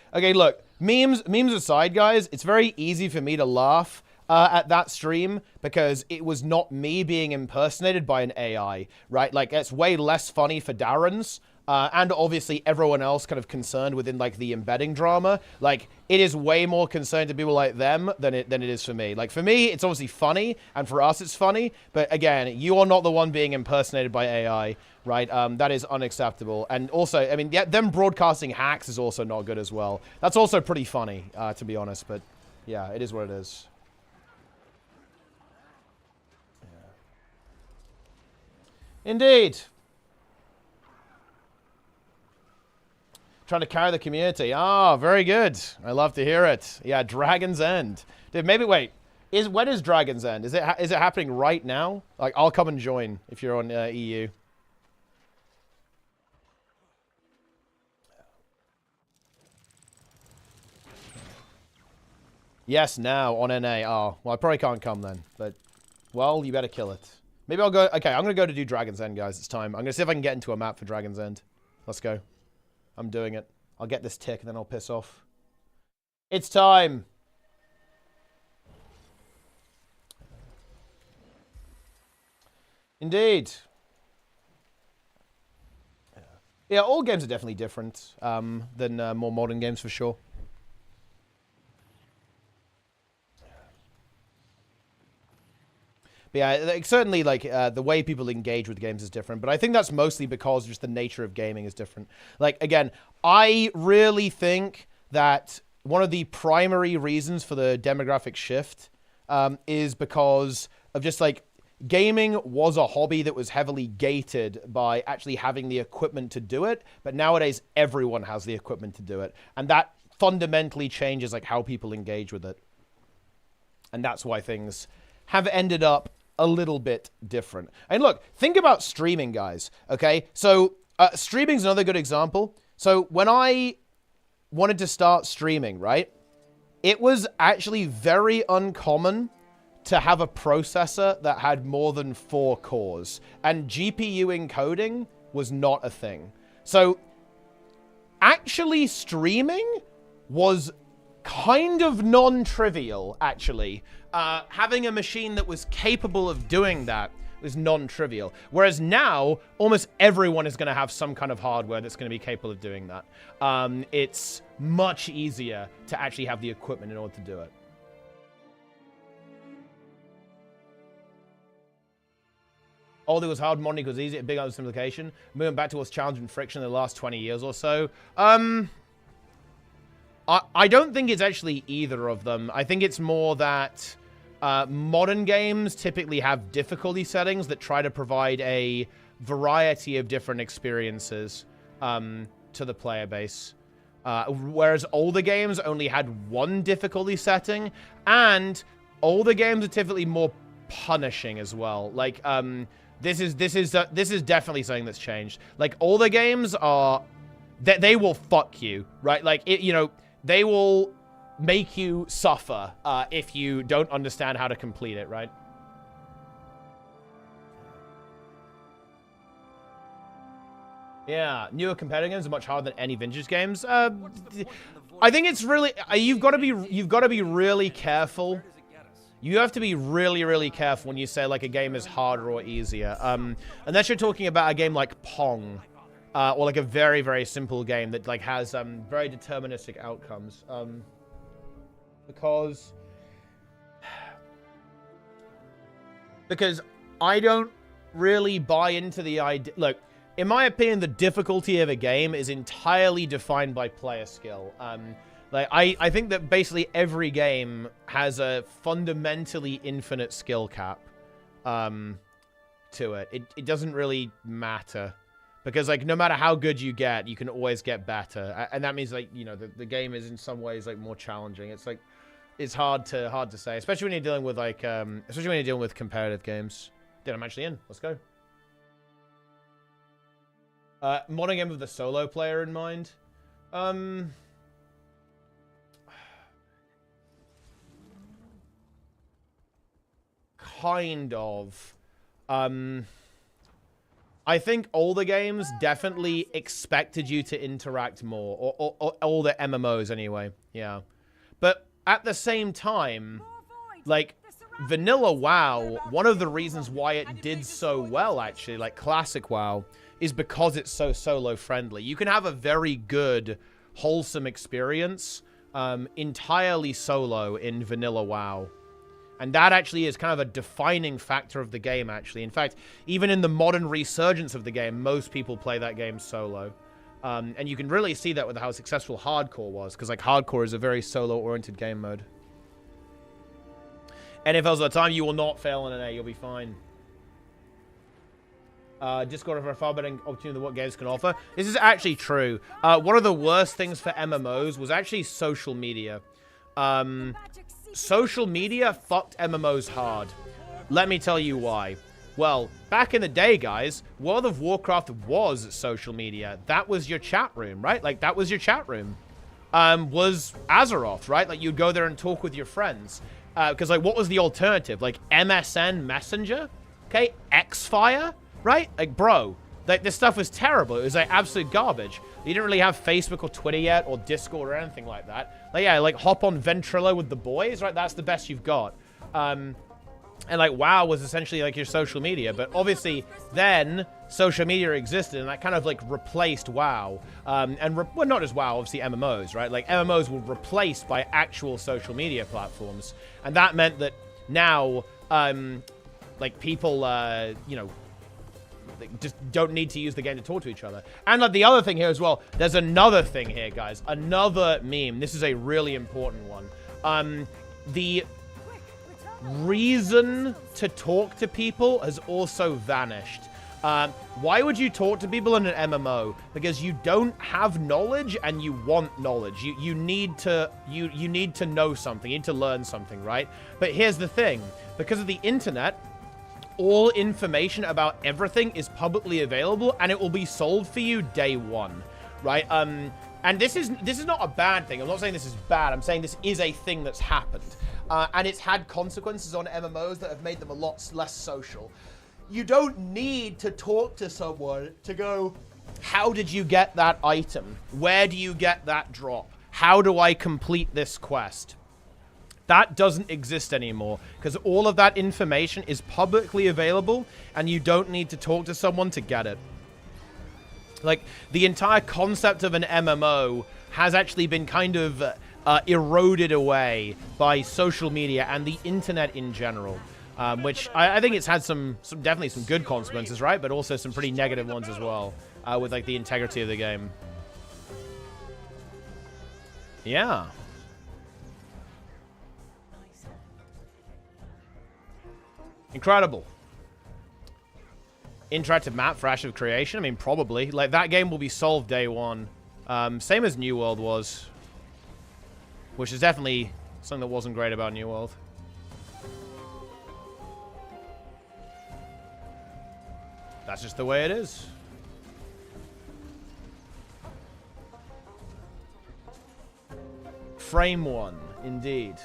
memes aside, guys, it's very easy for me to laugh at that stream because it was not me being impersonated by an AI, right? Like, it's way less funny for Darren's and obviously everyone else kind of concerned within like the embedding drama, like it is way more concerned to people like them than it is for me. Like for me, it's obviously funny, and for us it's funny, but again, you are not the one being impersonated by AI, right? That is unacceptable. And also, I mean, yeah, them broadcasting hacks is also not good as well. That's also pretty funny, to be honest, but yeah, it is what it is. Yeah. Indeed. Trying to carry the community. Ah, very good. I love to hear it. Yeah, Dragon's End. Dude, maybe wait. When is Dragon's End? Is it happening right now? Like, I'll come and join if you're on EU. Yes, now on NA. Oh, well, I probably can't come then. But, well, you better kill it. Maybe I'll go. Okay, I'm gonna go to do Dragon's End, guys. It's time. I'm gonna see if I can get into a map for Dragon's End. Let's go. I'm doing it. I'll get this tick and then I'll piss off. It's time. Indeed. Yeah, all games are definitely different than more modern games for sure. But yeah, like, certainly, like, the way people engage with games is different. But I think that's mostly because just the nature of gaming is different. Like, again, I really think that one of the primary reasons for the demographic shift is because of just, like, gaming was a hobby that was heavily gated by actually having the equipment to do it. But nowadays, everyone has the equipment to do it. And that fundamentally changes, like, how people engage with it. And that's why things have ended up a little bit different. And look, think about streaming, guys. Okay, so streaming is another good example. So when I wanted to start streaming, right, it was actually very uncommon to have a processor that had more than 4 cores, and GPU encoding was not a thing. So actually streaming was kind of non-trivial, actually. Having a machine that was capable of doing that was non-trivial. Whereas now, almost everyone is going to have some kind of hardware that's going to be capable of doing that. It's much easier to actually have the equipment in order to do it. Although it was hard, modding was easy, a big oversimplification. Moving back towards challenge and friction in the last 20 years or so. I don't think it's actually either of them. I think it's more that modern games typically have difficulty settings that try to provide a variety of different experiences to the player base. Whereas older games only had one difficulty setting, and older games are typically more punishing as well. Like, this is definitely something that's changed. Like, older games are, they will fuck you, right? Like, you know, they will make you suffer if you don't understand how to complete it, right? Yeah, newer competitive games are much harder than any vintage games. I think it's really you've got to be really careful. You have to be really, really careful when you say like a game is harder or easier. Unless you're talking about a game like Pong. Or like a very, very simple game that like has very deterministic outcomes. Because I don't really buy into the idea. Look, in my opinion, the difficulty of a game is entirely defined by player skill. Like I think that basically every game has a fundamentally infinite skill cap to it. It doesn't really matter. Because, like, no matter how good you get, you can always get better. And that means, like, you know, the game is in some ways, like, more challenging. It's, like, it's hard to say. Especially when you're dealing with, like, especially when you're dealing with competitive games. Dude, I'm actually in. Let's go. Modern game with a solo player in mind. Kind of. I think older games definitely expected you to interact more, or older MMOs anyway, yeah. But at the same time, like, vanilla WoW, one of the reasons why it did so well, actually, like classic WoW, is because it's so solo friendly. You can have a very good, wholesome experience entirely solo in vanilla WoW. And that actually is kind of a defining factor of the game, actually. In fact, even in the modern resurgence of the game, most people play that game solo. And you can really see that with how successful Hardcore was, because like Hardcore is a very solo-oriented game mode. NFL's at the time, you will not fail in an A, you'll be fine. Discord offers a far better opportunity than what games can offer. This is actually true. One of the worst things for MMOs was actually social media. Social media fucked MMOs hard. Let me tell you why. Well, back in the day, guys, World of Warcraft was social media. That was your chat room, right? Like, that was your chat room. Was Azeroth, right? Like, you'd go there and talk with your friends. Because, like, what was the alternative? Like, MSN Messenger? Okay, Xfire? Right? Like, bro, like, this stuff was terrible. It was, like, absolute garbage. You didn't really have Facebook or Twitter yet, or Discord or anything like that. Like, yeah, like, hop on Ventrilo with the boys, right? That's the best you've got. And, like, WoW was essentially, like, your social media. But, obviously, then social media existed, and that kind of, like, replaced WoW. Well, not just WoW, obviously MMOs, right? Like, MMOs were replaced by actual social media platforms. And that meant that now, like, people, you know, just don't need to use the game to talk to each other. And like the other thing here as well, there's another thing here, guys. Another meme. This is a really important one. The reason to talk to people has also vanished. Why would you talk to people in an MMO? Because you don't have knowledge and you want knowledge. You need to know something. You need to learn something, right? But here's the thing. Because of the internet, all information about everything is publicly available, and it will be sold for you day one, right? And this is not a bad thing. I'm not saying this is bad. I'm saying this is a thing that's happened, and it's had consequences on MMOs that have made them a lot less social. You don't need to talk to someone to go, how did you get that item? Where do you get that drop? How do I complete this quest? That doesn't exist anymore, because all of that information is publicly available, and you don't need to talk to someone to get it. Like, the entire concept of an MMO has actually been kind of eroded away by social media and the internet in general, which I think it's had some definitely some good consequences, right? But also some pretty negative ones as well, with, like, the integrity of the game. Yeah. Incredible. Interactive map for Ash of Creation? I mean, probably. Like, that game will be solved day one. Same as New World was. Which is definitely something that wasn't great about New World. That's just the way it is. Frame one, indeed.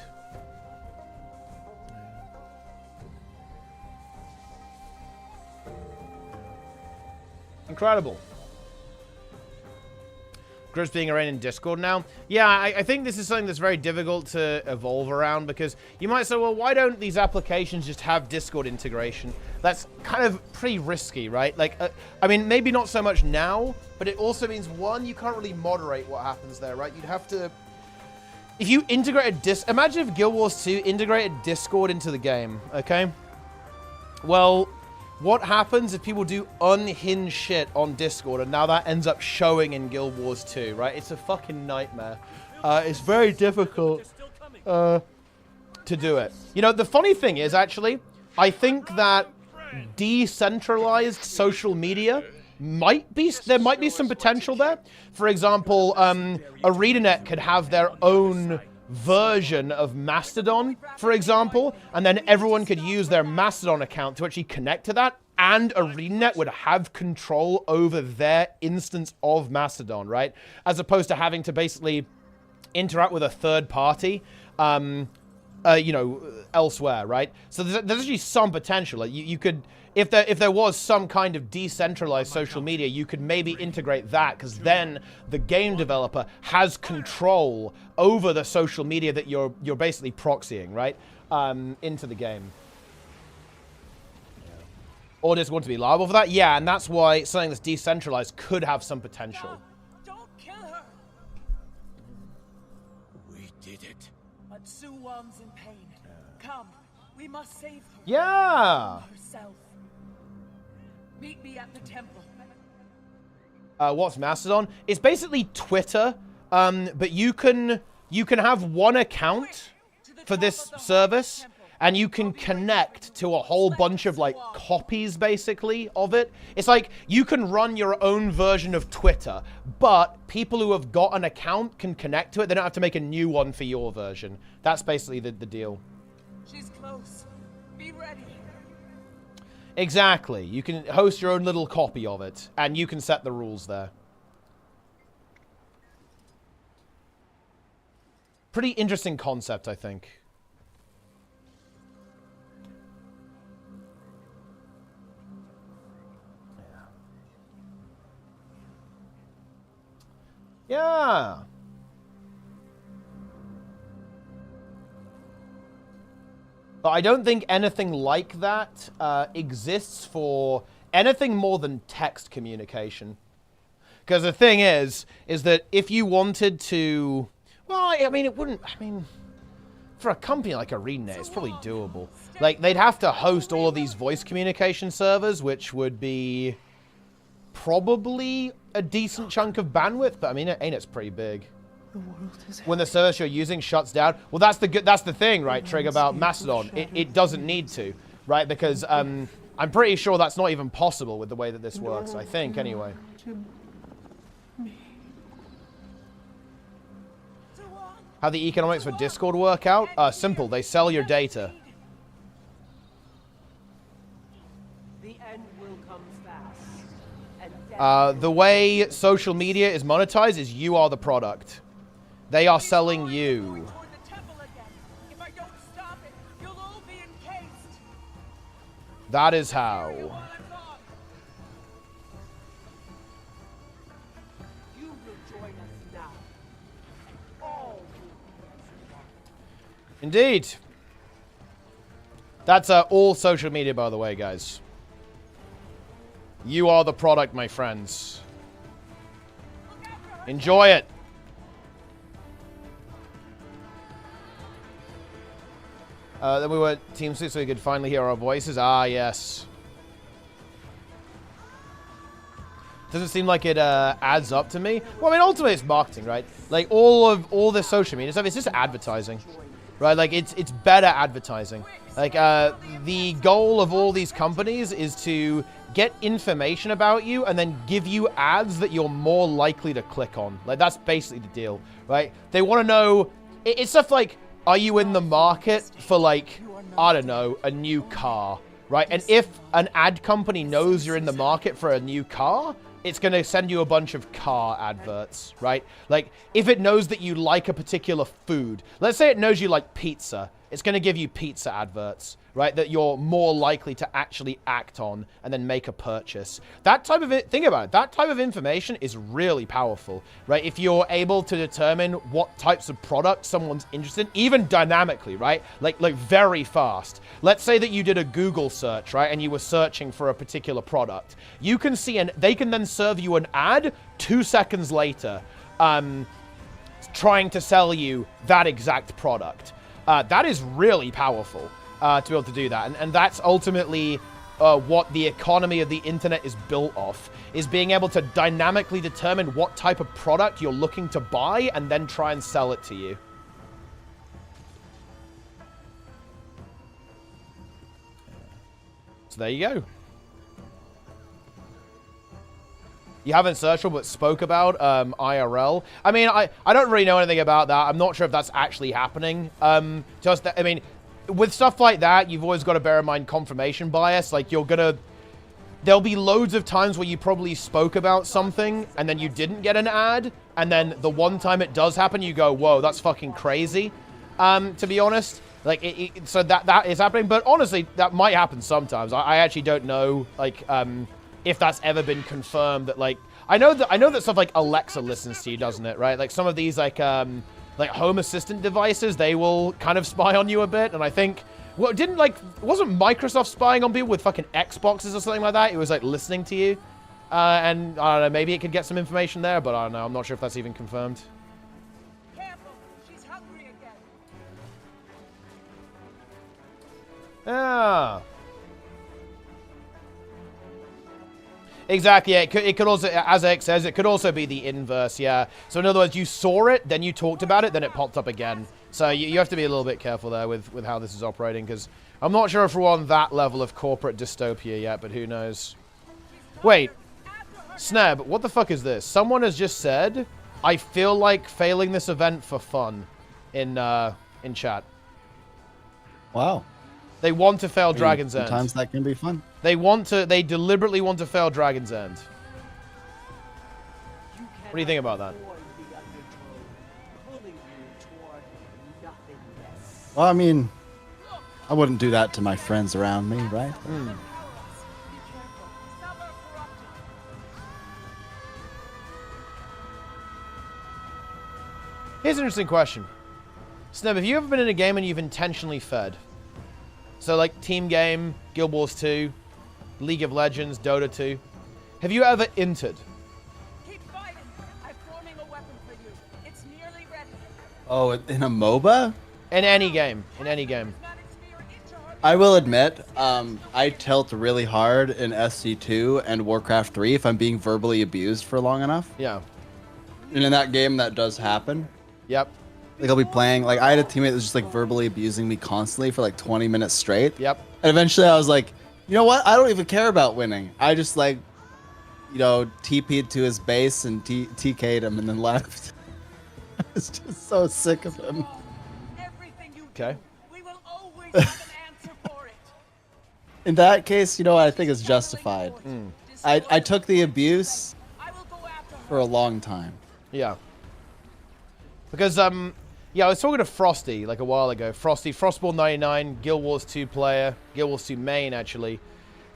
Incredible. Groups being arranged in Discord now. Yeah, I think this is something that's very difficult to evolve around, because you might say, well, why don't these applications just have Discord integration? That's kind of pretty risky, right? Like, I mean, maybe not so much now, but it also means, one, you can't really moderate what happens there, right? You'd have to... If you integrated imagine if Guild Wars 2 integrated Discord into the game, okay? Well... What happens if people do unhinged shit on Discord, and now that ends up showing in Guild Wars 2, right? It's a fucking nightmare. It's very difficult to do it. You know, the funny thing is, actually, I think that decentralized social media there might be some potential there. For example, ArenaNet could have their own version of Mastodon, for example, and then everyone could use their Mastodon account to actually connect to that, and ArenaNet would have control over their instance of Mastodon, right? As opposed to having to basically interact with a third party, you know, elsewhere, right? So there's actually some potential. Like you could, if there was some kind of decentralized social media, you could maybe integrate that, because then the game developer has control over the social media that you're basically proxying, right, into the game. or just want to be liable for that. Yeah, and that's why something that's decentralized could have some potential. No, don't kill her. We did it. But Suwon's in pain. Come, we must save her. Yeah. Herself. Meet me at the temple. What's Mastodon? It's basically Twitter, but you can have one account for this service, and you can connect to a whole bunch of like copies basically of it. It's like you can run your own version of Twitter, but people who have got an account can connect to it. They don't have to make a new one for your version. That's basically the deal. She's close. Be ready. Exactly. You can host your own little copy of it, and you can set the rules there. Pretty interesting concept, I think. Yeah. But I don't think anything like that exists for anything more than text communication. Because the thing is that if you wanted to... Well, I mean, it wouldn't... I mean, for a company like ArenaNet, it's probably doable. Like, they'd have to host all of these voice communication servers, which would be probably a decent chunk of bandwidth. But, I mean, ArenaNet's pretty big. When the service you're using shuts down, well, that's the thing, right, Trig, about Mastodon. It doesn't need to, right? Because I'm pretty sure that's not even possible with the way that this works, I think, anyway. How the economics for Discord work out? Simple. They sell your data. The end will come fast. The way social media is monetized is you are the product. They are selling you. That is how. You will join us now. All Indeed. That's all social media, by the way, guys. You are the product, my friends. Enjoy it. Then we were Team 6 so we could finally hear our voices. Ah, yes. Doesn't seem like it adds up to me. Well, I mean, ultimately it's marketing, right? Like, all the social media stuff, it's just advertising. Right? Like, it's better advertising. Like, the goal of all these companies is to get information about you and then give you ads that you're more likely to click on. Like, that's basically the deal, right? They want to know... It's stuff like... Are you in the market for, like, I don't know, a new car, right? And if an ad company knows you're in the market for a new car, it's going to send you a bunch of car adverts, right? Like, if it knows that you like a particular food, let's say it knows you like pizza, it's going to give you pizza adverts, right? That you're more likely to actually act on and then make a purchase. That type of think about it. That type of information is really powerful, right? If you're able to determine what types of products someone's interested in, even dynamically, right? Like very fast. Let's say that you did a Google search, right? And you were searching for a particular product. You can see, and they can then serve you an ad 2 seconds later, trying to sell you that exact product. That is really powerful to be able to do that. And that's ultimately what the economy of the internet is built off, is being able to dynamically determine what type of product you're looking to buy and then try and sell it to you. So there you go. You haven't searched for but spoke about IRL. I mean, I don't really know anything about that. I'm not sure if that's actually happening. I mean, with stuff like that, you've always got to bear in mind confirmation bias. Like, there'll be loads of times where you probably spoke about something and then you didn't get an ad. And then the one time it does happen, you go, whoa, that's fucking crazy. To be honest. Like, so that is happening. But honestly, that might happen sometimes. I actually don't know, like, if that's ever been confirmed that, like, I know that stuff like Alexa listens to you, doesn't it, right? Like, some of these, like home assistant devices, they will kind of spy on you a bit. And I think Well, wasn't Microsoft spying on people with fucking Xboxes or something like that? It was like listening to you. And I don't know, maybe it could get some information there, but I don't know. I'm not sure if that's even confirmed. Careful, she's hungry again. Ah. Exactly, yeah. It could also, as X says, it could also be the inverse, yeah. So in other words, you saw it, then you talked about it, then it popped up again. So you have to be a little bit careful there with how this is operating, because I'm not sure if we're on that level of corporate dystopia yet, but who knows. Wait. Sneb, what the fuck is this? Someone has just said, I feel like failing this event for fun in chat. Wow. They want to fail Dragon's End. Sometimes that can be fun. They deliberately want to fail Dragon's End. What do you think about that? Well, I mean, I wouldn't do that to my friends around me, right? Here's an interesting question. Sneb, have you ever been in a game and you've intentionally fed? So like Team Game, Guild Wars 2, League of Legends, Dota 2. Have you ever entered? Keep fighting. I'm forming a weapon for you. It's nearly ready. Oh, in a MOBA? In any game. In any game. I will admit, I tilt really hard in SC2 and Warcraft 3 if I'm being verbally abused for long enough. Yeah. And in that game, that does happen. Yep. Like, I'll be playing, like, I had a teammate that was just, like, verbally abusing me constantly for, like, 20 minutes straight. Yep. And eventually I was like, you know what? I don't even care about winning. I just, like, you know, TP'd to his base and TK'd him and then left. I was just so sick of him. Okay. We will always have an answer for it. In that case, you know, I think it's justified. I took the abuse for a long time. Yeah. Because, yeah, I was talking to Frosty, like, a while ago. Frosty, Frostball99, Guild Wars 2 player, Guild Wars 2 main, actually.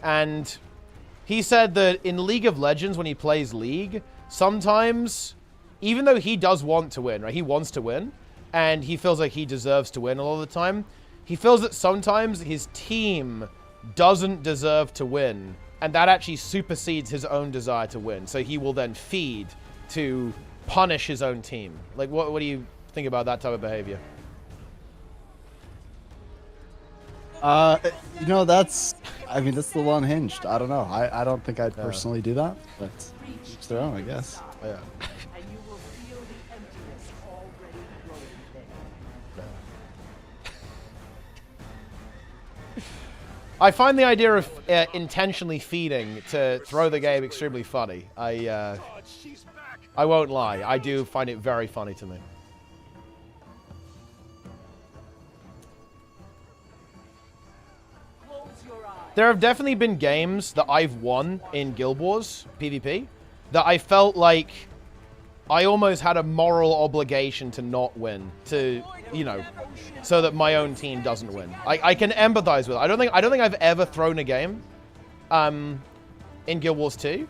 And he said that in League of Legends, when he plays League, sometimes, even though he does want to win, right, he wants to win, and he feels like he deserves to win a lot of the time, he feels that sometimes his team doesn't deserve to win, and that actually supersedes his own desire to win. So he will then feed to punish his own team. Like, what do you think about that type of behavior? You know, that's, I mean, that's a little unhinged. I don't know. I don't think I'd personally do that, but each their own, I guess. Yeah. I find the idea of intentionally feeding to throw the game extremely funny. I won't lie. I do find it very funny to me. There have definitely been games that I've won in Guild Wars PvP that I felt like I almost had a moral obligation to not win, to, you know, so that my own team doesn't win. I can empathize with it. I don't think I've ever thrown a game in Guild Wars 2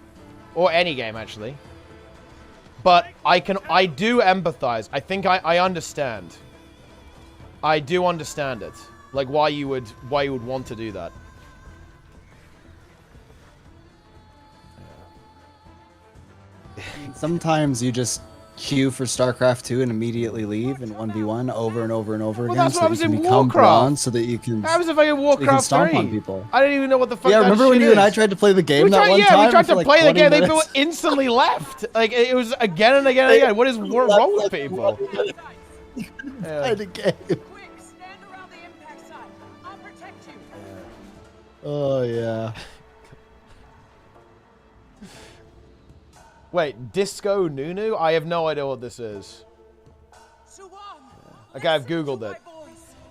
or any game actually. But I do empathize. I think I understand. I do understand it. Like why you would want to do that. Sometimes you just queue for StarCraft 2 and immediately leave in 1v1 over and over and over again, that's so what that you happens can in become Warcraft. bronze, so that you can. That was if I get Warcraft stomp 3. on people. I didn't even know what the fuck. Yeah, that remember when shit you and I is. tried to play the game We that tried, one yeah, time? we tried to for like play the 20 game. minutes? People instantly left. Like it was again and again and again. What is wrong with people? Play the game. Quick, stand around the impact site. I'll protect you. Oh yeah. Wait, Disco Nunu? I have no idea what this is. Okay, I've googled it.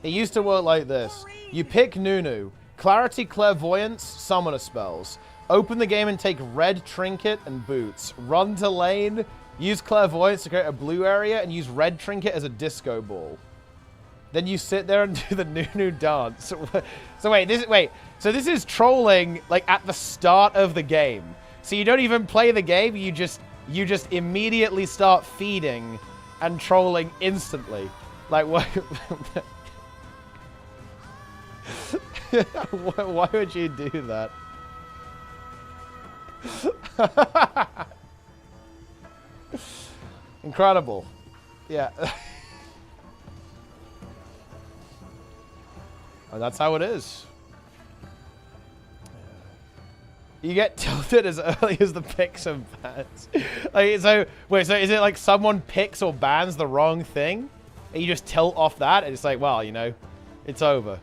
It used to work like this. You pick Nunu, Clarity, Clairvoyance, Summoner spells. Open the game and take Red Trinket and Boots. Run to lane, use Clairvoyance to create a blue area, and use Red Trinket as a disco ball. Then you sit there and do the Nunu dance. So wait, so this is trolling like at the start of the game. So you don't even play the game, you just immediately start feeding and trolling instantly. Like what? Why would you do that? Incredible. Yeah. And that's how it is. You get tilted as early as the picks and bans. Like, so, wait, so is it like someone picks or bans the wrong thing? And you just tilt off that, and it's like, well, you know, it's over.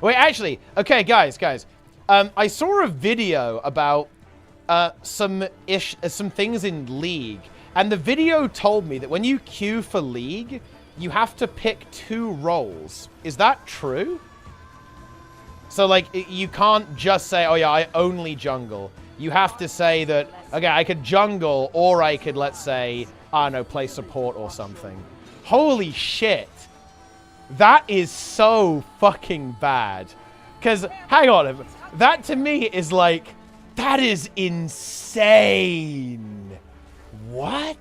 Wait, actually, okay, guys. I saw a video about some things in League, and the video told me that when you queue for League, you have to pick 2 roles. Is that true? So, like, you can't just say, oh, yeah, I only jungle. You have to say that, okay, I could jungle, or I could, let's say, I don't know, play support or something. Holy shit. That is so fucking bad. Because, hang on, that to me is like, that is insane. What?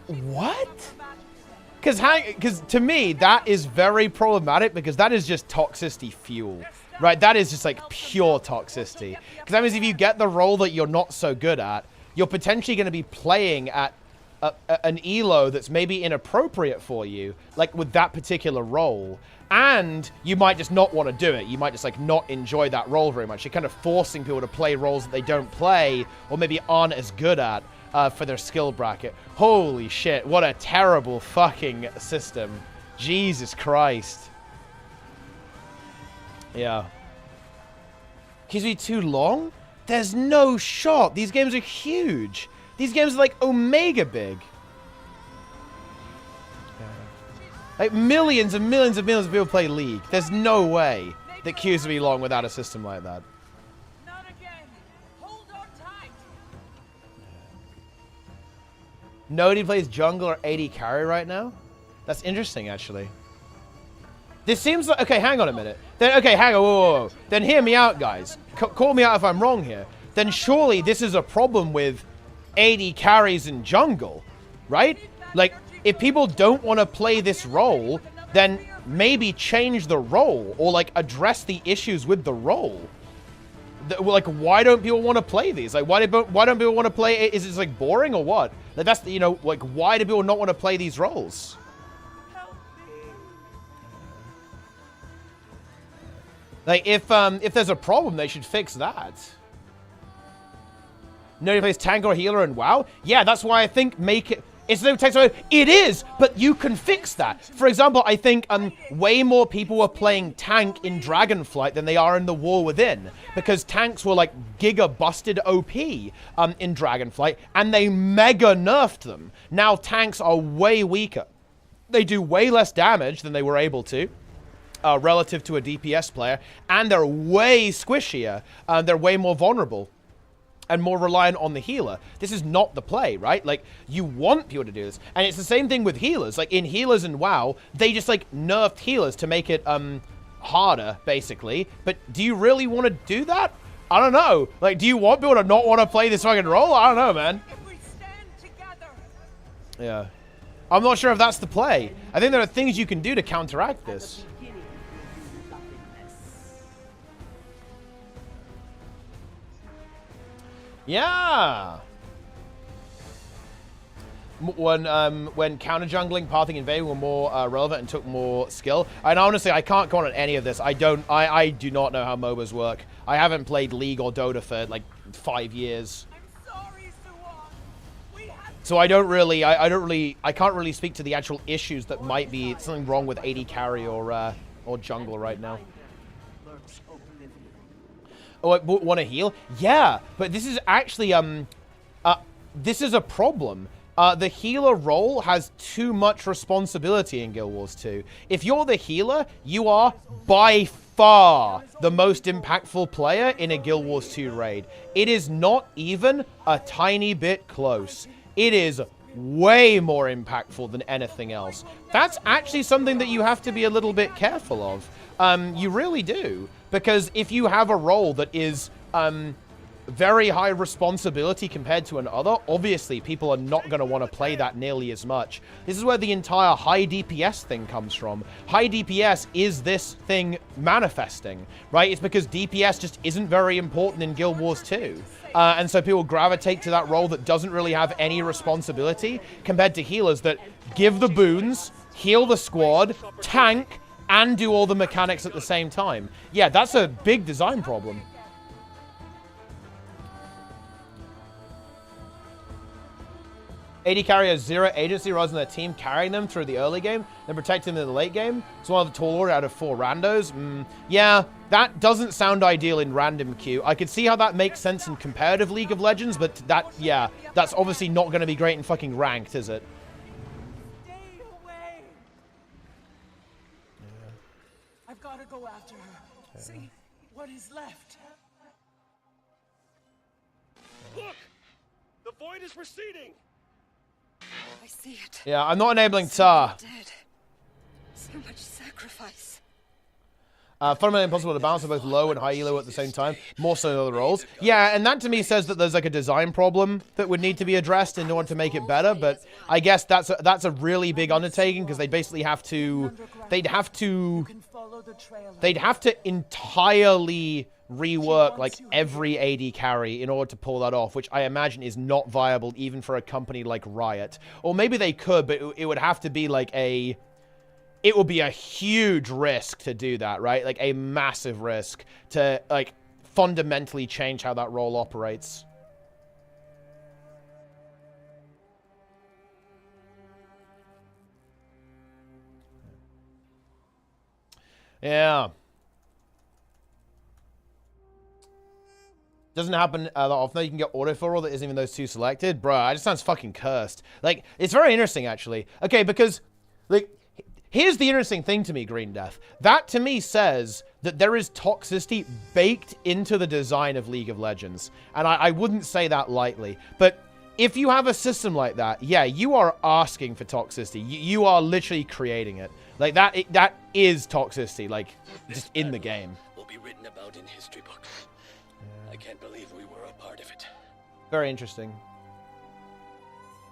What? Because to me, that is very problematic, because that is just toxicity fuel, right? That is just like pure toxicity. Because that means if you get the role that you're not so good at, you're potentially going to be playing at an elo that's maybe inappropriate for you, like with that particular role. And you might just not want to do it. You might just like not enjoy that role very much. You're kind of forcing people to play roles that they don't play or maybe aren't as good at. For their skill bracket. Holy shit, what a terrible fucking system. Jesus Christ. Yeah. Can be too long? There's no shot. These games are huge. These games are like Omega big. Like millions and millions and millions of people play League. There's no way that queues would be long without a system like that. Nobody plays jungle or AD carry right now? That's interesting, actually. This seems like... Okay, hang on a minute. Then, okay, hang on. Whoa. Then hear me out, guys. Call me out if I'm wrong here. Then surely this is a problem with AD carries in jungle, right? Like, if people don't want to play this role, then maybe change the role or, like, address the issues with the role. Like, why don't people want to play these? Like, why don't people want to play? Is it like boring or what? Like, that's, you know, like, why do people not want to play these roles? Like, if there's a problem, they should fix that. Nobody plays tank or healer in WoW? Yeah, that's why I think make it... It's no text. It is, but you can fix that. For example, I think way more people were playing tank in Dragonflight than they are in the War Within, because tanks were like giga busted OP in Dragonflight, and they mega nerfed them. Now tanks are way weaker. They do way less damage than they were able to. Relative to a DPS player, and they're way squishier. They're way more vulnerable. And more reliant on the healer. This is not the play, right? Like, you want people to do this. And it's the same thing with healers. Like, in healers in WoW, they just, like, nerfed healers to make it, harder, basically. But do you really want to do that? I don't know. Like, do you want people to not want to play this fucking role? I don't know, man. Yeah. I'm not sure if that's the play. I think there are things you can do to counteract this. Yeah. When counter jungling, pathing, invading were more relevant and took more skill. And honestly, I can't comment on any of this. I do not know how MOBAs work. I haven't played League or Dota for like 5 years. So I can't really speak to the actual issues that might be something wrong with AD carry or jungle right now. Oh, want to heal? Yeah, but this is actually, this is a problem. The healer role has too much responsibility in Guild Wars 2. If you're the healer, you are by far the most impactful player in a Guild Wars 2 raid. It is not even a tiny bit close. It is way more impactful than anything else. That's actually something that you have to be a little bit careful of. You really do. Because if you have a role that is very high responsibility compared to another, obviously people are not going to want to play that nearly as much. This is where the entire high DPS thing comes from. High DPS is this thing manifesting, right? It's because DPS just isn't very important in Guild Wars 2. And so people gravitate to that role that doesn't really have any responsibility compared to healers that give the boons, heal the squad, tank, and do all the mechanics at the same time. Yeah, that's a big design problem. AD carry has 0 agency rather than their team carrying them through the early game, then protecting them in the late game. It's one of the tall order out of 4 randos. Yeah, that doesn't sound ideal in random queue. I could see how that makes sense in competitive League of Legends, but that, yeah, that's obviously not going to be great in fucking ranked, is it? Stay away. I've got to go after her. See what is left. Look! The void is receding! I see it. Yeah, I'm not enabling Tar. Dead. So much sacrifice. Fundamentally impossible to balance both low and high elo at the same time, more so than other roles. Yeah, and that to me says that there's like a design problem that would need to be addressed in order to make it better, but I guess that's a really big undertaking because they basically have to, they'd have to entirely rework like every AD carry in order to pull that off, which I imagine is not viable even for a company like Riot. Or maybe they could, but it would have to be like a... It would be a huge risk to do that, right? Like a massive risk to like fundamentally change how that role operates. Yeah. Doesn't happen that often. You can get autofill that isn't even those 2 selected. Bruh, it just sounds fucking cursed. Like, it's very interesting, actually. Okay, because, like, here's the interesting thing to me, Green Death. That, to me, says that there is toxicity baked into the design of League of Legends. And I wouldn't say that lightly. But if you have a system like that, yeah, you are asking for toxicity. You are literally creating it. Like, that is toxicity, like, just in the game. Will be written about in history books. I can't believe we were a part of it. Very interesting.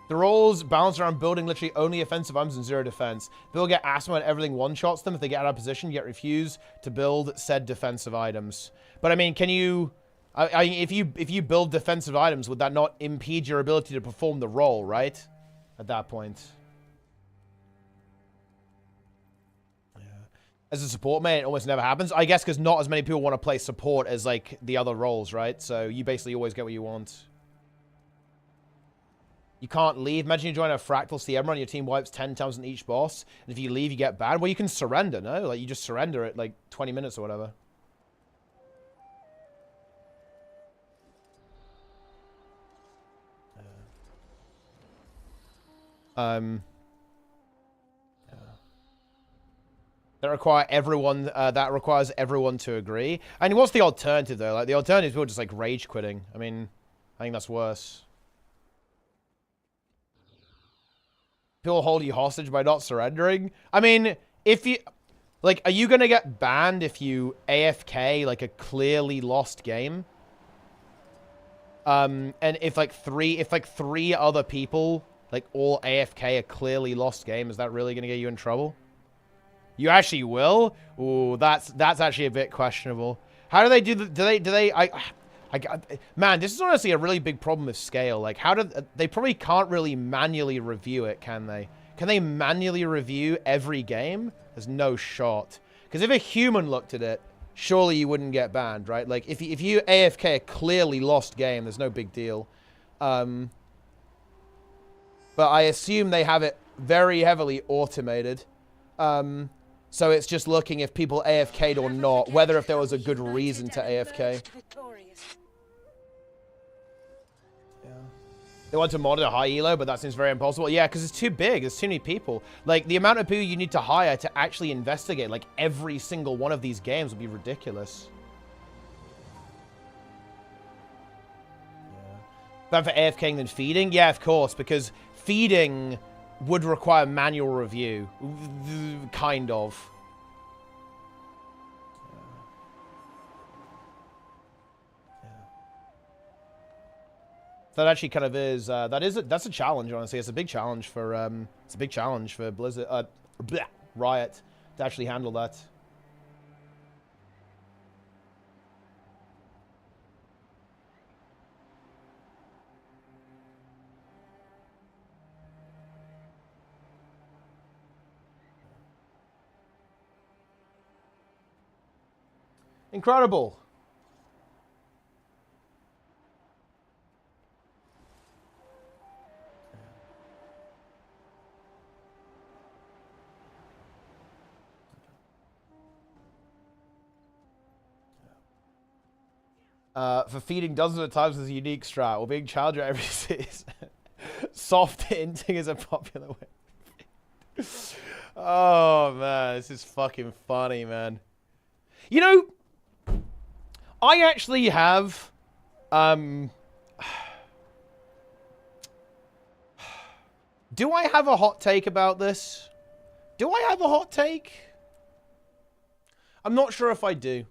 The roles balance around building literally only offensive items and 0 defense. People get asked when everything one-shots them. If they get out of position, you get refused to build said defensive items. But I mean, can you... if you build defensive items, would that not impede your ability to perform the role, right? At that point. As a support main, it almost never happens. I guess because not as many people want to play support as, like, the other roles, right? So you basically always get what you want. You can't leave. Imagine you join a Fractal CM run, your team wipes 10 times on each boss, and if you leave, you get banned. Well, you can surrender, no? Like, you just surrender it, like, 20 minutes or whatever. That requires everyone to agree. And what's the alternative though? Like the alternative is people just like rage quitting. I mean, I think that's worse. People hold you hostage by not surrendering. I mean, if you like, are you gonna get banned if you AFK like a clearly lost game? And if like three other people like all AFK a clearly lost game, is that really gonna get you in trouble? You actually will? Ooh, that's actually a bit questionable. How do they do the, man, this is honestly a really big problem with scale. Like, they probably can't really manually review it, can they? Can they manually review every game? There's no shot. Because if a human looked at it, surely you wouldn't get banned, right? Like, if you AFK a clearly lost game, there's no big deal. But I assume they have it very heavily automated. So it's just looking if people AFK'd or not, whether if there was a good reason to AFK. Yeah. They want to monitor high elo, but that seems very impossible. Yeah, because it's too big. There's too many people. Like, the amount of people you need to hire to actually investigate, like, every single one of these games would be ridiculous. Yeah. Better for AFKing than feeding? Yeah, of course, because feeding would require manual review. Kind of. That actually kind of is. That's a challenge. Honestly, it's a big challenge for Blizzard, Riot to actually handle that. Incredible. For feeding dozens of times as a unique strat, or being challenger every season. Soft hinting is a popular way. Oh, man. This is fucking funny, man. You know, I actually have... do I have a hot take about this? Do I have a hot take? I'm not sure if I do.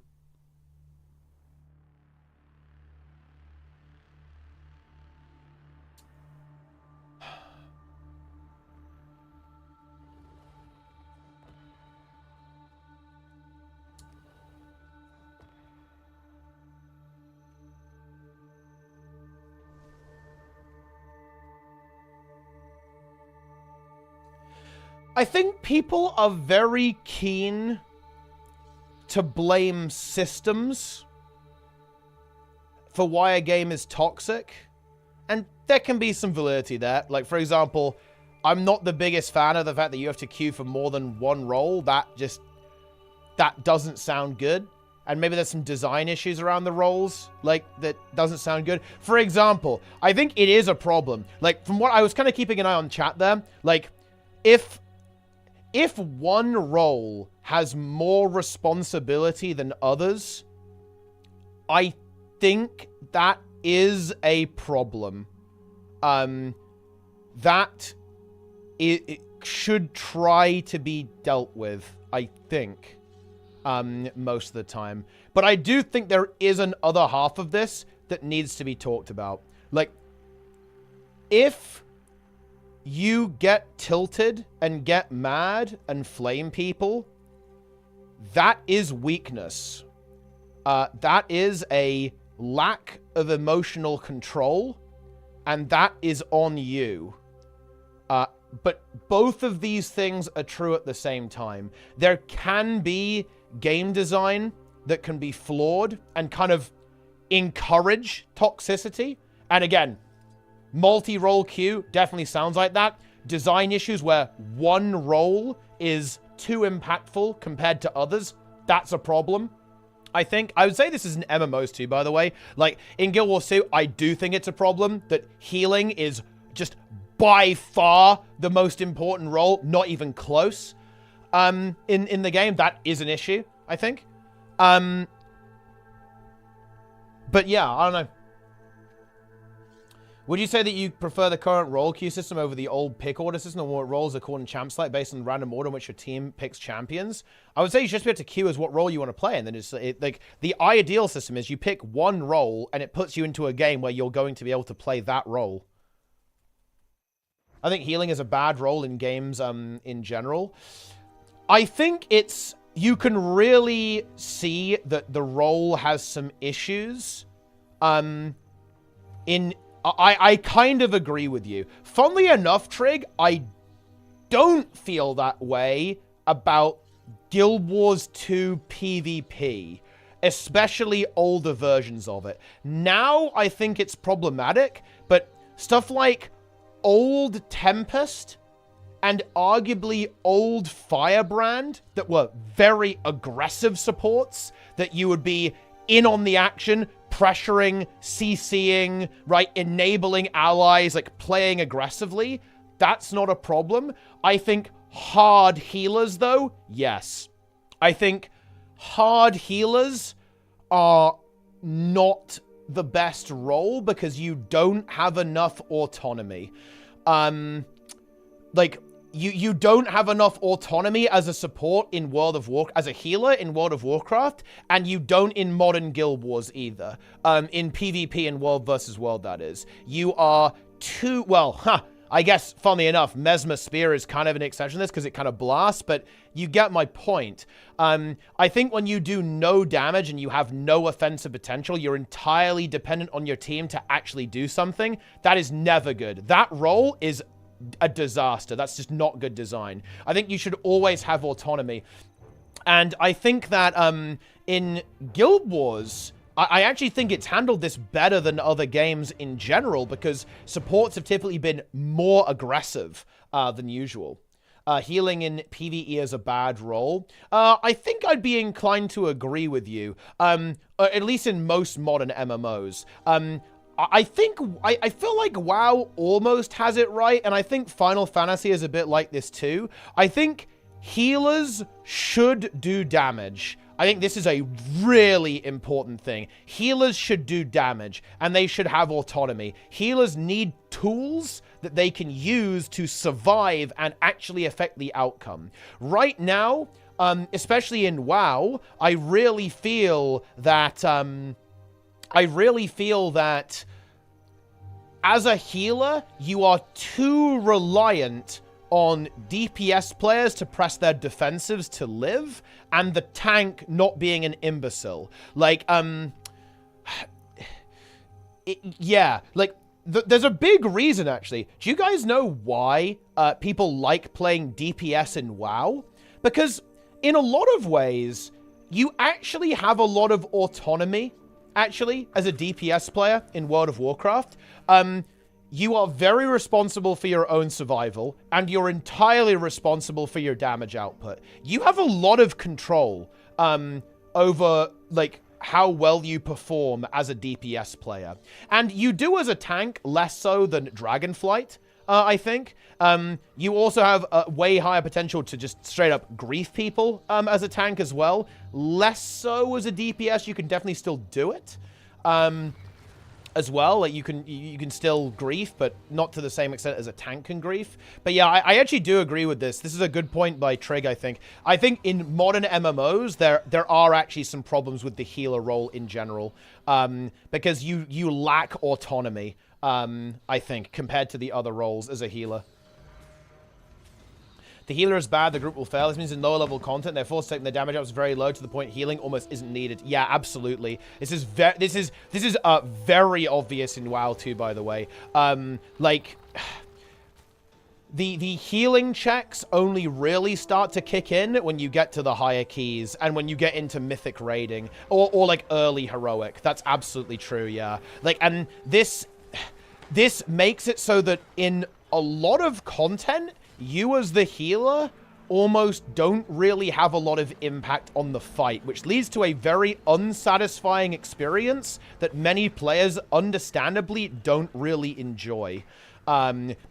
I think people are very keen to blame systems for why a game is toxic. And there can be some validity there. Like, for example, I'm not the biggest fan of the fact that you have to queue for more than one role. That doesn't sound good. And maybe there's some design issues around the roles, like, that doesn't sound good. For example, I think it is a problem. Like, from what I was kind of keeping an eye on chat there, like, if one role has more responsibility than others, I think that is a problem. That it should try to be dealt with, I think, most of the time. But I do think there is an other half of this that needs to be talked about. Like, if you get tilted and get mad and flame people, that is weakness. That is a lack of emotional control, and that is on you. But both of these things are true at the same time. There can be game design that can be flawed and kind of encourage toxicity. And again, multi-role queue definitely sounds like that. Design issues where one role is too impactful compared to others, that's a problem. I think, I would say this is in MMOs too, by the way. Like, in Guild Wars 2, I do think it's a problem that healing is just by far the most important role, not even close. In the game, that is an issue, I think. But yeah, I don't know. Would you say that you prefer the current role queue system over the old pick order system, or what roles are called in champ select based on the random order in which your team picks champions? I would say you should just be able to queue as what role you want to play, and then it's like the ideal system is you pick one role and it puts you into a game where you're going to be able to play that role. I think healing is a bad role in games in general. I think it's, you can really see that the role has some issues. I kind of agree with you. Funnily enough, Trig, I don't feel that way about Guild Wars 2 PvP, especially older versions of it. Now, I think it's problematic, but stuff like old Tempest and arguably old Firebrand that were very aggressive supports, that you would be in on the action, pressuring, CCing, right, enabling allies, like playing aggressively, that's not a problem. I think hard healers, though, yes. I think hard healers are not the best role because you don't have enough autonomy. Like, you don't have enough autonomy as a support in as a healer in World of Warcraft, and you don't in modern Guild Wars either. In PvP and World versus World, that is. You are too, well, I guess, funnily enough, Mesmer Spear is kind of an exception to this because it kind of blasts, but you get my point. I think when you do no damage and you have no offensive potential, you're entirely dependent on your team to actually do something. That is never good. That role is a disaster. That's just not good design. I think you should always have autonomy. And I think that in Guild Wars, I actually think it's handled this better than other games in general because supports have typically been more aggressive than usual. Healing in PvE is a bad role. I think I'd be inclined to agree with you, at least in most modern MMOs. I feel like WoW almost has it right, and I think Final Fantasy is a bit like this too. I think healers should do damage. I think this is a really important thing. Healers should do damage, and they should have autonomy. Healers need tools that they can use to survive and actually affect the outcome. Right now, especially in WoW, I really feel that as a healer, you are too reliant on DPS players to press their defensives to live, and the tank not being an imbecile. Like, there's a big reason, actually. Do you guys know why people like playing DPS in WoW? Because in a lot of ways, you actually have a lot of autonomy, actually, as a DPS player in World of Warcraft. You are very responsible for your own survival, and you're entirely responsible for your damage output. You have a lot of control over, like, how well you perform as a DPS player. And you do as a tank less so than Dragonflight, I think. You also have a way higher potential to just straight up grief people as a tank as well. Less so as a DPS. You can definitely still do it. As well, like you can still grief, but not to the same extent as a tank can grief. But yeah, I actually do agree with this. This is a good point by Trig, I think. I think in modern MMOs, there are actually some problems with the healer role in general, because you lack autonomy, I think, compared to the other roles as a healer. The healer is bad, the group will fail. This means in lower level content, they're forced to take their damage ups very low to the point healing almost isn't needed. Yeah, absolutely. This is very obvious in WoW too, by the way. Like, the healing checks only really start to kick in when you get to the higher keys and when you get into mythic raiding or like early heroic. That's absolutely true, yeah. Like, and this makes it so that in a lot of content, you as the healer almost don't really have a lot of impact on the fight, which leads to a very unsatisfying experience that many players understandably don't really enjoy.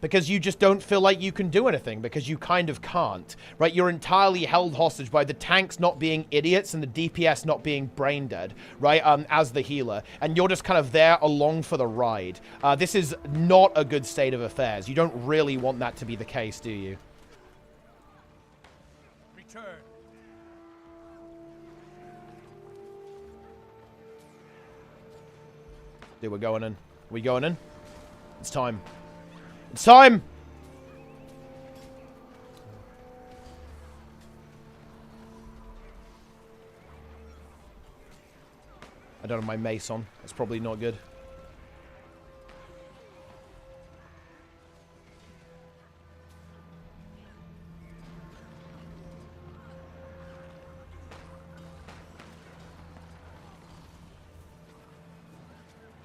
Because you just don't feel like you can do anything, because you kind of can't, right? You're entirely held hostage by the tanks not being idiots and the DPS not being brain dead, right? As the healer. And you're just kind of there along for the ride. This is not a good state of affairs. You don't really want that to be the case, do you? Return. Dude, we're going in. Are we going in? It's time. It's time! I don't have my mace on. That's probably not good.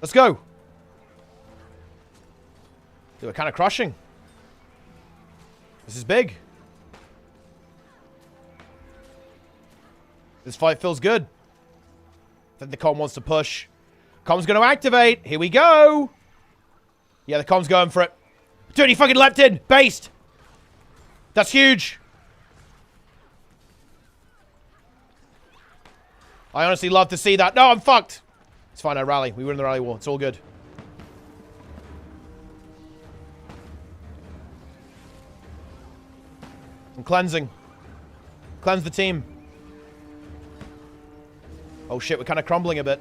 Let's go! Dude, we're kind of crushing. This is big. This fight feels good. I think the comm wants to push. Comm's going to activate. Here we go. Yeah, the comm's going for it. Dude, he fucking leapt in. Based. That's huge. I honestly love to see that. No, I'm fucked. It's fine, I rally. We win the rally war. It's all good. cleansing. Cleanse the team. Oh shit, we're kind of crumbling a bit.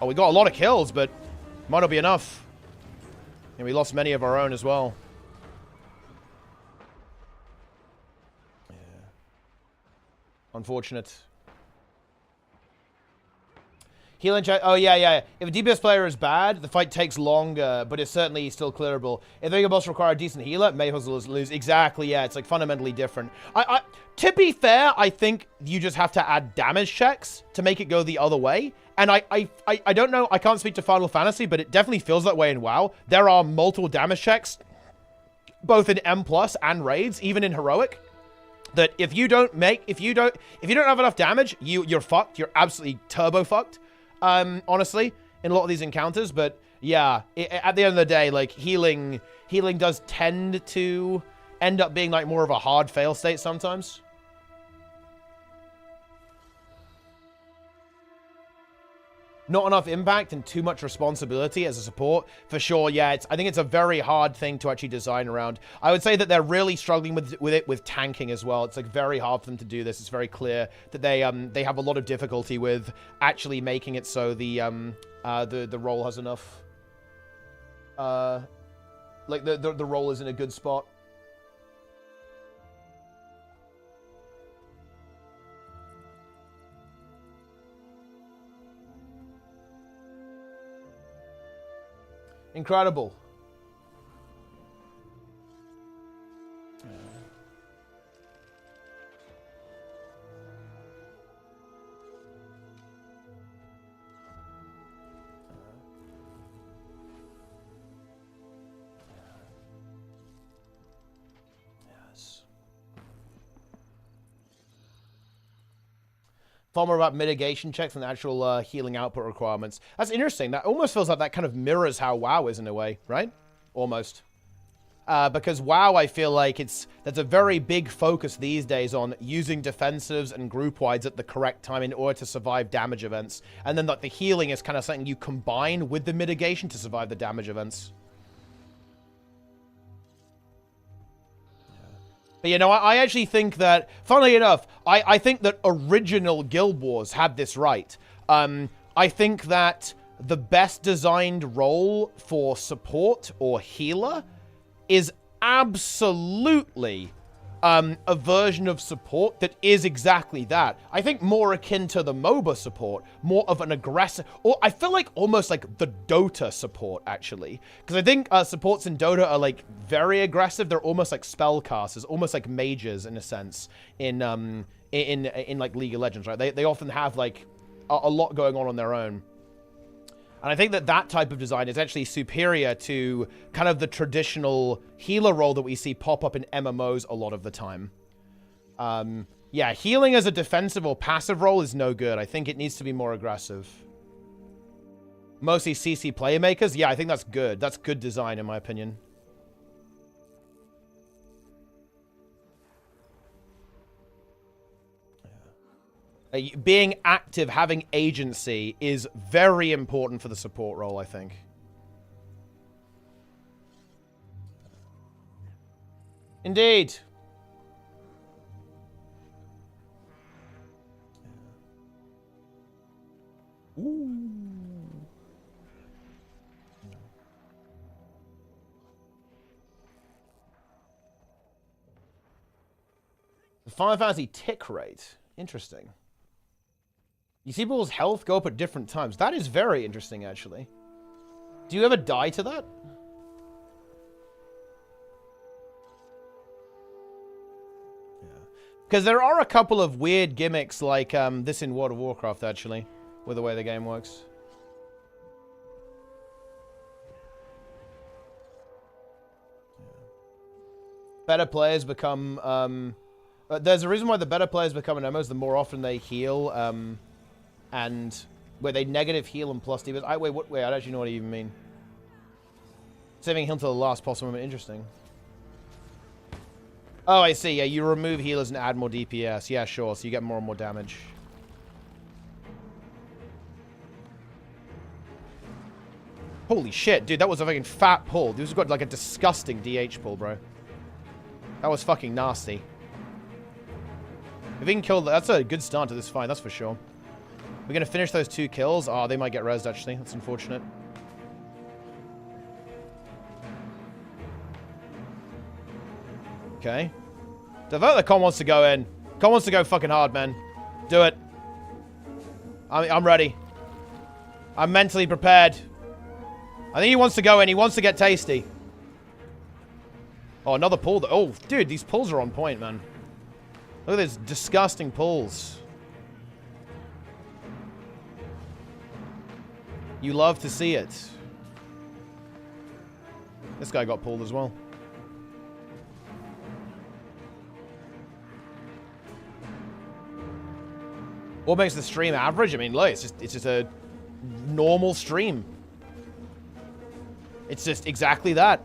Oh, we got a lot of kills, but might not be enough. And we lost many of our own as well. Yeah. Unfortunate. Healing check. Oh, yeah. If a DPS player is bad, the fight takes longer, but it's certainly still clearable. If the boss require a decent healer, may as well lose. Exactly, yeah. It's like fundamentally different. To be fair, I think you just have to add damage checks to make it go the other way. And I don't know. I can't speak to Final Fantasy, but it definitely feels that way in WoW. There are multiple damage checks, both in M+ and raids, even in heroic. That if you don't have enough damage, you're fucked. You're absolutely turbo fucked. Honestly, in a lot of these encounters, but yeah, at the end of the day, like healing does tend to end up being like more of a hard fail state sometimes. Not enough impact and too much responsibility as a support, for sure. Yeah, I think it's a very hard thing to actually design around. I would say that they're really struggling with tanking as well. It's like very hard for them to do this. It's very clear that they have a lot of difficulty with actually making it so the role has enough. Like the role is in a good spot. Incredible. Yes. Far more about mitigation checks and actual healing output requirements. That's interesting. That almost feels like that kind of mirrors how WoW is in a way, right? Almost. Because WoW, I feel like that's a very big focus these days on using defensives and group wides at the correct time in order to survive damage events. And then like the healing is kind of something you combine with the mitigation to survive the damage events. But, you know, I actually think that, funnily enough, I think that original Guild Wars had this right. I think that the best designed role for support or healer is absolutely a version of support that is exactly that. I think more akin to the MOBA support, more of an aggressive, or I feel like almost like the Dota support, actually. Because I think supports in Dota are like very aggressive. They're almost like spellcasters, almost like mages in a sense in like League of Legends, right? They often have like a lot going on their own. And I think that that type of design is actually superior to kind of the traditional healer role that we see pop up in MMOs a lot of the time. Yeah, healing as a defensive or passive role is no good. I think it needs to be more aggressive. Mostly CC playmakers. Yeah, I think that's good. That's good design, in my opinion. Being active, having agency is very important for the support role, I think. Indeed. Ooh. The Final Fantasy tick rate. Interesting. You see people's health go up at different times. That is very interesting, actually. Do you ever die to that? Yeah. Because there are a couple of weird gimmicks like this in World of Warcraft, actually, with the way the game works. Better players become... there's a reason why the better players become MMOs, the more often they heal, and where they negative heal and plus DPS. Wait, I don't actually know what you even mean. Saving heal till the last possible moment. Interesting. Oh, I see. Yeah, you remove healers and add more DPS. Yeah, sure. So you get more and more damage. Holy shit, dude, that was a fucking fat pull. This has got like a disgusting DH pull, bro. That was fucking nasty. If we can kill... That's a good start to this fight, that's for sure. We're going to finish those 2 kills. Oh, they might get rezzed, actually. That's unfortunate. Okay. The vote that Con wants to go in. Con wants to go fucking hard, man. Do it. I'm ready. I'm mentally prepared. I think he wants to go in. He wants to get tasty. Oh, another pull. Oh, dude, these pulls are on point, man. Look at these disgusting pulls. You love to see it. This guy got pulled as well. What makes the stream average? I mean, look, it's just a normal stream. It's just exactly that.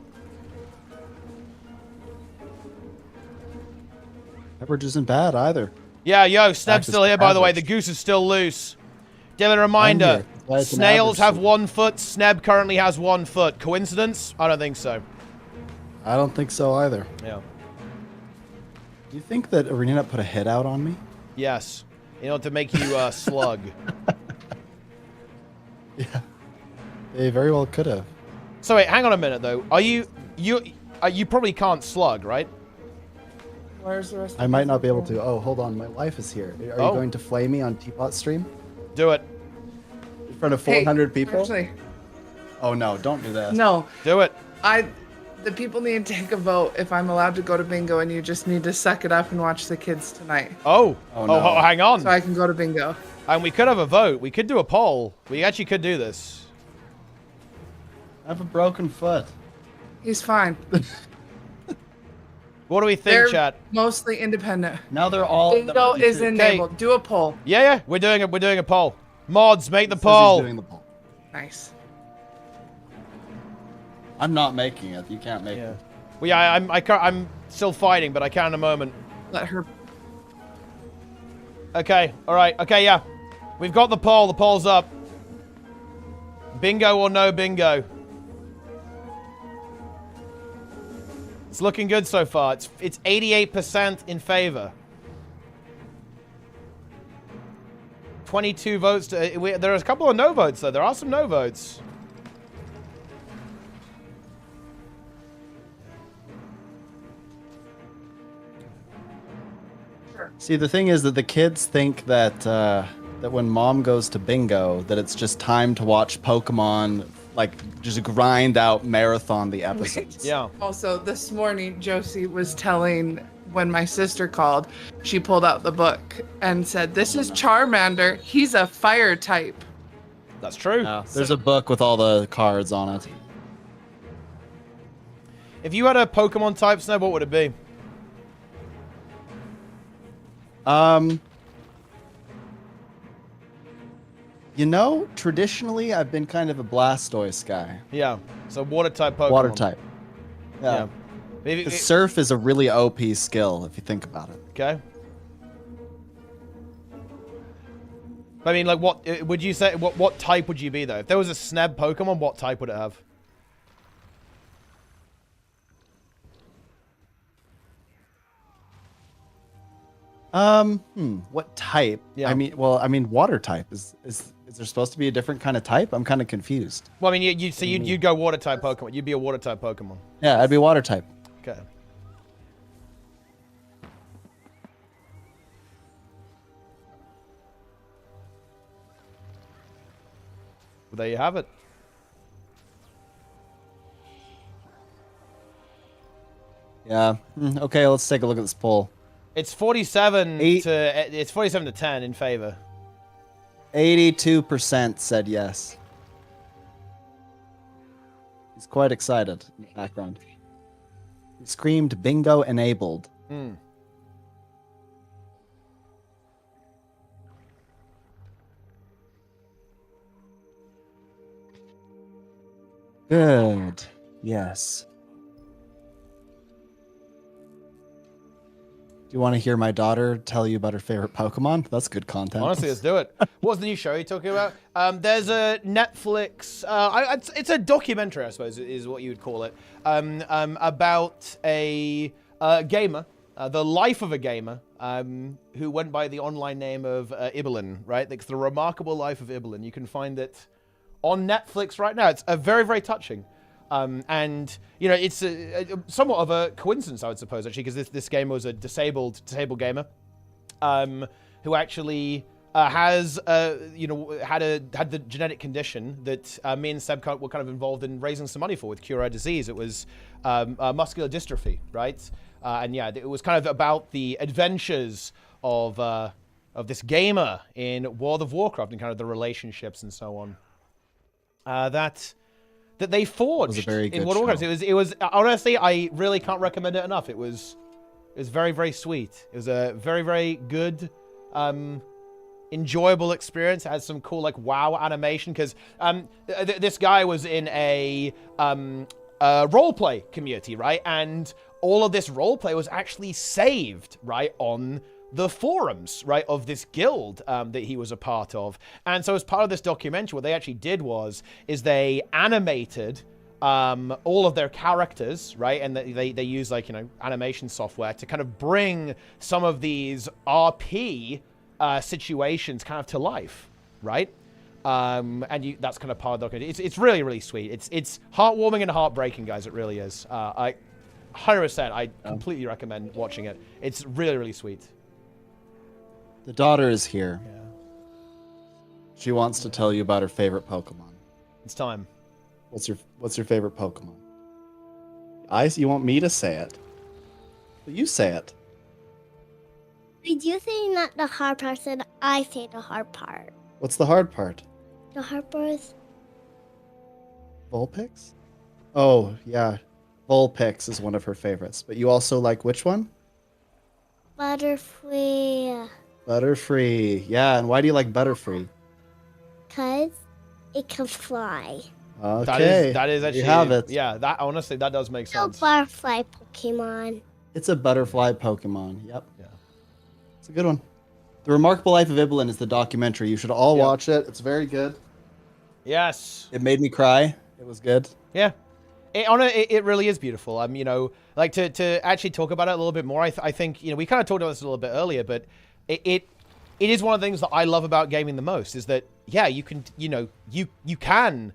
Average isn't bad either. Yeah, yo, Sneb's still here, by the way. The goose is still loose. Daily reminder, snails have 1 foot. Sneb currently has 1 foot. Coincidence? I don't think so. I don't think so either. Yeah. Do you think that ArenaNet put a hit out on me? Yes. In order to make you slug. Yeah. They very well could have. So wait, hang on a minute though. Are you probably can't slug, right? Where's the rest I might not be able to. Oh, hold on. My wife is here. Are you going to flame me on Teapot stream? Do it. In front of 400 people? Actually, Oh, no. Don't do that. no. Do it. The people need to take a vote if I'm allowed to go to bingo, and you just need to suck it up and watch the kids tonight. Oh. no. Hang on. So I can go to bingo. And we could have a vote. We could do a poll. We actually could do this. I have a broken foot. He's fine. What do we think, They're chat? mostly independent. Now they're all... Bingo is enabled. Do a poll. Yeah, we're doing a poll. Mods, make the He's poll. doing the poll. Nice. I'm not making it. You can't make it. Well, yeah, I'm still fighting, but I can in a moment. Let her... Okay, alright, okay, yeah. We've got the poll. The poll's up. Bingo or no bingo? It's looking good so far. It's 88% in favor. 22 votes. There are a couple of no votes, though. There are some no votes. See, the thing is that the kids think that that when mom goes to bingo, that it's just time to watch Pokemon, like, just grind out marathon the episodes. Yeah. Also, this morning, Josie was telling, when my sister called, she pulled out the book and said, "This is Charmander. He's a fire type." That's true. There's a book with all the cards on it. If you had a Pokemon type, Sneb, what would it be? You know, traditionally, I've been kind of a Blastoise guy. Yeah. So water type Pokemon. Water type. Yeah. Maybe The Surf is a really OP skill, if you think about it. Okay. I mean, like, what would you say? What type would you be though? If there was a Sneb Pokemon, what type would it have? What type? Yeah. I mean, water type. Is there supposed to be a different kind of type? I'm kind of confused. Well, I mean, you'd go water type Pokemon. You'd be a water type Pokemon. Yeah, I'd be water type. Okay. Well, there you have it. Yeah. Okay, let's take a look at this poll. It's 47 to 10 in favor. 82% said yes. He's quite excited in the background. He screamed bingo enabled. Good. Yes. Do you want to hear my daughter tell you about her favorite Pokemon? That's good content. Honestly, let's do it. What's the new show you're talking about? There's a Netflix. It's a documentary, I suppose, is what you would call it, about a gamer, the life of a gamer, who went by the online name of Ibelin. Right, it's the remarkable life of Ibelin. You can find it on Netflix right now. It's very, very touching. And you know, it's somewhat of a coincidence, I would suppose, actually, because this gamer was a disabled gamer, who actually has you know, had the genetic condition that me and Seb were kind of involved in raising some money for with Cure Our Disease. It was muscular dystrophy, right? And yeah, it was kind of about the adventures of this gamer in World of Warcraft and kind of the relationships and so on. That they forged in World of Warcraft. It was honestly, I really can't recommend it enough. It was very, very sweet. It was a very, very good, enjoyable experience. It had some cool like WoW animation because this guy was in a roleplay community, right? And all of this roleplay was actually saved, right, on the forums, right, of this guild that he was a part of. And so as part of this documentary, what they actually did is they animated all of their characters, right? And they use like, you know, animation software to kind of bring some of these RP situations kind of to life, right? And that's kind of part of the documentary. It's really, really sweet. It's heartwarming and heartbreaking, guys. It really is. 100%, I completely recommend watching it. It's really, really sweet. The daughter is here. Yeah. She wants to tell you about her favorite Pokemon. It's time. What's your favorite Pokemon? You want me to say it? But you say it. Did you say not the hard part, then I say the hard part. What's the hard part? The hard part is Vulpix? Oh, yeah. Vulpix is one of her favorites. But you also like which one? Butterfree. Butterfree. Yeah, and why do you like Butterfree? Because it can fly. Okay. That is actually, you have it. Yeah, that honestly, that does make sense. A butterfly Pokemon. It's a butterfly Pokemon. Yep. Yeah. It's a good one. The Remarkable Life of Ibelin is the documentary. You should all watch it. It's very good. Yes. It made me cry. It was good. Yeah. It really is beautiful. You know, like to actually talk about it a little bit more, I think, you know, we kind of talked about this a little bit earlier, but it is one of the things that I love about gaming the most is that, yeah, you can, you know, you can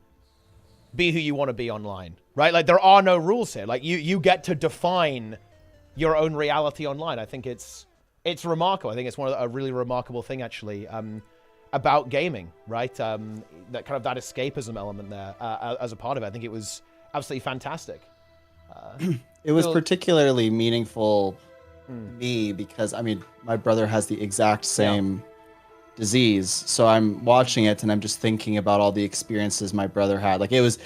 be who you want to be online, right? Like there are no rules here. Like you get to define your own reality online. I think it's remarkable. I think it's a really remarkable thing actually about gaming, right? That kind of that escapism element there as a part of it. I think it was absolutely fantastic. It was particularly meaningful to me because, I mean, my brother has the exact same disease. So I'm watching it and I'm just thinking about all the experiences my brother had. Like it was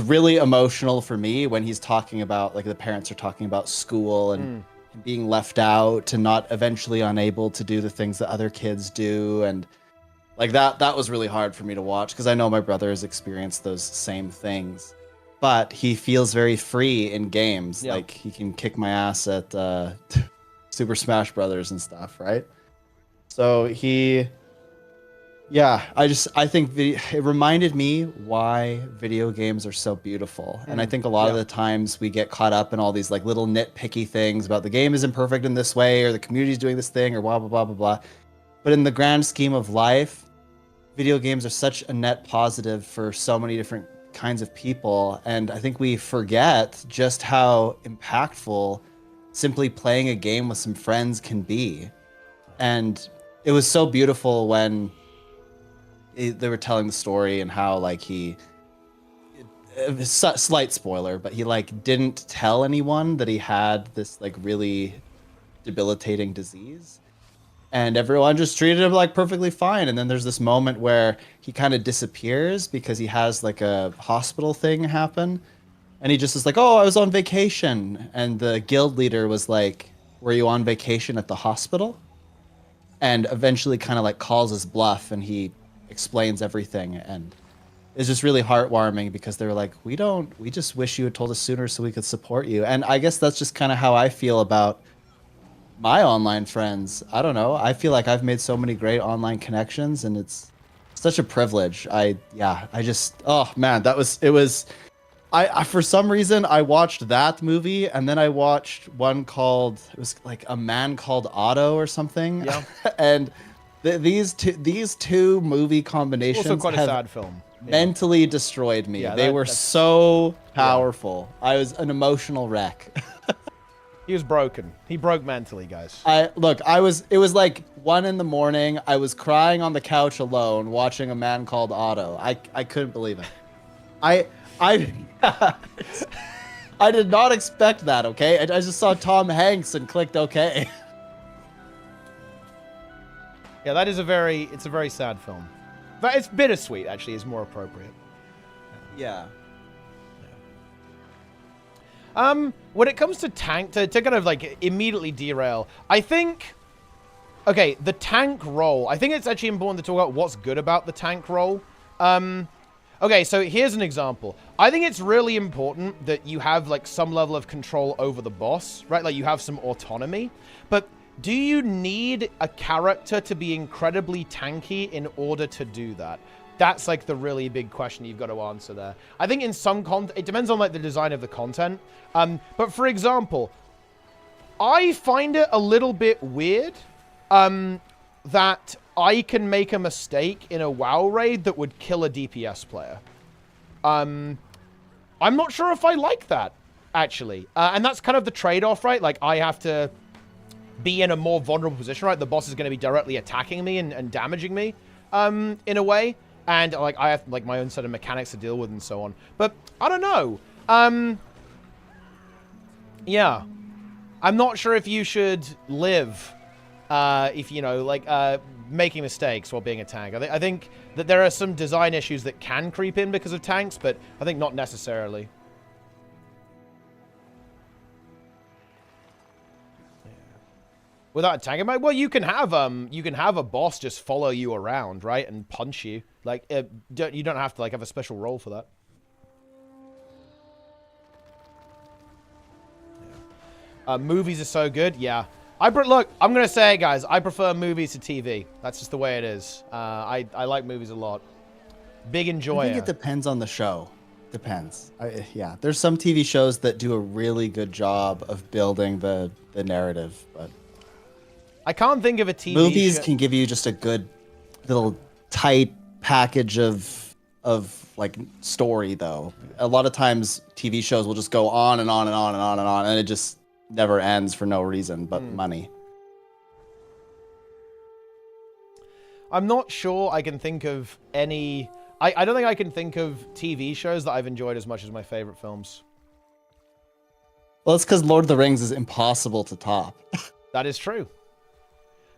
really emotional for me when he's talking about, like the parents are talking about school and being left out and not eventually unable to do the things that other kids do. And like that was really hard for me to watch because I know my brother has experienced those same things. But he feels very free in games. Yeah. Like he can kick my ass at Super Smash Brothers and stuff, right? So I think it reminded me why video games are so beautiful. And I think a lot of the times we get caught up in all these like little nitpicky things about the game isn't perfect in this way or the community's doing this thing or blah, blah, blah, blah, blah. But in the grand scheme of life, video games are such a net positive for so many different kinds of people, and I think we forget just how impactful simply playing a game with some friends can be. And it was so beautiful when they were telling the story and how like slight spoiler, but he like didn't tell anyone that he had this like really debilitating disease. And everyone just treated him like perfectly fine. And then there's this moment where he kind of disappears because he has like a hospital thing happen. And he just is like, oh, I was on vacation. And the guild leader was like, were you on vacation at the hospital? And eventually kind of like calls his bluff and he explains everything. And it's just really heartwarming because they were like, we just wish you had told us sooner so we could support you. And I guess that's just kind of how I feel about my online friends. I don't know. I feel like I've made so many great online connections, and it's such a privilege. I just, oh man, it was. I for some reason I watched that movie, and then I watched one called, it was like A Man Called Otto or something. Yeah. And these two movie combinations Also quite a have sad film. mentally destroyed me. Yeah, they were that's so powerful. I was an emotional wreck. He was broken. He broke mentally, guys. It was like 1 a.m. I was crying on the couch alone watching A Man Called Otto. I couldn't believe it. I did not expect that, okay? I just saw Tom Hanks and clicked okay. Yeah, it's a very sad film. But it's bittersweet, actually, is more appropriate. Yeah. When it comes to tank, to kind of like immediately derail, I think, okay, the tank role, I think it's actually important to talk about what's good about the tank role. Okay, so here's an example. I think it's really important that you have like some level of control over the boss, right? Like you have some autonomy, but do you need a character to be incredibly tanky in order to do that? That's like the really big question you've got to answer there. I think in some it depends on like the design of the content. But for example, I find it a little bit weird that I can make a mistake in a WoW raid that would kill a DPS player. I'm not sure if I like that, actually. And that's kind of the trade-off, right? Like, I have to be in a more vulnerable position, right? The boss is going to be directly attacking me and damaging me, in a way. And, like, I have, like, my own set of mechanics to deal with and so on. But, I don't know. Yeah. I'm not sure if you should live, if, you know, like, making mistakes while being a tank. I think that there are some design issues that can creep in because of tanks, but I think not necessarily. Without a tank, well, you can have a boss just follow you around, right, and punch you. Like, you don't have to like have a special role for that. Movies are so good, yeah. Look, I'm gonna say it, guys. I prefer movies to TV. That's just the way it is. I like movies a lot. Big enjoyer. I think it depends on the show. Depends. Yeah, there's some TV shows that do a really good job of building the narrative, but I can't think of a TV movies show. can give you just a good little tight package of like story, though. A lot of times TV shows will just go on and on and on and on and on, and it just never ends for no reason but money. I'm not sure I can think of any... I don't think I can think of TV shows that I've enjoyed as much as my favorite films. Well, it's because Lord of the Rings is impossible to top. That is true.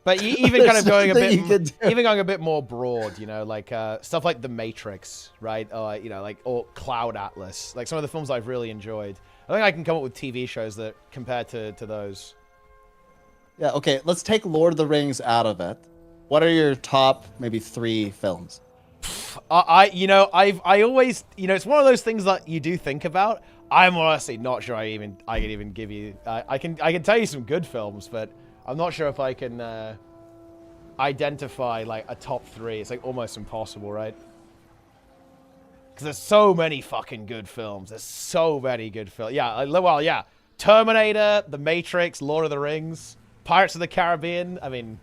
But even kind of going a bit more broad, you know, like stuff like The Matrix, right? You know, like, or Cloud Atlas, like some of the films I've really enjoyed. I think I can come up with TV shows that compare to those. Yeah, okay, let's take Lord of the Rings out of it. What are your top maybe 3 films? I always, you know, it's one of those things that you do think about. I'm honestly not sure I can even give you. I can tell you some good films, but I'm not sure if I can identify like a top 3. It's like almost impossible, right? Because there's so many fucking good films. There's so many good films. Yeah, well, yeah. Terminator, The Matrix, Lord of the Rings, Pirates of the Caribbean. I mean,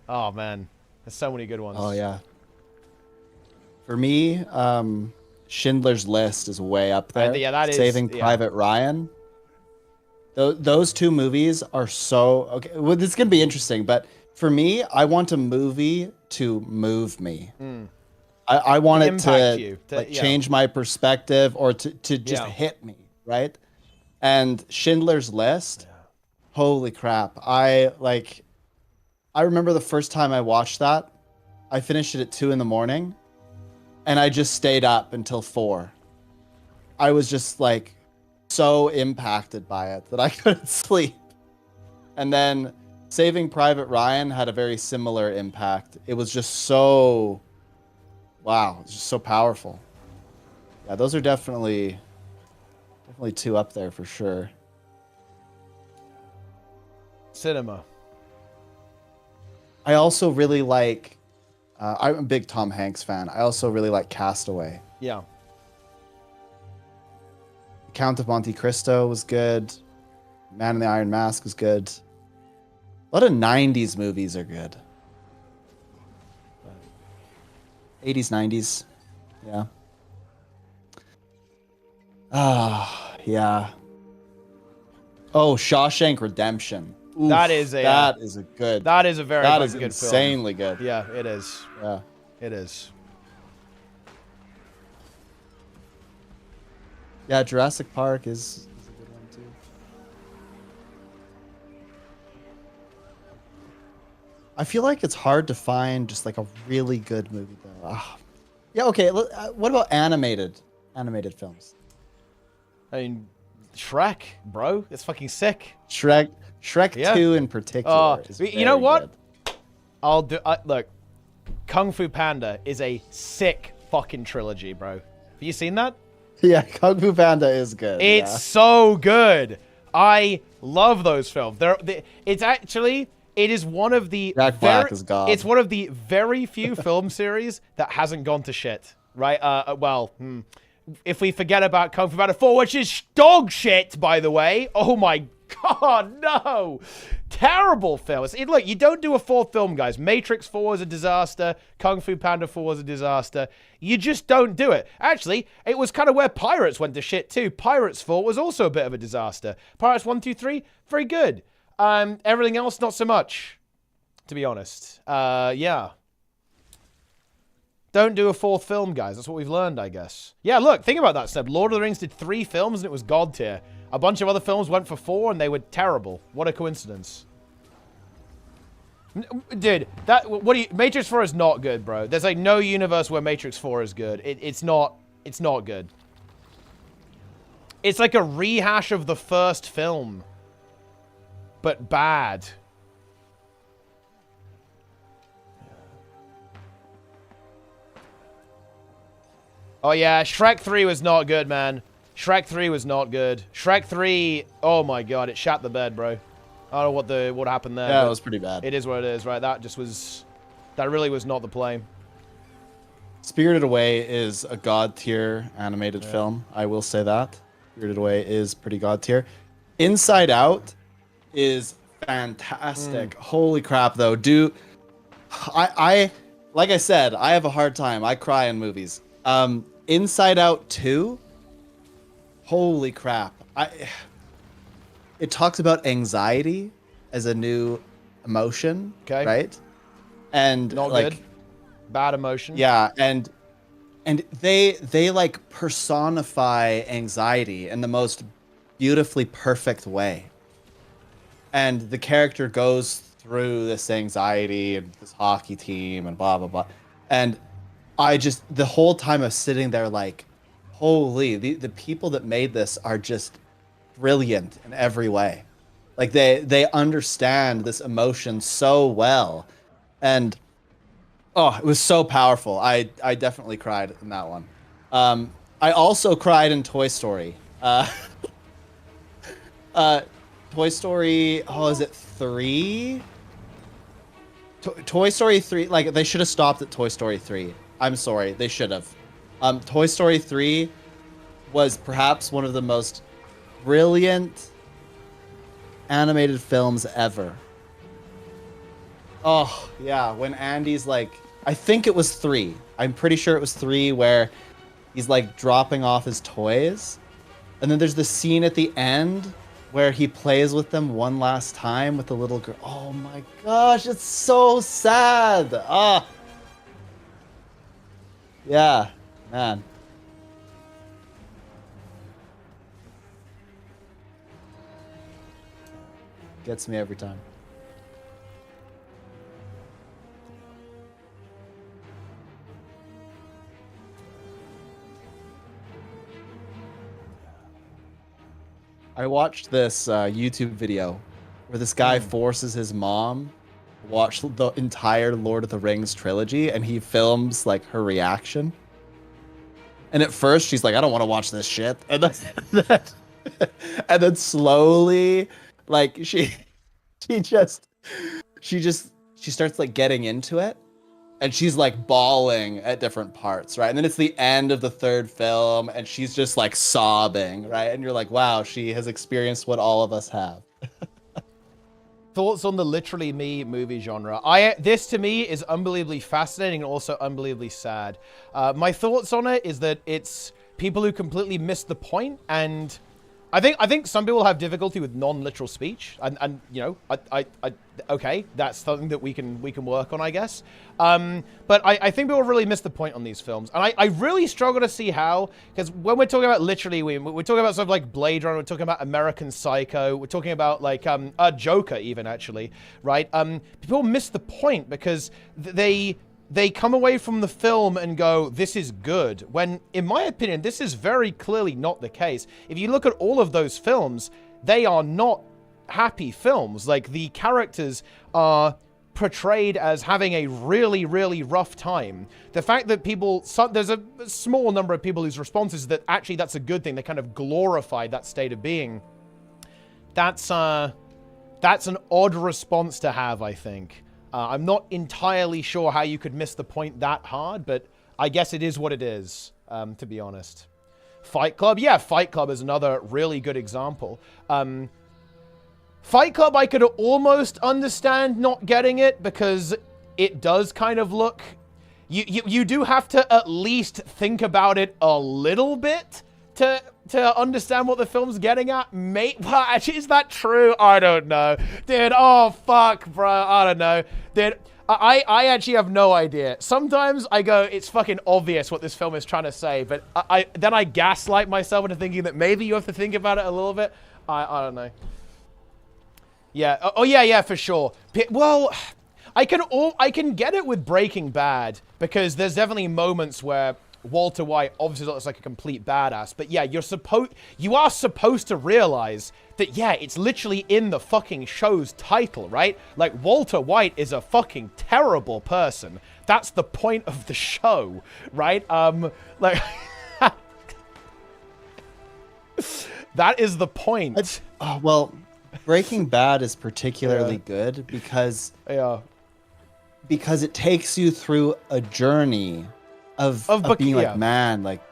oh man, there's so many good ones. Oh yeah. For me, Schindler's List is way up there. Yeah, that is Saving Private Ryan. Those 2 movies are so okay. Well, this is gonna be interesting, but for me, I want a movie to move me. I want it to change my perspective or to just hit me, right? And Schindler's List, holy crap! I remember the first time I watched that. I finished it at 2 a.m. and I just stayed up until 4. I was just like so impacted by it that I couldn't sleep. And then Saving Private Ryan had a very similar impact. It was just so, wow, it's just so powerful. Yeah, those are definitely 2 up there for sure. Cinema. I also really like. I'm a big Tom Hanks fan. I also really like Castaway. Yeah. Count of Monte Cristo was good. Man in the Iron Mask was good. A lot of 90s movies are good. 80s, 90s. Yeah. Yeah. Oh, Shawshank Redemption. Oof, that is a good. That is a very that is good insanely film. good. Yeah, it is. Yeah, it is. Yeah, Jurassic Park is a good one too. I feel like it's hard to find just like a really good movie though. Yeah, okay. What about animated films? I mean, Shrek, bro. It's fucking sick. Shrek 2 in particular. Is you know what? Good. Look, Kung Fu Panda is a sick fucking trilogy, bro. Have you seen that? Yeah, Kung Fu Panda is good. It's so good. I love those films. It's actually, it is one of the Jack Black is God. It's one of the very few film series that hasn't gone to shit, right? If we forget about Kung Fu Panda 4, which is dog shit, by the way. Oh my God, no. Terrible films. Look, you don't do a fourth film, guys. Matrix 4 was a disaster. Kung Fu Panda 4 was a disaster. You just don't do it. Actually, it was kind of where Pirates went to shit too. Pirates 4 was also a bit of a disaster. Pirates 1, 2, 3, very good. Everything else, not so much, to be honest. Yeah. Don't do a fourth film, guys. That's what we've learned, I guess. Yeah, look, think about that, Seb. Lord of the Rings did 3 films and it was God tier. A bunch of other films went for 4 and they were terrible. What a coincidence. Dude, Matrix 4 is not good, bro. There's like no universe where Matrix 4 is good. It's not good. It's like a rehash of the first film, but bad. Oh yeah, Shrek 3 was not good, man. Shrek 3 was not good. Shrek 3, oh my God, it shat the bed, bro. I don't know what happened there. Yeah, it was pretty bad. It is what it is, right? That really was not the play. Spirited Away is a God tier animated film. I will say that. Spirited Away is pretty God tier. Inside Out is fantastic. Holy crap, though. I like I said, I have a hard time. I cry in movies. Inside Out 2, holy crap. It talks about anxiety as a new emotion, right? And not like, good. Bad emotion. Yeah, and they like personify anxiety in the most beautifully perfect way. And the character goes through this anxiety and this hockey team and blah blah blah. And the whole time I was sitting there like, holy, the people that made this are just brilliant in every way. Like they understand this emotion so well. And oh, it was so powerful. I definitely cried in that one. I also cried in Toy Story. Toy Story, is it 3? Toy Story 3, like they should have stopped at Toy Story 3. I'm sorry, they should have. Toy Story 3 was perhaps one of the most brilliant animated films ever. Oh, yeah, when Andy's like, I think it was 3. I'm pretty sure it was 3 where he's like dropping off his toys. And then there's the scene at the end where he plays with them one last time with the little girl. Oh my gosh, it's so sad. Yeah, man. Gets me every time. I watched this YouTube video where this guy forces his mom to watch the entire Lord of the Rings trilogy, and he films like her reaction. And at first she's like, I don't want to watch this shit. And then slowly, like she just she starts like getting into it, and she's like bawling at different parts, right? And then it's the end of the third film, and she's just like sobbing, right? And you're like, wow, she has experienced what all of us have. Thoughts on the literally me movie genre? This to me is unbelievably fascinating and also unbelievably sad. My thoughts on it is that it's people who completely miss the point, and I think some people have difficulty with non-literal speech, and you know, okay, that's something that we can work on, I guess. But I think people really miss the point on these films, and I really struggle to see how, because when we're talking about literally, we're talking about stuff like Blade Runner, we're talking about American Psycho, we're talking about like Joker even, actually, right? People miss the point because they come away from the film and go, this is good, when, in my opinion, this is very clearly not the case. If you look at all of those films, they are not happy films. Like, the characters are portrayed as having a really, really rough time. The fact that there's a small number of people whose response is that actually that's a good thing. They kind of glorify that state of being. That's an odd response to have, I think. I'm not entirely sure how you could miss the point that hard, but I guess it is what it is, to be honest. Fight Club? Yeah, Fight Club is another really good example. Fight Club, I could almost understand not getting it, because it does kind of look... You do have to at least think about it a little bit to understand what the film's getting at. Is that true? I don't know. Dude, oh, fuck, bro. I don't know. Dude, I actually have no idea. Sometimes I go, it's fucking obvious what this film is trying to say, but then I gaslight myself into thinking that maybe you have to think about it a little bit. I don't know. Yeah. Oh, yeah, for sure. Well, I can get it with Breaking Bad, because there's definitely moments where Walter White obviously looks like a complete badass, but yeah, you are supposed to realize that, yeah, it's literally in the fucking show's title, right? Like, Walter White is a fucking terrible person. That's the point of the show, right? Like, that is the point. Well, Breaking Bad is particularly good because it takes you through a journey of being like, man, like,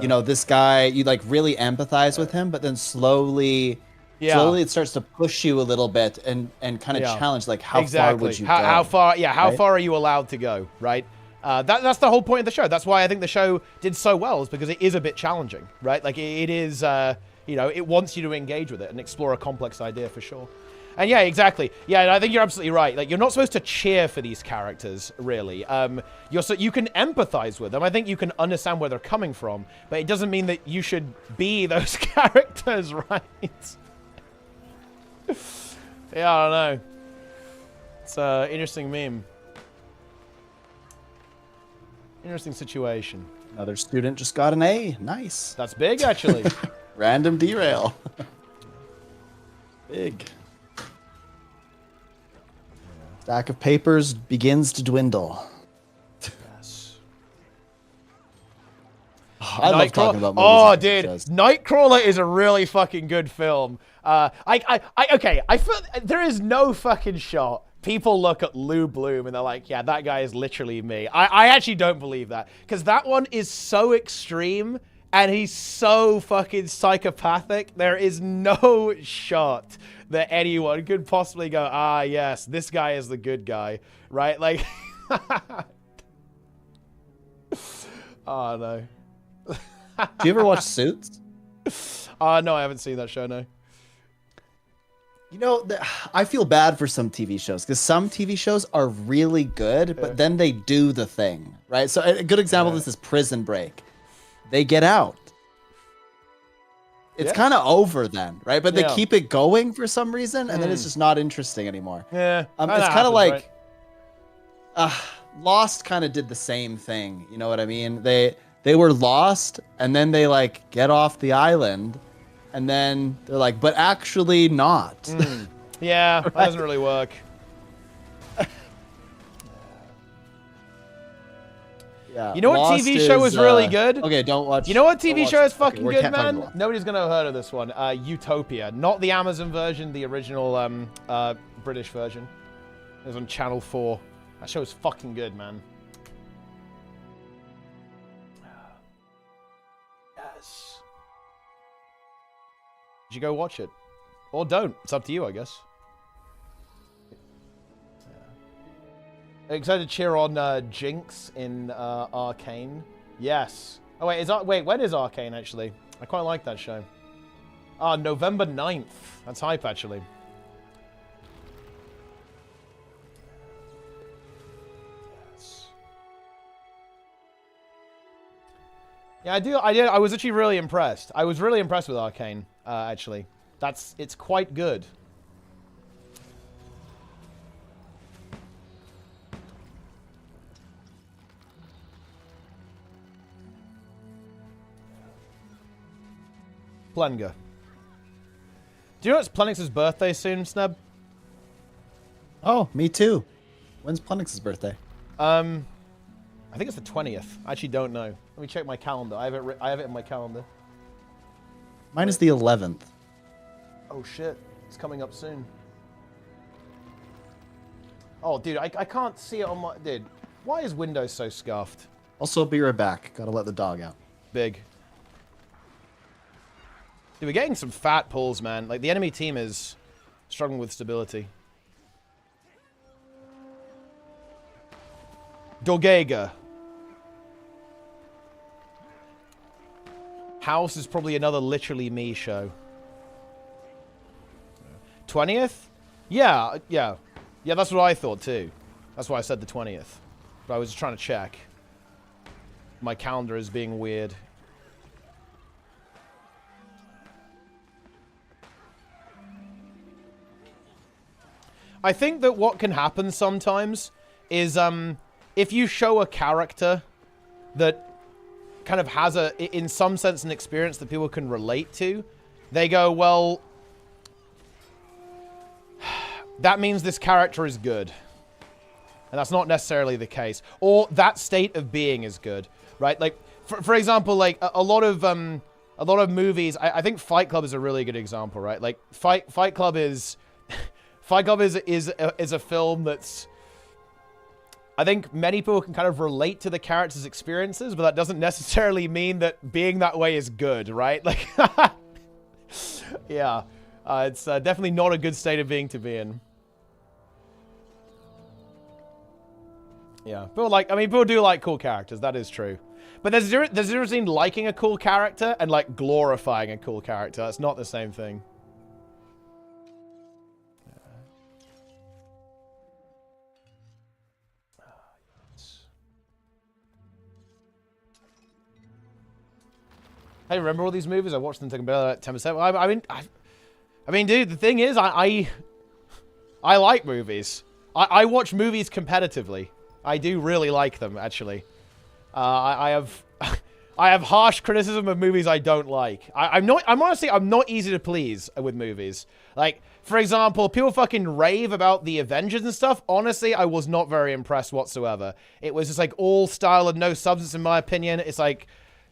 you know, this guy, you like really empathize with him, but then slowly it starts to push you a little bit and kind of challenge, like, how far would you go? How far are you allowed to go, right? That's the whole point of the show. That's why I think the show did so well, is because it is a bit challenging, right? Like, it is, you know, it wants you to engage with it and explore a complex idea for sure. And yeah, exactly. Yeah, I think you're absolutely right. Like, you're not supposed to cheer for these characters, really. You can empathize with them. I think you can understand where they're coming from, but it doesn't mean that you should be those characters, right? Yeah, I don't know. It's an interesting meme. Interesting situation. Another student just got an A. Nice. That's big, actually. Random derail. Big. Stack of papers begins to dwindle. Yes. I love talking about movies. Oh, dude, Nightcrawler is a really fucking good film. Okay, I feel there is no fucking shot. People look at Lou Bloom and they're like, yeah, that guy is literally me. I actually don't believe that, because that one is so extreme and he's so fucking psychopathic. There is no shot that anyone could possibly go, ah, yes, this guy is the good guy, right? Like, oh, no. Do you ever watch Suits? No, I haven't seen that show, no. You know, I feel bad for some TV shows, because some TV shows are really good, but then they do the thing, right? So a good example of this is Prison Break. They get out. It's kind of over then, right? But they keep it going for some reason, and then it's just not interesting anymore. Yeah, it's kind of like Lost kind of did the same thing. You know what I mean? They were lost, and then they like get off the island, and then they're like, but actually not. Yeah, that doesn't really work. Yeah, you know what Lost TV show is really good? Okay, don't watch. You know what TV show is fucking good, man? man? Nobody's gonna have heard of this one. Utopia, not the Amazon version, the original British version. It was on Channel 4. That show was fucking good, man. Yes. Did you go watch it? Or don't. It's up to you, I guess. Excited to cheer on Jinx in Arcane. Yes. Oh wait, when is Arcane actually? I quite like that show. Ah, November 9th. That's hype actually. Yes. Yeah, I was actually really impressed. I was really impressed with Arcane, actually. It's quite good. Plenga. Do you know it's Plenix's birthday soon, Sneb? Oh, me too. When's Plenix's birthday? I think it's the 20th. I actually don't know. Let me check my calendar. I have it in my calendar. Mine is the 11th. Oh shit, it's coming up soon. Oh, dude, I can't see it on my... Dude, why is Windows so scuffed? Also, be right back. Gotta let the dog out. Big. Dude, we're getting some fat pulls, man. Like, the enemy team is struggling with stability. Dogega. House is probably another Literally Me show. 20th? Yeah, that's what I thought too. That's why I said the 20th. But I was just trying to check. My calendar is being weird. I think that what can happen sometimes is if you show a character that kind of has in some sense an experience that people can relate to, they go, well, that means this character is good. And that's not necessarily the case. Or that state of being is good, right? Like, for example, like a lot of movies, I think Fight Club is a really good example, right? Like Fight Club is Fight Club is a film that's, I think many people can kind of relate to the character's experiences, but that doesn't necessarily mean that being that way is good, right? Like, yeah, it's definitely not a good state of being to be in. Yeah, people do like cool characters. That is true, but there's a difference between liking a cool character and like glorifying a cool character. That's not the same thing. Hey, remember all these movies? I watched them taking about 10%. I mean, dude, the thing is, I like movies. I watch movies competitively. I do really like them, actually. I have harsh criticism of movies I don't like. I'm honestly not easy to please with movies. Like, for example, people fucking rave about the Avengers and stuff. Honestly, I was not very impressed whatsoever. It was just like all style and no substance, in my opinion. It's like,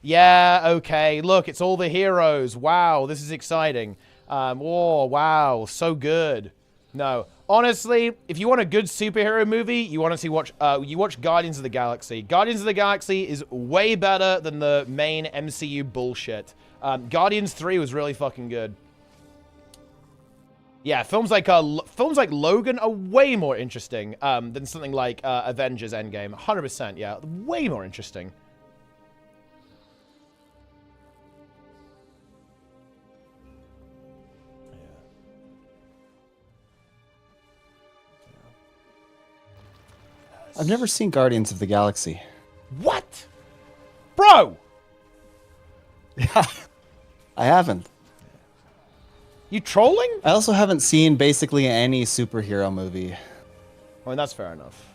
yeah, okay, look, it's all the heroes. Wow, this is exciting. Oh, wow, so good. No, honestly, if you want a good superhero movie, you want to watch Guardians of the Galaxy. Guardians of the Galaxy is way better than the main MCU bullshit. Guardians 3 was really fucking good. Yeah, films like Logan are way more interesting than something like Avengers Endgame. 100%, yeah, way more interesting. I've never seen Guardians of the Galaxy. What? Bro! Yeah, I haven't. You trolling? I also haven't seen basically any superhero movie. I mean, that's fair enough.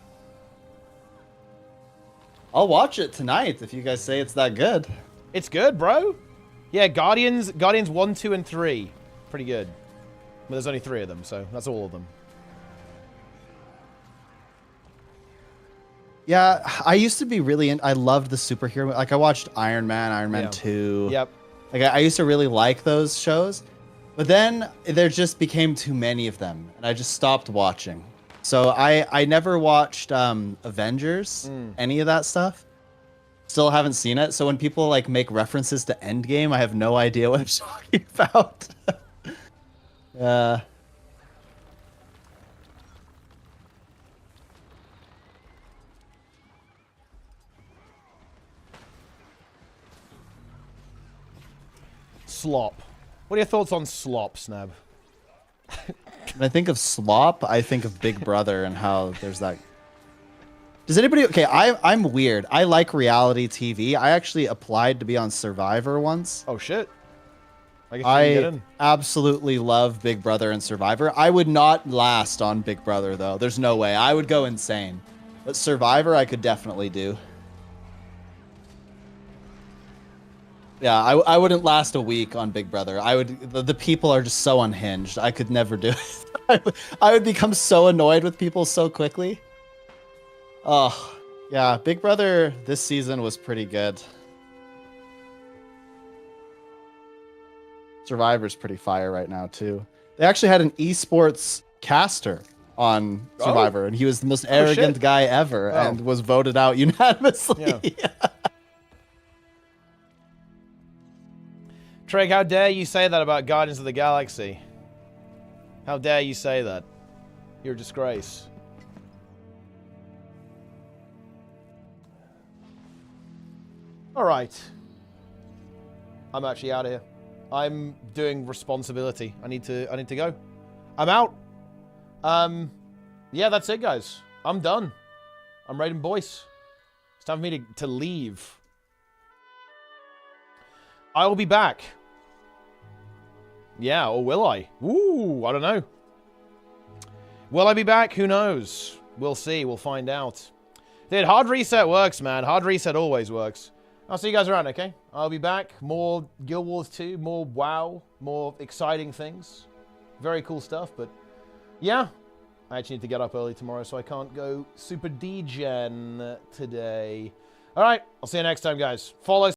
I'll watch it tonight if you guys say it's that good. It's good, bro. Yeah, Guardians 1, 2, and 3. Pretty good. But there's only 3 of them, so that's all of them. Yeah, I used to be really I loved the superhero. Like, I watched Iron Man 2. Yep. Like, I used to really like those shows. But then there just became too many of them. And I just stopped watching. So I never watched Avengers, any of that stuff. Still haven't seen it. So when people like make references to Endgame, I have no idea what I'm talking about. Slop. What are your thoughts on slop, Snab? When I think of slop, I think of Big Brother and how there's that. Does anybody? Okay, I'm weird. I like reality TV. I actually applied to be on Survivor once. Oh shit! I guess you can get in. Absolutely love Big Brother and Survivor. I would not last on Big Brother though. There's no way. I would go insane. But Survivor, I could definitely do. Yeah, I wouldn't last a week on Big Brother. I would. The people are just so unhinged. I could never do it. I would become so annoyed with people so quickly. Oh, yeah. Big Brother this season was pretty good. Survivor's pretty fire right now too. They actually had an esports caster on Survivor, and he was the most arrogant guy ever, and was voted out unanimously. Yeah. Treg, how dare you say that about Guardians of the Galaxy? How dare you say that? You're a disgrace. Alright. I'm actually out of here. I'm doing responsibility. I need to go. I'm out. Yeah, that's it, guys. I'm done. I'm raiding boys. It's time for me to leave. I will be back. Yeah, or will I? Ooh, I don't know. Will I be back? Who knows? We'll see. We'll find out. Dude, hard reset works, man. Hard reset always works. I'll see you guys around, okay? I'll be back. More Guild Wars 2, more WoW, more exciting things. Very cool stuff, but yeah. I actually need to get up early tomorrow, so I can't go super degen today. All right, I'll see you next time, guys. Follow